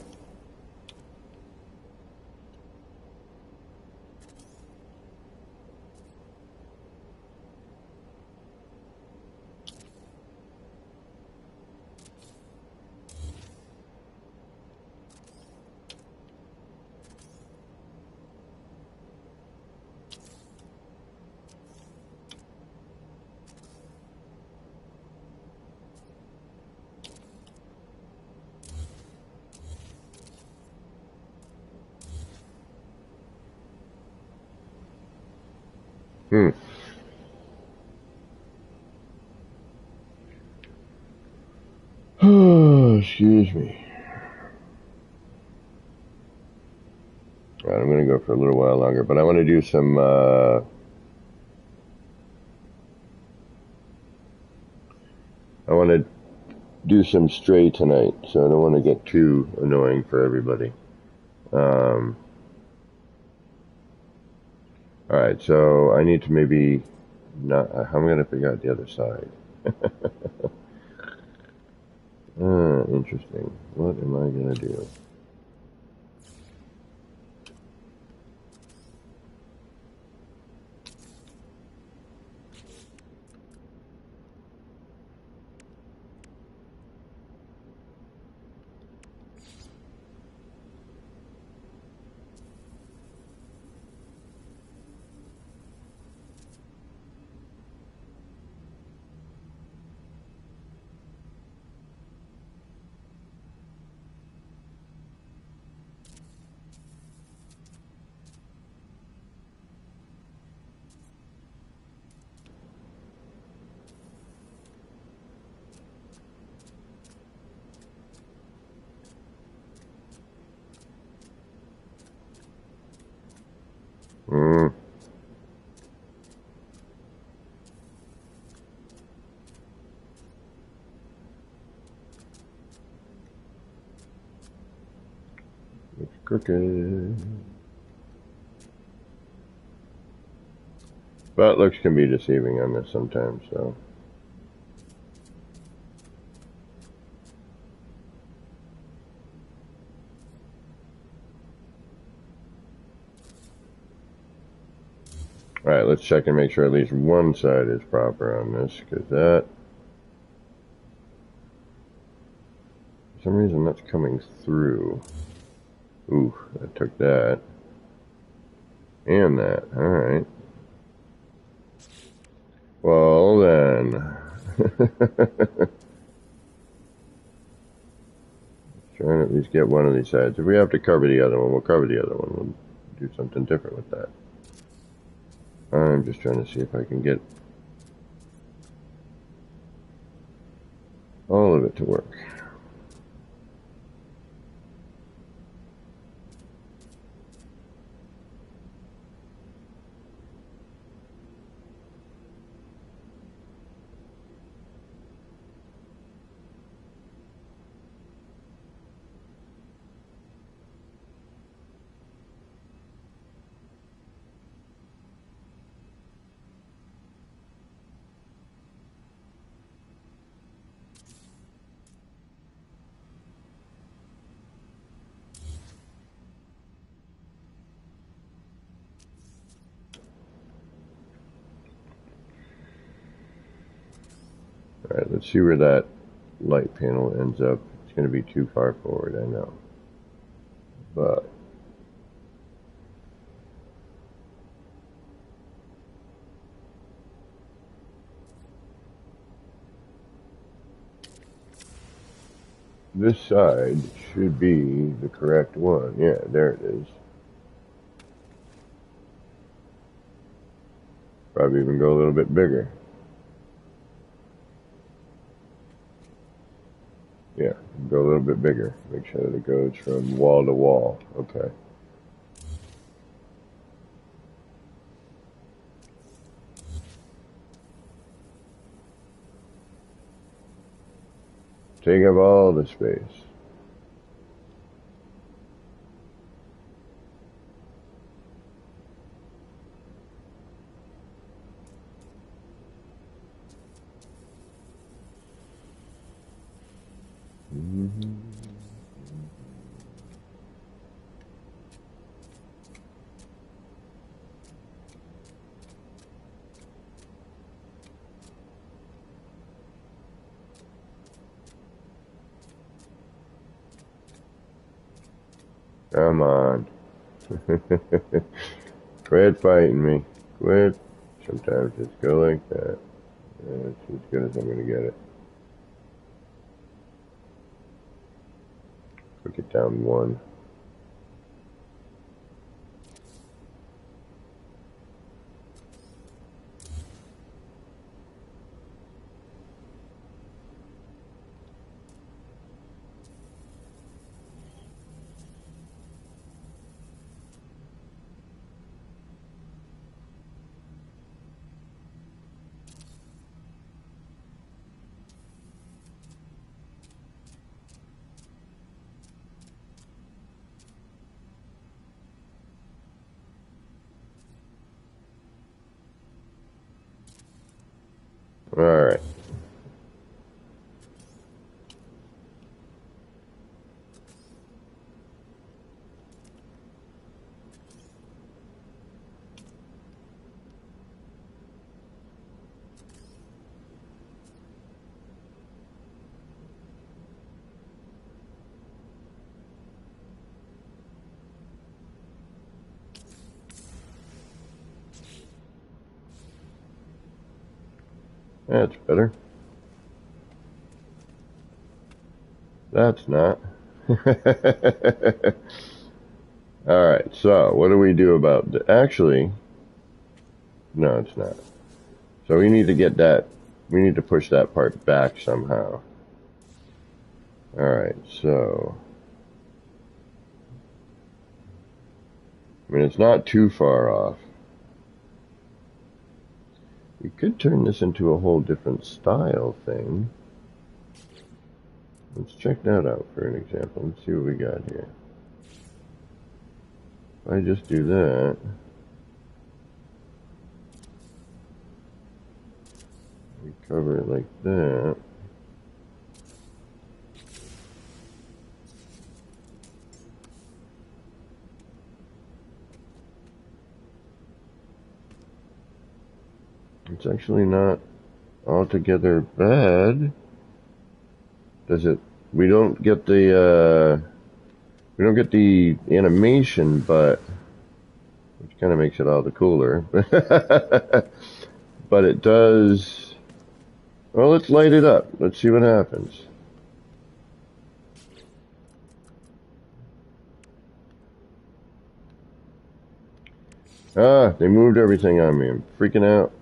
Oh, excuse me. Alright, I'm going to go for a little while longer, but I want to do some, I want to do some stray tonight, so I don't want to get too annoying for everybody. Alright, so I need to maybe not, how am I going to figure out the other side? Interesting. What am I going to do? It's crooked. But looks can be deceiving on this sometimes, so. Alright, let's check and make sure at least one side is proper on this, because that... For some reason that's coming through. Ooh, I took that. And that, alright. Well then. Trying to at least get one of these sides. If we have to cover the other one, we'll cover the other one. We'll do something different with that. I'm just trying to see if I can get all of it to work. Alright, let's see where that light panel ends up. It's going to be too far forward, I know. But this side should be the correct one. Yeah, there it is. Probably even go a little bit bigger. Yeah, go a little bit bigger. Make sure that it goes from wall to wall. Okay. Take up all the space. Come on. Quit fighting me. Quit. Sometimes just go like that. That's as good as I'm going to get it. Click it down one. All right. That's better. That's not. Alright, so what do we do about the, actually, no, it's not. So we need to get that, we need to push that part back somehow. Alright, so, I mean, it's not too far off. We could turn this into a whole different style thing. Let's check that out for an example. Let's see what we got here. If I just do that, we cover it like that. It's actually not altogether bad. Does it? We don't get the animation, but which kind of makes it all the cooler. But it does. Well, let's light it up. Let's see what happens. Ah, they moved everything on me. I'm freaking out.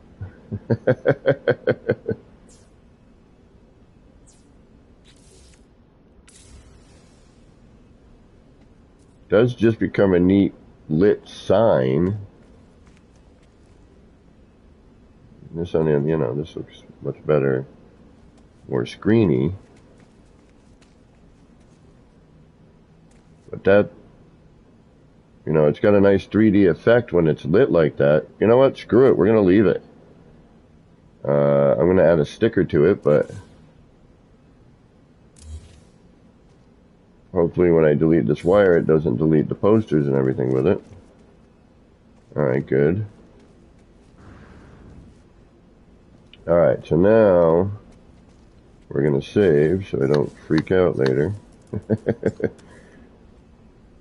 Does just become a neat lit sign. This on the, you know, this looks much better, more screeny. But that, you know, it's got a nice 3D effect when it's lit like that. You know what? Screw it. We're gonna leave it. I'm gonna add a sticker to it, but hopefully when I delete this wire, it doesn't delete the posters and everything with it. Alright, good. Alright, so now we're going to save so I don't freak out later.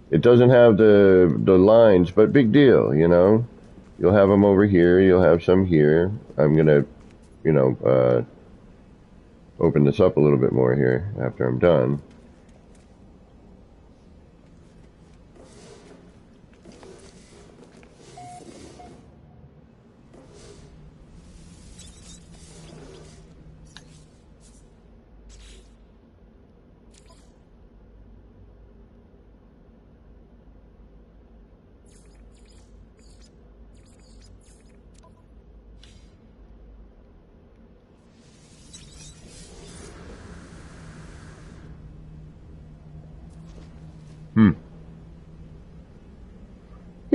It doesn't have the lines, but big deal, you know. You'll have them over here, you'll have some here. I'm going to, you know, open this up a little bit more here after I'm done.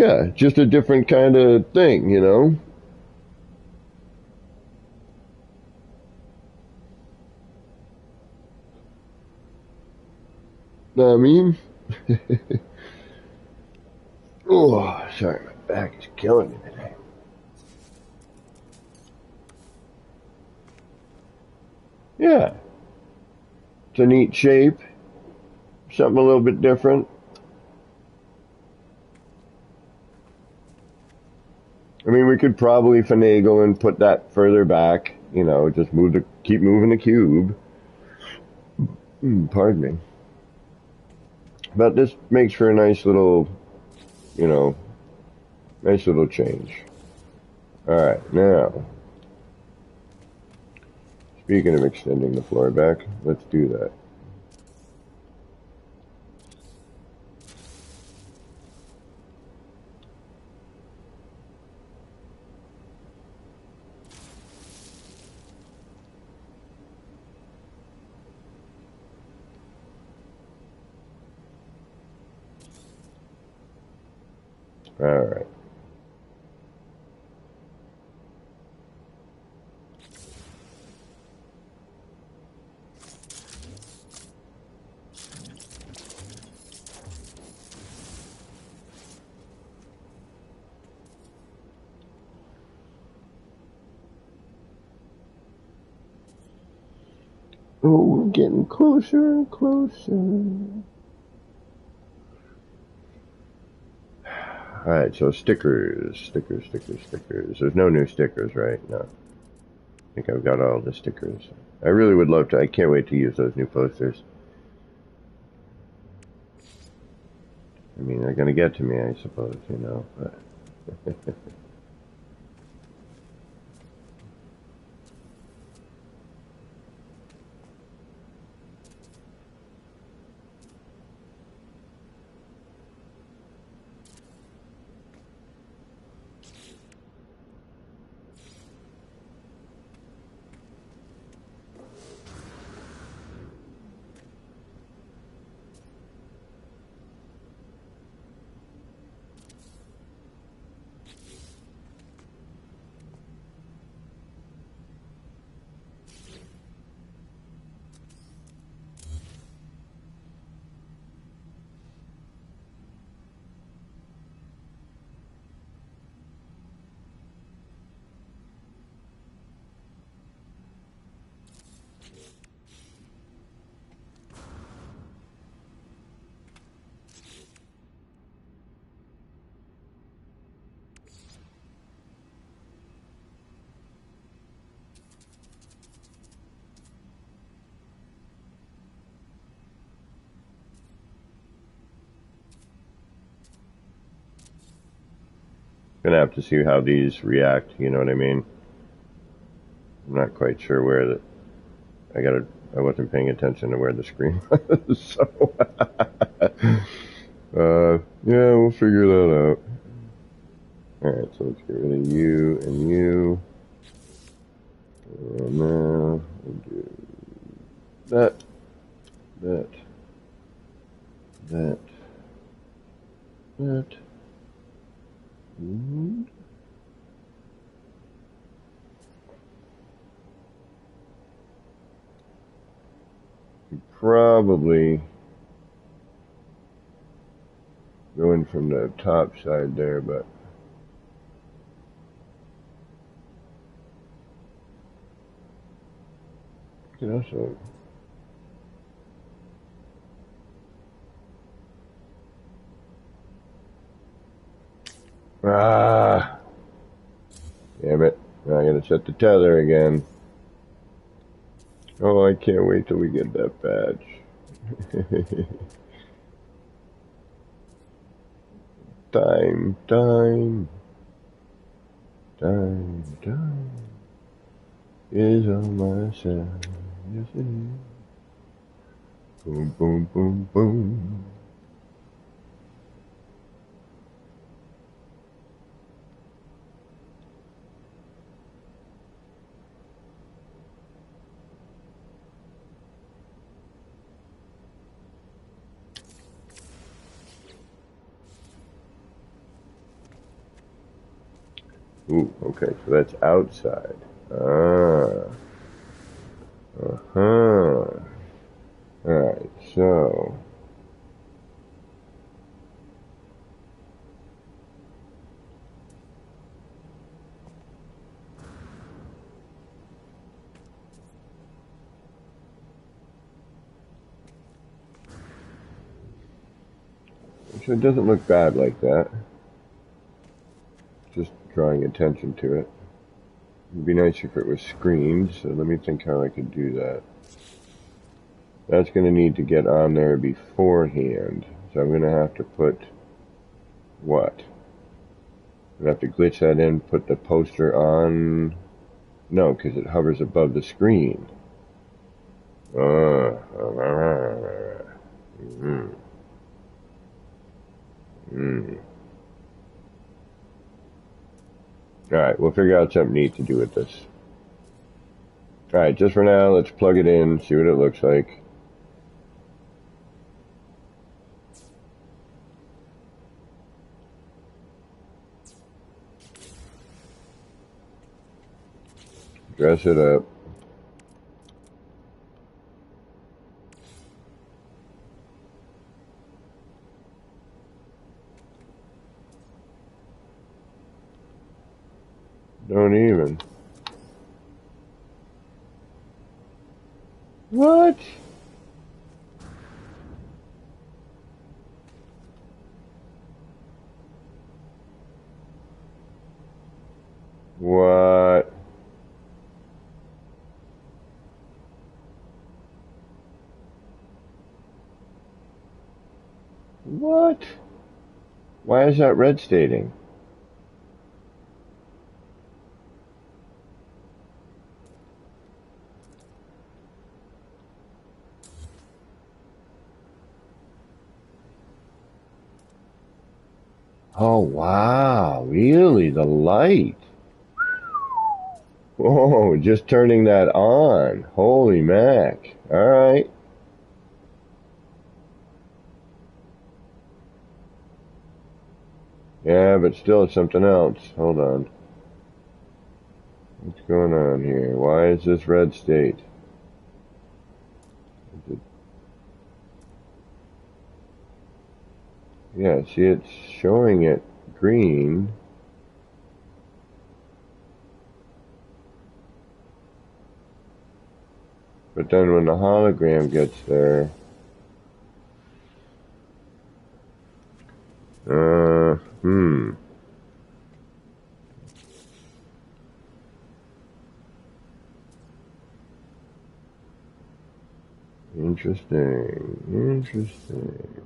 Yeah, just a different kind of thing, you know? Know what I mean? Oh, sorry, my back is killing me today. Yeah, it's a neat shape, something a little bit different. I mean, we could probably finagle and put that further back, you know, just keep moving the cube. Pardon me. But this makes for a nice little, you know, nice little change. Alright, now, speaking of extending the floor back, let's do that. Alright. Oh, we're getting closer and closer. Alright, so stickers. There's no new stickers, right? No. I think I've got all the stickers. I really would love to. I can't wait to use those new posters. I mean, they're going to get to me, I suppose, you know, but... Gonna have to see how these react, you know what I mean? I'm not quite sure where the... I wasn't paying attention to where the screen was, so... yeah, we'll figure that out. Alright, so let's get rid of you and you. And now we'll do that, that, that, that. And probably going from the top side there, but you can also... Ah, damn it. Now I gotta set the tether again. Oh, I can't wait till we get that badge. Time, time, time is on my side. Yes, it is. Boom, boom, boom, boom. Ooh, okay, so that's outside. Ah, uh-huh. Alright, so it doesn't look bad like that. Just drawing attention to it. It'd be nice if it was screened, so let me think how I could do that. That's going to need to get on there beforehand. So I'm going to have to put what? I have to glitch that in, put the poster on. No, because it hovers above the screen. Mm, mm. Alright, we'll figure out something neat to do with this. Alright, just for now, let's plug it in, see what it looks like. Dress it up. Don't even. What? What? What? Why is that red stating? Oh, wow. Really? The light. Oh, just turning that on. Holy Mac. Alright. Yeah, but still it's something else. Hold on. What's going on here? Why is this red state? Yeah, see, it's showing it green. But then when the hologram gets there, hmm. Interesting. Interesting.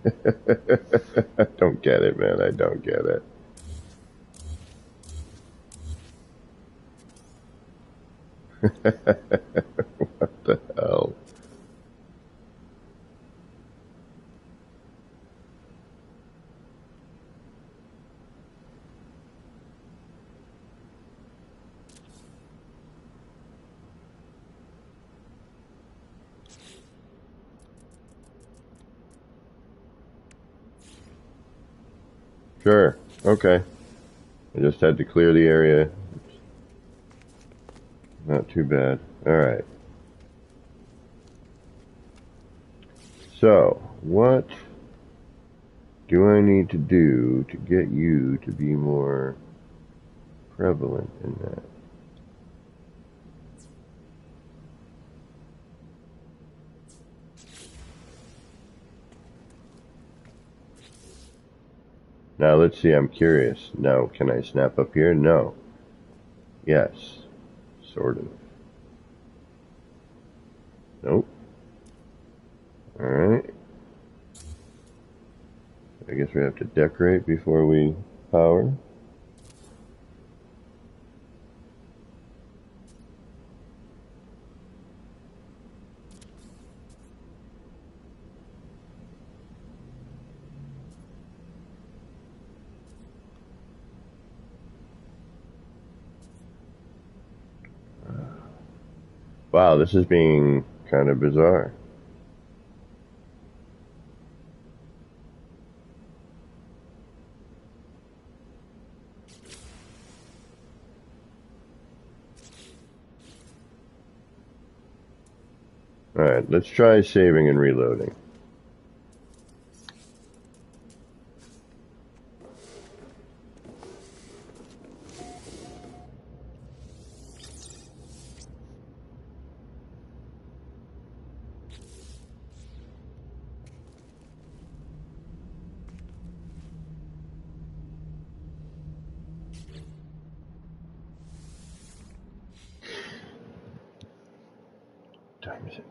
I don't get it, man. I don't get it. What the hell? Sure. Okay. I just had to clear the area. Not too bad. Alright. So, what do I need to do to get you to be more prevalent in that? Now let's see, I'm curious. No. Can I snap up here? No. Yes. Sort of. Nope. Alright. I guess we have to decorate before we power. Wow, this is being kind of bizarre. Alright, let's try saving and reloading. What time is it?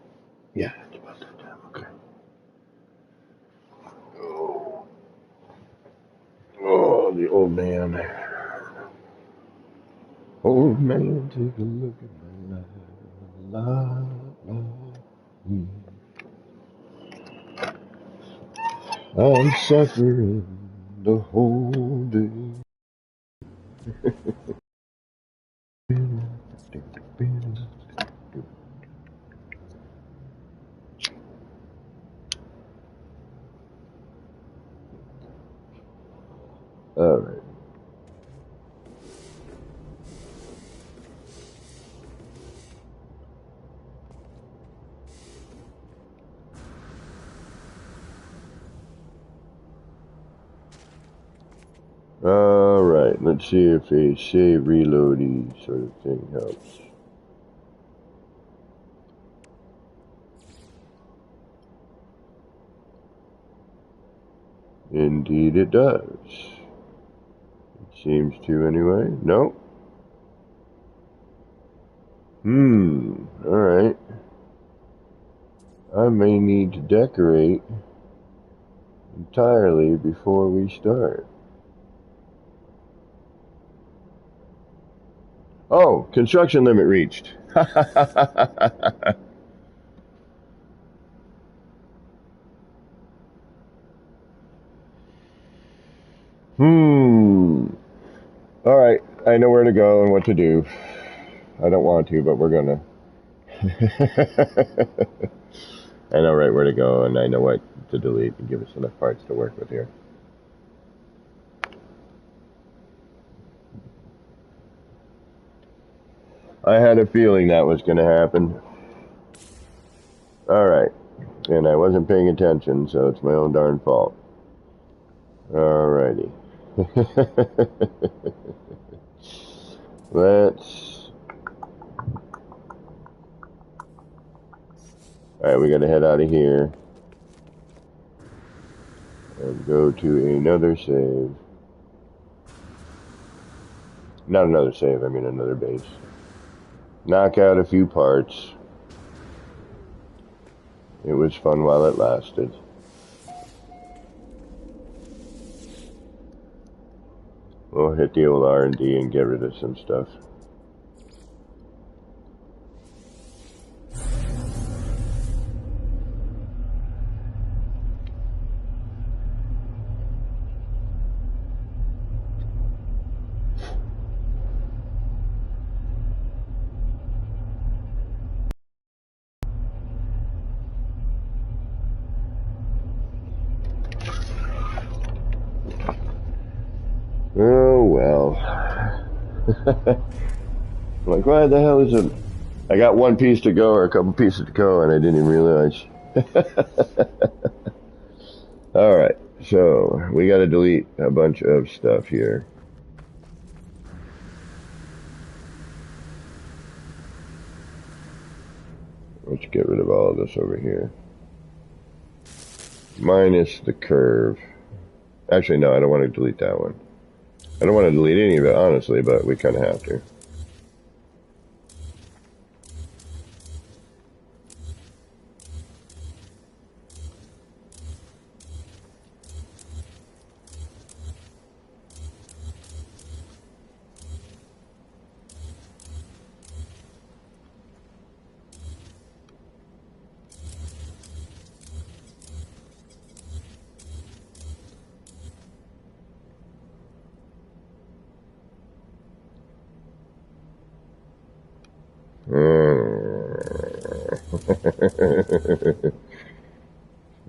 Yeah, it's about that time, okay. Oh, the old man. Old man, take a look at my life. La, la, I'm suffering the whole day. All right. All right. Let's see if a save reloady sort of thing helps. Indeed, it does. It seems to, anyway. No. All right. I may need to decorate entirely before we start. Oh, construction limit reached. All right, I know where to go and what to do. I don't want to, but we're gonna. I know right where to go, and I know what to delete and give us enough parts to work with here. I had a feeling that was going to happen. All right, and I wasn't paying attention, so it's my own darn fault. All righty. Let's. All right, we got to head out of here and go to another save. Not another save, I mean another base. Knock out a few parts. It was fun while it lasted. We'll hit the old R&D and get rid of some stuff. Oh well. Like, why the hell is it? I got one piece to go or a couple pieces to go and I didn't even realize. Alright, so we gotta delete a bunch of stuff here. Let's get rid of all of this over here. Minus the curve. Actually, no, I don't want to delete that one. I don't want to delete any of it, honestly, but we kind of have to.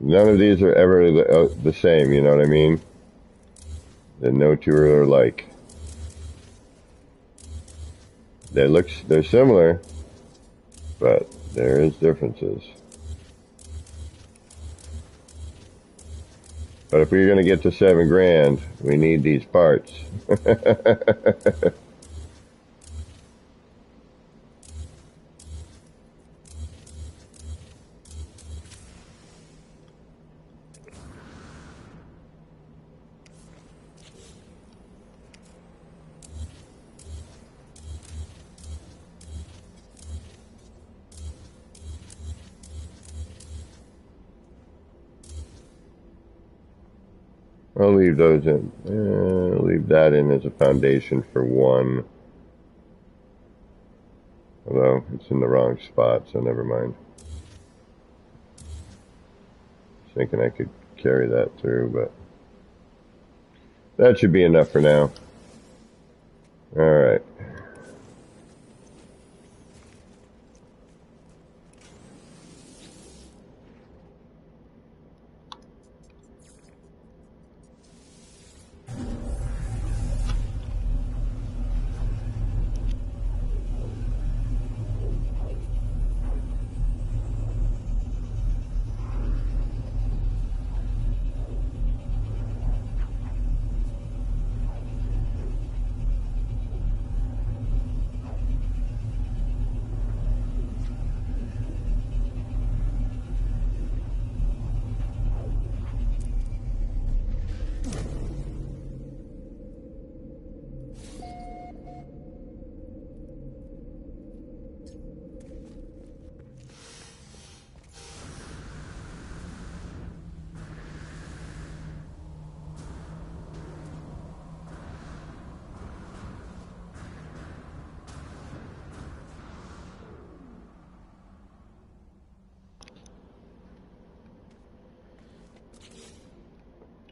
None of these are ever the same, you know what I mean? No two are alike. They're similar, but there is differences. But if we're going to get to $7,000, we need these parts. I'll leave those in. Leave that in as a foundation for one. Although it's in the wrong spot, so never mind. Thinking I could carry that through, but that should be enough for now. All right.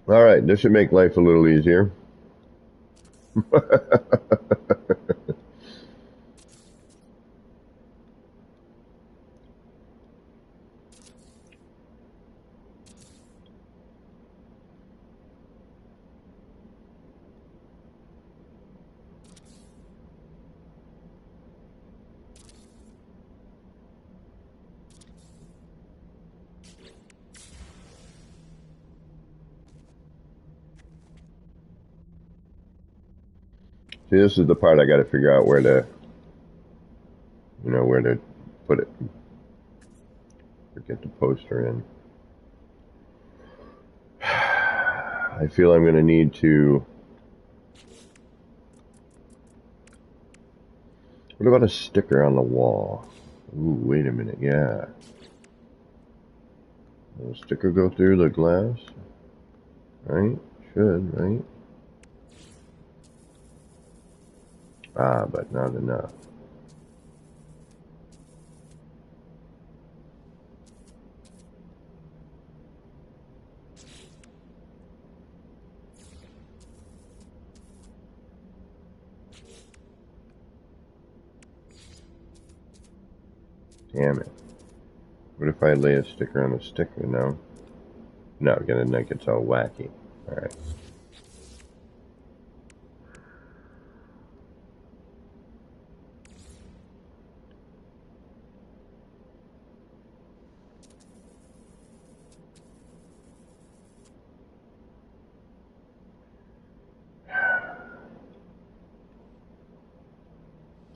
All right, this should make life a little easier. See, this is the part I got to figure out where to, where to put it. Or get the poster in. I feel I'm going to need to. What about a sticker on the wall? Ooh, wait a minute. Yeah. Will the sticker go through the glass? Right? Should, right? Ah, but not enough. Damn it. What if I lay a sticker on a sticker? No. No, gonna make it all wacky. Alright.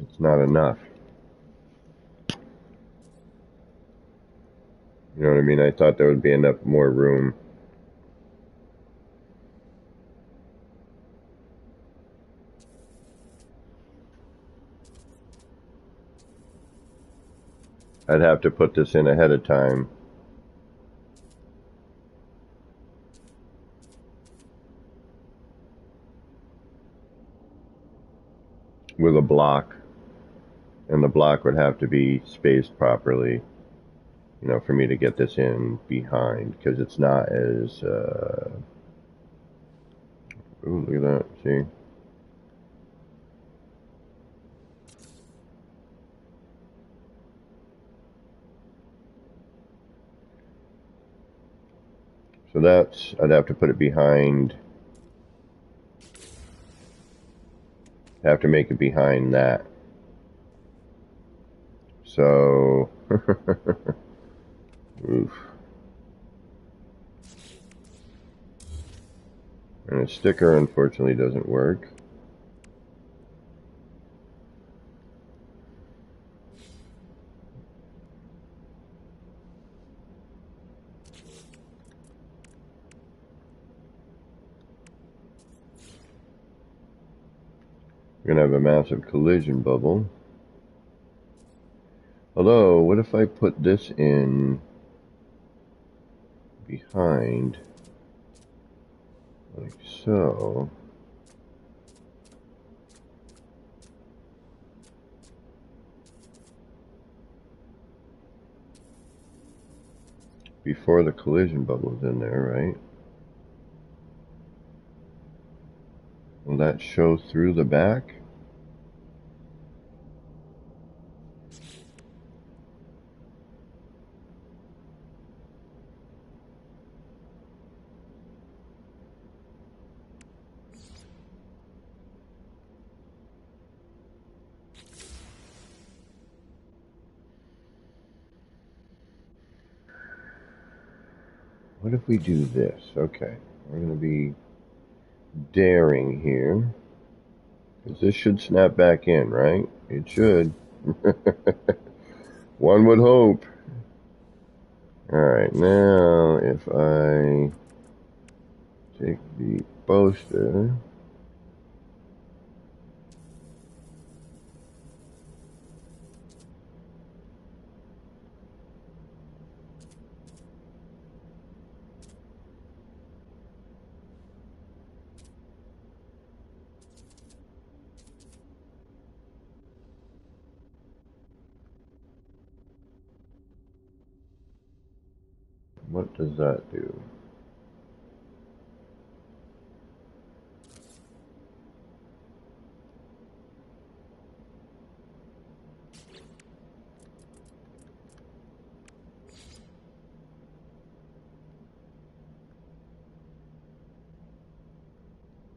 It's not enough. You know what I mean? I thought there would be enough more room. I'd have to put this in ahead of time. With a block. And the block would have to be spaced properly, for me to get this in behind, because it's not as, ooh, look at that, see? So that's, I'd have to put it behind, have to make it behind that. So, oof. And a sticker unfortunately doesn't work. We're going to have a massive collision bubble. Although, what if I put this in behind, like so? Before the collision bubble's in there, right? Will that show through the back? What if we do this? Okay, we're going to be daring here. Because this should snap back in, right? It should. One would hope. Alright, now if I take the poster, what does that do?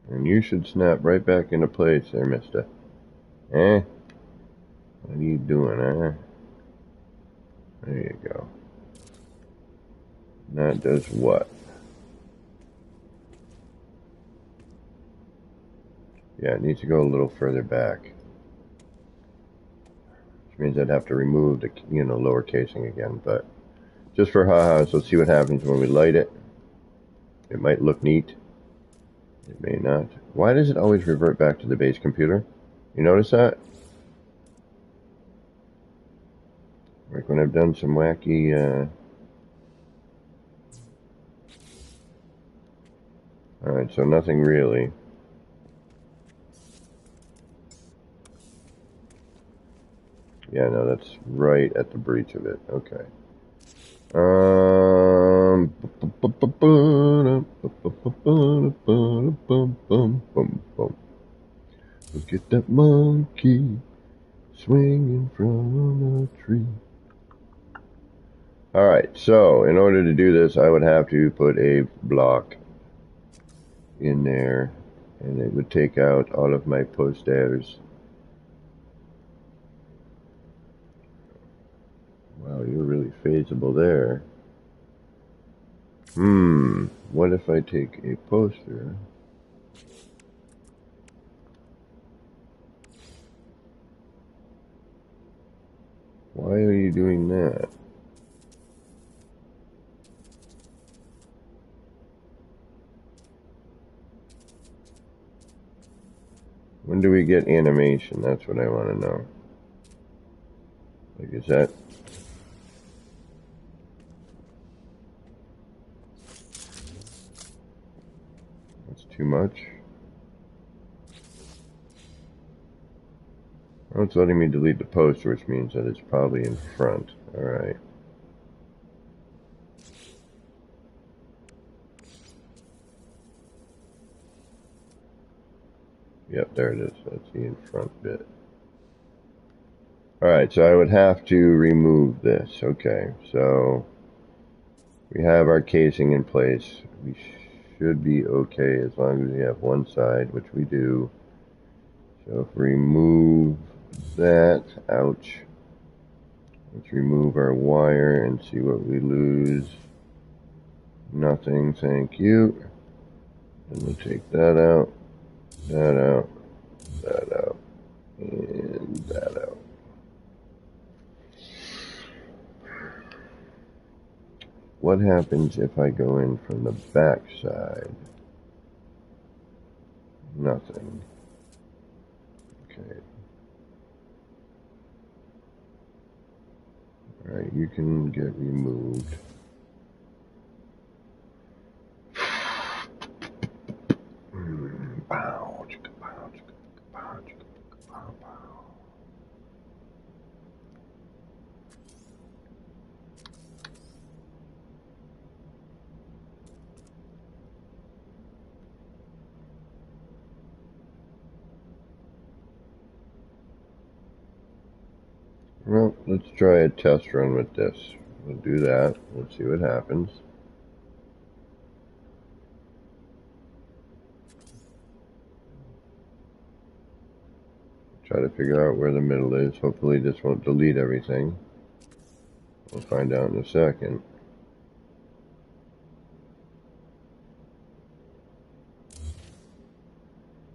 And you should snap right back into place there, mister. Eh? What are you doing, eh? There you go. And that does what? Yeah, it needs to go a little further back. Which means I'd have to remove the, lower casing again. But just for ha-has, let's see what happens when we light it. It might look neat. It may not. Why does it always revert back to the base computer? You notice that? Like when I've done some wacky, Alright, so nothing really. Yeah, no, that's right at the breach of it. Okay. Let's get that monkey swinging from a tree. Alright, so in order to do this, I would have to put a block in there, and it would take out all of my posters. Wow, you're really feasible there. What if I take a poster? Why are you doing that? When do we get animation? That's what I want to know. Like, is that... That's too much? Oh, it's letting me delete the poster, which means that it's probably in front. Alright. Yep, there it is. That's the in front bit. Alright, so I would have to remove this. Okay, so We have our casing in place. We should be okay as long as we have one side, which we do. So if we remove that, ouch. Let's remove our wire and see what we lose. Nothing, thank you. And we'll take that out, that out, that out, and that out. What happens if I go in from the back side? Nothing. Okay. Alright, you can get removed. Well, let's try a test run with this. We'll do that. We'll see what happens. Try to figure out where the middle is. Hopefully this won't delete everything. We'll find out in a second.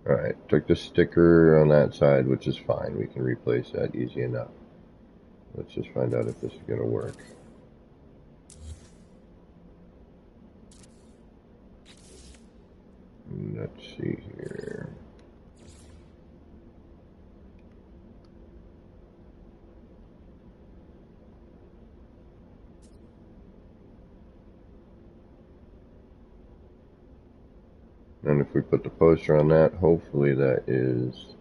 Alright, took the sticker on that side, which is fine. We can replace that easy enough. Let's just find out if this is going to work. Let's see here. And if we put the poster on that, hopefully that is...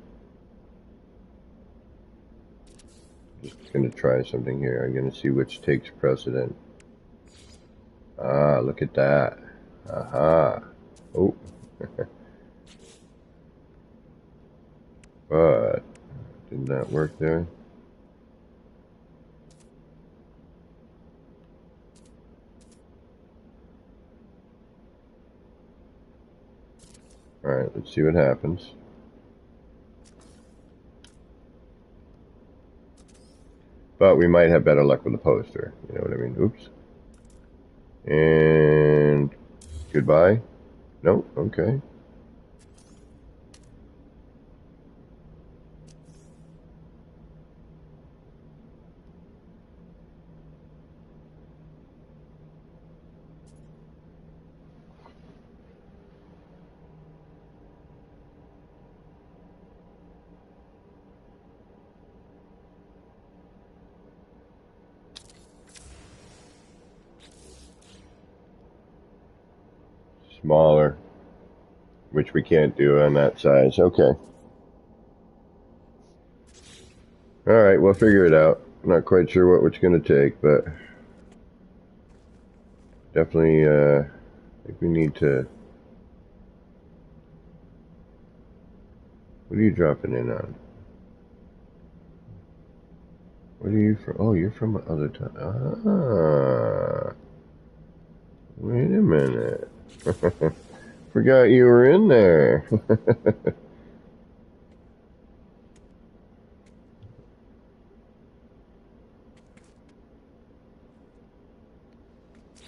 Just going to try something here. I'm going to see which takes precedent. Ah, look at that. Aha. Oh. But, did that work there? Alright, let's see what happens. But we might have better luck with the poster. You know what I mean? Oops. And goodbye. Nope, okay. Smaller, which we can't do on that size. Okay. Alright, we'll figure it out. Not quite sure what it's going to take, but definitely I think we need to... What are you dropping in on? What are you from? Oh, you're from other time. Ah. Wait a minute. Forgot you were in there.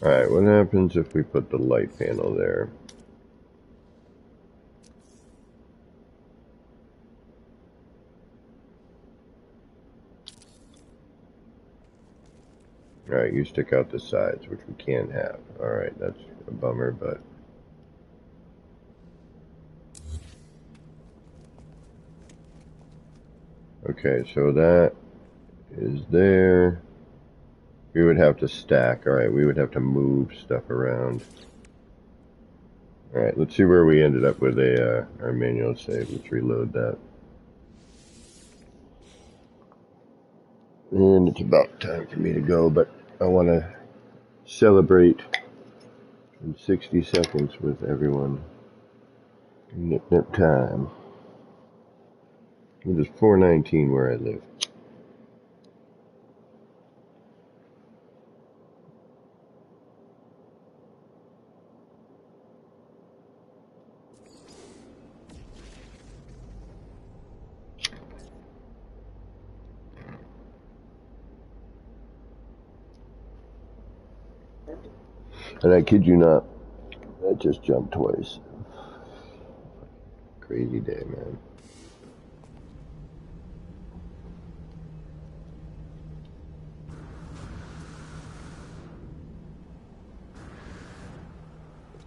Alright, what happens if we put the light panel there? Alright, you stick out the sides, which we can't have. Alright, that's a bummer, but... Okay, so that is there. We would have to stack. Alright, we would have to move stuff around. Alright, let's see where we ended up with our manual save. Let's reload that. And it's about time for me to go, but I want to celebrate in 60 seconds with everyone. Nip nip time. It is 419 where I live. And I kid you not, I just jumped twice. Crazy day, man.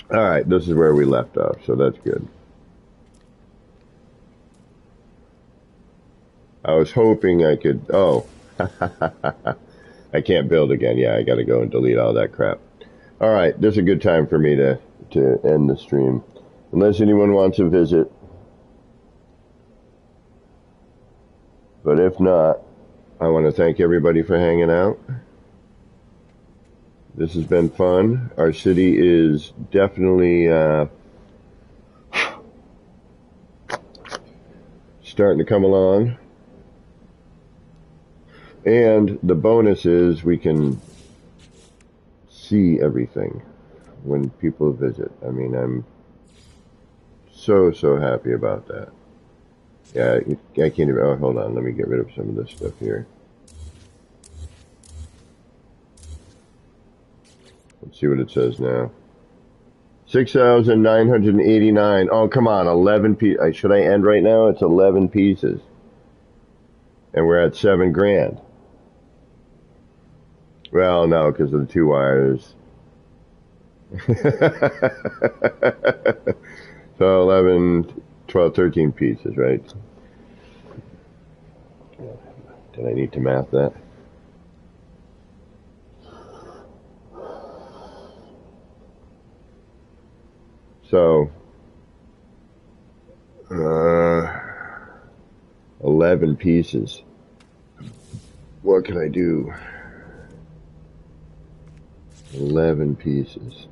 All right, this is where we left off, so that's good. I was hoping I could. Oh, I can't build again. Yeah, I got to go and delete all that crap. All right, this is a good time for me to end the stream, unless anyone wants to visit. But if not, I want to thank everybody for hanging out. This has been fun. Our city is definitely starting to come along. And the bonus is we can see everything when people visit. I mean, I'm so happy about that. Yeah, I can't even. Oh, hold on. Let me get rid of some of this stuff here. Let's see what it says now. 6,989. Oh, come on. 11 pieces. Should I end right now? It's 11 pieces. And we're at 7 grand. Well, no, because of the 2 wires. So 11, 12, 13 pieces, right? Did I need to math that? So, 11 pieces. What can I do? 11 pieces.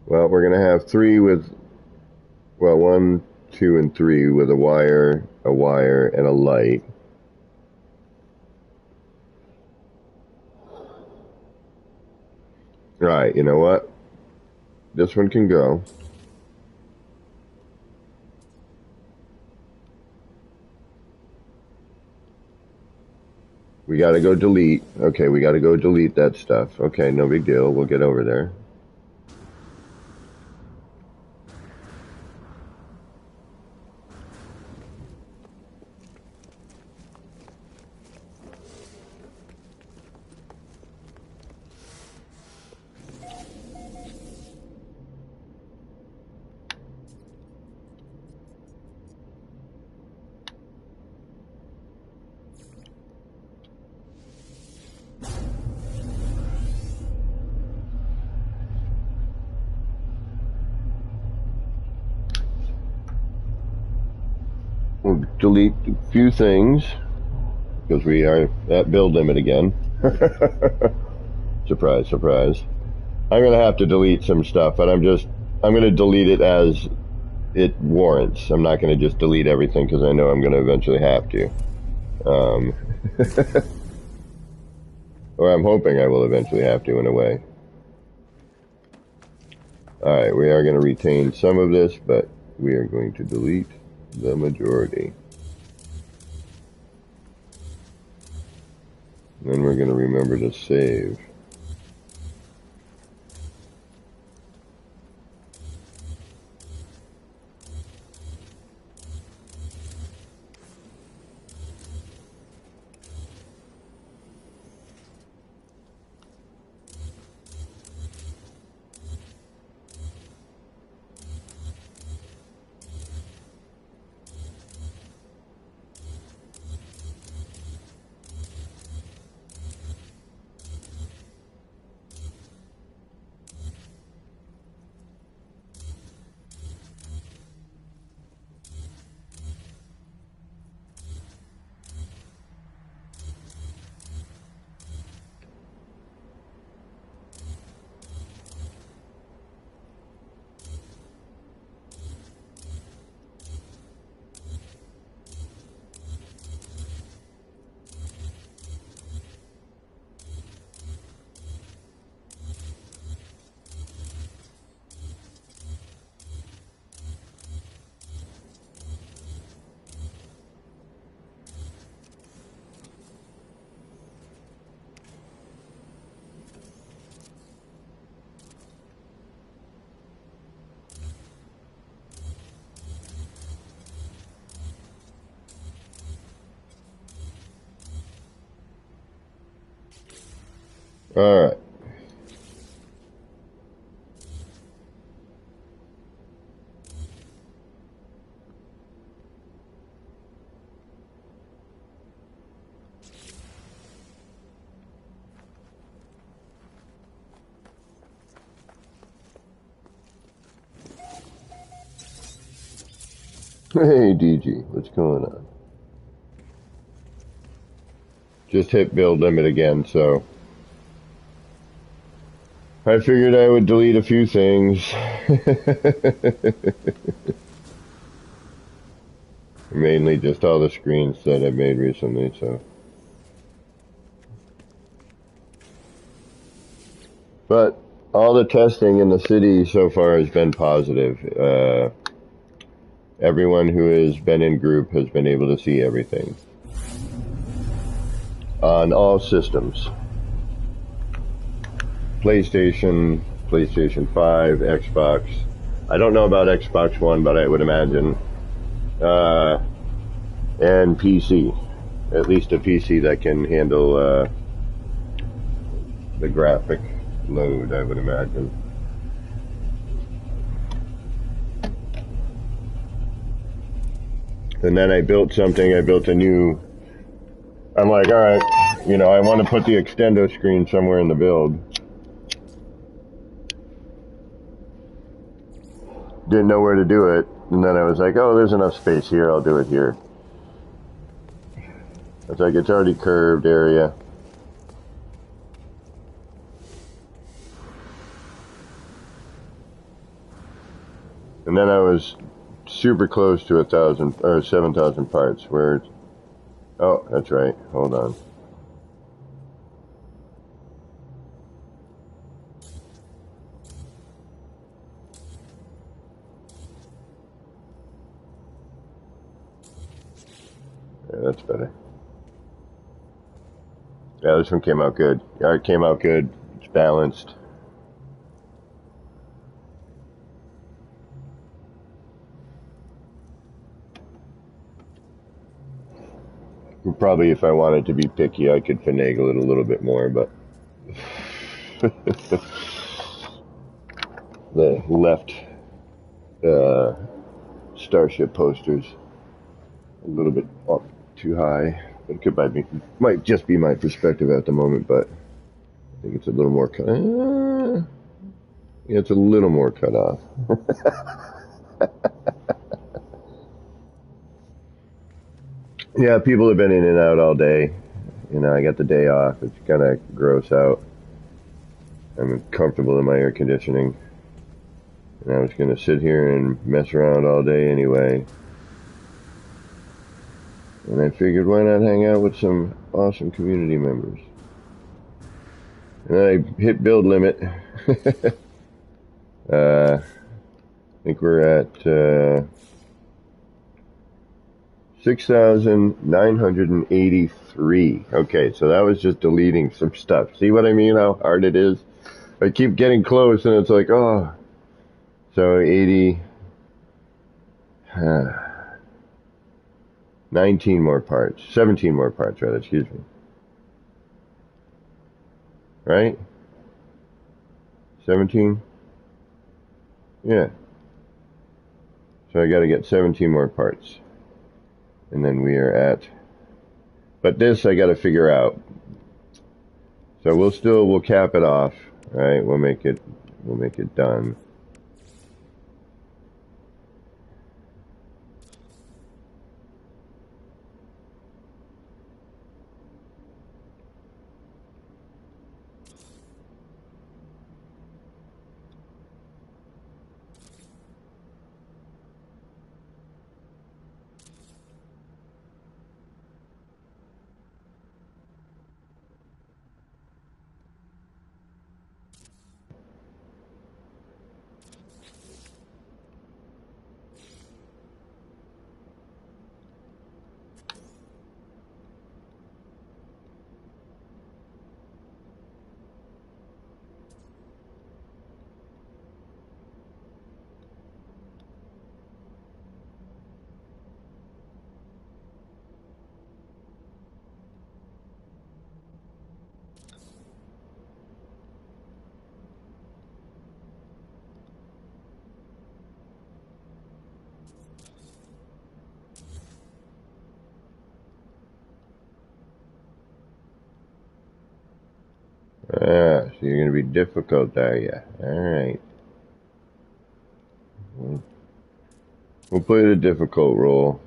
Well, we're going to have 3 with, well, 1, 2, and 3 with a wire, and a light. Right, you know what? This one can go. We gotta go delete. Okay, we gotta go delete that stuff. Okay, no big deal. We'll get over there. We'll delete a few things because we are at build limit again. Surprise, surprise. I'm going to have to delete some stuff, but I'm going to delete it as it warrants. I'm not going to just delete everything because I know I'm going to eventually have to. Or I'm hoping I will eventually have to in a way. Alright, we are going to retain some of this, but we are going to delete the majority. Then we're going to remember to save. All right. Hey, DG, what's going on? Just hit build limit again, so I figured I would delete a few things. Mainly just all the screens that I made recently, so. But all the testing in the city so far has been positive. Everyone who has been in group has been able to see everything on all systems. PlayStation, PlayStation 5, Xbox. I don't know about Xbox One, but I would imagine. And PC. At least a PC that can handle the graphic load, I would imagine. And then I built something. I built a new. I'm like, all right, I want to put the extendo screen somewhere in the build. Didn't know where to do it, and then I was like, oh, there's enough space here. I'll do it here. It's like it's already curved area. And then I was super close to 1,000 or 7,000 parts. Where? Oh, that's right. Hold on. Yeah, that's better. Yeah, this one came out good. The art came out good. It's balanced. Probably, if I wanted to be picky, I could finagle it a little bit more, but the left Starship posters a little bit up too high. It could might just be my perspective at the moment, but I think it's a little more cut. Yeah, it's a little more cut off. Yeah, people have been in and out all day. I got the day off. It's kind of gross out. I'm comfortable in my air conditioning. And I was going to sit here and mess around all day anyway. And I figured, why not hang out with some awesome community members? And I hit build limit. I think we're at 6,983. Okay, so that was just deleting some stuff. See what I mean? How hard it is? I keep getting close, and it's like, oh. So 80. 19 more parts. 17 more parts, rather, excuse me. Right? 17? Yeah. So I gotta get 17 more parts. And then we are at... But this I gotta figure out. So we'll cap it off. Right? We'll make it done. Ah, so you're going to be difficult, are you? Alright. We'll play the difficult role.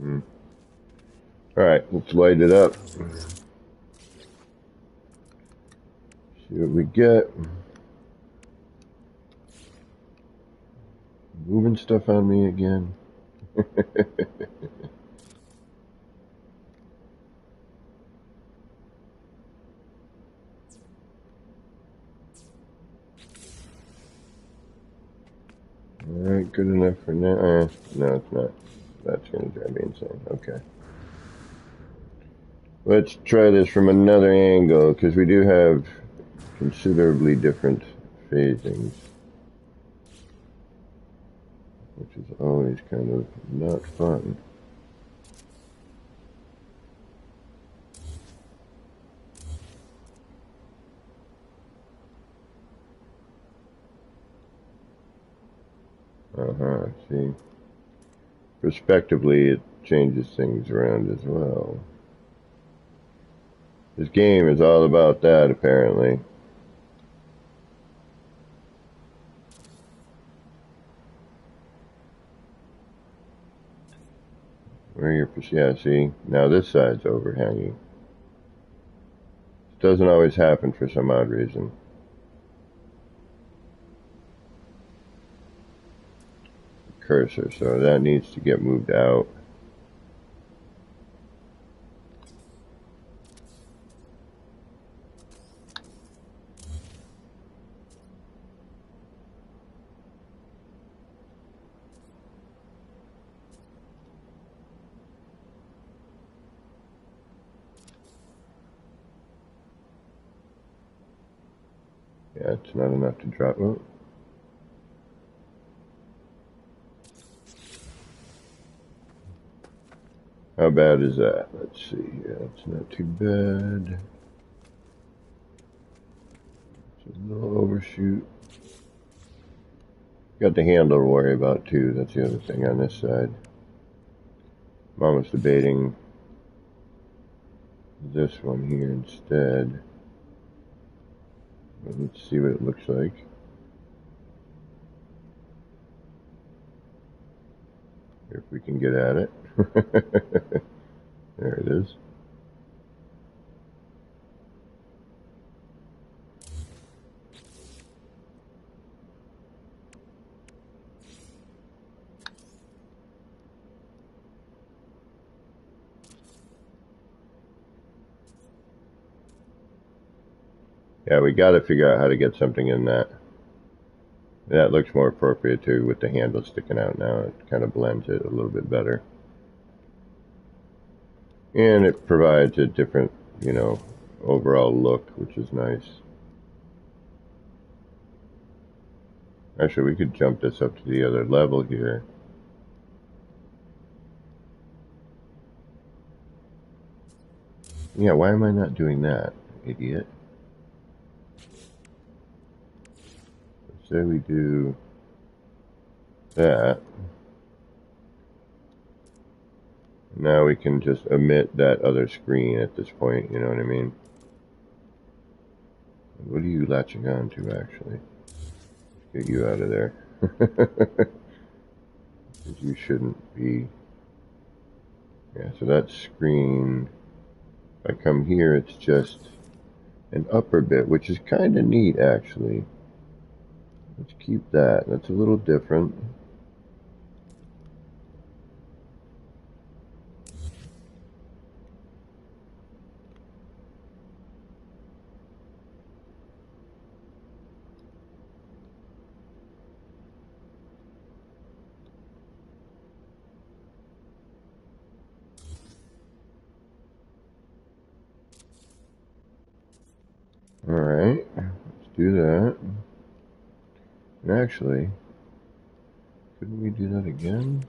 Mm. Alright, let's light it up. See what we get. Moving stuff on me again. Alright, good enough for now. No, it's not. That's going to drive me insane. Okay. Let's try this from another angle, because we do have considerably different phasings, which is always kind of not fun. See. Respectively, it changes things around as well. This game is all about that, apparently. Where you're, yeah, see, now this side's overhanging. It doesn't always happen for some odd reason. Cursor, so that needs to get moved out. Yeah, it's not enough to drop. Oh. How bad is that? Let's see. Yeah, it's not too bad. It's a little overshoot. Got the handle to worry about too. That's the other thing on this side. Mom was debating this one here instead. But let's see what it looks like. If we can get at it. There it is. Yeah, we got to figure out how to get something in that. That looks more appropriate too, with the handle sticking out now. It kind of blends it a little bit better. And it provides a different, overall look, which is nice. Actually, we could jump this up to the other level here. Yeah, why am I not doing that, idiot? Say we do that. Now we can just omit that other screen at this point, you know what I mean? What are you latching on to, actually? Let's get you out of there. You shouldn't be. Yeah, so that screen, if I come here, it's just an upper bit, which is kind of neat, actually. Let's keep that. That's a little different. Alright, let's do that. And actually, couldn't we do that again?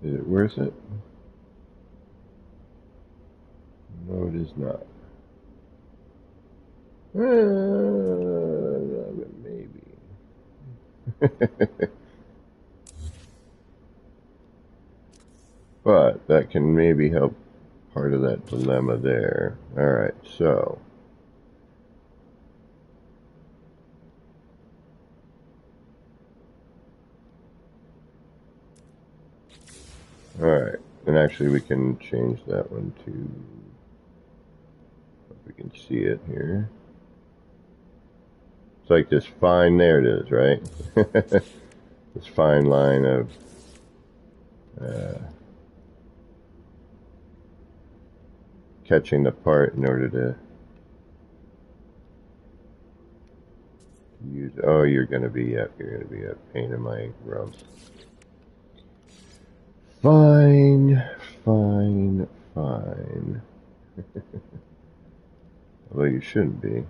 Is it worth it? No, it is not. Maybe. But that can maybe help part of that dilemma there. Alright, so. Alright, and actually we can change that one to, if we can see it here. It's like this fine, there it is, right? This fine line of catching the part in order to use. Oh, you're gonna be a pain in my rump. Fine, fine, fine. Although you shouldn't be.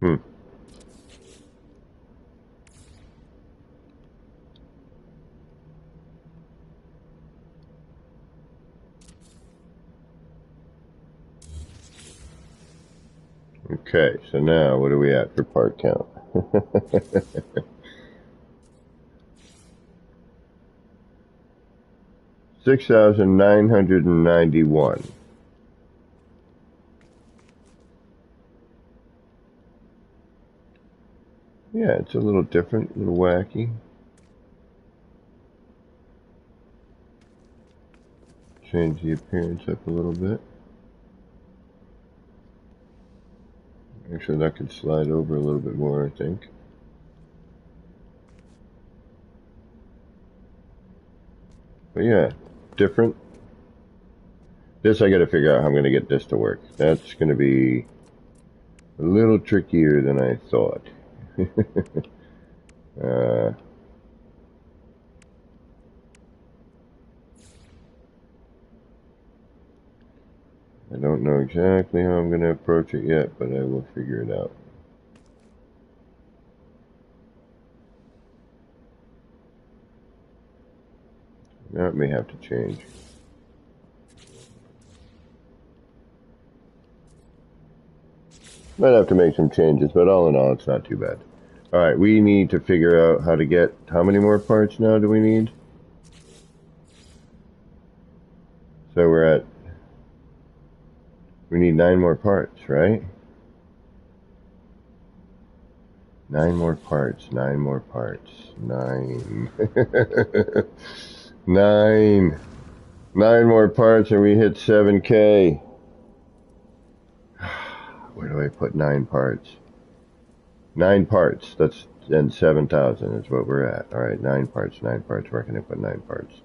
Hmm. Okay, so now what are we at for part count? 6,991. Yeah, it's a little different, a little wacky. Change the appearance up a little bit. Actually, that could slide over a little bit more, I think. But yeah, different. This, I gotta figure out how I'm gonna get this to work. That's gonna be a little trickier than I thought. I don't know exactly how I'm gonna approach it yet, but I will figure it out. That may have to change. Might have to make some changes, but all in all, it's not too bad. Alright, we need to figure out how to get... How many more parts now do we need? So we're at... We need 9 more parts, right? 9 more parts, 9 more parts. 9. 9. 9 more parts and we hit 7K. Where do I put 9 parts? 9 parts. That's and 7,000 is what we're at. All right, 9 parts. 9 parts. Where can I put 9 parts?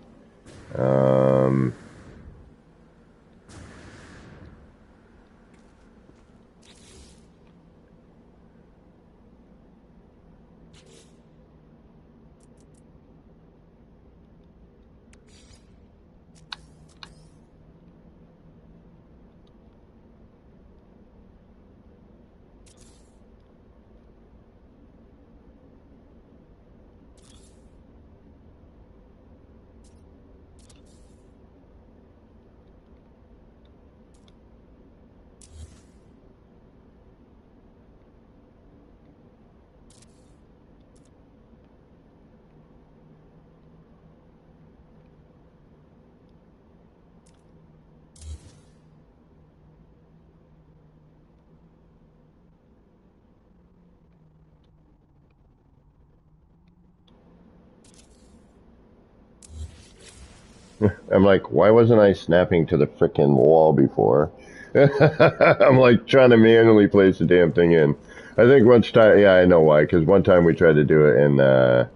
I'm like, why wasn't I snapping to the frickin' wall before? I'm like trying to manually place the damn thing in. I think one time, yeah, I know why, because one time we tried to do it and the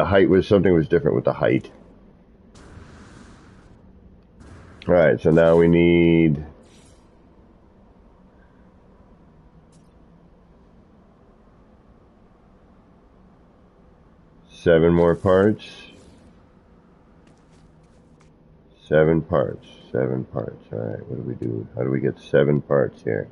height was, something was different with the height. Alright, so now we need 7 more parts. 7 parts. 7 parts. Alright, what do we do? How do we get 7 parts here?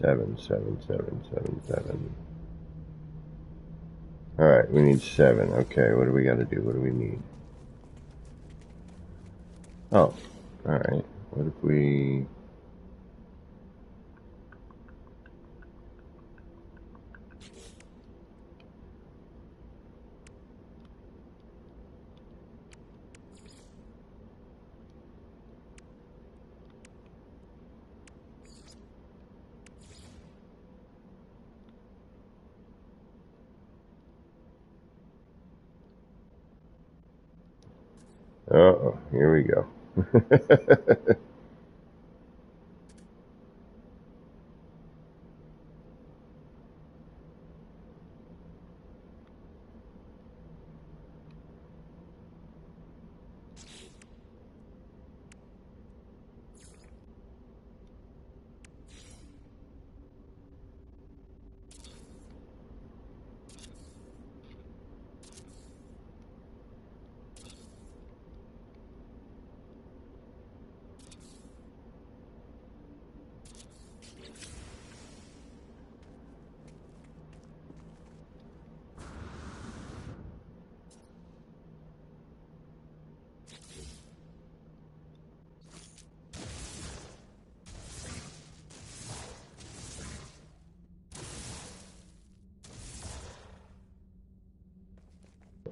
Seven, 7, 7, 7, 7. Alright, we need 7. Okay, what do we gotta do? What do we need? Oh, alright. What if we... Uh-oh, here we go.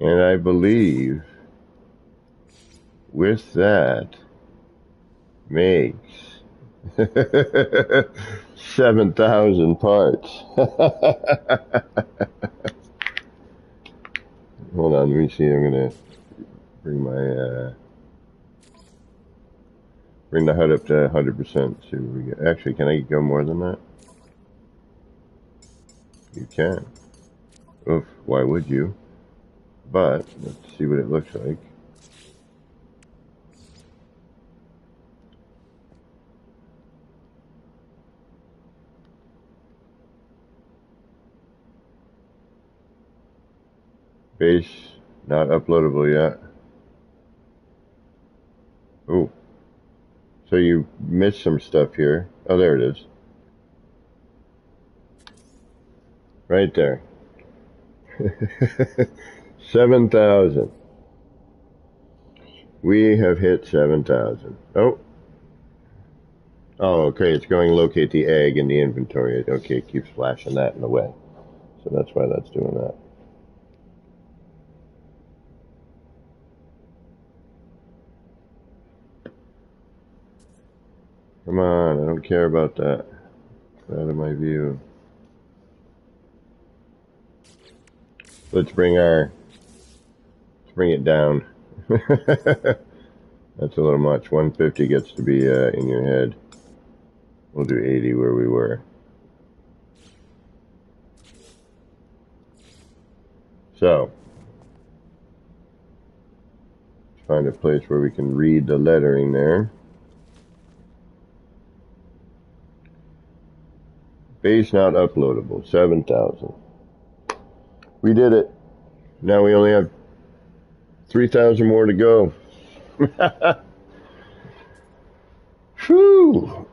And I believe with that makes 7,000 parts. Hold on, let me see. I'm gonna bring my bring the HUD up to 100%. See what we get. Actually, can I go more than that? You can. Oof, why would you? But let's see what it looks like. Base not uploadable yet. Oh, so you missed some stuff here. Oh, there it is. Right there. 7,000. We have hit 7,000. Oh. Oh, okay. It's going to locate the egg in the inventory. Okay, it keeps flashing that in the way. So that's why that's doing that. Come on, I don't care about that. Get out of my view. Let's bring it down. That's a little much. 150 gets to be in your head. We'll do 80 where we were. So, let's find a place where we can read the lettering there. Base not uploadable, 7,000. We did it. Now we only have 3,000 more to go. Whew.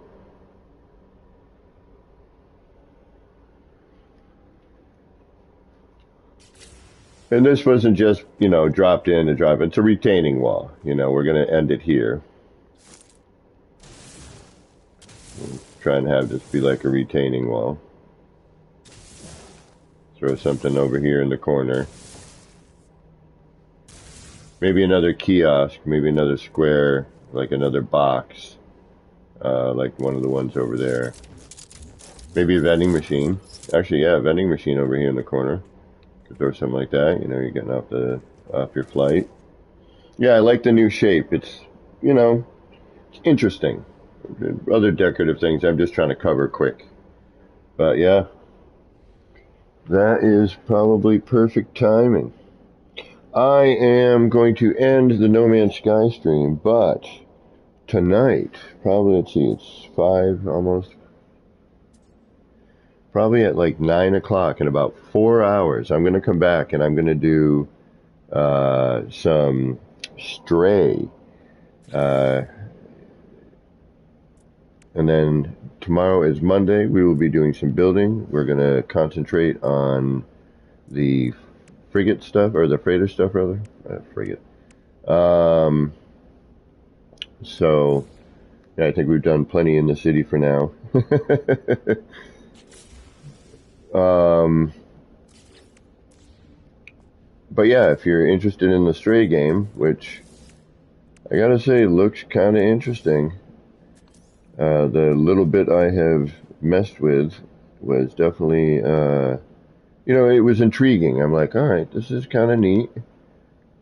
And this wasn't just, dropped in to drop. It's a retaining wall. We're going to end it here. Try and have this be like a retaining wall. Throw something over here in the corner. Maybe another kiosk, maybe another square, like another box, like one of the ones over there. Maybe a vending machine. Actually, yeah, a vending machine over here in the corner. Could throw something like that. You know, you're getting off your flight. Yeah, I like the new shape. It's, you know, it's interesting. Other decorative things I'm just trying to cover quick. But yeah, that is probably perfect timing. I am going to end the No Man's Sky stream, but tonight, probably, let's see, it's 5 almost, probably at like 9 o'clock in about 4 hours, I'm going to come back and I'm going to do some Stray. Uh, and then tomorrow is Monday. We will be doing some building. We're going to concentrate on the frigate stuff, or the freighter stuff, rather. Frigate. So, yeah, I think we've done plenty in the city for now. But yeah, if you're interested in the Stray game, which I gotta say looks kind of interesting, the little bit I have messed with was definitely, you know, it was intriguing. I'm like, all right, this is kind of neat.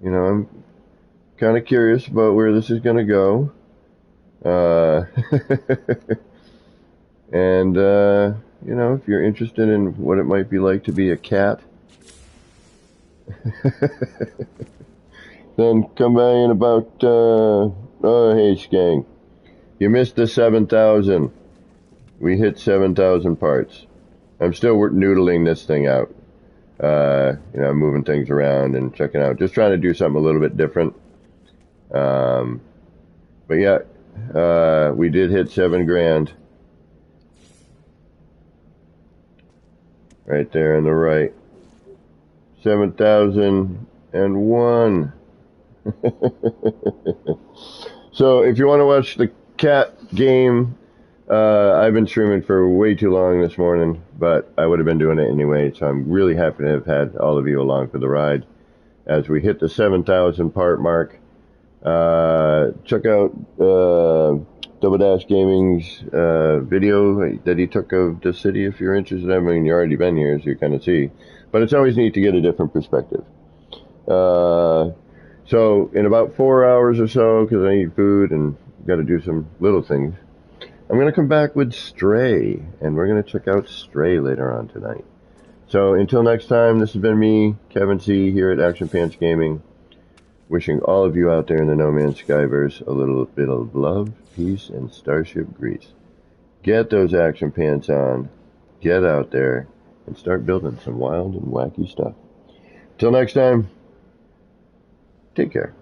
You know, I'm kind of curious about where this is gonna go. And, you know, if you're interested in what it might be like to be a cat, then come by in about, oh, hey, Skang. You missed the 7,000. We hit 7,000 parts. I'm still noodling this thing out. You know, moving things around and checking out. Just trying to do something a little bit different. But yeah, we did hit 7 grand. Right there on the right. 7,001. So if you want to watch the cat game, I've been streaming for way too long this morning, but I would have been doing it anyway, so I'm really happy to have had all of you along for the ride. As we hit the 7,000 part mark, check out Double Dash Gaming's video that he took of the city if you're interested. I mean, you've already been here, so you kind of see. But it's always neat to get a different perspective. So in about 4 hours or so, because I need food and got to do some little things, I'm going to come back with Stray, and we're going to check out Stray later on tonight. So until next time, this has been me, Kevin C, here at Action Pants Gaming, wishing all of you out there in the No Man's Skyverse a little bit of love, peace, and starship grease. Get those action pants on, get out there, and start building some wild and wacky stuff. Till next time, take care.